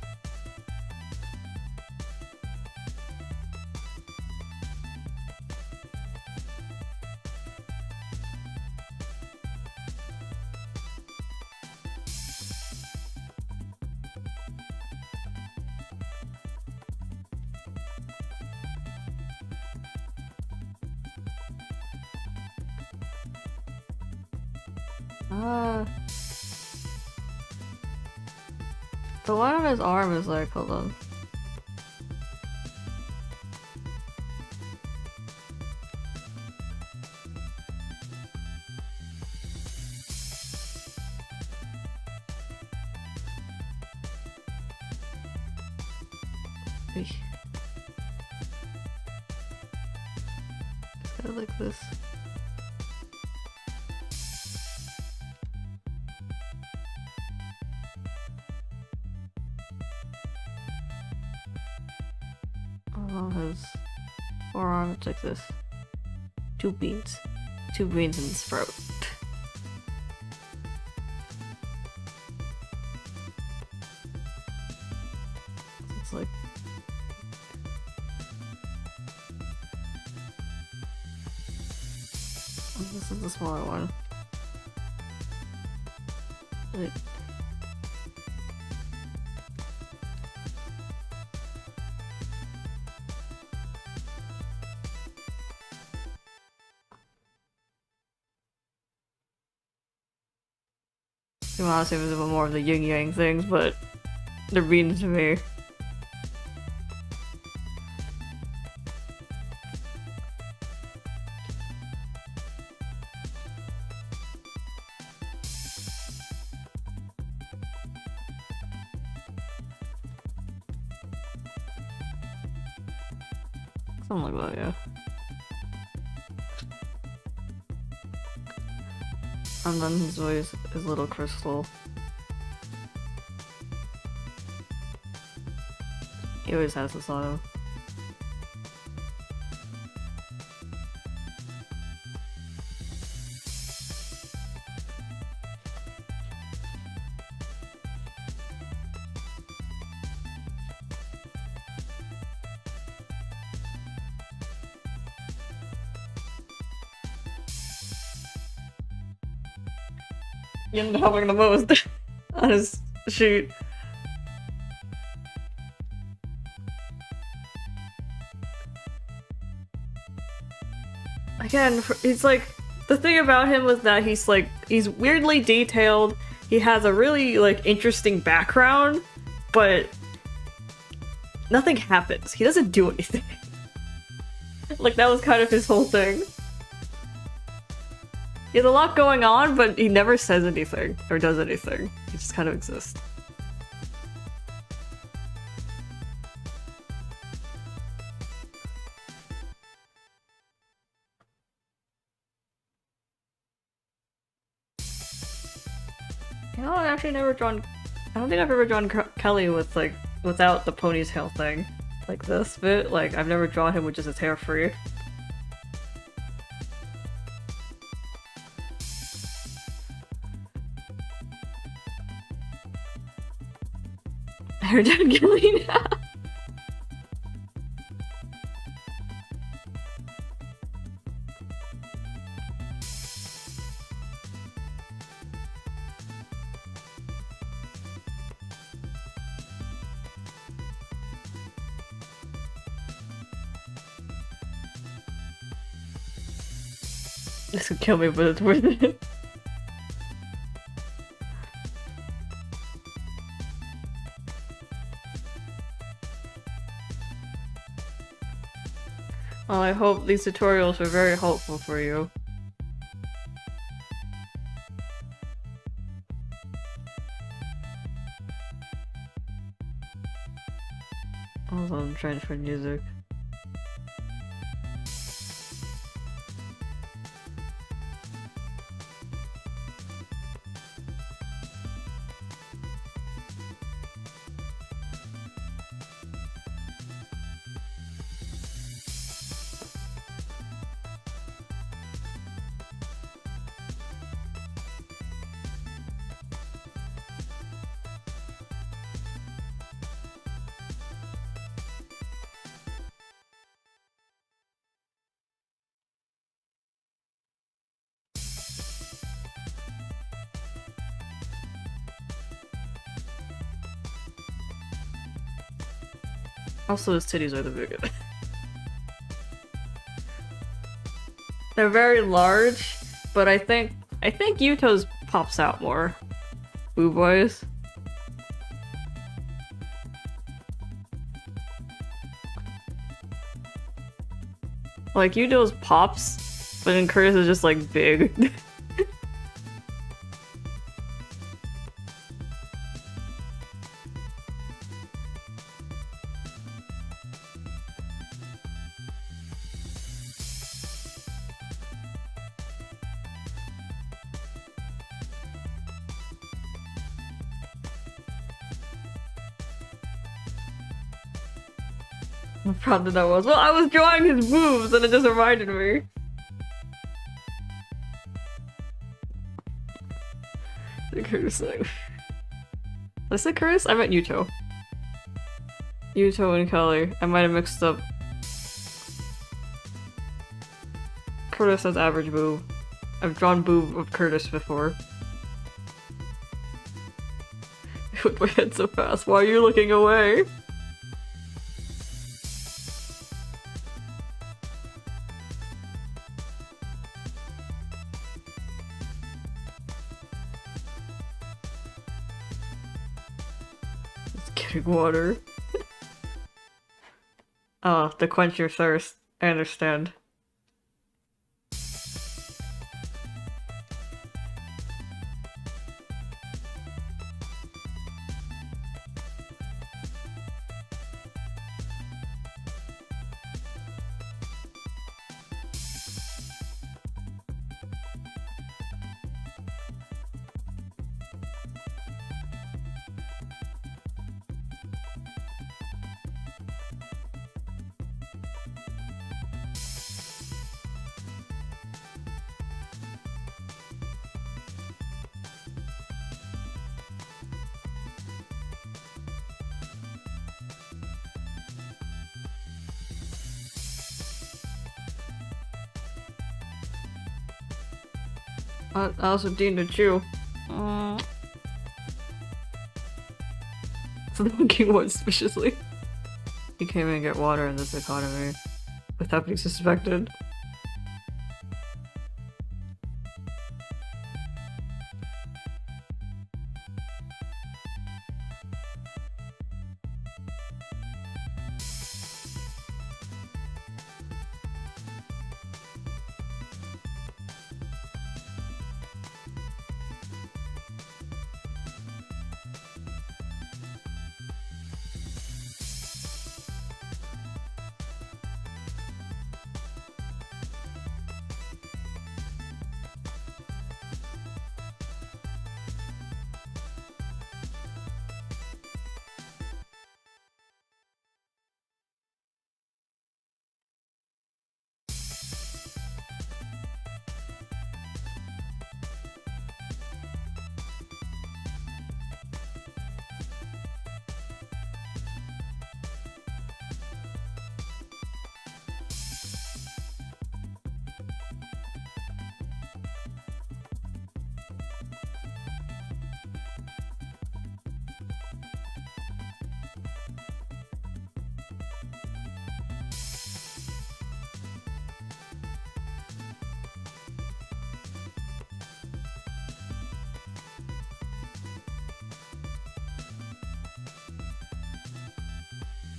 Ah. The one on his arm is like, hold on. It's kind of like this. Oh, his forearm, it's like this. Two beans. Two beans in his throat. It's like... This is the smaller one. Wait. To be honest, it was a bit more of the yin-yang things, but they're beans to me. Something like that, yeah. And then his voice is little crystal. He always has this on him. You ended up helping the most on his shoot. Again, he's like, the thing about him was that he's like, he's weirdly detailed, he has a really like interesting background, but nothing happens. He doesn't do anything. Like, that was kind of his whole thing. He has a lot going on, but he never says anything or does anything. He just kind of exists. You know, I've actually never drawn... I don't think I've ever drawn Kelly with, like, without the ponytail thing. Like this bit. Like, I've never drawn him with just his hair free. Hair down Kelly now. This would kill me, but it's worth it. Well, I hope these tutorials were very helpful for you. Hold on, I'm trying to find music. Also, his titties are the biggest. They're very large, but I think Yuto's pops out more. Boo boys. Like, Yudo's pops, but then Curtis is just like big. How proud that I was. Well, I was drawing his boobs and it just reminded me. Curtis, like... Did I say Curtis? I meant Yuto. Yuto and Kelly. I might have mixed up. Curtis has average boob. I've drawn boob of Curtis before. With my head so fast. Why are you looking away? Getting water. Oh, to quench your thirst. I understand. I also deemed a Jew. So the monkey went suspiciously. He came in and get water in this economy without being suspected.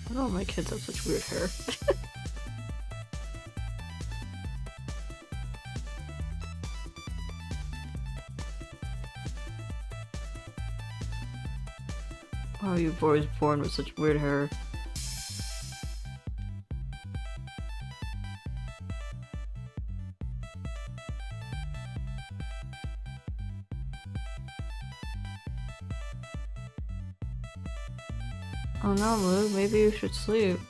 I don't know why my kids have such weird hair. Why are you boys born with such weird hair? Oh no, Luke, maybe you should sleep.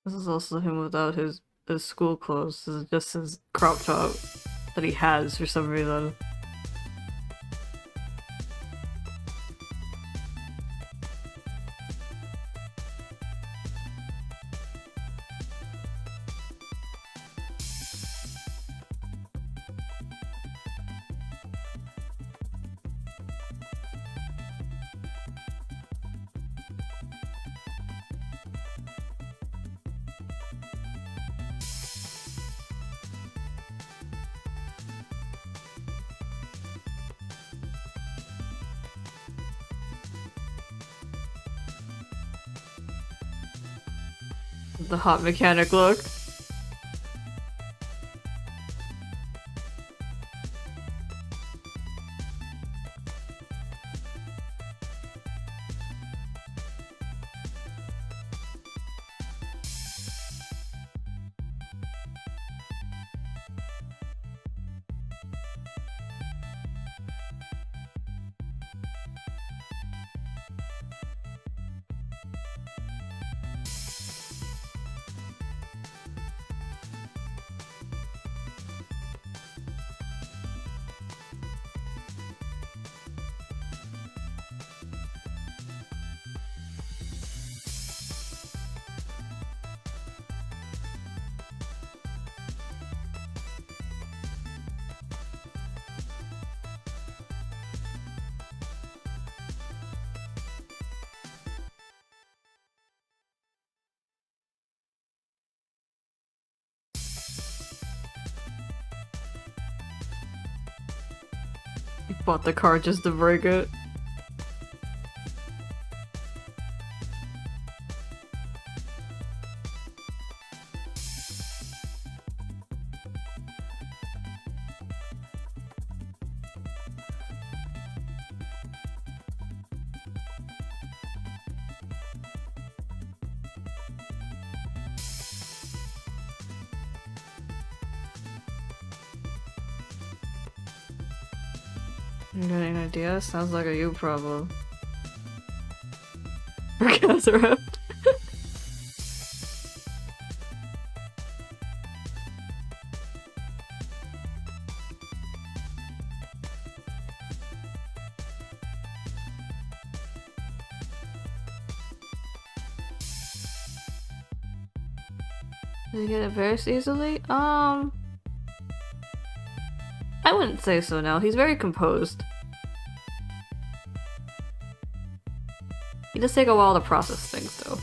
This is also him without his school clothes. This is just his crop top that he has for some reason. The hot mechanic look. He bought the car just to break it. You got any idea? Sounds like a you problem. Orgasm. Did he get embarrassed easily? I wouldn't say so now. He's very composed. He does take a while to process things, though.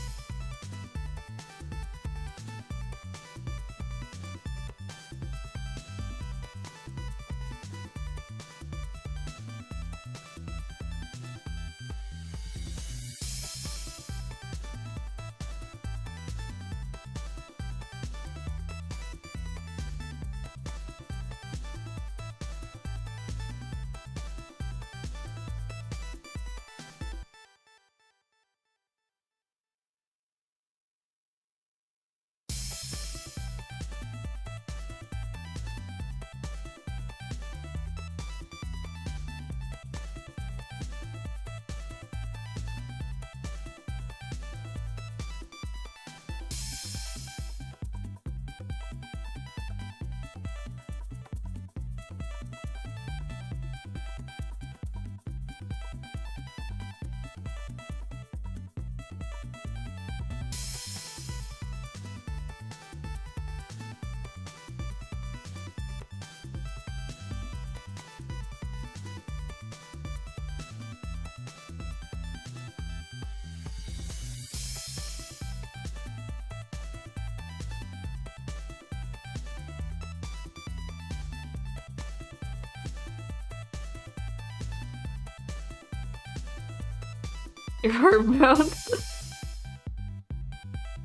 Your heart bounced.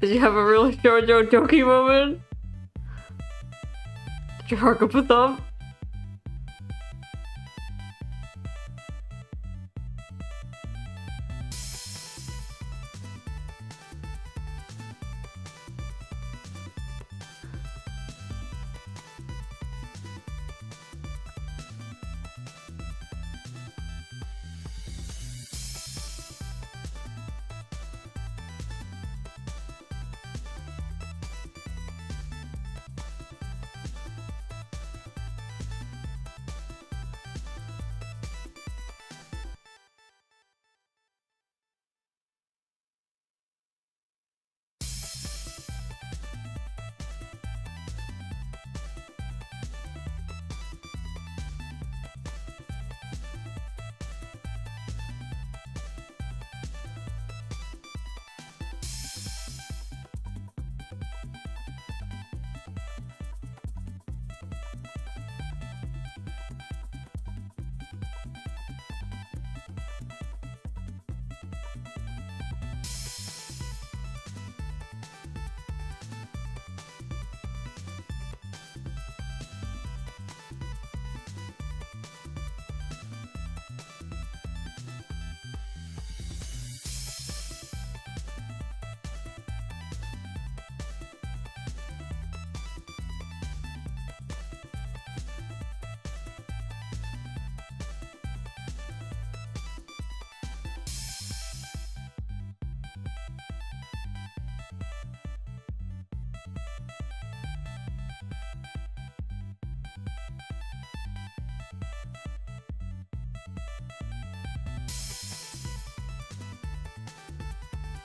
Did you have a really JoJo jokey moment? Did your heart go up a thump?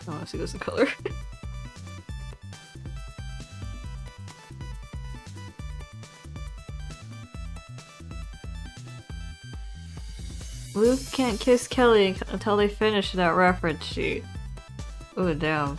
I want to see this in color. Luke can't kiss Kelly until they finish that reference sheet. Ooh, damn.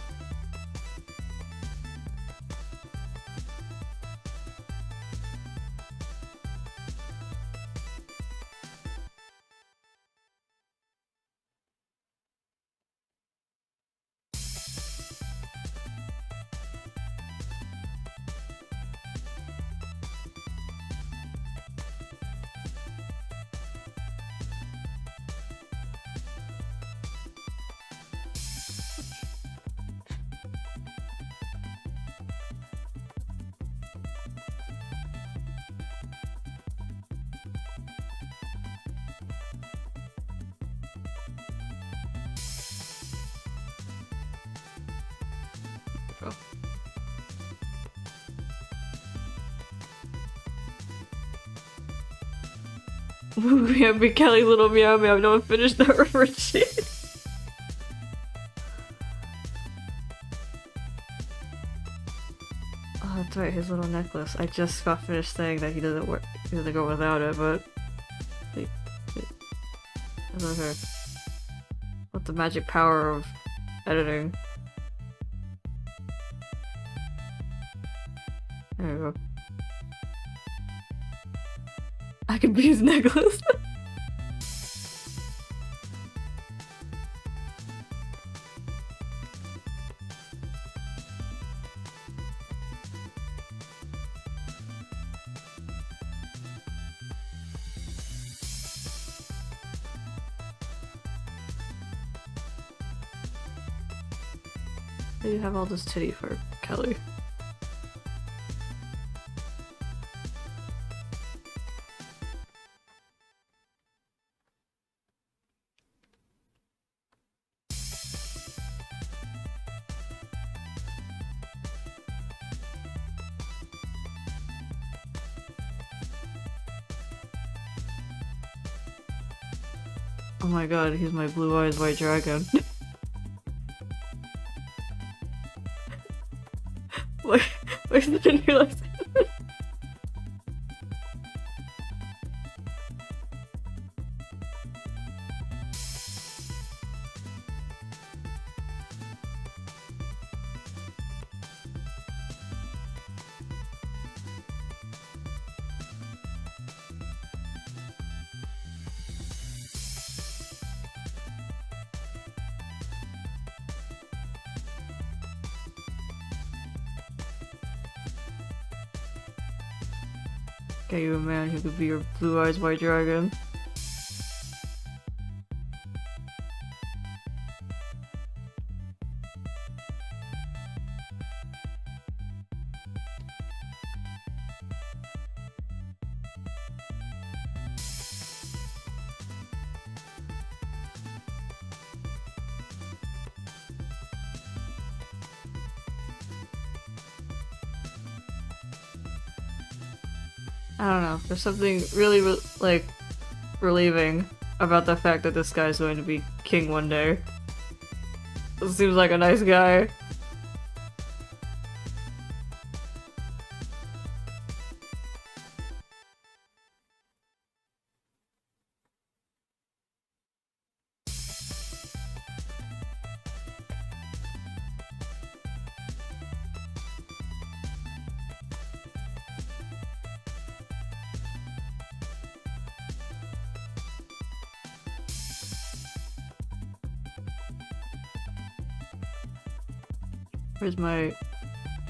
Yeah, be Kelly, little meow meow. No one finished the reference sheet. Oh, that's right, his little necklace. I just got finished saying that he doesn't work. He doesn't go without it, but it's okay. What the magic power of editing? There you go. I can be his necklace. You have all this titty for Kelly. Oh my god, he's my blue eyes white dragon. Wait, didn't realize. Get you a man who could be your blue eyes white dragon. I don't know. There's something really, like, relieving about the fact that this guy's going to be king one day. Seems like a nice guy.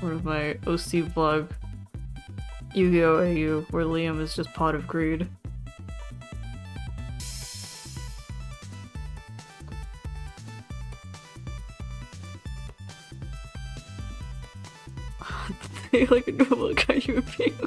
Where's my OC vlog? Yu-Gi-Oh! AU, where Liam is just Pot of Greed. They like a normal guy human being.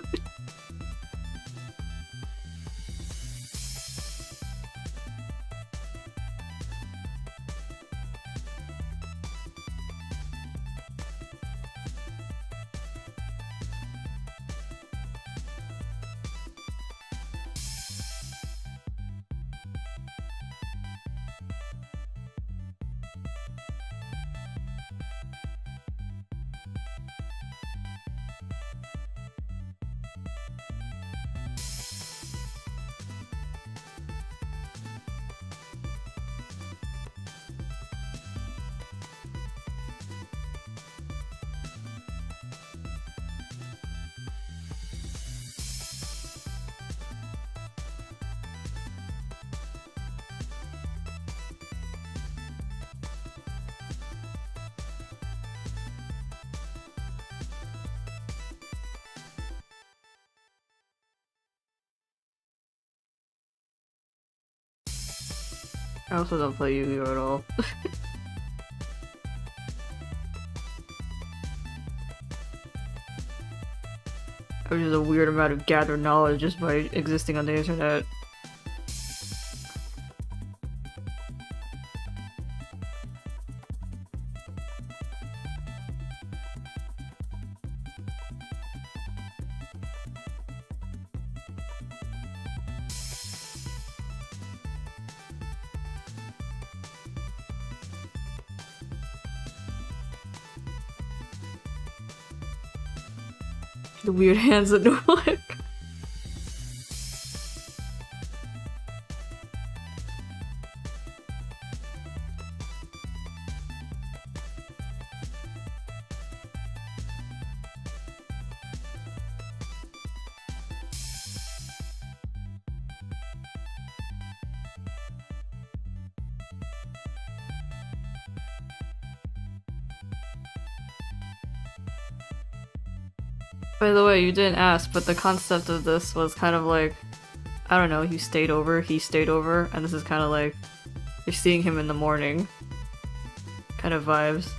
I also don't play Yu-Gi-Oh! At all. Which is a weird amount of gathered knowledge just by existing on the internet. The weird hands that no like. By the way, you didn't ask, but the concept of this was kind of like, I don't know, he stayed over, and this is kind of like, you're seeing him in the morning. Kind of vibes.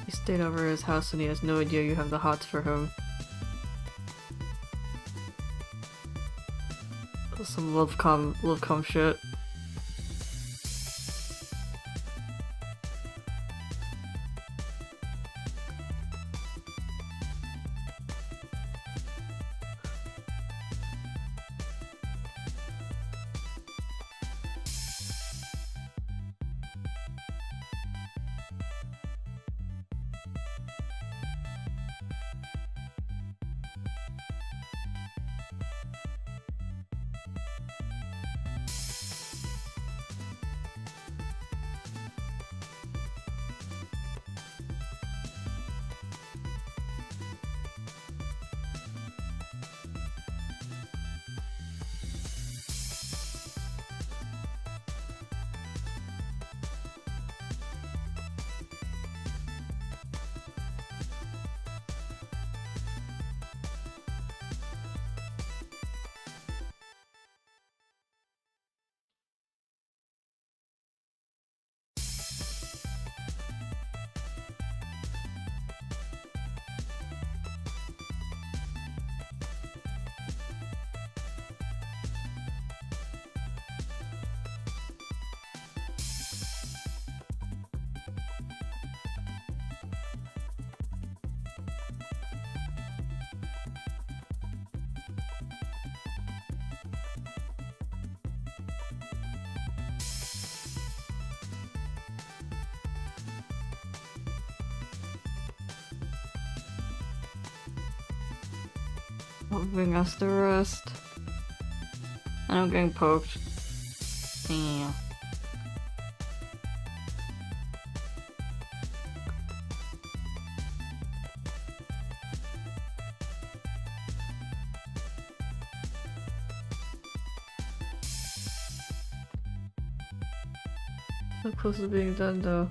He stayed over at his house and he has no idea you have the hots for him. Some love com shit. Helping us to rest. And I'm getting poked. Yeah. So close to being done though.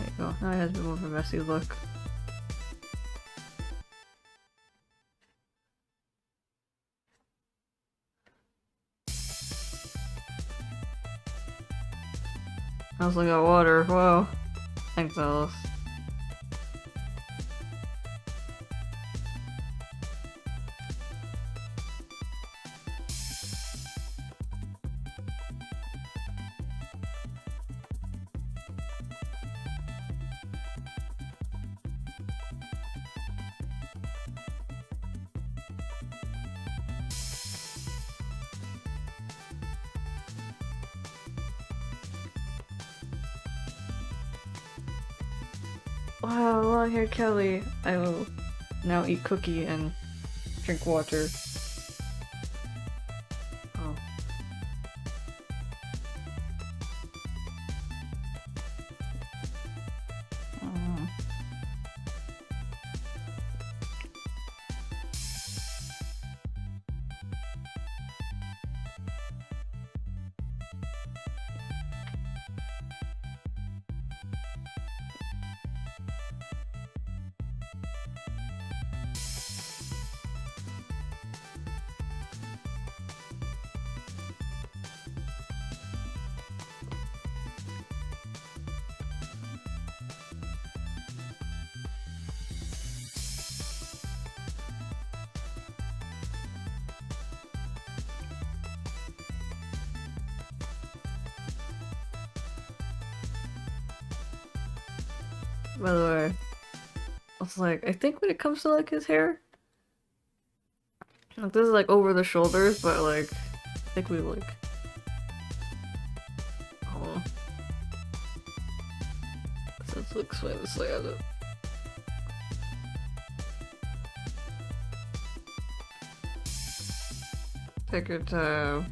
There you go. Now it has a bit more of a messy look. I also got water. Whoa. Thanks, Alice. Wow, long hair Kelly. I will now eat cookie and drink water. Oh. Mm. By the way, it's like, I think when it comes to like his hair, like this is like over the shoulders, but like, I think we like, oh, so let's like sway this way at it. Take your time.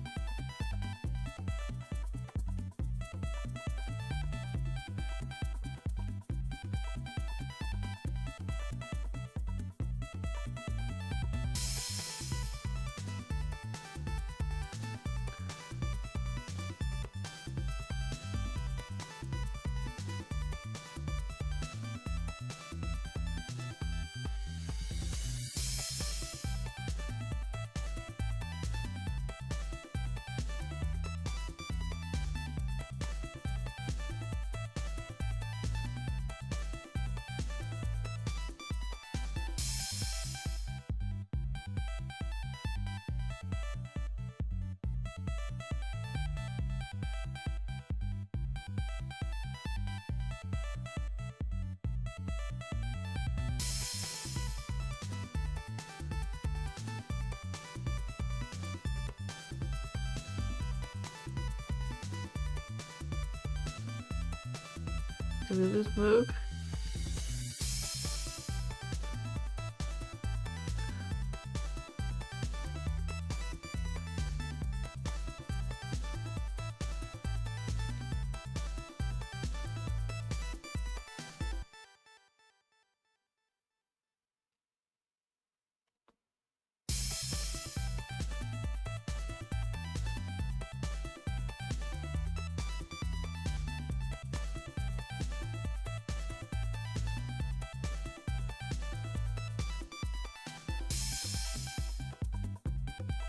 Did we lose Moog?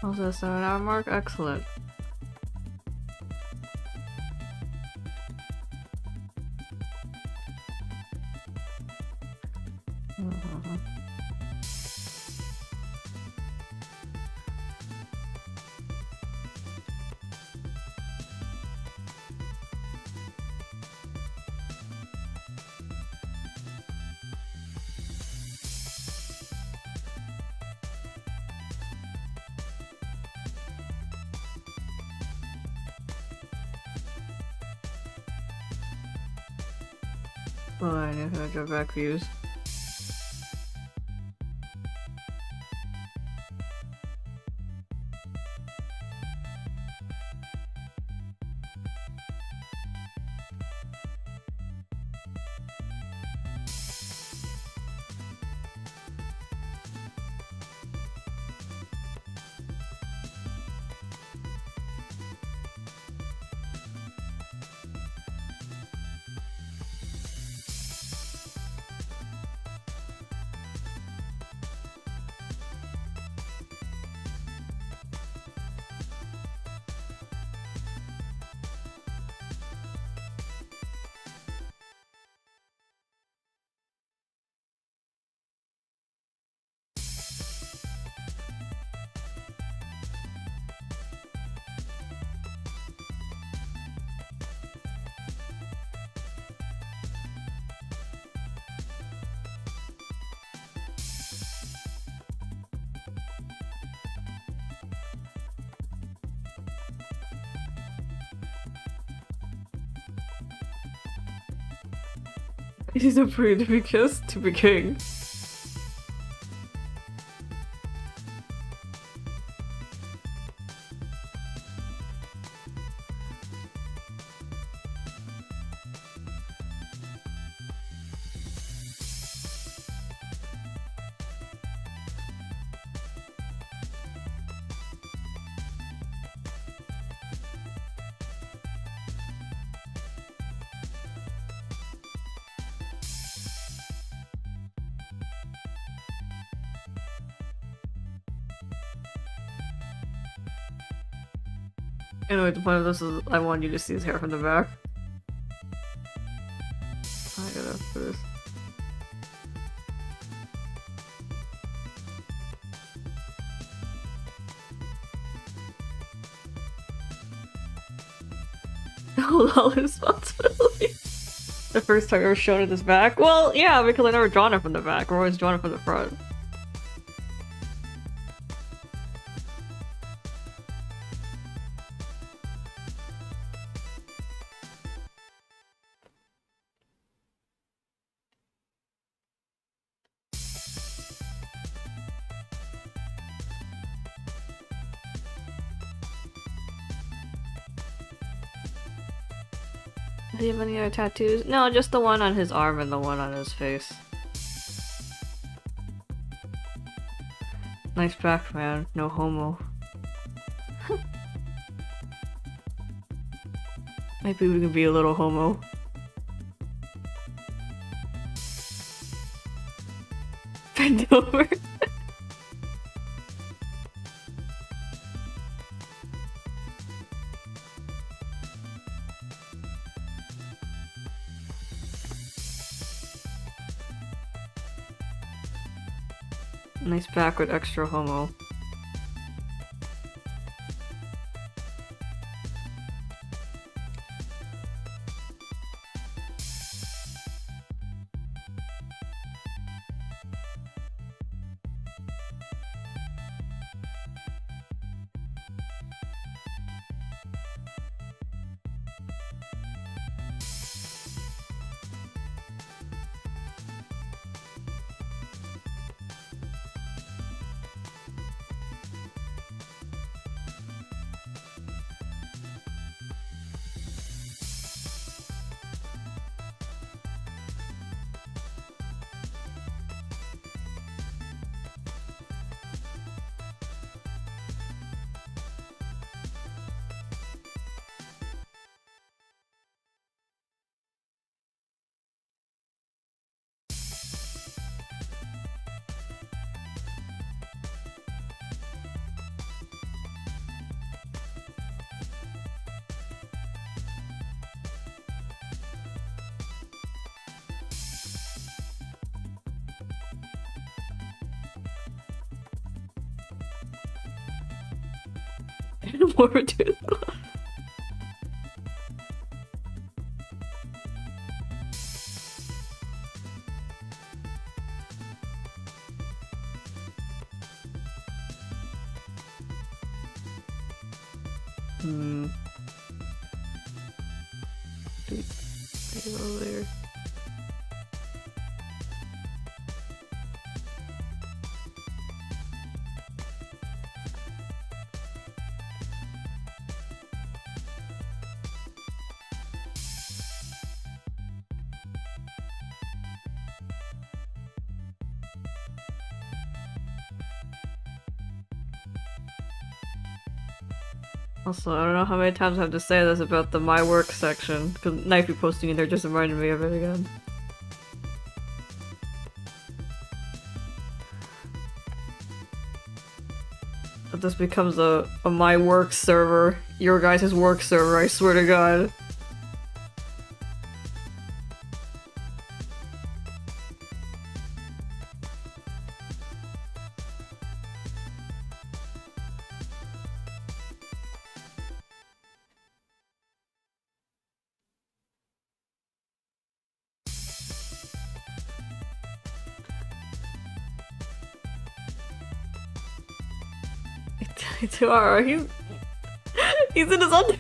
Also, 7-hour mark? Excellent. Mhm. Well, I knew how to draw back views. He's a pretty to be kissed to be king. Anyway, the point of this is I want you to see his hair from the back. I gotta put this. Hold all responsibility. The first time I ever shown it his back? Well, yeah, because I never drawn it from the back. I've always drawn it from the front. Do you have any other tattoos? No, just the one on his arm and the one on his face. Nice back, man. No homo. Maybe we can be a little homo. Bend over. Nice back with extra homo. More tooth. There. Also, I don't know how many times I have to say this about the My Work section, because Knifey posting in there just reminded me of it again. But this becomes a My Work server, your guys' work server, I swear to God. Tomorrow, he's in his underwear.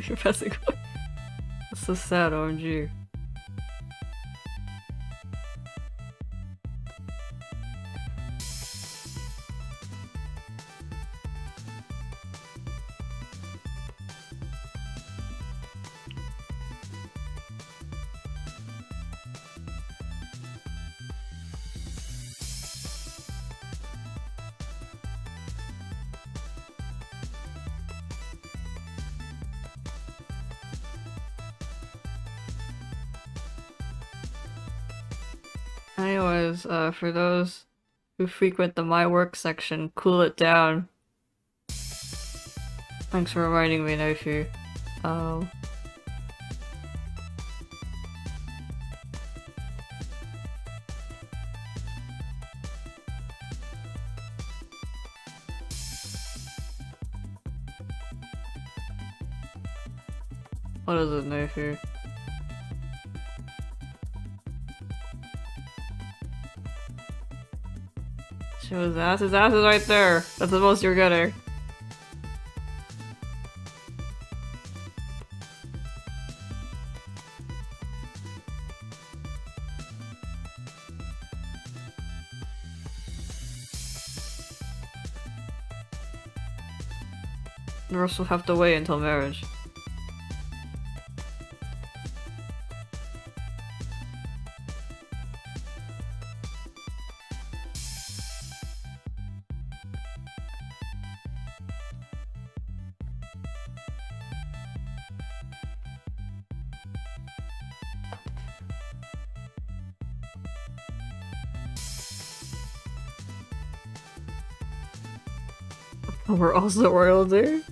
You're passing away. That's so sad, OMG. Anyways, for those who frequent the My Work section, cool it down. Thanks for reminding me, Naifu. What is it, Naifu? Show his ass. His ass is right there. That's the most you're getting. The rest will have to wait until marriage. We're also royalty?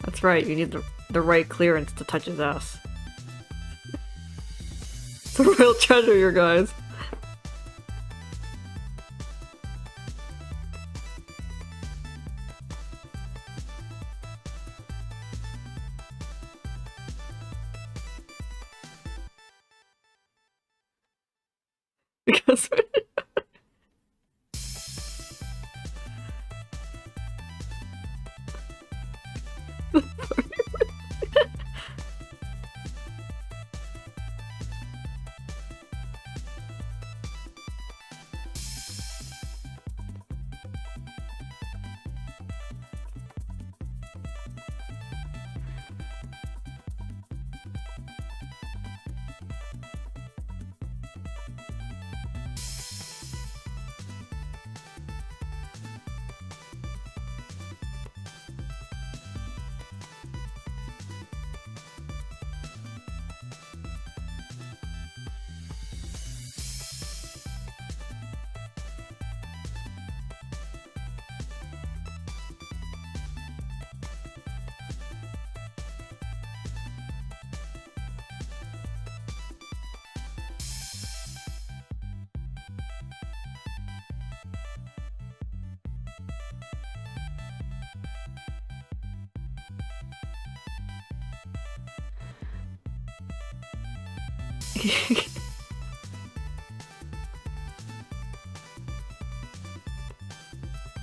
That's right, you need the right clearance to touch his ass. It's a royal treasure, you guys. Because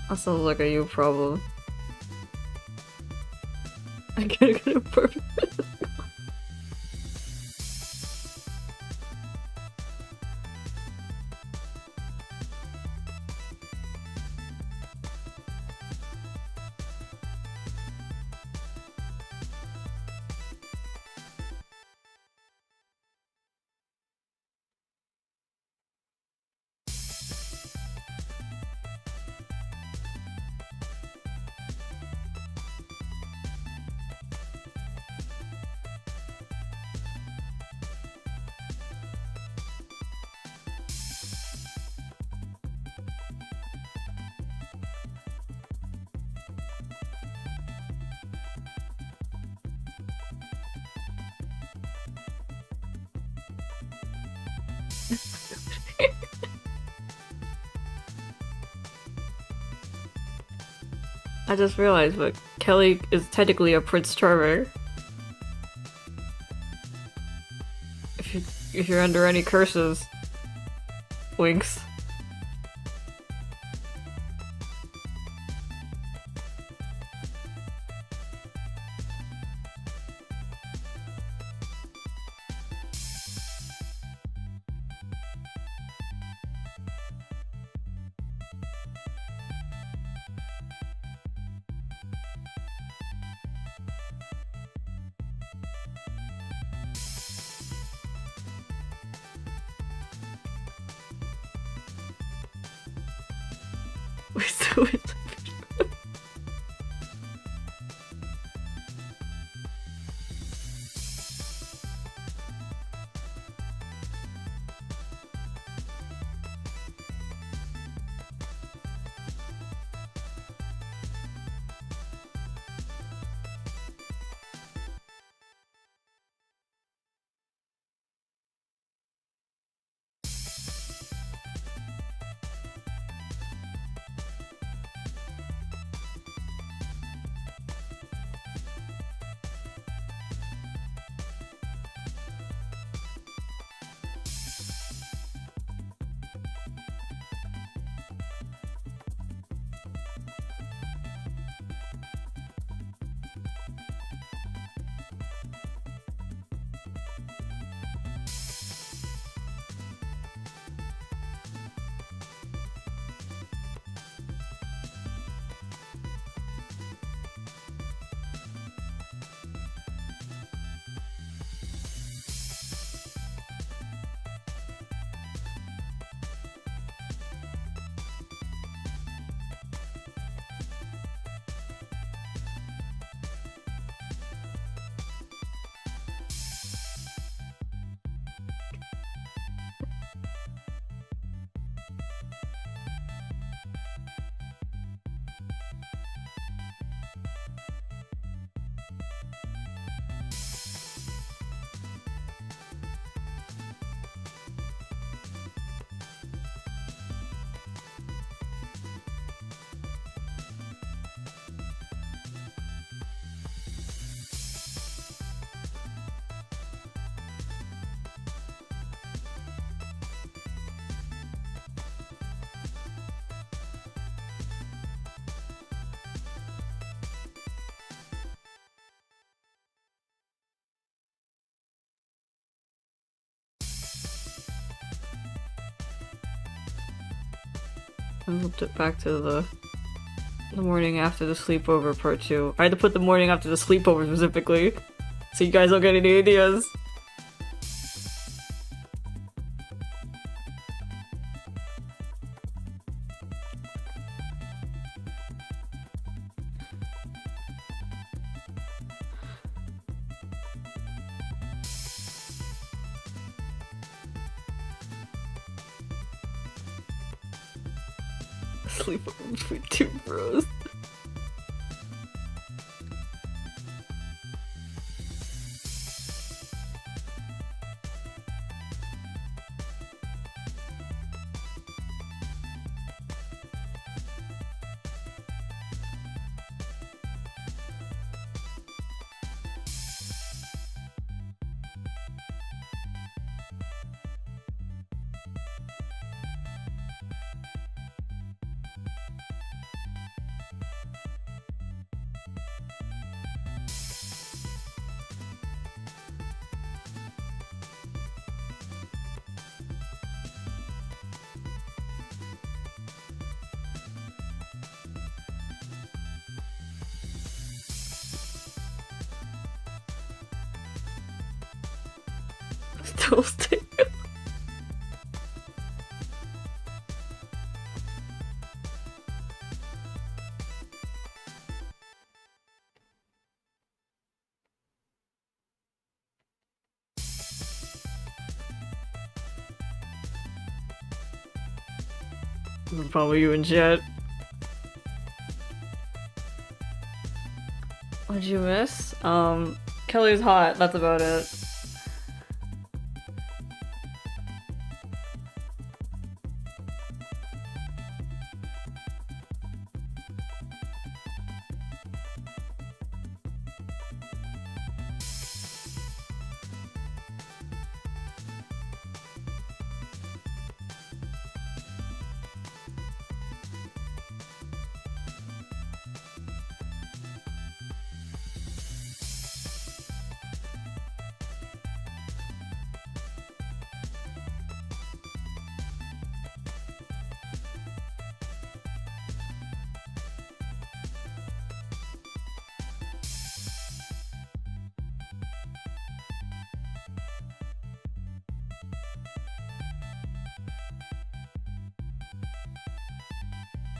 that sounds like a you problem. I can't get a perfect. I just realized, but Kelly is technically a Prince Charming. If you're under any curses, winks. Wait, so it's I moved it back to the morning after the sleepover part 2. I had to put the morning after the sleepover specifically, so you guys don't get any ideas. Sleepover between two bros. Toasting. Probably you and Jet. What'd you miss? Kelly's hot, that's about it.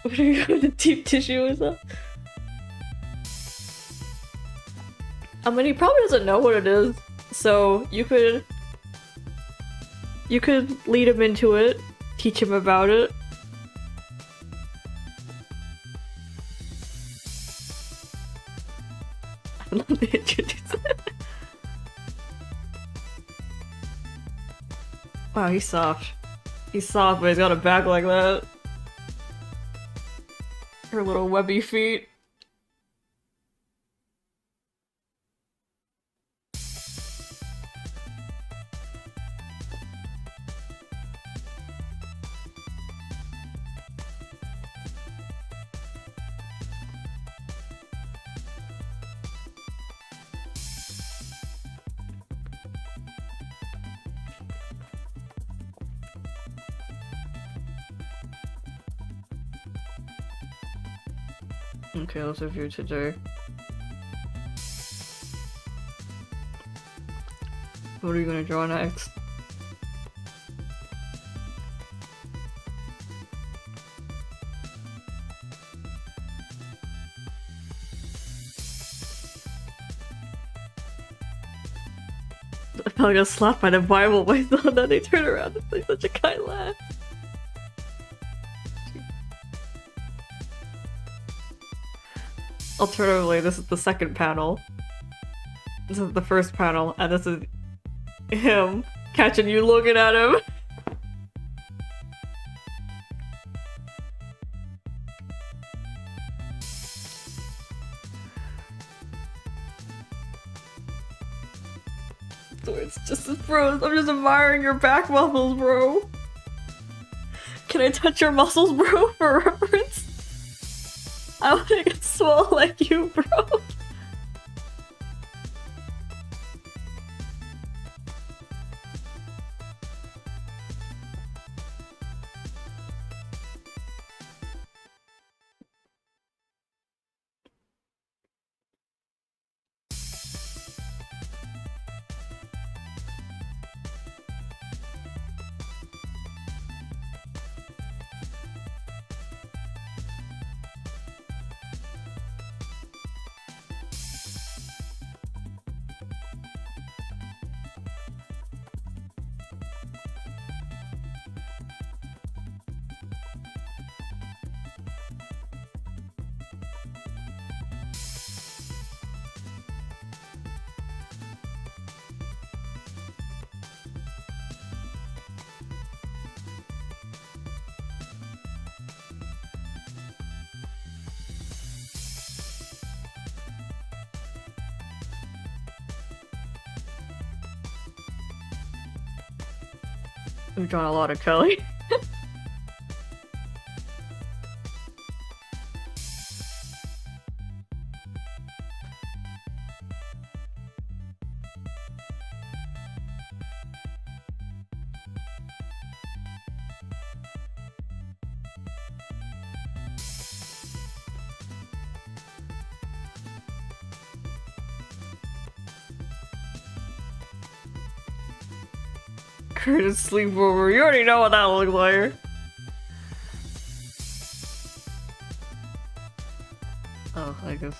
What are you going to deep tissue with that? I mean, he probably doesn't know what it is, so you could lead him into it, teach him about it. I love the introduce it. Wow, he's soft. He's soft, but he's got a back like that. Her little webby feet. Okay, let's review today. What are you gonna draw next? I felt like I got slapped by the Bible by and then they turn around and say such a kind laugh. Alternatively, this is the second panel. This is the first panel, and this is him catching you looking at him. So it's just this, bro. I'm just admiring your back muscles, bro. Can I touch your muscles, bro, for reference? I wanna get swole like you, bro. We've drawn a lot of Kelly. Curtis sleepover. You already know what that looks like. Oh, I guess.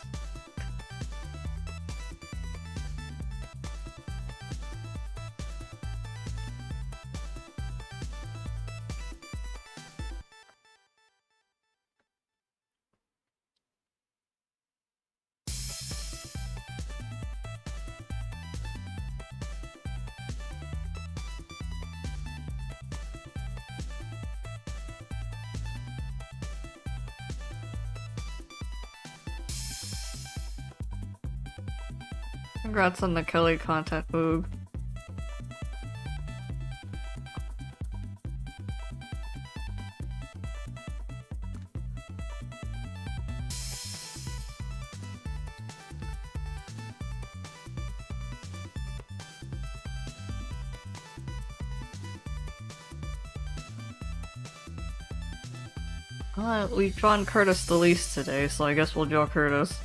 Congrats on the Kelly content move. We've drawn Curtis the least today, so I guess we'll draw Curtis.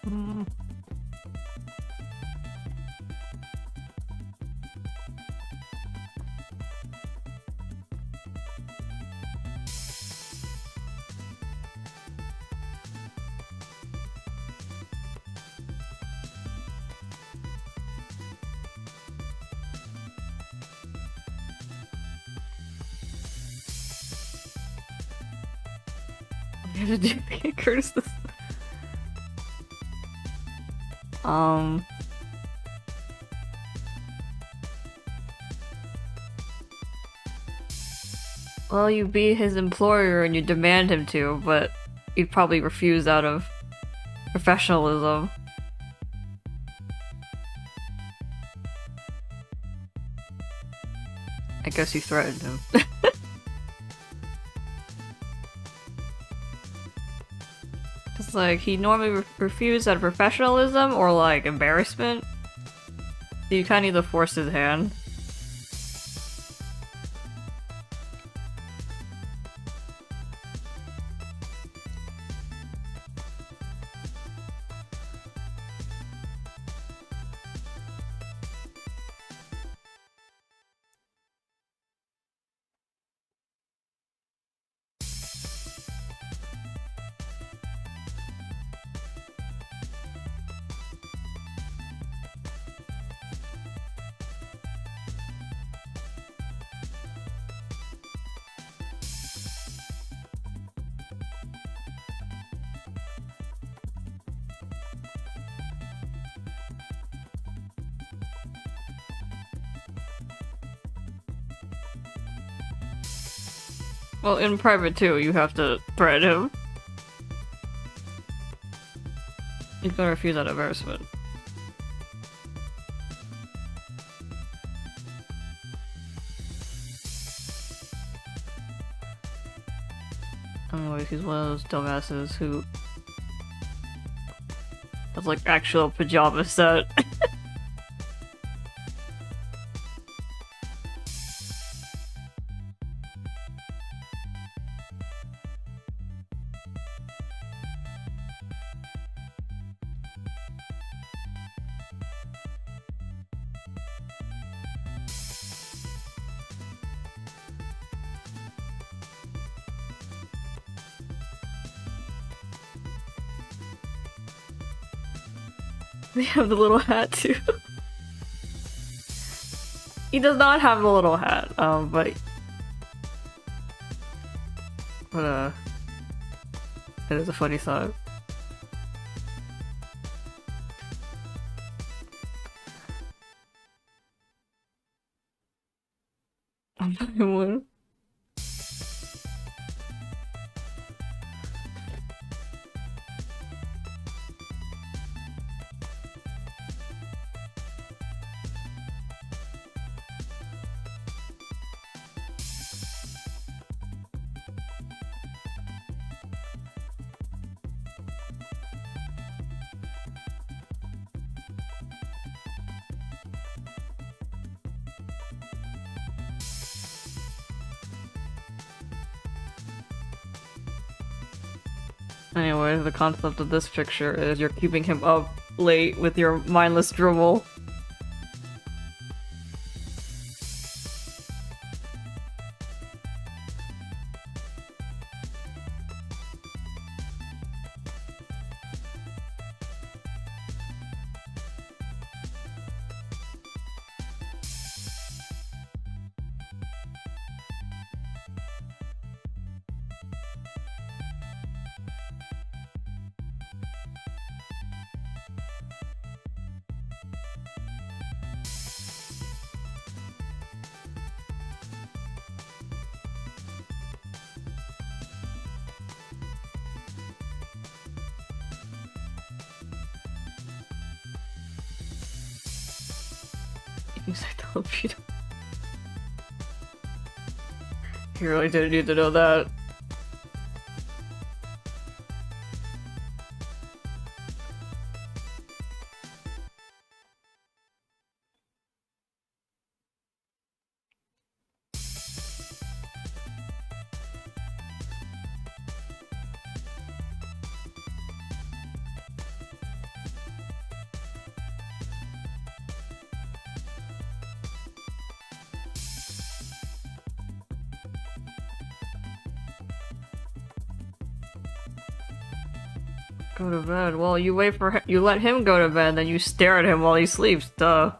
Mm. You have to do Curtis this. Well, you be his employer and you demand him to, but you'd probably refuse out of professionalism. I guess you threatened him. It's like, he normally refused out of professionalism or like embarrassment. So you kinda need to force his hand. Well, in private too, you have to threaten him. He's gonna refuse out of embarrassment. Anyways, he's one of those dumbasses who has like actual pajama set. They have the little hat too. He does not have the little hat, but it is a funny thought. I'm not one. Anyway, the concept of this picture is you're keeping him up late with your mindless dribble. He's like the libido. He really didn't need to know that. Go to bed. Well, you wait for him. You let him go to bed, then you stare at him while he sleeps. Duh.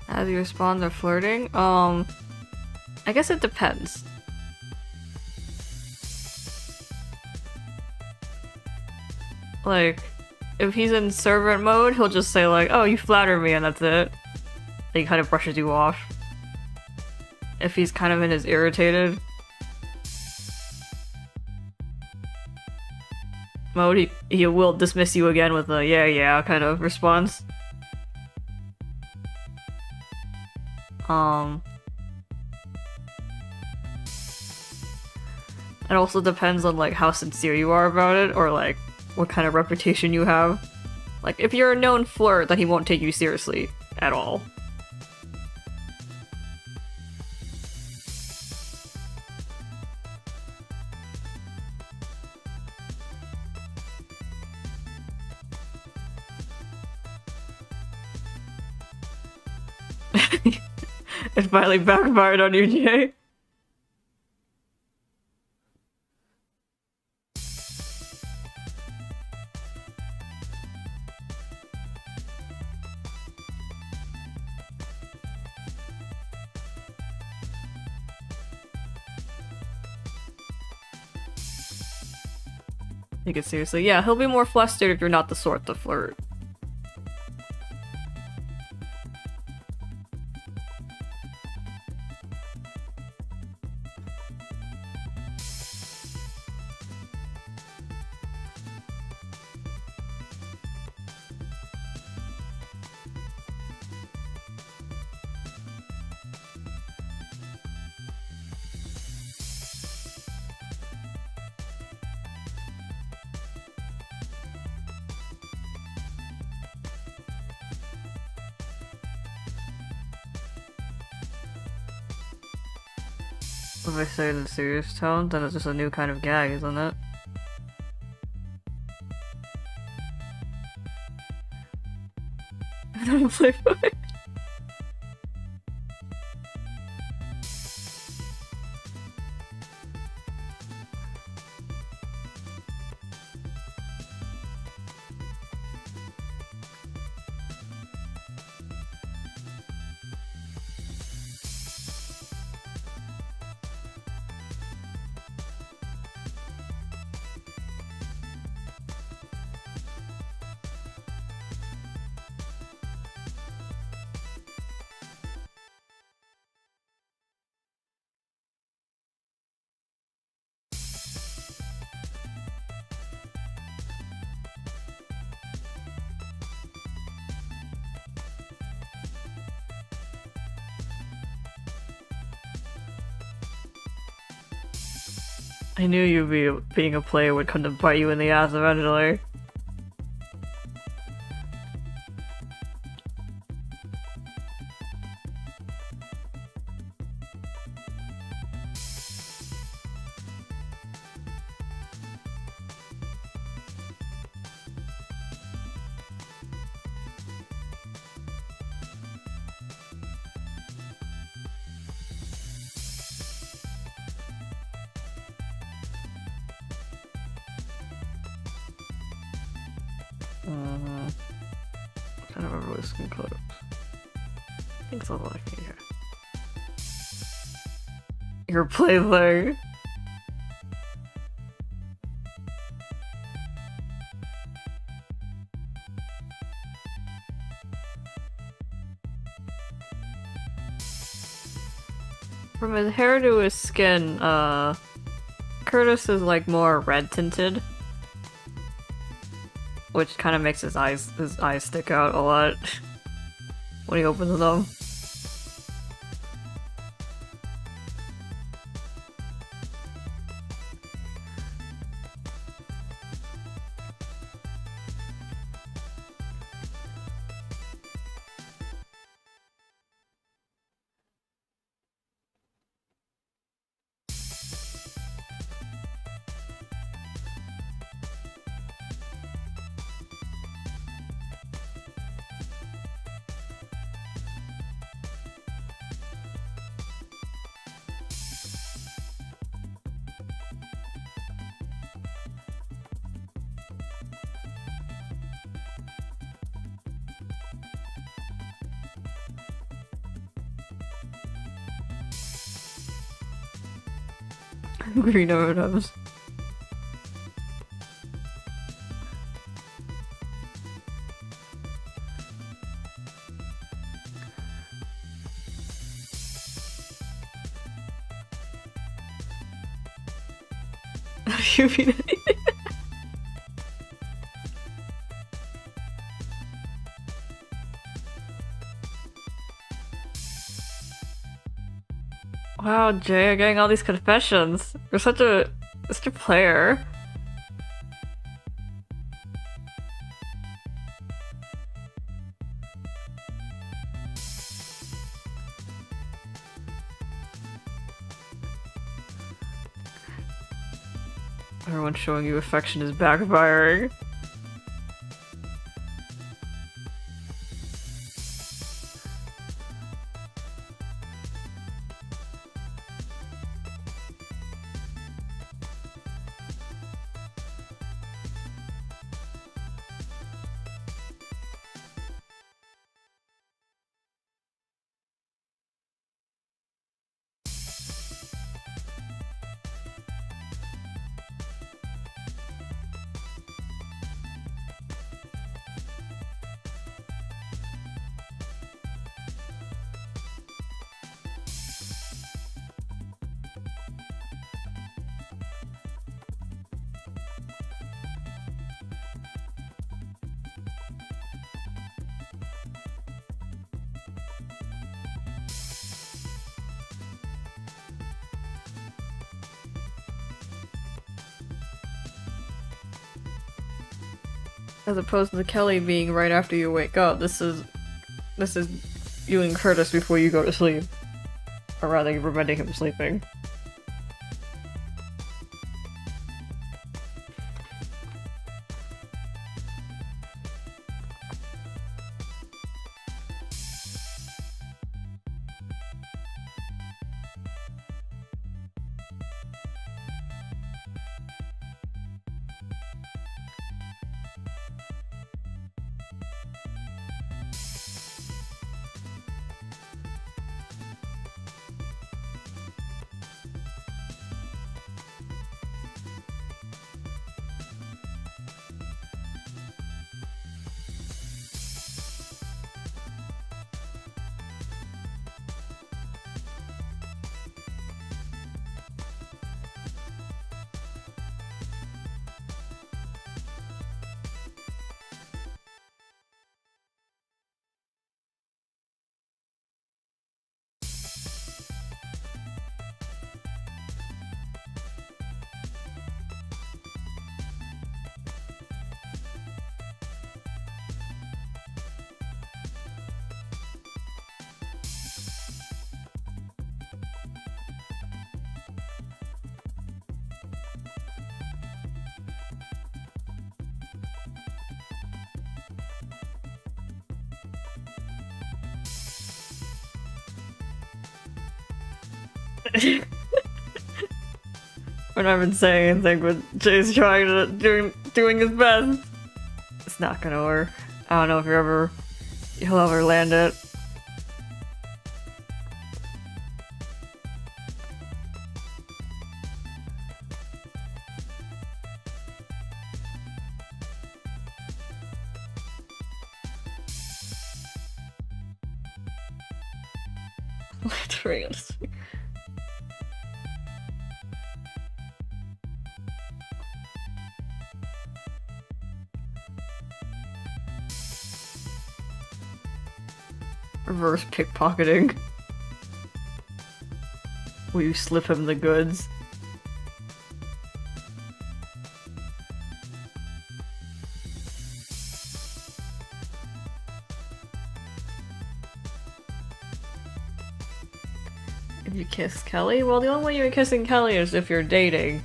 How do you respond to flirting? I guess it depends. Like, if he's in servant mode, he'll just say like, "Oh, you flatter me," and that's it. He kind of brushes you off. If he's kind of in his irritated mode, he will dismiss you again with a "yeah, yeah" kind of response. It also depends on like how sincere you are about it, or like what kind of reputation you have. Like, if you're a known flirt, then he won't take you seriously at all. It finally backfired on you, Jay. Take it seriously. Yeah, he'll be more flustered if you're not the sort to flirt. If I say it in a serious tone, then it's just a new kind of gag, isn't it? Playboy. I knew being a player would come to bite you in the ass eventually. I don't remember what skin color. I think it's all like here. Your plaything. From his hair to his skin, Curtis is like more red tinted, which kind of makes his eyes stick out a lot when he opens them. Green M&Ms. You mean Wow, Jay, you're getting all these confessions. You're such a player. Everyone showing you affection is backfiring. As opposed to Kelly being right after you wake up, this is you and Curtis before you go to sleep. Or rather, you're preventing him sleeping. We're not even saying anything, but Jay's trying to doing his best. It's not gonna work. I don't know if he'll ever land it. Reverse pickpocketing. Will you slip him the goods? If you kiss Kelly? Well, the only way you're kissing Kelly is if you're dating.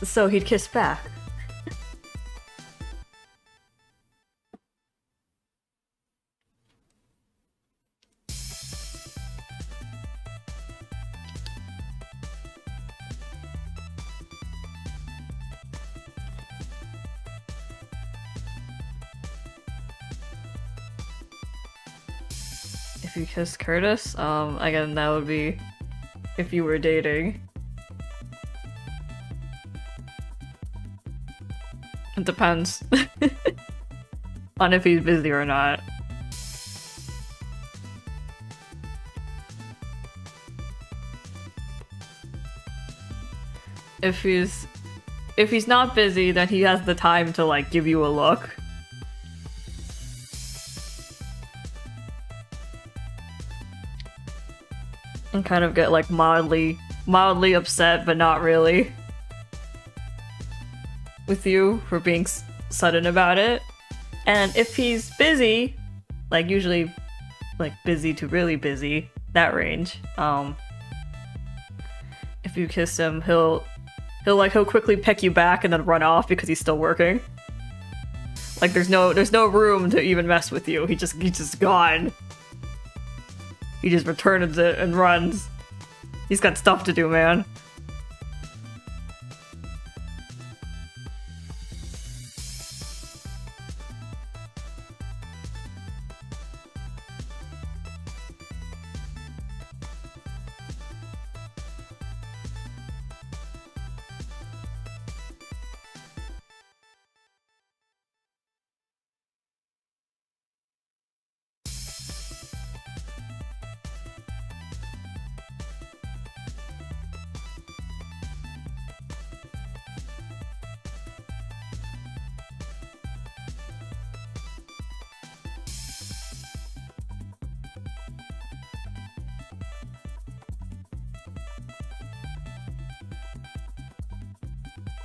So he'd kiss back. If you kiss Curtis, again, that would be if you were dating. depends on if he's busy or not. If he's not busy, then he has the time to like give you a look. And kind of get like mildly upset, but not really, with you for being sudden about it. And if he's busy, like usually like busy to really busy, that range, if you kiss him, he'll quickly pick you back and then run off because he's still working. Like there's no room to even mess with you. He's just gone. He just returns it and runs. He's got stuff to do, man.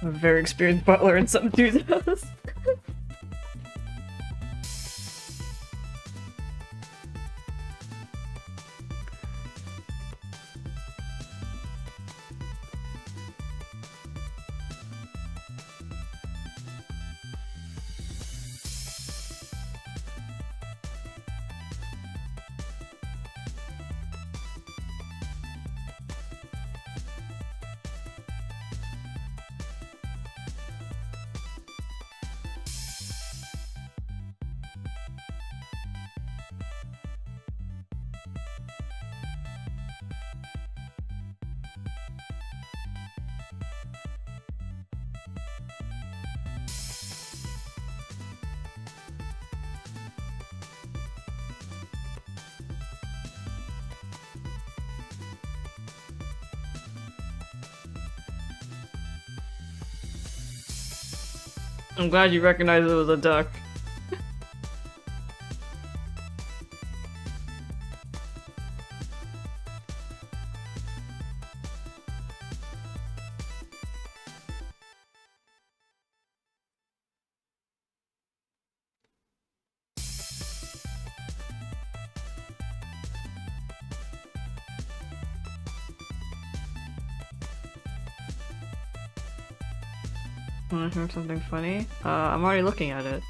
I'm a very experienced butler in some dude's house. I'm glad you recognized it was a duck. Wanna hear something funny? I'm already looking at it.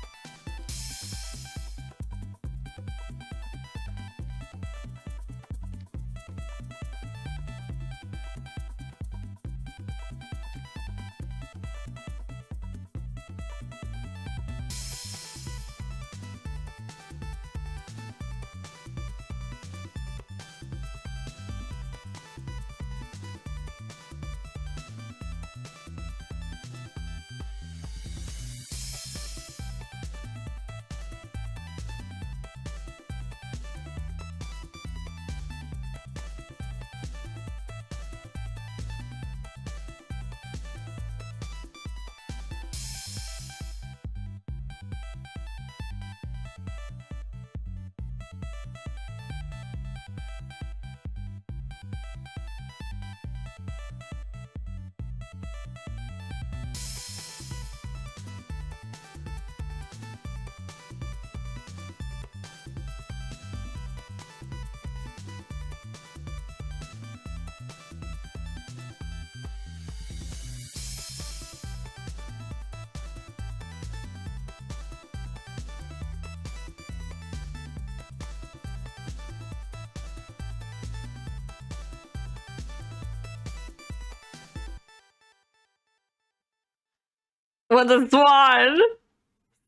What the swan?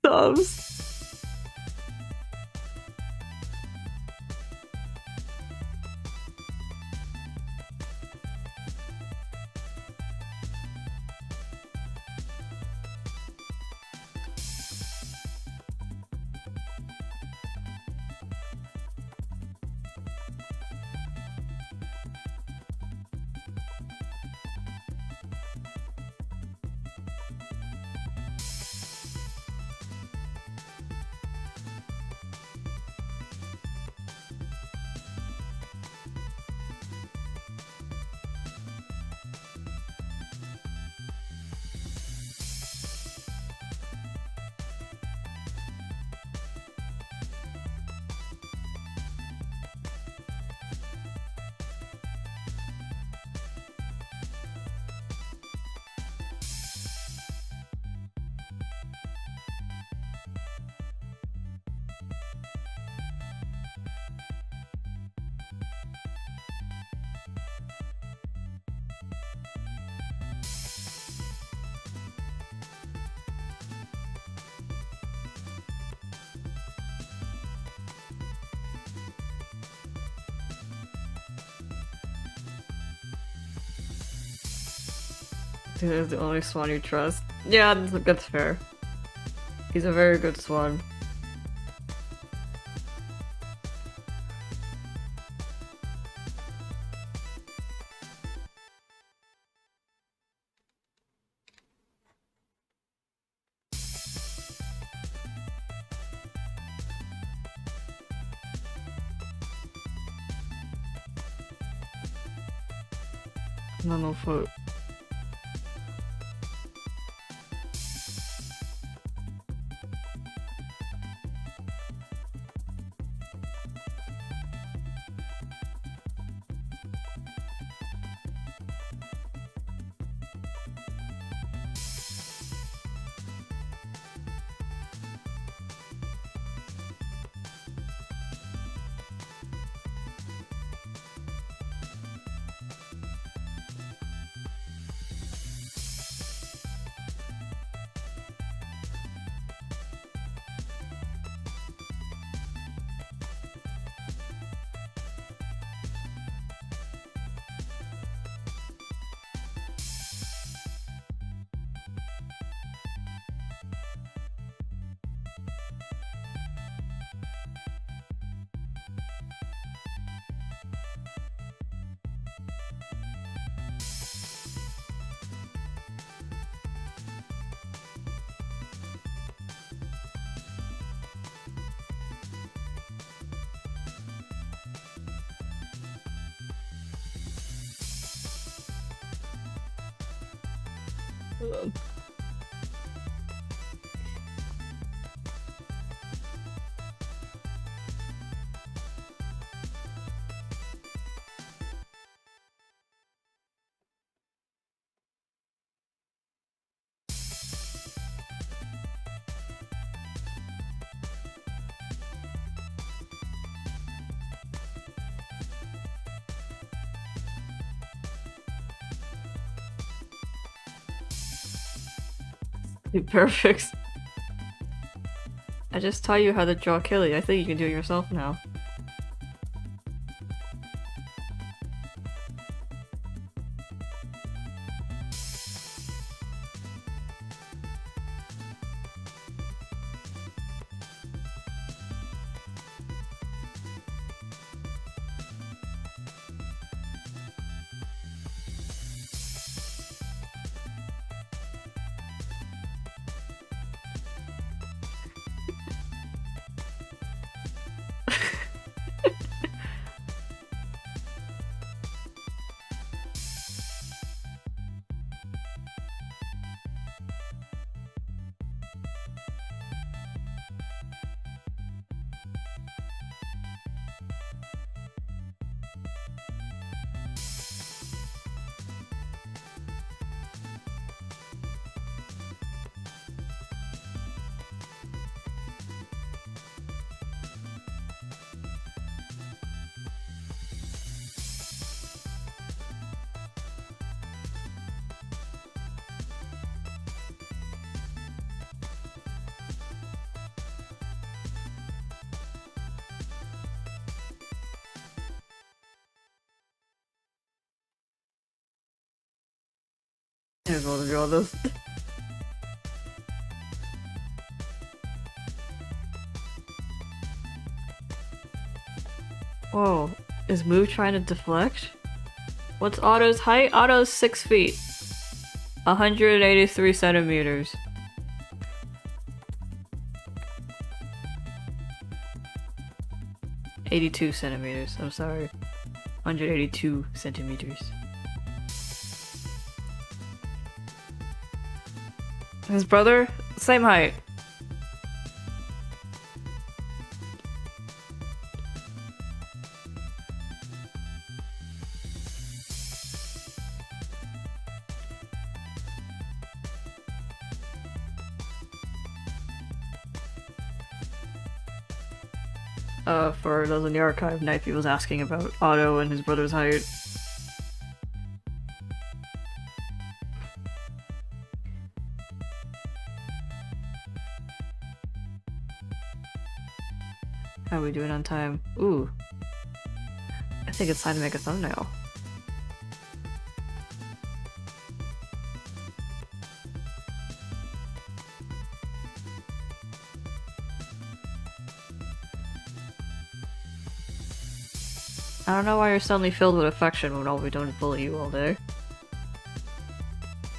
Subs. Dude is the only swan you trust. Yeah, that's fair. He's a very good swan. No foot. Perfect. I just taught you how to draw Killy. I think you can do it yourself now. I'm able to draw this. Whoa, is Moo trying to deflect? What's Otto's height? Otto's 6 feet. 183 centimeters. $82 centimeters, I'm sorry. 182 centimeters. His brother? Same height. For those in the archive, Knifey was asking about Otto and his brother's height. How are we doing on time? Ooh. I think it's time to make a thumbnail. I don't know why you're suddenly filled with affection when all we don't bully you all day.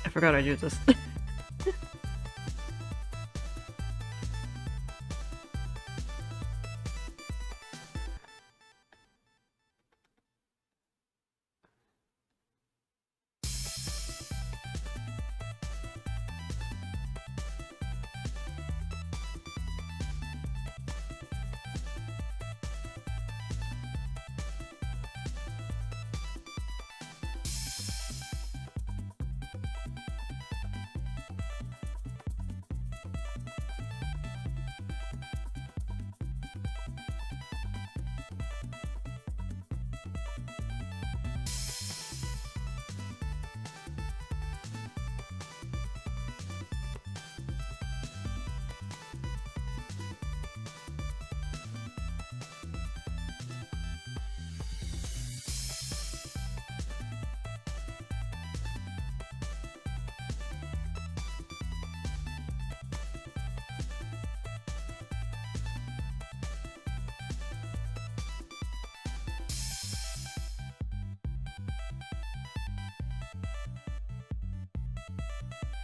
I forgot I do this.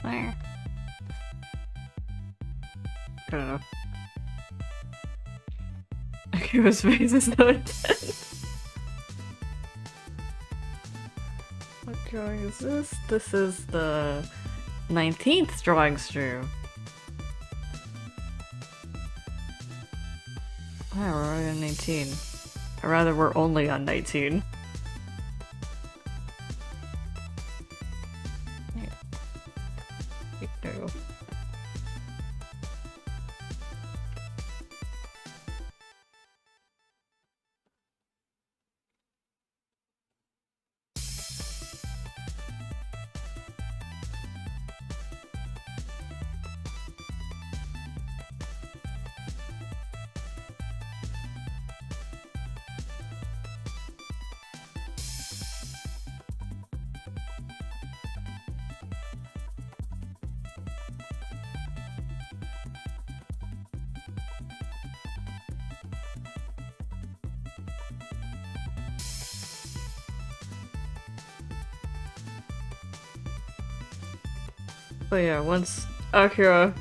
I don't know. Akira's face is so intense. What drawing is this? This is the 19th drawing stream. Yeah, we're already on 19. Or rather, we're only on 19. Yeah. There you go. But yeah, once Akira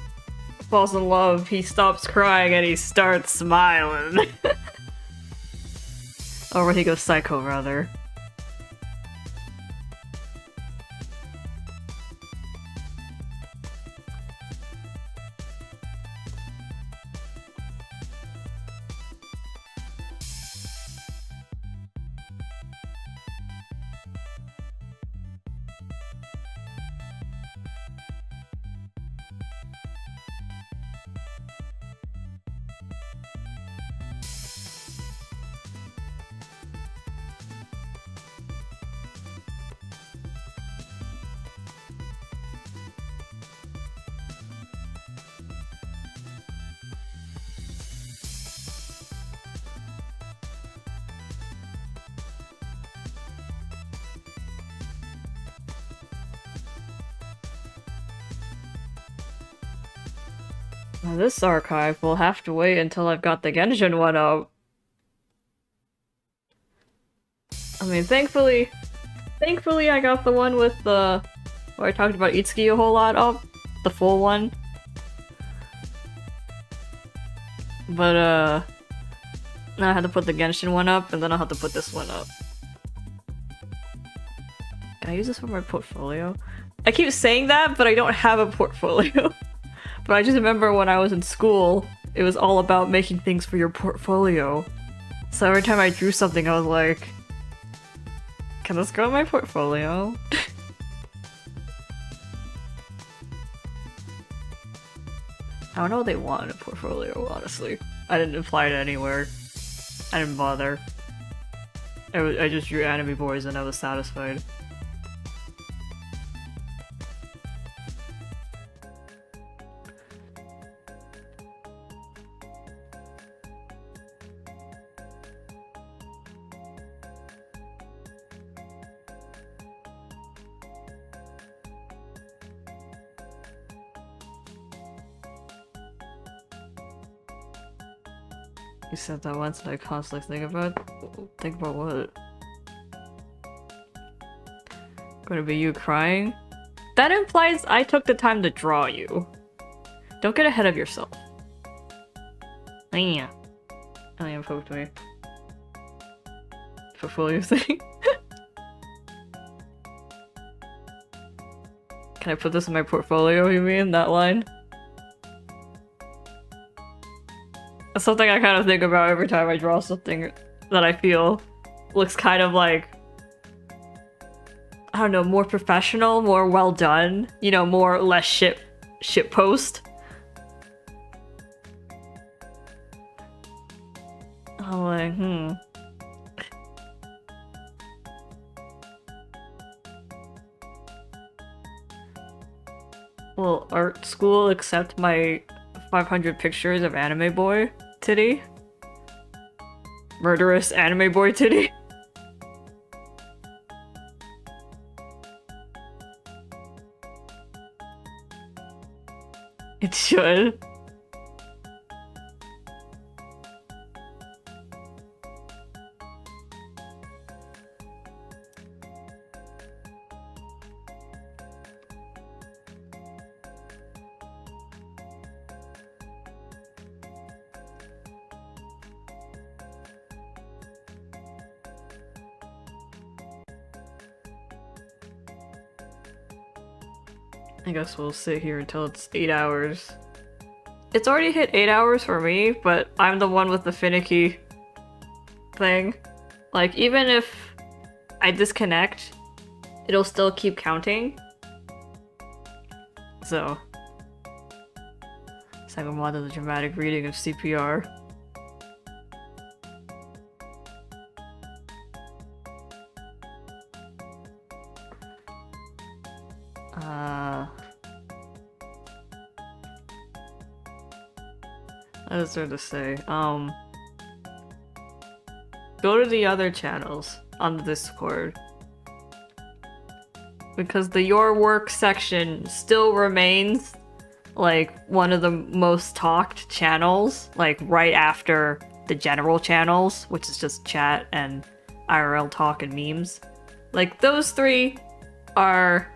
falls in love, he stops crying and he starts smiling. Or when he goes psycho, rather. Now this archive will have to wait until I've got the Genshin one up. I mean, thankfully I got the one with the... where I talked about Itsuki a whole lot up. The full one. But, now I had to put the Genshin one up, and then I'll have to put this one up. Can I use this for my portfolio? I keep saying that, but I don't have a portfolio. But I just remember when I was in school, it was all about making things for your portfolio. So every time I drew something, I was like, can this go in my portfolio? I don't know what they want in a portfolio, honestly. I didn't apply it anywhere. I didn't bother. I just drew anime boys and I was satisfied. You said that once and I constantly think about what? Gonna be you crying? That implies I took the time to draw you. Don't get ahead of yourself. Yeah. Alien poked me. Portfolio thing. Can I put this in my portfolio, you mean? That line? That's something I kind of think about every time I draw something that I feel looks kind of like, I don't know, more professional, more well done, you know, more less shit post. I'm like, Will art school accept my 500 pictures of anime boy titty? Murderous anime boy titty? It should. I guess we'll sit here until it's 8 hours. It's already hit 8 hours for me, but I'm the one with the finicky thing. Like, even if I disconnect, it'll still keep counting. So. Second one of the dramatic reading of CPR. What is there to say? Go to the other channels on the Discord. Because the Your Work section still remains like one of the most talked channels, like right after the general channels, which is just chat and IRL talk and memes. Like those three are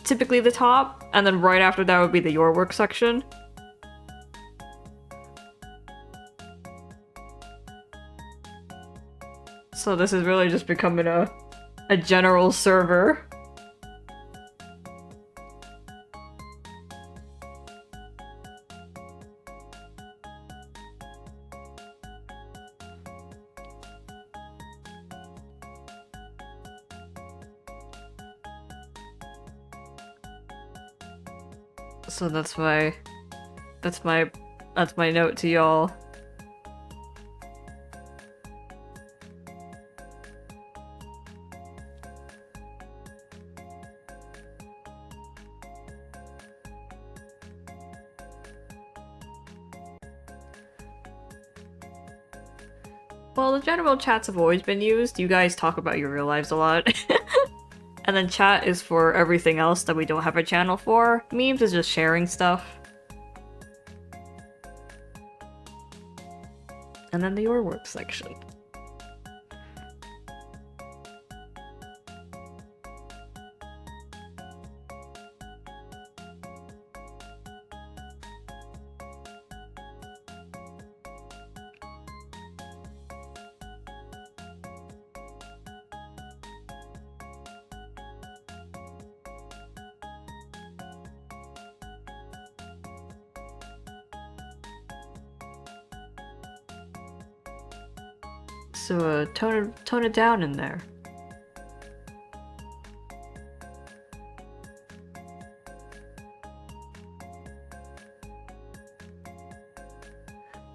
typically the top, and then right after that would be the Your Work section. So this is really just becoming a general server. So that's my note to y'all. Well, the general chats have always been used. You guys talk about your real lives a lot. And then chat is for everything else that we don't have a channel for. Memes is just sharing stuff. And then the Your Work section. So tone it down in there.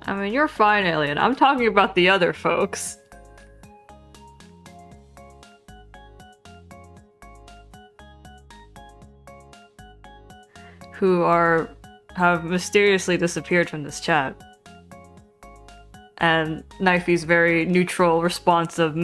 I mean, you're fine, Alien. I'm talking about the other folks. Who have mysteriously disappeared from this chat. And Knifey's very neutral response of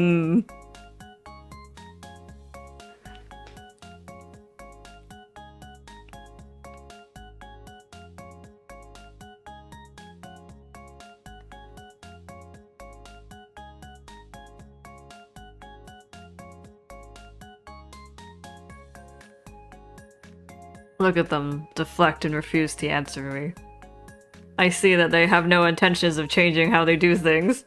Look at them deflect and refuse to answer me. I see that they have no intentions of changing how they do things.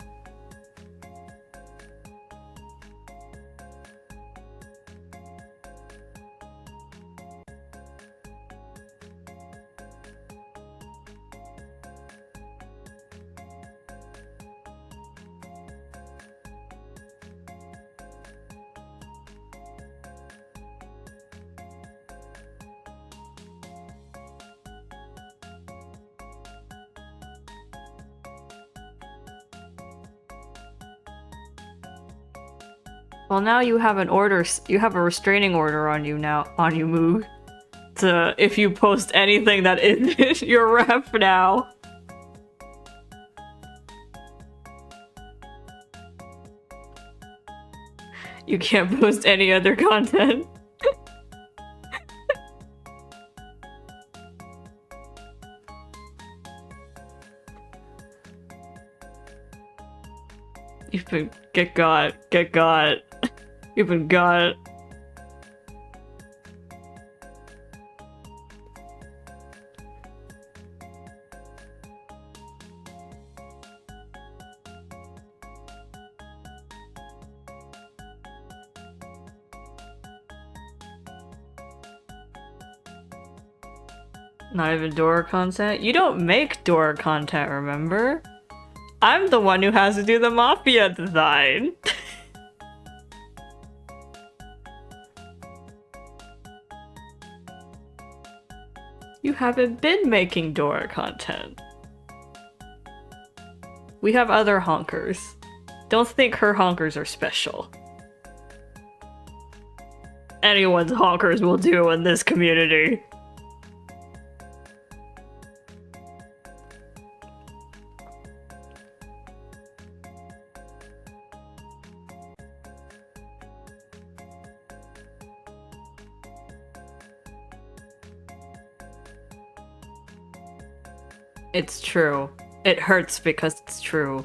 Well, now you have an order. You have a restraining order on you now, on you, Moog. To if you post anything that isn't your ref now. You can't post any other content. You've been get got. You've been got. Not even Dora content? You don't make Dora content, remember? I'm the one who has to do the Mafia design. You haven't been making Dora content. We have other honkers. Don't think her honkers are special. Anyone's honkers will do in this community. It's true. It hurts because it's true.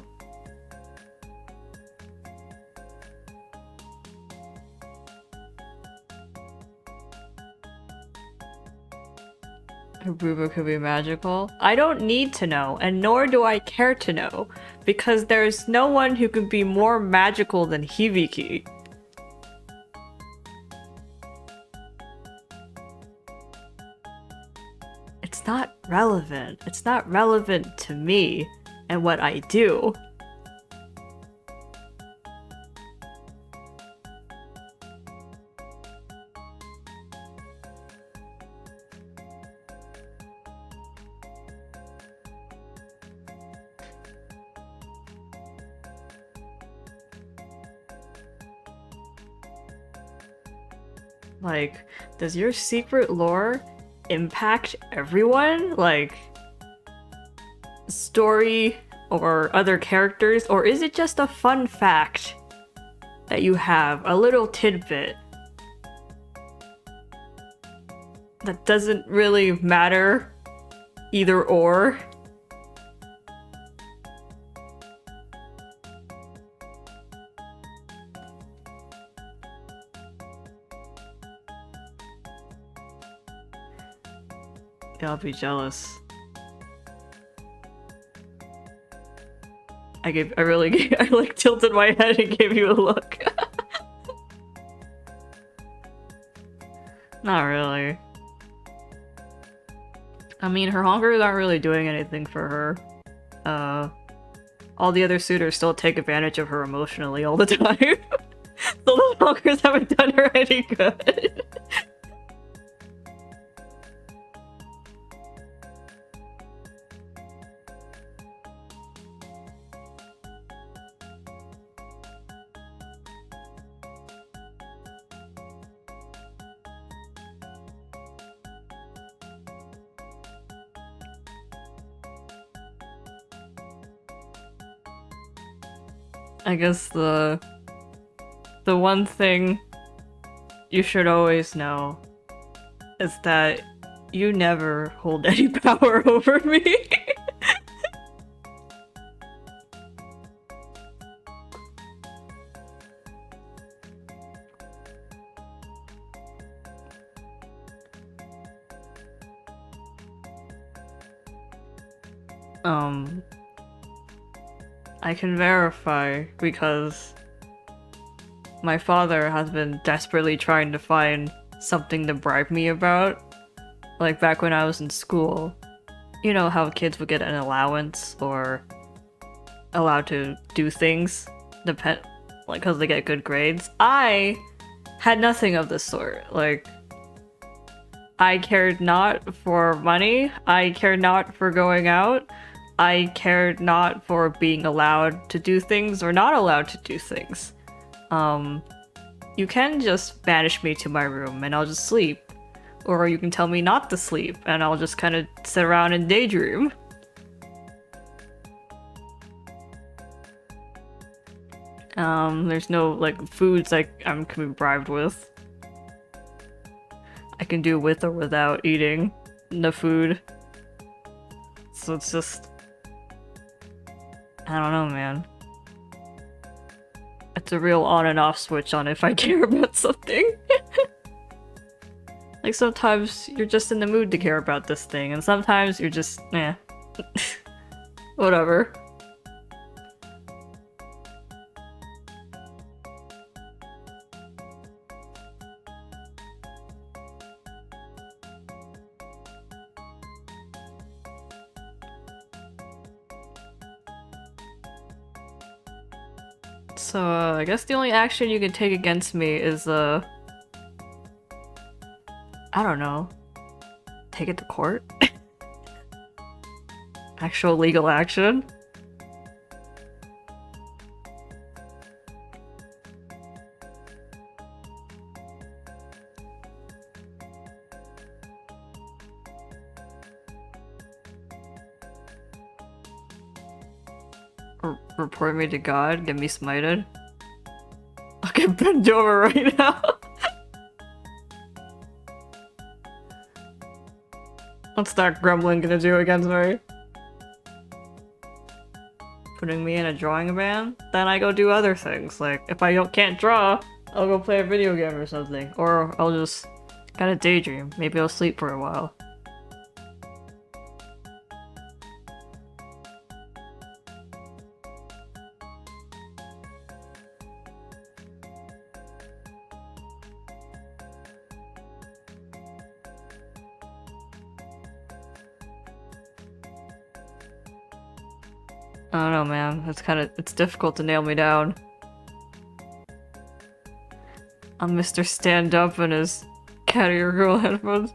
Haruba could be magical. I don't need to know, and nor do I care to know, because there's no one who can be more magical than Hibiki. It's not relevant. It's not relevant to me and what I do. Like, does your secret lore impact everyone? Like, story or other characters? Or is it just a fun fact that you have? A little tidbit that doesn't really matter either or? I'll be jealous. I like tilted my head and gave you a look. Not really. I mean, her honkers aren't really doing anything for her. All the other suitors still take advantage of her emotionally all the time. So the honkers haven't done her any good. I guess the one thing you should always know is that you never hold any power over me. Um, I can verify because my father has been desperately trying to find something to bribe me about. Like back when I was in school, you know how kids would get an allowance or allowed to do things depend like because they get good grades. I had nothing of this sort. Like I cared not for money, I cared not for going out, I cared not for being allowed to do things or not allowed to do things. You can just banish me to my room and I'll just sleep. Or you can tell me not to sleep and I'll just kind of sit around and daydream. There's no, like, foods I'm can be bribed with. I can do with or without eating the food. So it's just... I don't know, man. It's a real on and off switch on if I care about something. Like, sometimes you're just in the mood to care about this thing, and sometimes you're just, eh. Whatever. So, I guess the only action you can take against me is, I don't know. Take it to court? Actual legal action? Report me to God, get me smited. I'll get bent over right now. What's that gremlin gonna do against me? Putting me in a drawing ban? Then I go do other things. Like, if I can't draw, I'll go play a video game or something. Or I'll just kind of daydream. Maybe I'll sleep for a while. I don't know, man. It's difficult to nail me down. I'm Mr. Stand Up in his Cat Ear Girl headphones.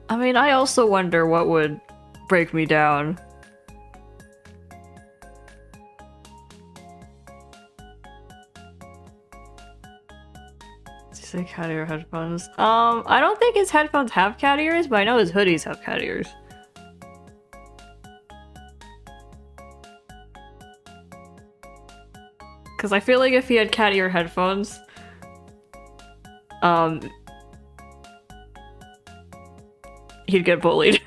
I mean, I also wonder what would break me down. Did you say cat ear headphones? I don't think his headphones have cat ears, but I know his hoodies have cat ears. Because I feel like if he had cat ear headphones, he'd get bullied.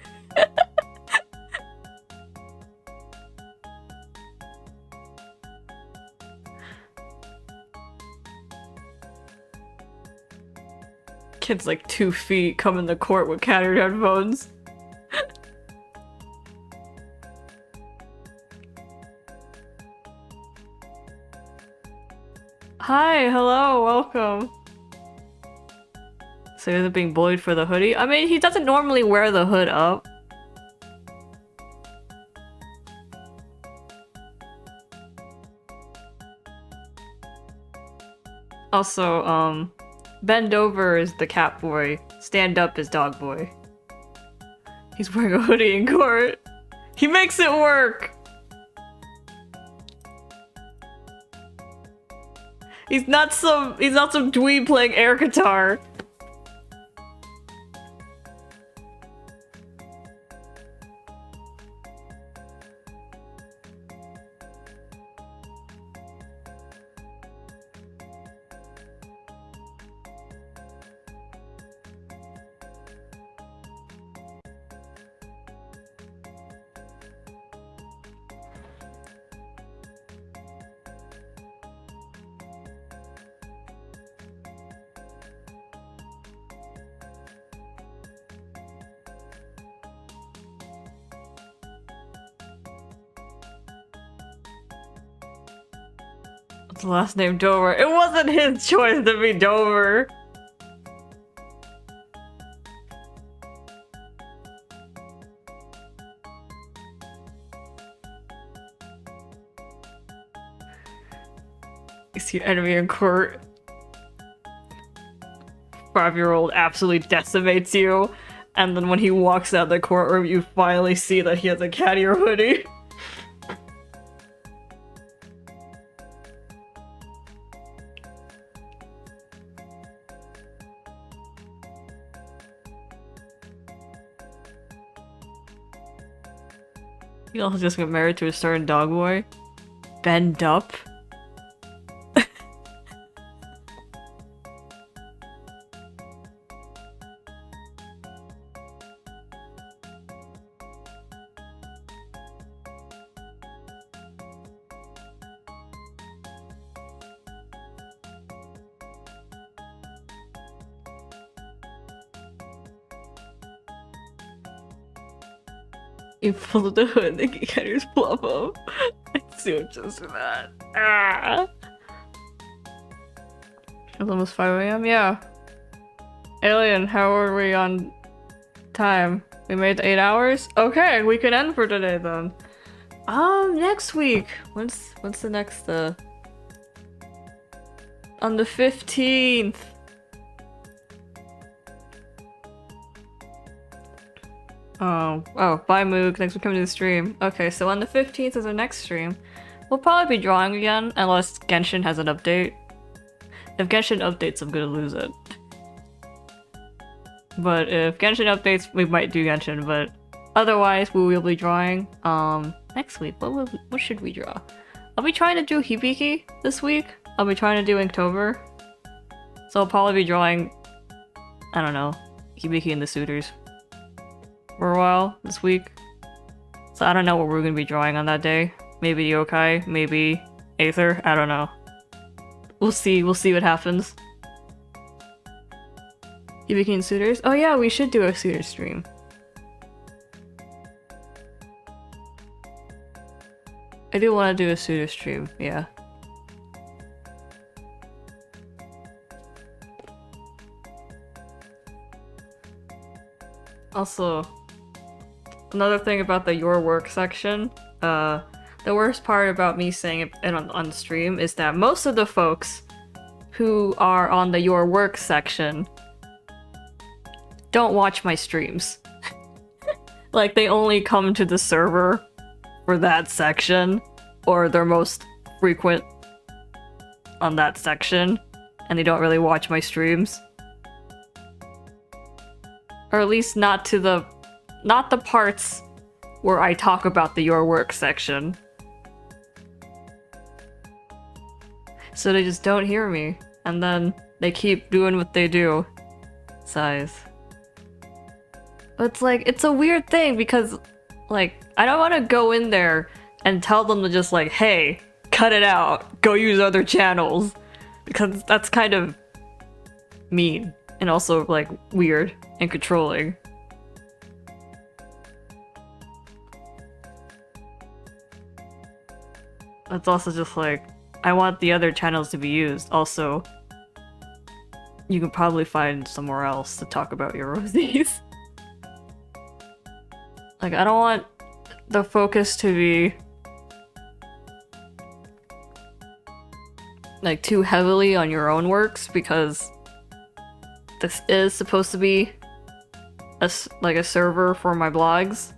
Kid's like 2 feet, come in the court with cat ear headphones. Hi, hello, welcome. So he's being bullied for the hoodie? I mean, he doesn't normally wear the hood up. Also, bend over is the cat boy, stand up is dog boy. He's wearing a hoodie in court. He makes it work! He's not some dweeb playing air guitar. His last name Dover. It wasn't his choice to be Dover. You see enemy in court. 5-year-old absolutely decimates you, and then when he walks out the courtroom, you finally see that he has a cat ear hoodie. He also just got married to a certain dog boy. Bend up. You pulled the hood, the getters plump up. I see what just that. Ah. It's almost 5 AM? Yeah. Alien, how are we on time? We made 8 hours? Okay, we can end for today then. Next week. What's the next on the 15th. Oh, bye Moog, thanks for coming to the stream. Okay, so on the 15th is our next stream. We'll probably be drawing again, unless Genshin has an update. If Genshin updates, I'm gonna lose it. But if Genshin updates, we might do Genshin, but otherwise we will be drawing, next week. What should we draw? I'll be trying to do Hibiki this week. I'll be trying to do Inktober. So I'll probably be drawing, I don't know, Hibiki and the Suitors for a while this week. So I don't know what we're gonna be drawing on that day. Maybe Yokai, maybe Aether, I don't know. We'll see what happens. Hibiki and Suitors? Oh yeah, we should do a Suitor stream. I do want to do a Suitor stream, yeah. Also, another thing about the Your Work section, the worst part about me saying it on the stream is that most of the folks who are on the Your Work section don't watch my streams. Like, they only come to the server for that section, or they're most frequent on that section, and they don't really watch my streams. Or at least not the parts where I talk about the Your Work section. So they just don't hear me, and then they keep doing what they do. Sighs. But it's like, it's a weird thing because, like, I don't want to go in there and tell them to just like, hey, cut it out, go use other channels. Because that's kind of mean, and also, like, weird and controlling. That's also just like, I want the other channels to be used. Also, you can probably find somewhere else to talk about your rosies. Like, I don't want the focus to be like too heavily on your own works, because this is supposed to be a server for my blogs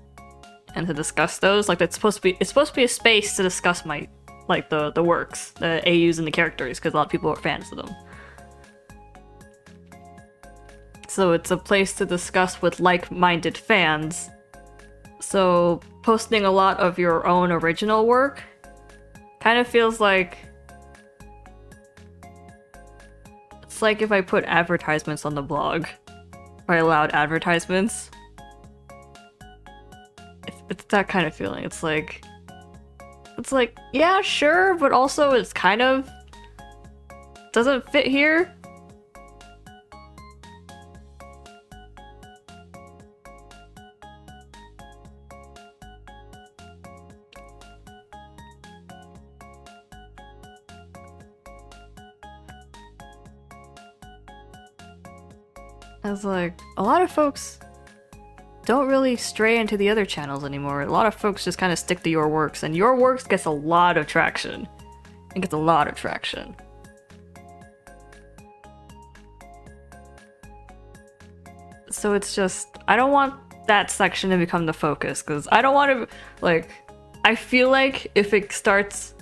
and to discuss those. Like, it's supposed to be a space to discuss my, like, the works, the AUs and the characters, because a lot of people are fans of them. So it's a place to discuss with like-minded fans. So posting a lot of your own original work kind of feels like, it's like if I put advertisements on the blog, or I allowed advertisements. It's that kind of feeling. It's like, yeah, sure, but also it's kind of doesn't fit here. I was like, a lot of folks don't really stray into the other channels anymore. A lot of folks just kind of stick to Your Works, and Your Works gets a lot of traction. It gets a lot of traction. So it's just, I don't want that section to become the focus, because I don't want to, like, I feel like if it starts,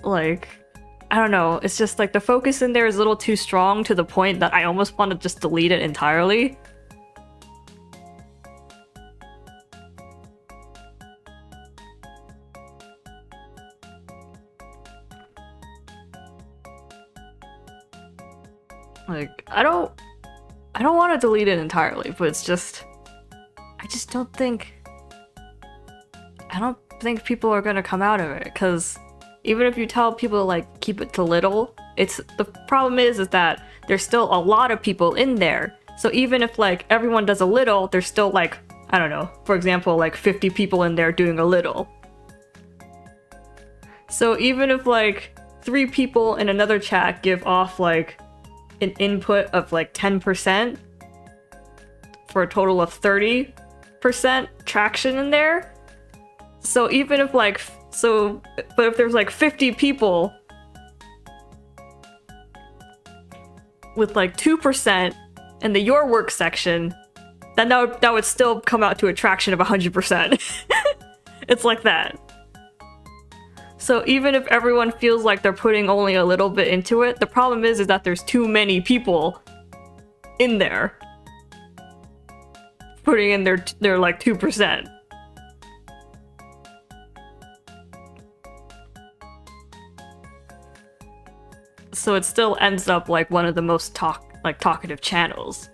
like, I don't know, it's just like the focus in there is a little too strong to the point that I almost want to just delete it entirely. Like, I don't want to delete it entirely, but it's just, I don't think people are gonna come out of it, because even if you tell people, like, keep it to little, the problem is that there's still a lot of people in there. So even if, like, everyone does a little, there's still, like, I don't know, for example, like 50 people in there doing a little. So even if, like, 3 people in another chat give off, like, an input of, like, 10% for a total of 30% traction in there. So even if, like, but if there's like 50 people with like 2% in the Your Work section, then that would still come out to a traction of 100%. It's like that. So even if everyone feels like they're putting only a little bit into it, the problem is that there's too many people in there putting in their like 2%. So it still ends up like one of the most talkative channels.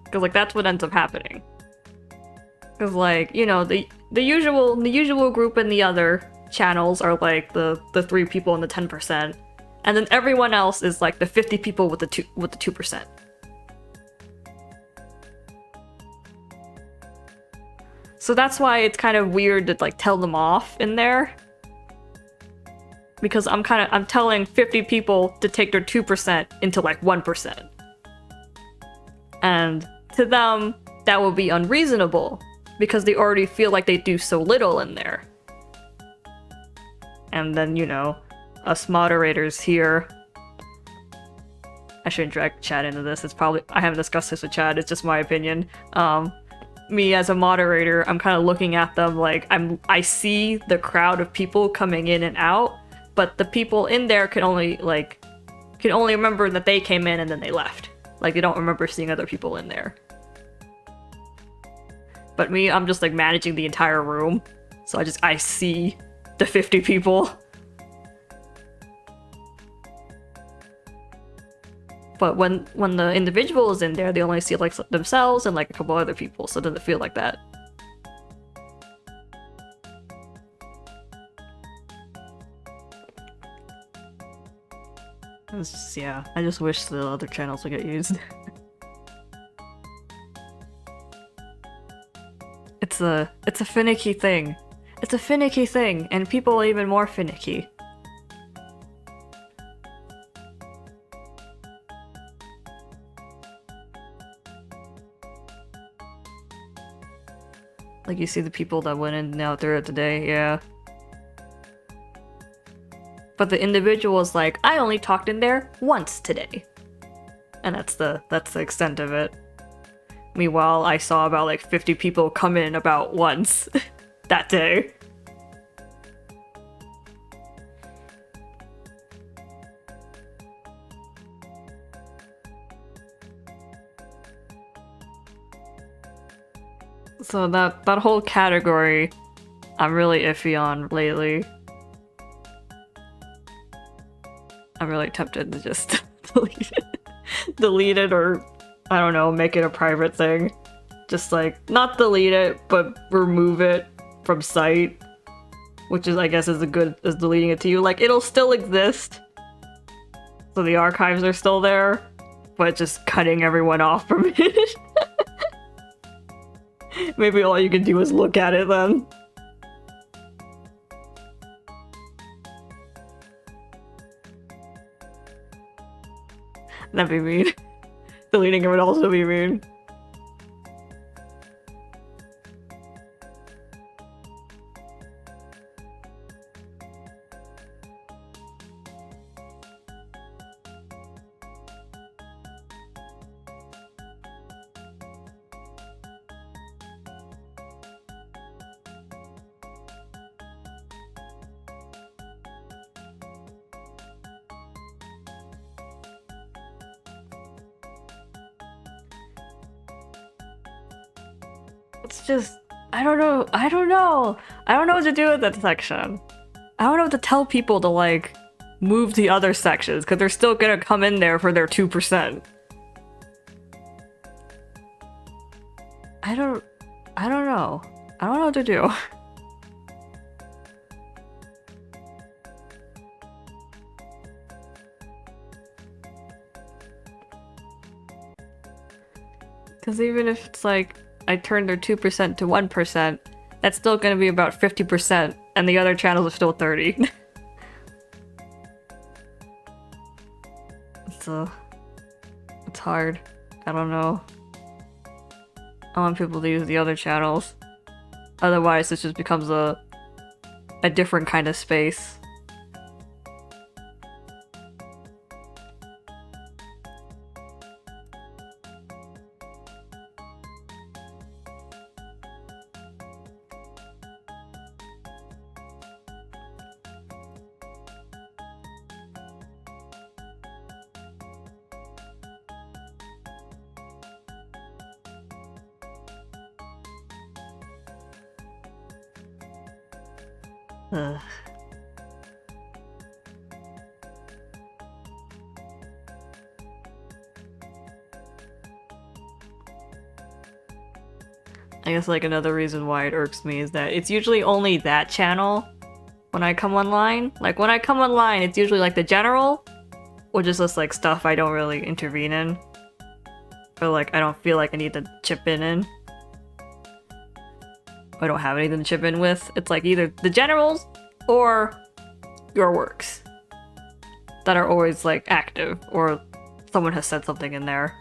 Because like that's what ends up happening. Because like, you know, the usual group in the other channels are like the 3 people and the 10%. And then everyone else is like the 50 people with the 2%. So that's why it's kind of weird to like tell them off in there. Because I'm telling 50 people to take their 2% into like 1%. And to them, that will be unreasonable because they already feel like they do so little in there. And then, you know, us moderators here, I shouldn't drag chat into this. I haven't discussed this with Chad, it's just my opinion. Me as a moderator, I'm kind of looking at them like I see the crowd of people coming in and out, but the people in there can only remember that they came in and then they left. Like, they don't remember seeing other people in there. But me, I'm just like managing the entire room, so I see the 50 people. But when the individual is in there, they only see like themselves and like a couple other people, so it doesn't feel like that. It's just, yeah, I just wish the other channels would get used. It's a finicky thing. It's a finicky thing, and people are even more finicky. Like, you see the people that went in and out throughout the day, yeah. But the individual is like, I only talked in there once today. And that's the extent of it. Meanwhile, I saw about like 50 people come in about once that day. So that whole category, I'm really iffy on lately. I'm really tempted to just delete it, or I don't know, make it a private thing. Just like, not delete it, but remove it from sight. Which is, I guess, as good as deleting it to you. Like, it'll still exist. So the archives are still there, but just cutting everyone off from it. Maybe all you can do is look at it then. That'd be mean. Deleting it would also be mean. It's just, I don't know. I don't know what to do with that section. I don't know what to tell people to, like, move the other sections, because they're still gonna come in there for their 2%. I don't know. I don't know what to do. Because even if it's like, I turn their 2% to 1%, that's still gonna be about 50%, and the other channels are still 30. So, it's hard. I don't know. I want people to use the other channels. Otherwise, this just becomes a different kind of space. Ugh. I guess like another reason why it irks me is that it's usually only that channel when I come online. Like when I come online, it's usually like the general, which is just like stuff I don't really intervene in. Or like I don't feel like I need to chip in. I don't have anything to chip in with. It's like either the generals or your works that are always like active, or someone has said something in there.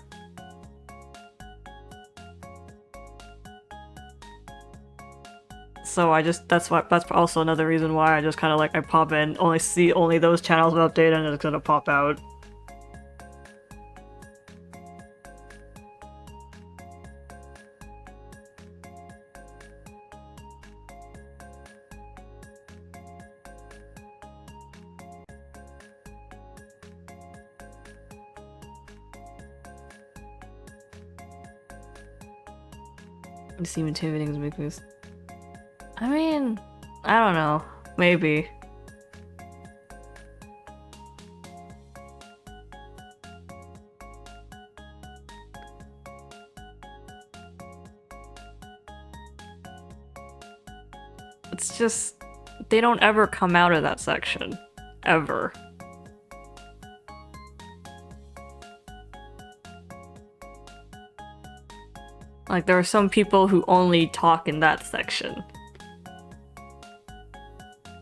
So that's also another reason why I just kind of like I pop in, only see those channels updated, and it's gonna pop out. It seems intimidating to make this. I mean, I don't know. Maybe. It's just, they don't ever come out of that section. Ever. Like, there are some people who only talk in that section.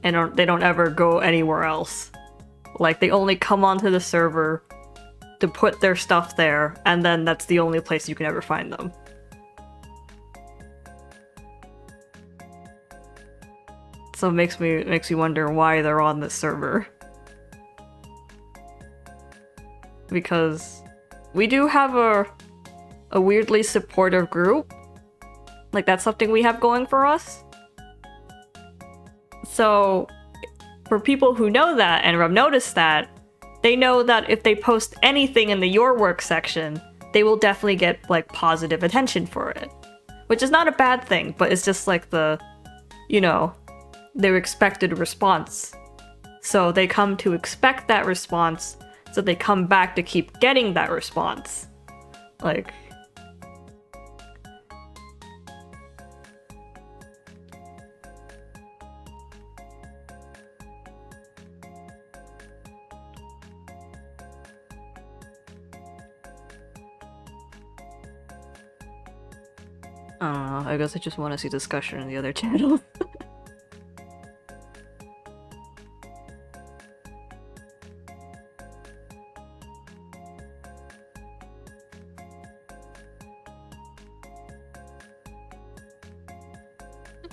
And they don't ever go anywhere else. Like, they only come onto the server to put their stuff there, and then that's the only place you can ever find them. So it makes me wonder why they're on this server. Because we do have a weirdly supportive group. Like, that's something we have going for us. So, for people who know that and have noticed that, they know that if they post anything in the Your Work section, they will definitely get, like, positive attention for it. Which is not a bad thing, but it's just like the, you know, their expected response. So they come to expect that response, so they come back to keep getting that response. Like... I don't know, I guess I just want to see discussion in the other channels.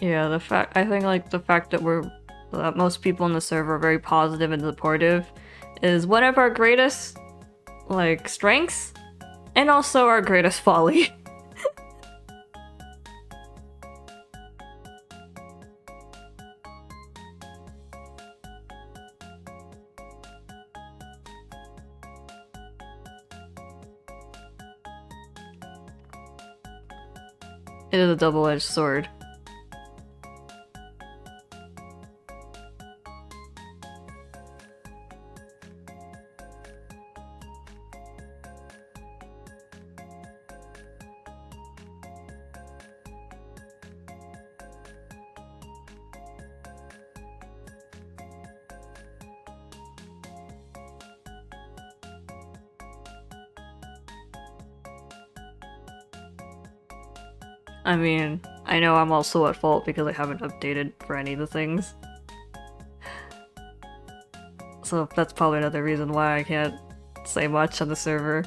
Yeah, I think like the fact that most people in the server are very positive and supportive is one of our greatest like strengths and also our greatest folly. It is a double-edged sword. I mean, I know I'm also at fault because I haven't updated for any of the things. So that's probably another reason why I can't say much on the server.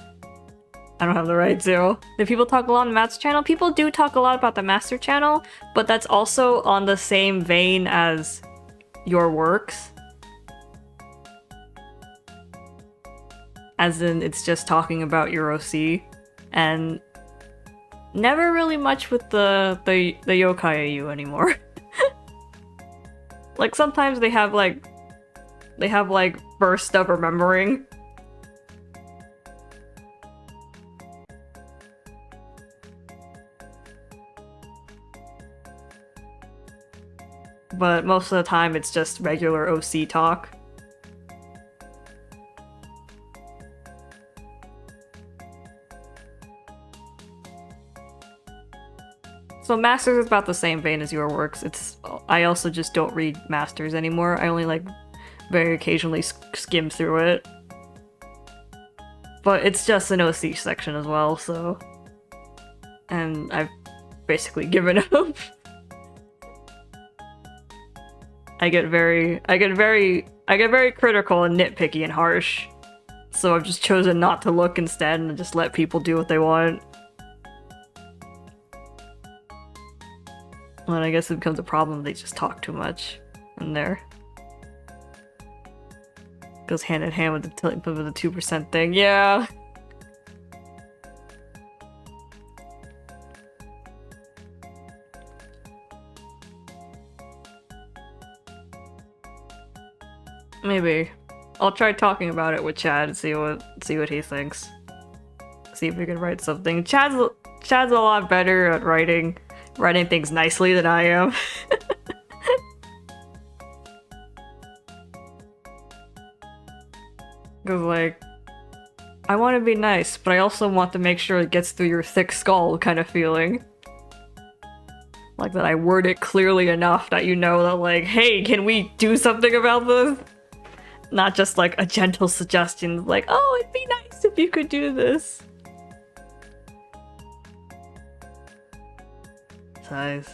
I don't have the right to. Do people talk a lot on the Master channel? People do talk a lot about the Master channel, but that's also on the same vein as your works. As in, it's just talking about your OC, and never really much with the yokai AU anymore. Like sometimes they have like bursts of remembering. But most of the time it's just regular OC talk. So Masters is about the same vein as your works. I also just don't read Masters anymore. I only like very occasionally skim through it. But it's just an OC section as well, so... And I've basically given up. I get very critical and nitpicky and harsh. So I've just chosen not to look instead and just let people do what they want. And I guess it becomes a problem if they just talk too much in there. Goes hand in hand with the 2% thing, yeah. Maybe. I'll try talking about it with Chad and see what he thinks. See if we can write something. Chad's a lot better at writing things nicely than I am. Cause like, I want to be nice, but I also want to make sure it gets through your thick skull kind of feeling. Like that I word it clearly enough that you know that like, hey, can we do something about this? Not just like a gentle suggestion like, oh, it'd be nice if you could do this. Size.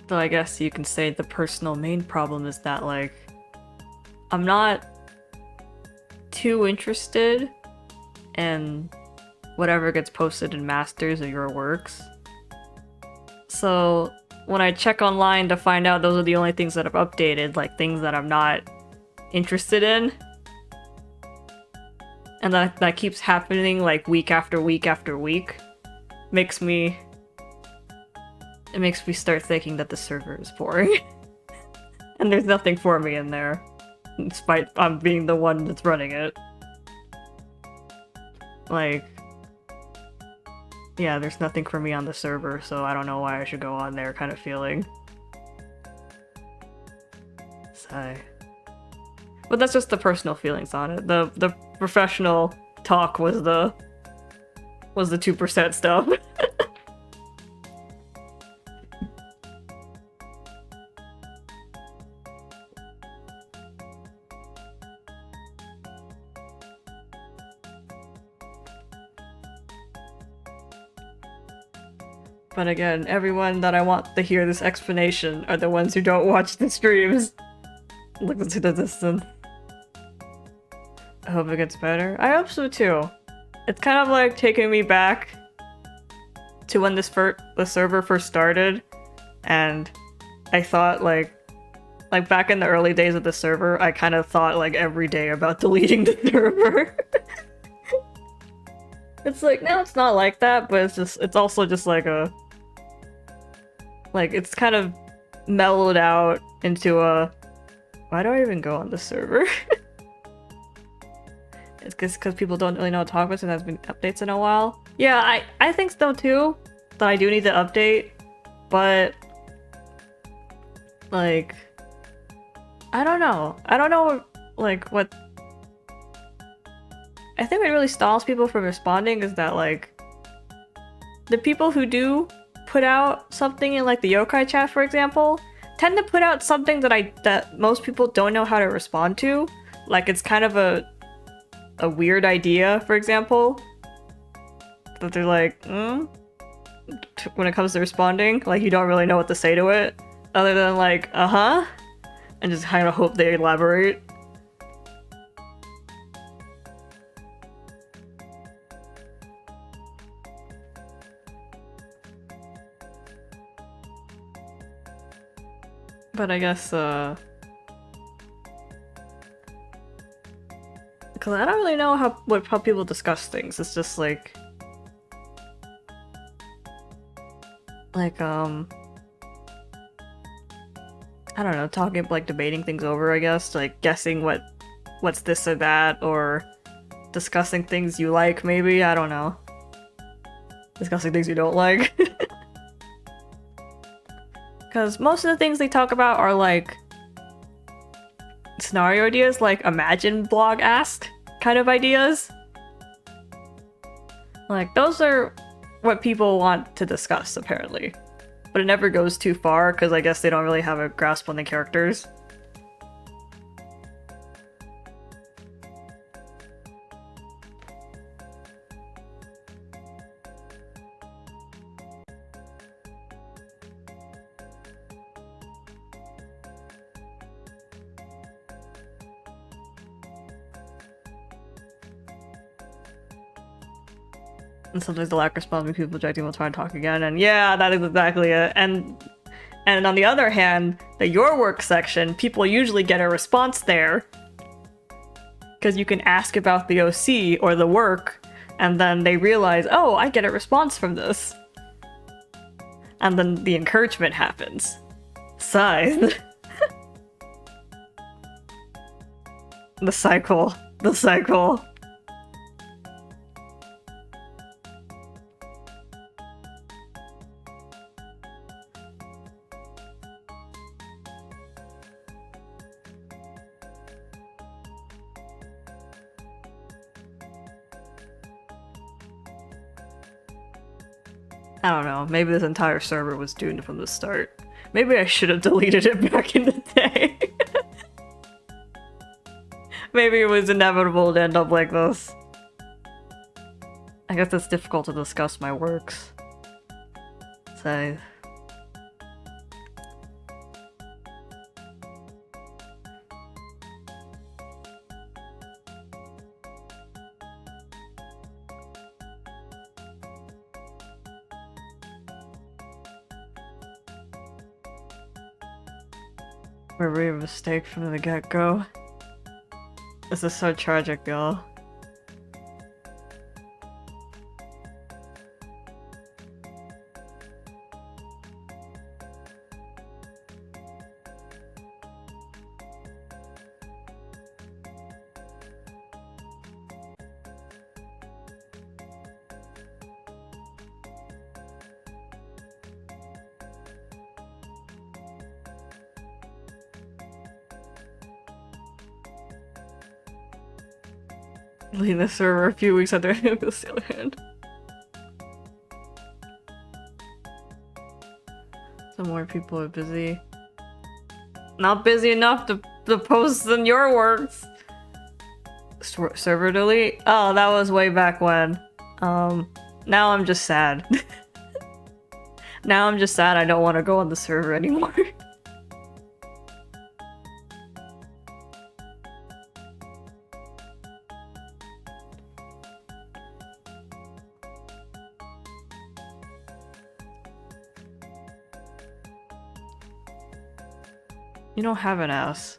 So I guess you can say the personal main problem is that like, I'm not too interested in whatever gets posted in Masters or your works. So when I check online to find out those are the only things that I've updated, like things that I'm not interested in, and that keeps happening like week after week after week, makes me start thinking that the server is boring. And there's nothing for me in there, despite I'm being the one that's running it. Like, yeah, there's nothing for me on the server, so I don't know why I should go on there kind of feeling. Sigh. But that's just the personal feelings on it. The professional talk was the 2% stuff. But again, everyone that I want to hear this explanation are the ones who don't watch the streams. Look into the distance. I hope it gets better. I hope so too. It's kind of like taking me back to when the server first started, and I thought like back in the early days of the server, I kind of thought like every day about deleting the server. It's like, no, it's not like that, but it's also just like it's kind of mellowed out into a, why do I even go on the server? It's because people don't really know what to talk about, so there's been updates in a while. Yeah, I think so too, that I do need to update, but like, I don't know, like what I think what really stalls people from responding is that like the people who do put out something in like the yokai chat, for example, tend to put out something that most people don't know how to respond to. Like it's kind of a weird idea, for example, that they're like, when it comes to responding, like you don't really know what to say to it, other than like, and just kind of hope they elaborate. But I guess, because I don't really know how people discuss things. It's just like, I don't know, talking, like debating things over, I guess, like guessing what's this or that, or discussing things you like, maybe, I don't know. Discussing things you don't like. Because most of the things they talk about are like scenario ideas, like imagine blog ask kind of ideas. Like those are what people want to discuss, apparently. But it never goes too far because I guess they don't really have a grasp on the characters. And sometimes the lack of response when people rejecting will try and talk again, and yeah, that is exactly it. And on the other hand, the your work section, people usually get a response there. Because you can ask about the OC or the work, and then they realize, oh, I get a response from this. And then the encouragement happens. Scythe. The cycle. The cycle. I don't know, maybe this entire server was doomed from the start. Maybe I should have deleted it back in the day. Maybe it was inevitable to end up like this. I guess it's difficult to discuss my works. So... Maybe a mistake from the get-go. This is so tragic, y'all. Leaving the server a few weeks after the other hand. Some more people are busy. Not busy enough to post in your works. Server delete? Oh, that was way back when. Now I'm just sad. Now I'm just sad I don't want to go on the server anymore. You don't have an ass.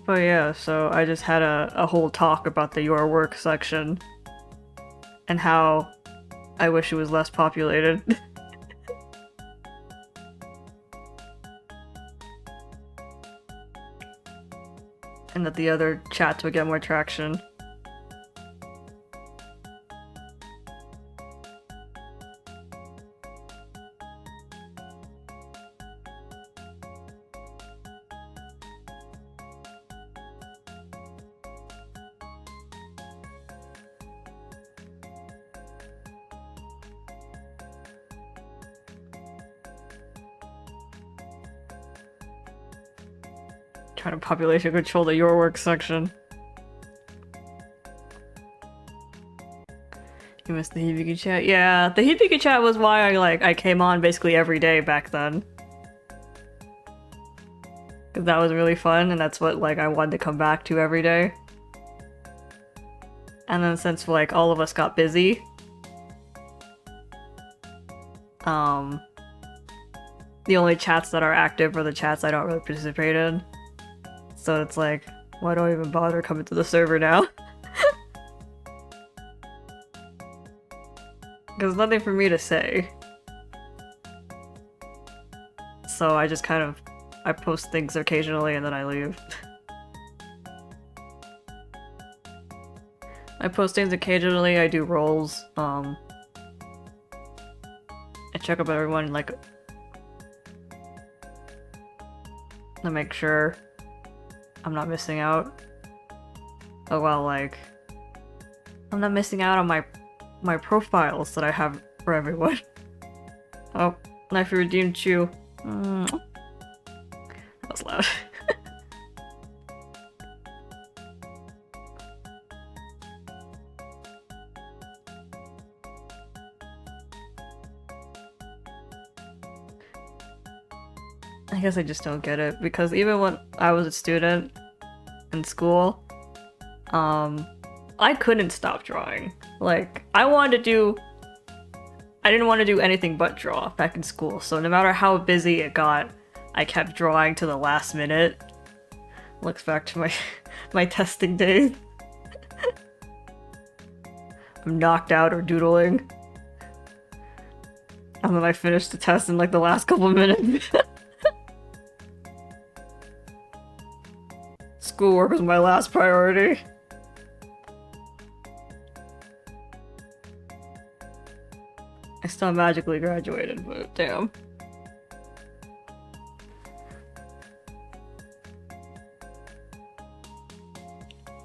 But yeah, so I just had a whole talk about the your work section and how I wish it was less populated. And that the other chats would get more traction. Trying to population control the your work section. You missed the Hibiki chat? Yeah, the Hibiki chat was why I came on basically every day back then. Cause that was really fun and that's what I wanted to come back to every day. And then since all of us got busy, the only chats that are active are the chats I don't really participate in. So it's why do I even bother coming to the server now? Because nothing for me to say. So I just I post things occasionally and then I leave. I post things occasionally, I do rolls, I check up everyone, to make sure I'm not missing out. Oh well, I'm not missing out on my profiles that I have for everyone. Oh, Knife redeemed you. That was loud. I guess I just don't get it, because even when I was a student in school, I couldn't stop drawing. I didn't want to do anything but draw back in school, so no matter how busy it got, I kept drawing to the last minute. Looks back to my testing days. I'm knocked out or doodling. And then I finished the test in the last couple minutes. Schoolwork was my last priority. I still magically graduated, but damn.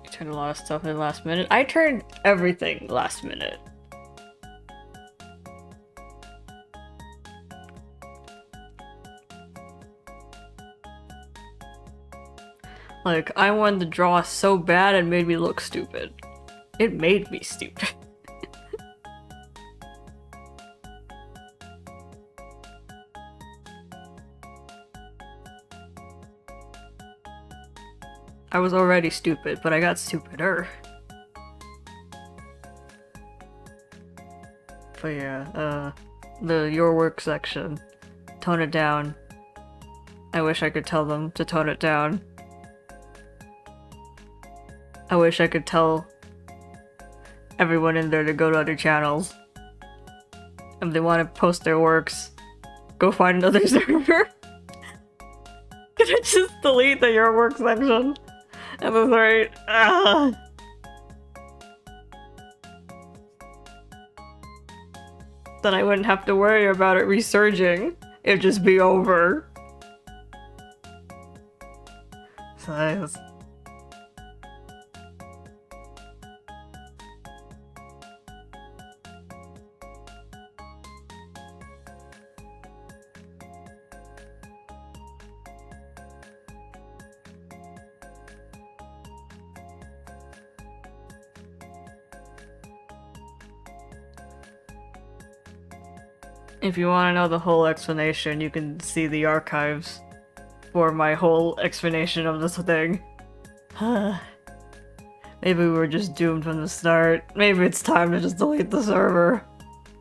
I turned a lot of stuff in last minute. I turned everything last minute. I wanted to draw so bad it made me look stupid. It made me stupid. I was already stupid, but I got stupider. But yeah, the your work section. Tone it down. I wish I could tell them to tone it down. I wish I could tell everyone in there to go to other channels. If they want to post their works, go find another server. Can I just delete the your work section? At this rate. Then I wouldn't have to worry about it resurging. It'd just be over. So that's... If you want to know the whole explanation, you can see the archives for my whole explanation of this thing. Maybe we were just doomed from the start. Maybe it's time to just delete the server.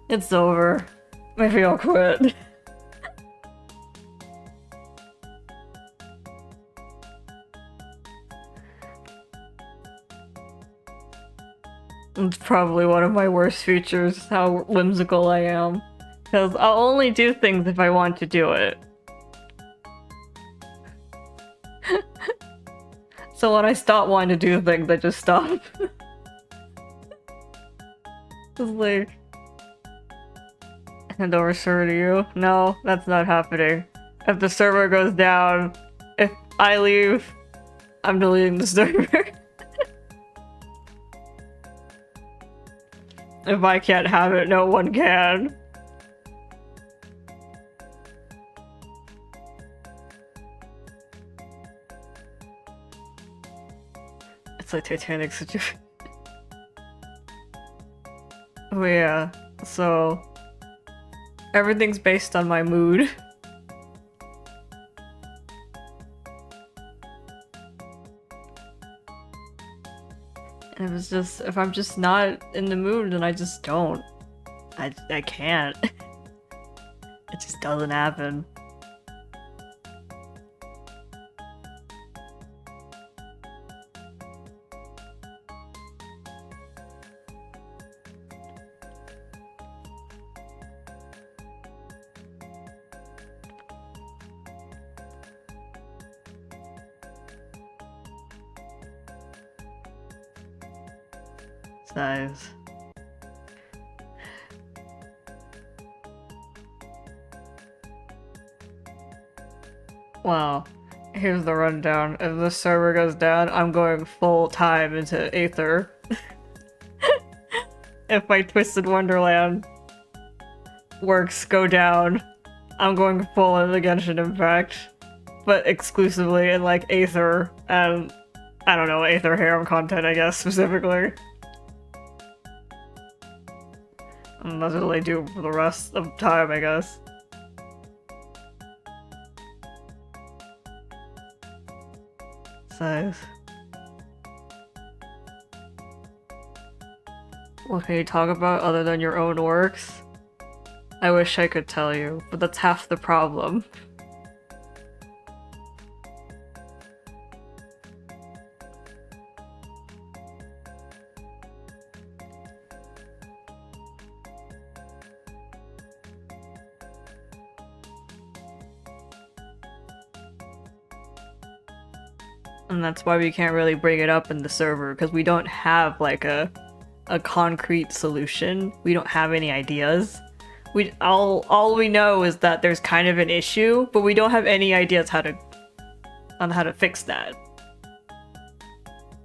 It's over. Maybe I'll quit. It's probably one of my worst features, how whimsical I am. Because I'll only do things if I want to do it. So when I stop wanting to do things, I just stop. It's like... Hand over server to you? No, that's not happening. If the server goes down, if I leave, I'm deleting the server. If I can't have it, no one can. It's like Titanic situation. Oh yeah, so... Everything's based on my mood. And it was just, if I'm just not in the mood, then I just don't. I can't. It just doesn't happen. Size. Wow. Here's the rundown. If the server goes down, I'm going full time into Aether. If my Twisted Wonderland works go down, I'm going full into Genshin Impact. But exclusively in like Aether and I don't know, Aether harem content, I guess, specifically. And that's what I do for the rest of time, I guess. Size. What can you talk about other than your own works? I wish I could tell you, but that's half the problem. And that's why we can't really bring it up in the server, because we don't have like a concrete solution. We don't have any ideas. All we know is that there's kind of an issue, but we don't have any ideas on how to fix that.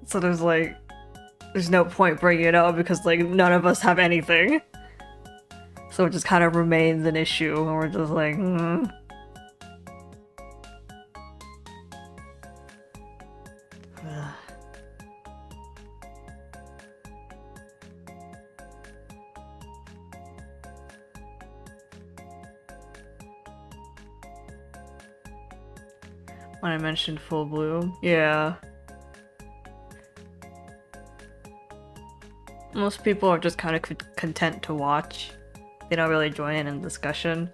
So there's no point bringing it up because like none of us have anything. So it just kind of remains an issue, and we're just like, When I mentioned Full Bloom, yeah. Most people are just kind of content to watch. They don't really join in the discussion.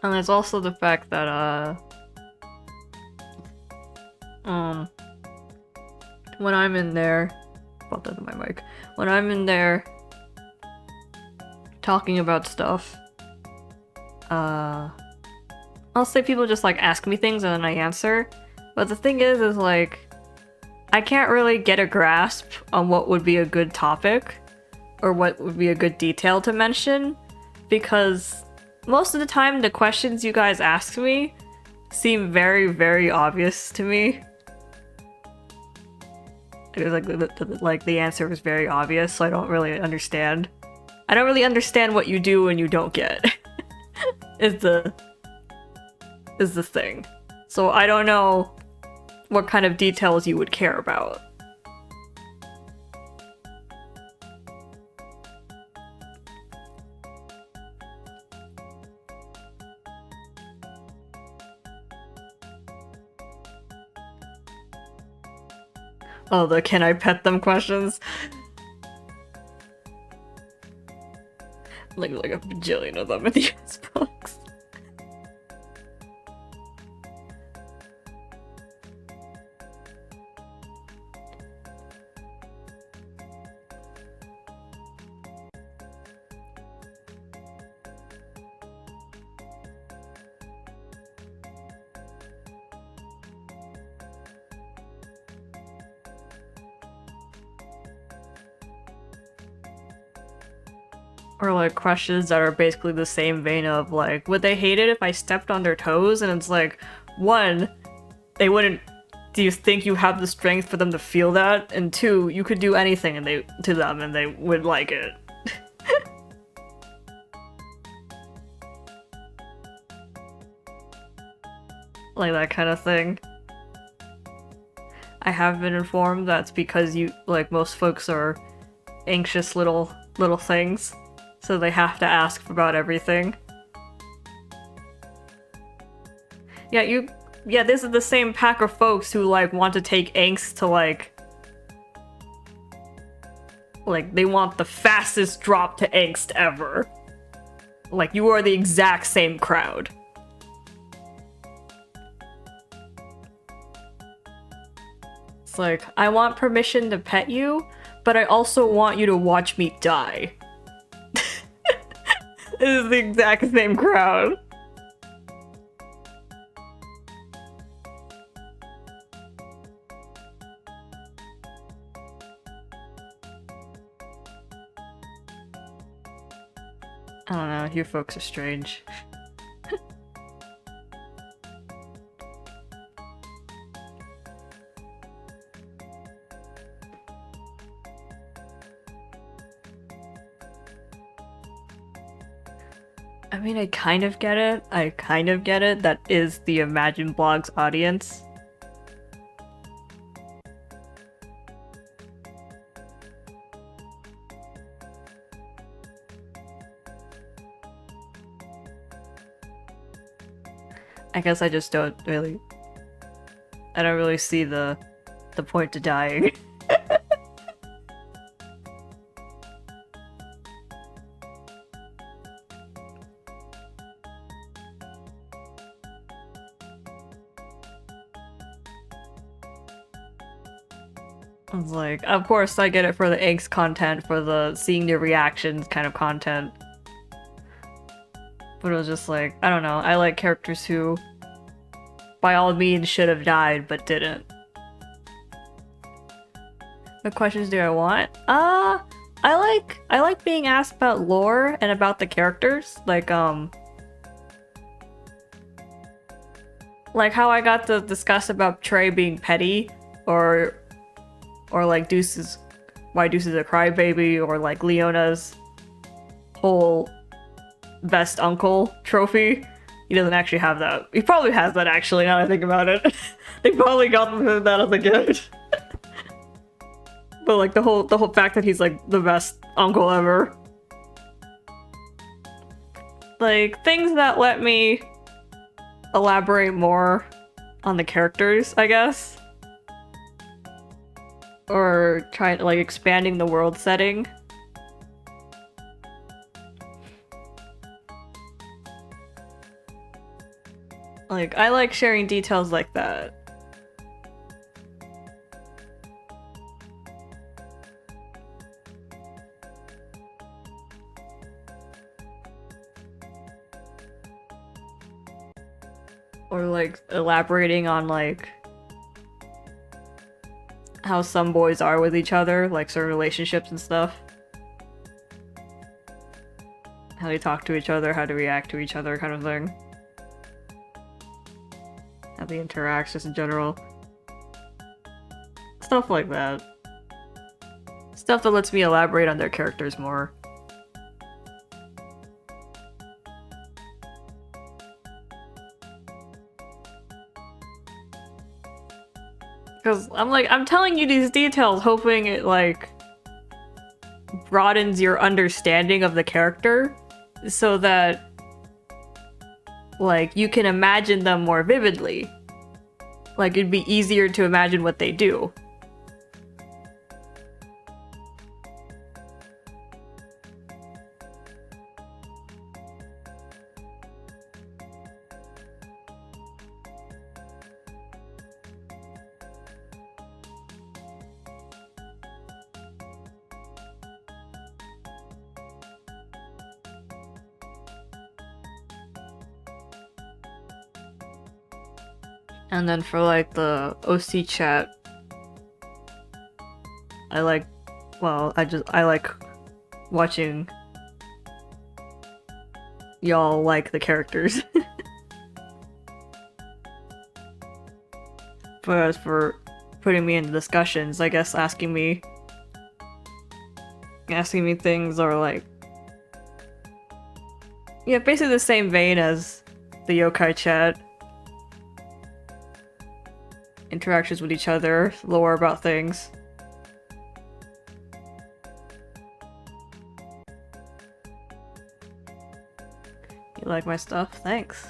And there's also the fact that, when I'm in there, put that in my mic. When I'm in there talking about stuff, I'll say people just like ask me things and then I answer. But the thing is like, I can't really get a grasp on what would be a good topic or what would be a good detail to mention, because most of the time the questions you guys ask me seem very, very obvious to me. It was like the answer was very obvious, so I don't really understand. I don't really understand what you do and you don't get. is the thing. So I don't know what kind of details you would care about. Oh, the can I pet them questions? Like a bajillion of them in the Xbox. Or like questions that are basically the same vein of like, would they hate it if I stepped on their toes? And it's like, one, they wouldn't. Do you think you have the strength for them to feel that? And two, you could do anything to them and they would like it. Like that kind of thing. I have been informed that's because most folks are anxious little things. So they have to ask about everything. Yeah, this is the same pack of folks who want to take angst to they want the fastest drop to angst ever. Like, you are the exact same crowd. It's like, I want permission to pet you, but I also want you to watch me die. It is the exact same crowd. I don't know, you folks are strange. I mean, I kind of get it. That is the Imagine Blogs audience. I guess I just don't really... I don't really see the point to dying. It's like, of course I get it for the angst content, for the seeing your reactions kind of content. But it was just like, I don't know, I like characters who, by all means, should have died, but didn't. What questions do I want? I like being asked about lore and about the characters. Like how I got to discuss about Trey being petty, or like why Deuce is a crybaby, or like Leona's whole best uncle trophy. He doesn't actually have that. He probably has that, actually, now that I think about it. They probably got him that as a gift. But like the whole fact that he's like the best uncle ever. Like, things that let me elaborate more on the characters, I guess. Or try like expanding the world setting. Like, I like sharing details like that. Or like elaborating on like how some boys are with each other, like certain relationships and stuff. How they talk to each other, how to react to each other, kind of thing. How they interact just in general. Stuff like that. Stuff that lets me elaborate on their characters more. Because I'm telling you these details, hoping it, like, broadens your understanding of the character so that, like, you can imagine them more vividly. Like, it'd be easier to imagine what they do. And then for, like, the OC chat, I like watching y'all like the characters. But as for putting me into discussions, I guess asking me things, or like, yeah, basically the same vein as the yokai chat. Interactions with each other, lore about things. You like my stuff? Thanks.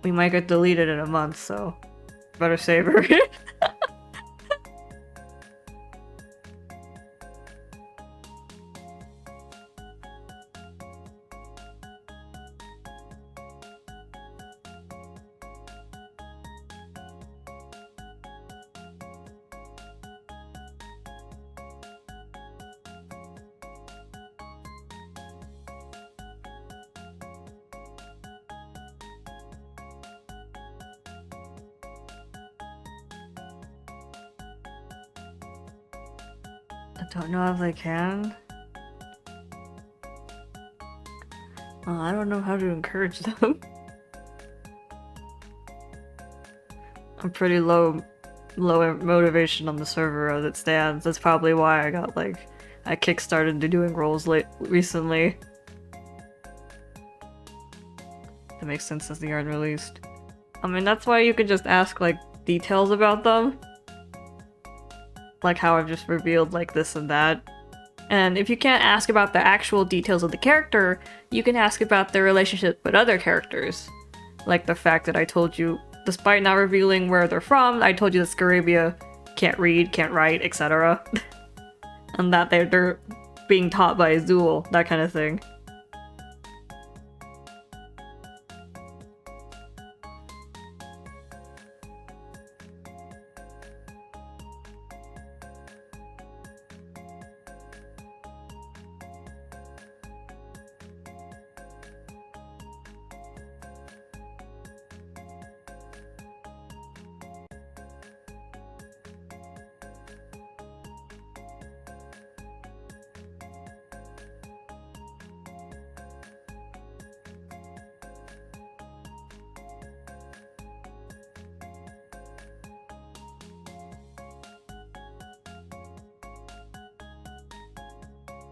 We might get deleted in a month, so better savor it. I don't know if they can. I don't know how to encourage them. I'm pretty low motivation on the server as it stands. That's probably why I kickstarted to doing roles recently. That makes sense since they aren't released. I mean, that's why you could just ask, like, details about them. Like how I've just revealed, like, this and that. And if you can't ask about the actual details of the character, you can ask about their relationship with other characters. Like the fact that I told you, despite not revealing where they're from, I told you that Scarabia can't read, can't write, etc. And that they're being taught by Azul, that kind of thing.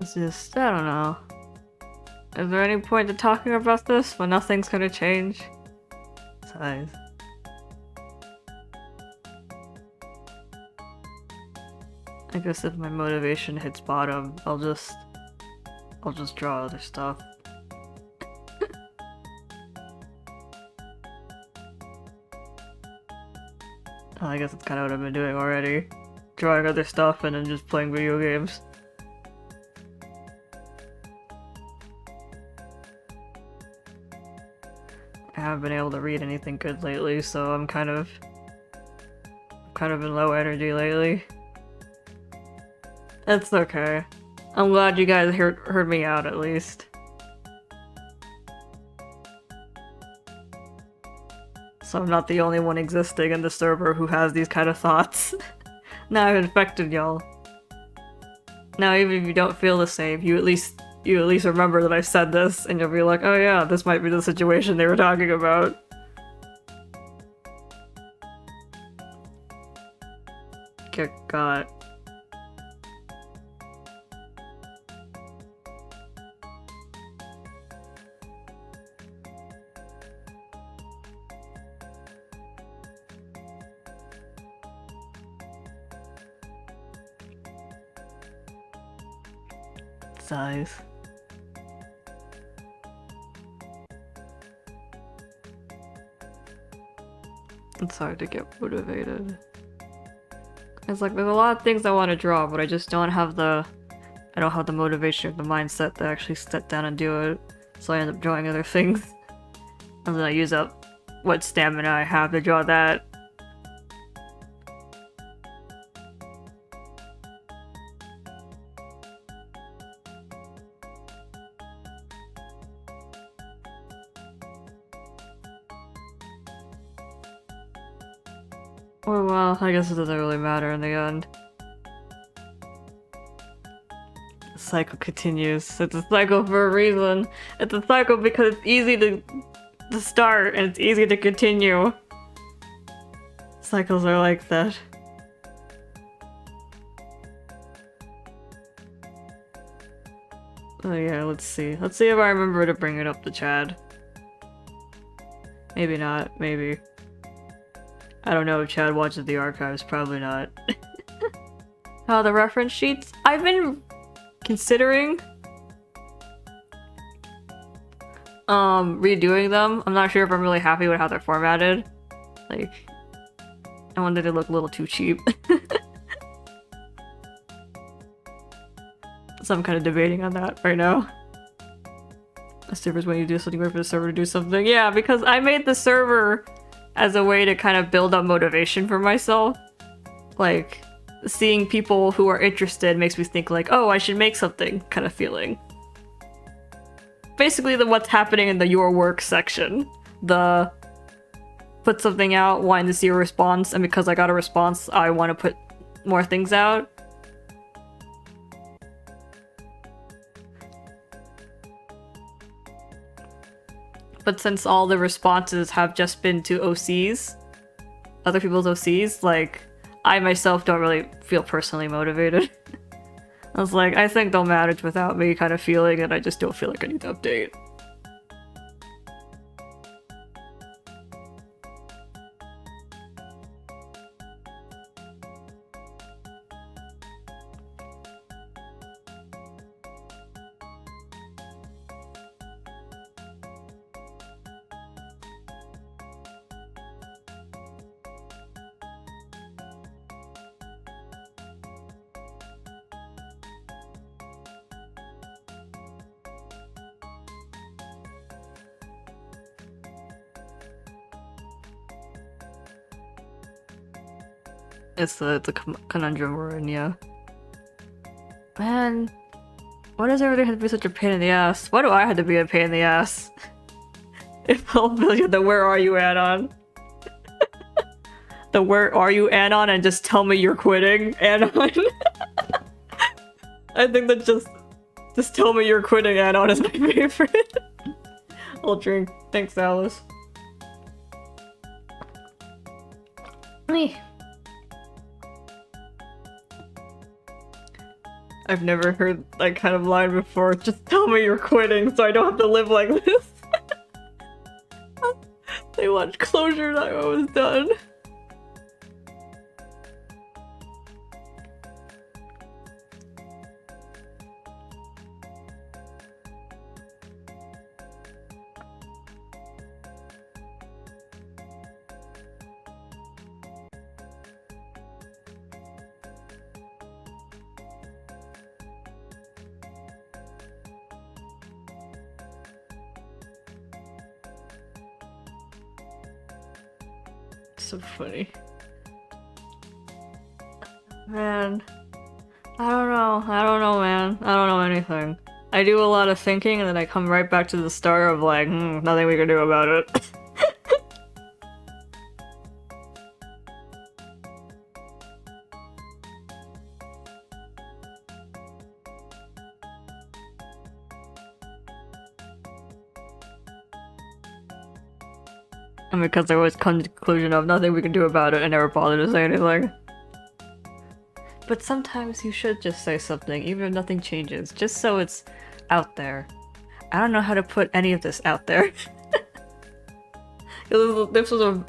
It's just, I don't know. Is there any point to talking about this when nothing's gonna change? Besides. I guess if my motivation hits bottom, I'll just draw other stuff. I guess that's kind of what I've been doing already. Drawing other stuff and then just playing video games. I haven't been able to read anything good lately, so I'm kind of in low energy lately. That's okay. I'm glad you guys heard me out at least. So I'm not the only one existing in the server who has these kind of thoughts. Now I've infected y'all. Now even if you don't feel the same, you at least remember that I said this, and you'll be like, oh yeah, this might be the situation they were talking about. Good God. Size. It's hard to get motivated. It's like there's a lot of things I want to draw, but I just don't have the motivation or the mindset to actually sit down and do it. So I end up drawing other things. And then I use up what stamina I have to draw that. Oh well, I guess it doesn't really matter in the end. The cycle continues. It's a cycle for a reason. It's a cycle because it's easy to start and it's easy to continue. Cycles are like that. Oh yeah, let's see. Let's see if I remember to bring it up to Chad. Maybe not, maybe. I don't know if Chad watches the archives, probably not. The reference sheets? I've been considering redoing them. I'm not sure if I'm really happy with how they're formatted. Like, I wanted to look a little too cheap. So I'm kind of debating on that right now. The server's when you do something, wait for the server to do something. Yeah, because I made the server as a way to kind of build up motivation for myself. Like, seeing people who are interested makes me think like, oh, I should make something kind of feeling. Basically the what's happening in the your work section. The put something out, wanting to see a response, and because I got a response, I want to put more things out. But since all the responses have just been to OCs, other people's OCs, like, I myself don't really feel personally motivated. I was like, I think they'll manage without me kind of feeling it, I just don't feel like I need to update. It's a conundrum we're in, yeah. Man, why does everything have to be such a pain in the ass? Why do I have to be a pain in the ass? If I'll build you the where are you add-on. The where are you add-on and just tell me you're quitting add-on. I think that just tell me you're quitting add-on is my favorite. I'll drink. Thanks, Alice. Me. I've never heard that kind of line before. Just tell me you're quitting so I don't have to live like this. They want closure that I was done. So funny. Man. I don't know, man. I don't know anything. I do a lot of thinking and then I come right back to the start of like, nothing we can do about it. And because I always come to the conclusion of nothing we can do about it, I never bother to say anything. But sometimes you should just say something, even if nothing changes, just so it's out there. I don't know how to put any of this out there. This was a...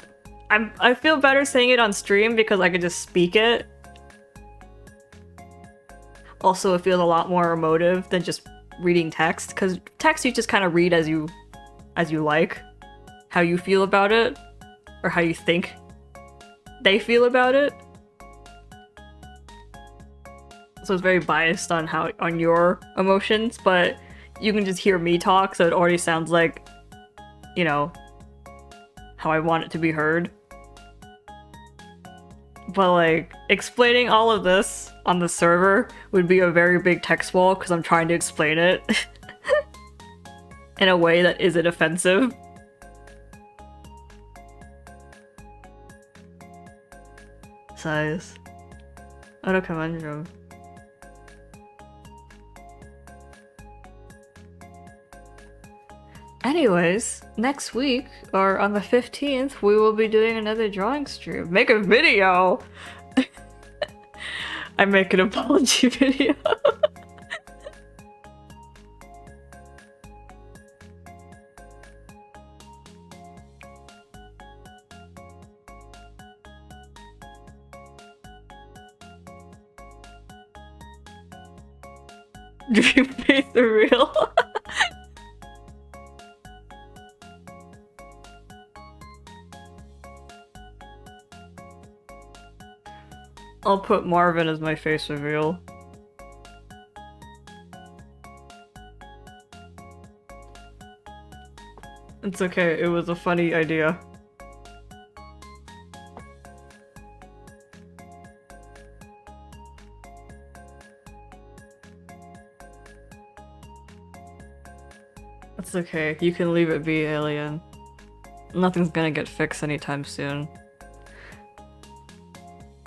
I feel better saying it on stream because I could just speak it. Also, it feels a lot more emotive than just reading text, because text you just kind of read as you like, how you feel about it, or how you think they feel about it. So it's very biased on your emotions, but you can just hear me talk, so it already sounds like, you know, how I want it to be heard. But like, explaining all of this on the server would be a very big text wall because I'm trying to explain it in a way that isn't offensive. Size. Orokamandrum. Anyways, next week, or on the 15th, we will be doing another drawing stream. Make a video! I make an apology video. Dream face real. I'll put Marvin as my face reveal. It's okay, it was a funny idea. It's okay, you can leave it be, Alien. Nothing's gonna get fixed anytime soon.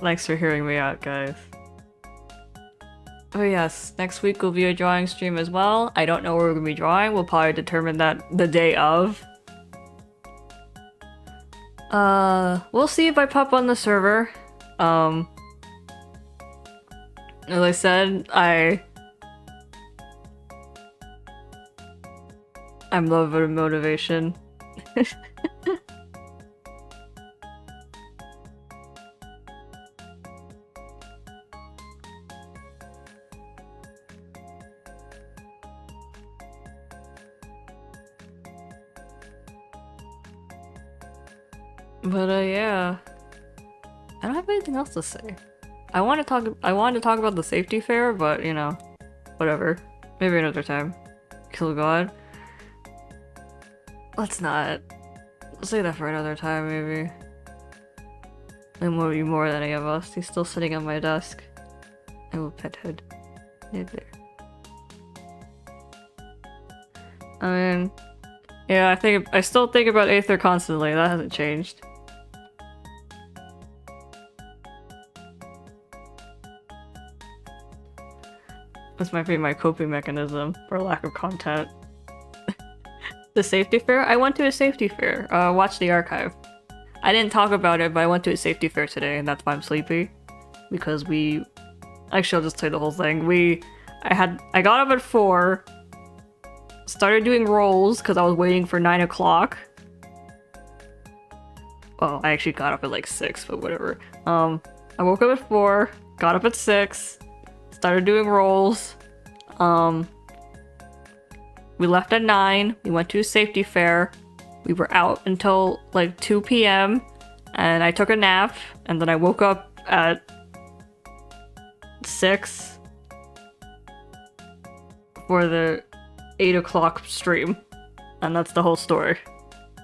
Thanks for hearing me out, guys. Oh yes, next week will be a drawing stream as well. I don't know where we're gonna be drawing. We'll probably determine that the day of. We'll see if I pop on the server. As I said, I'm low of motivation. But yeah, I don't have anything else to say. I wanted to talk about the safety fair, but you know, whatever. Maybe another time. Kill God. Let's not. Let's say that for another time, maybe. It will be more than any of us. He's still sitting on my desk. I will pet head. Right there. I mean, yeah, I still think about Aether constantly. That hasn't changed. This might be my coping mechanism for lack of content. The safety fair? I went to a safety fair. Watch the archive. I didn't talk about it, but I went to a safety fair today, and that's why I'm sleepy. Because actually, I'll just tell you the whole thing. I got up at 4, started doing rolls because I was waiting for 9 o'clock. Well, I actually got up at like 6, but whatever. I woke up at 4, got up at 6, started doing rolls. We left at 9, we went to a safety fair. We were out until like 2 p.m. and I took a nap, and then I woke up at 6 for the 8 o'clock stream. And that's the whole story.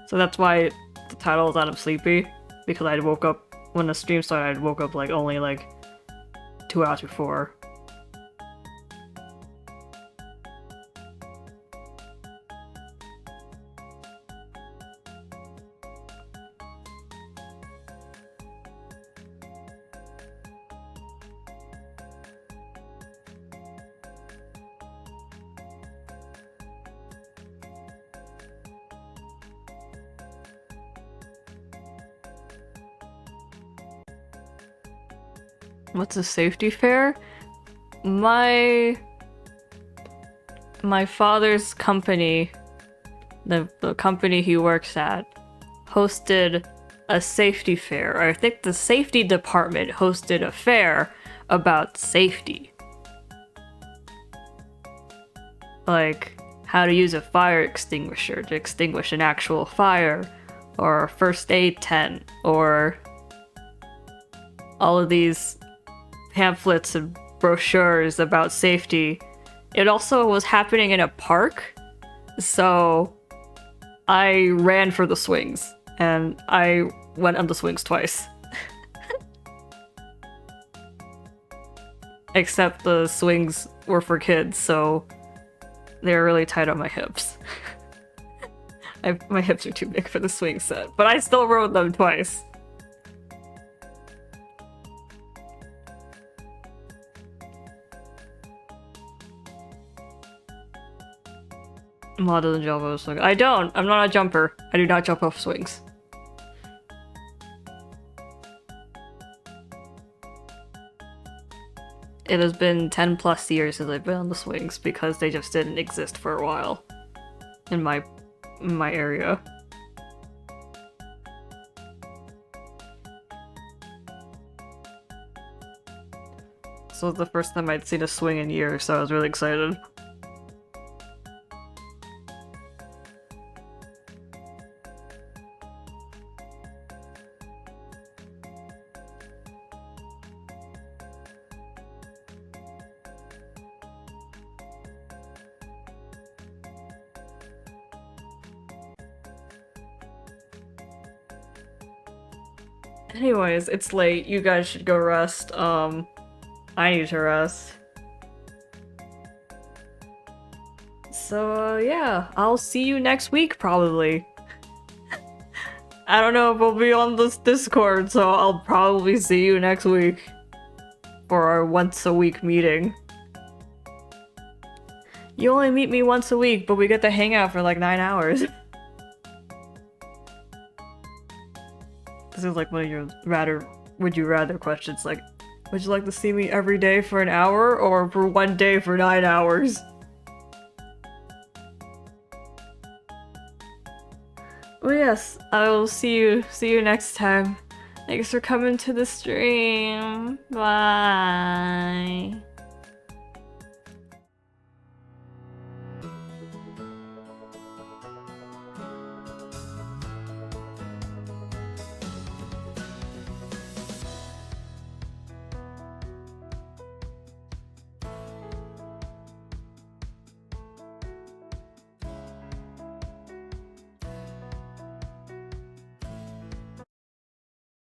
So that's why the title is I'm Sleepy, because I woke up, when the stream started, I woke up like only like 2 hours before. What's a safety fair? My father's company, the company he works at, hosted a safety fair. I think the safety department hosted a fair about safety. like how to use a fire extinguisher to extinguish an actual fire, or a first aid tent, or all of these pamphlets and brochures about safety. It also was happening in a park, so I ran for the swings, and I went on the swings twice. Except the swings were for kids, so they were really tight on my hips. My hips are too big for the swing set, but I still rode them twice. Mod doesn't jump off swings. I don't! I'm not a jumper. I do not jump off swings. It has been 10 plus years since I've been on the swings because they just didn't exist for a while in my area. So it was the first time I'd seen a swing in years, so I was really excited. Anyways, it's late. You guys should go rest. I need to rest. So, yeah. I'll see you next week, probably. I don't know if we'll be on this Discord, so I'll probably see you next week. For our once-a-week meeting. You only meet me once a week, but we get to hang out for like 9 hours. This is like one of your would you rather questions, like, would you like to see me every day for an hour, or for one day for 9 hours? Well, yes, I will see you next time. Thanks for coming to the stream. Bye.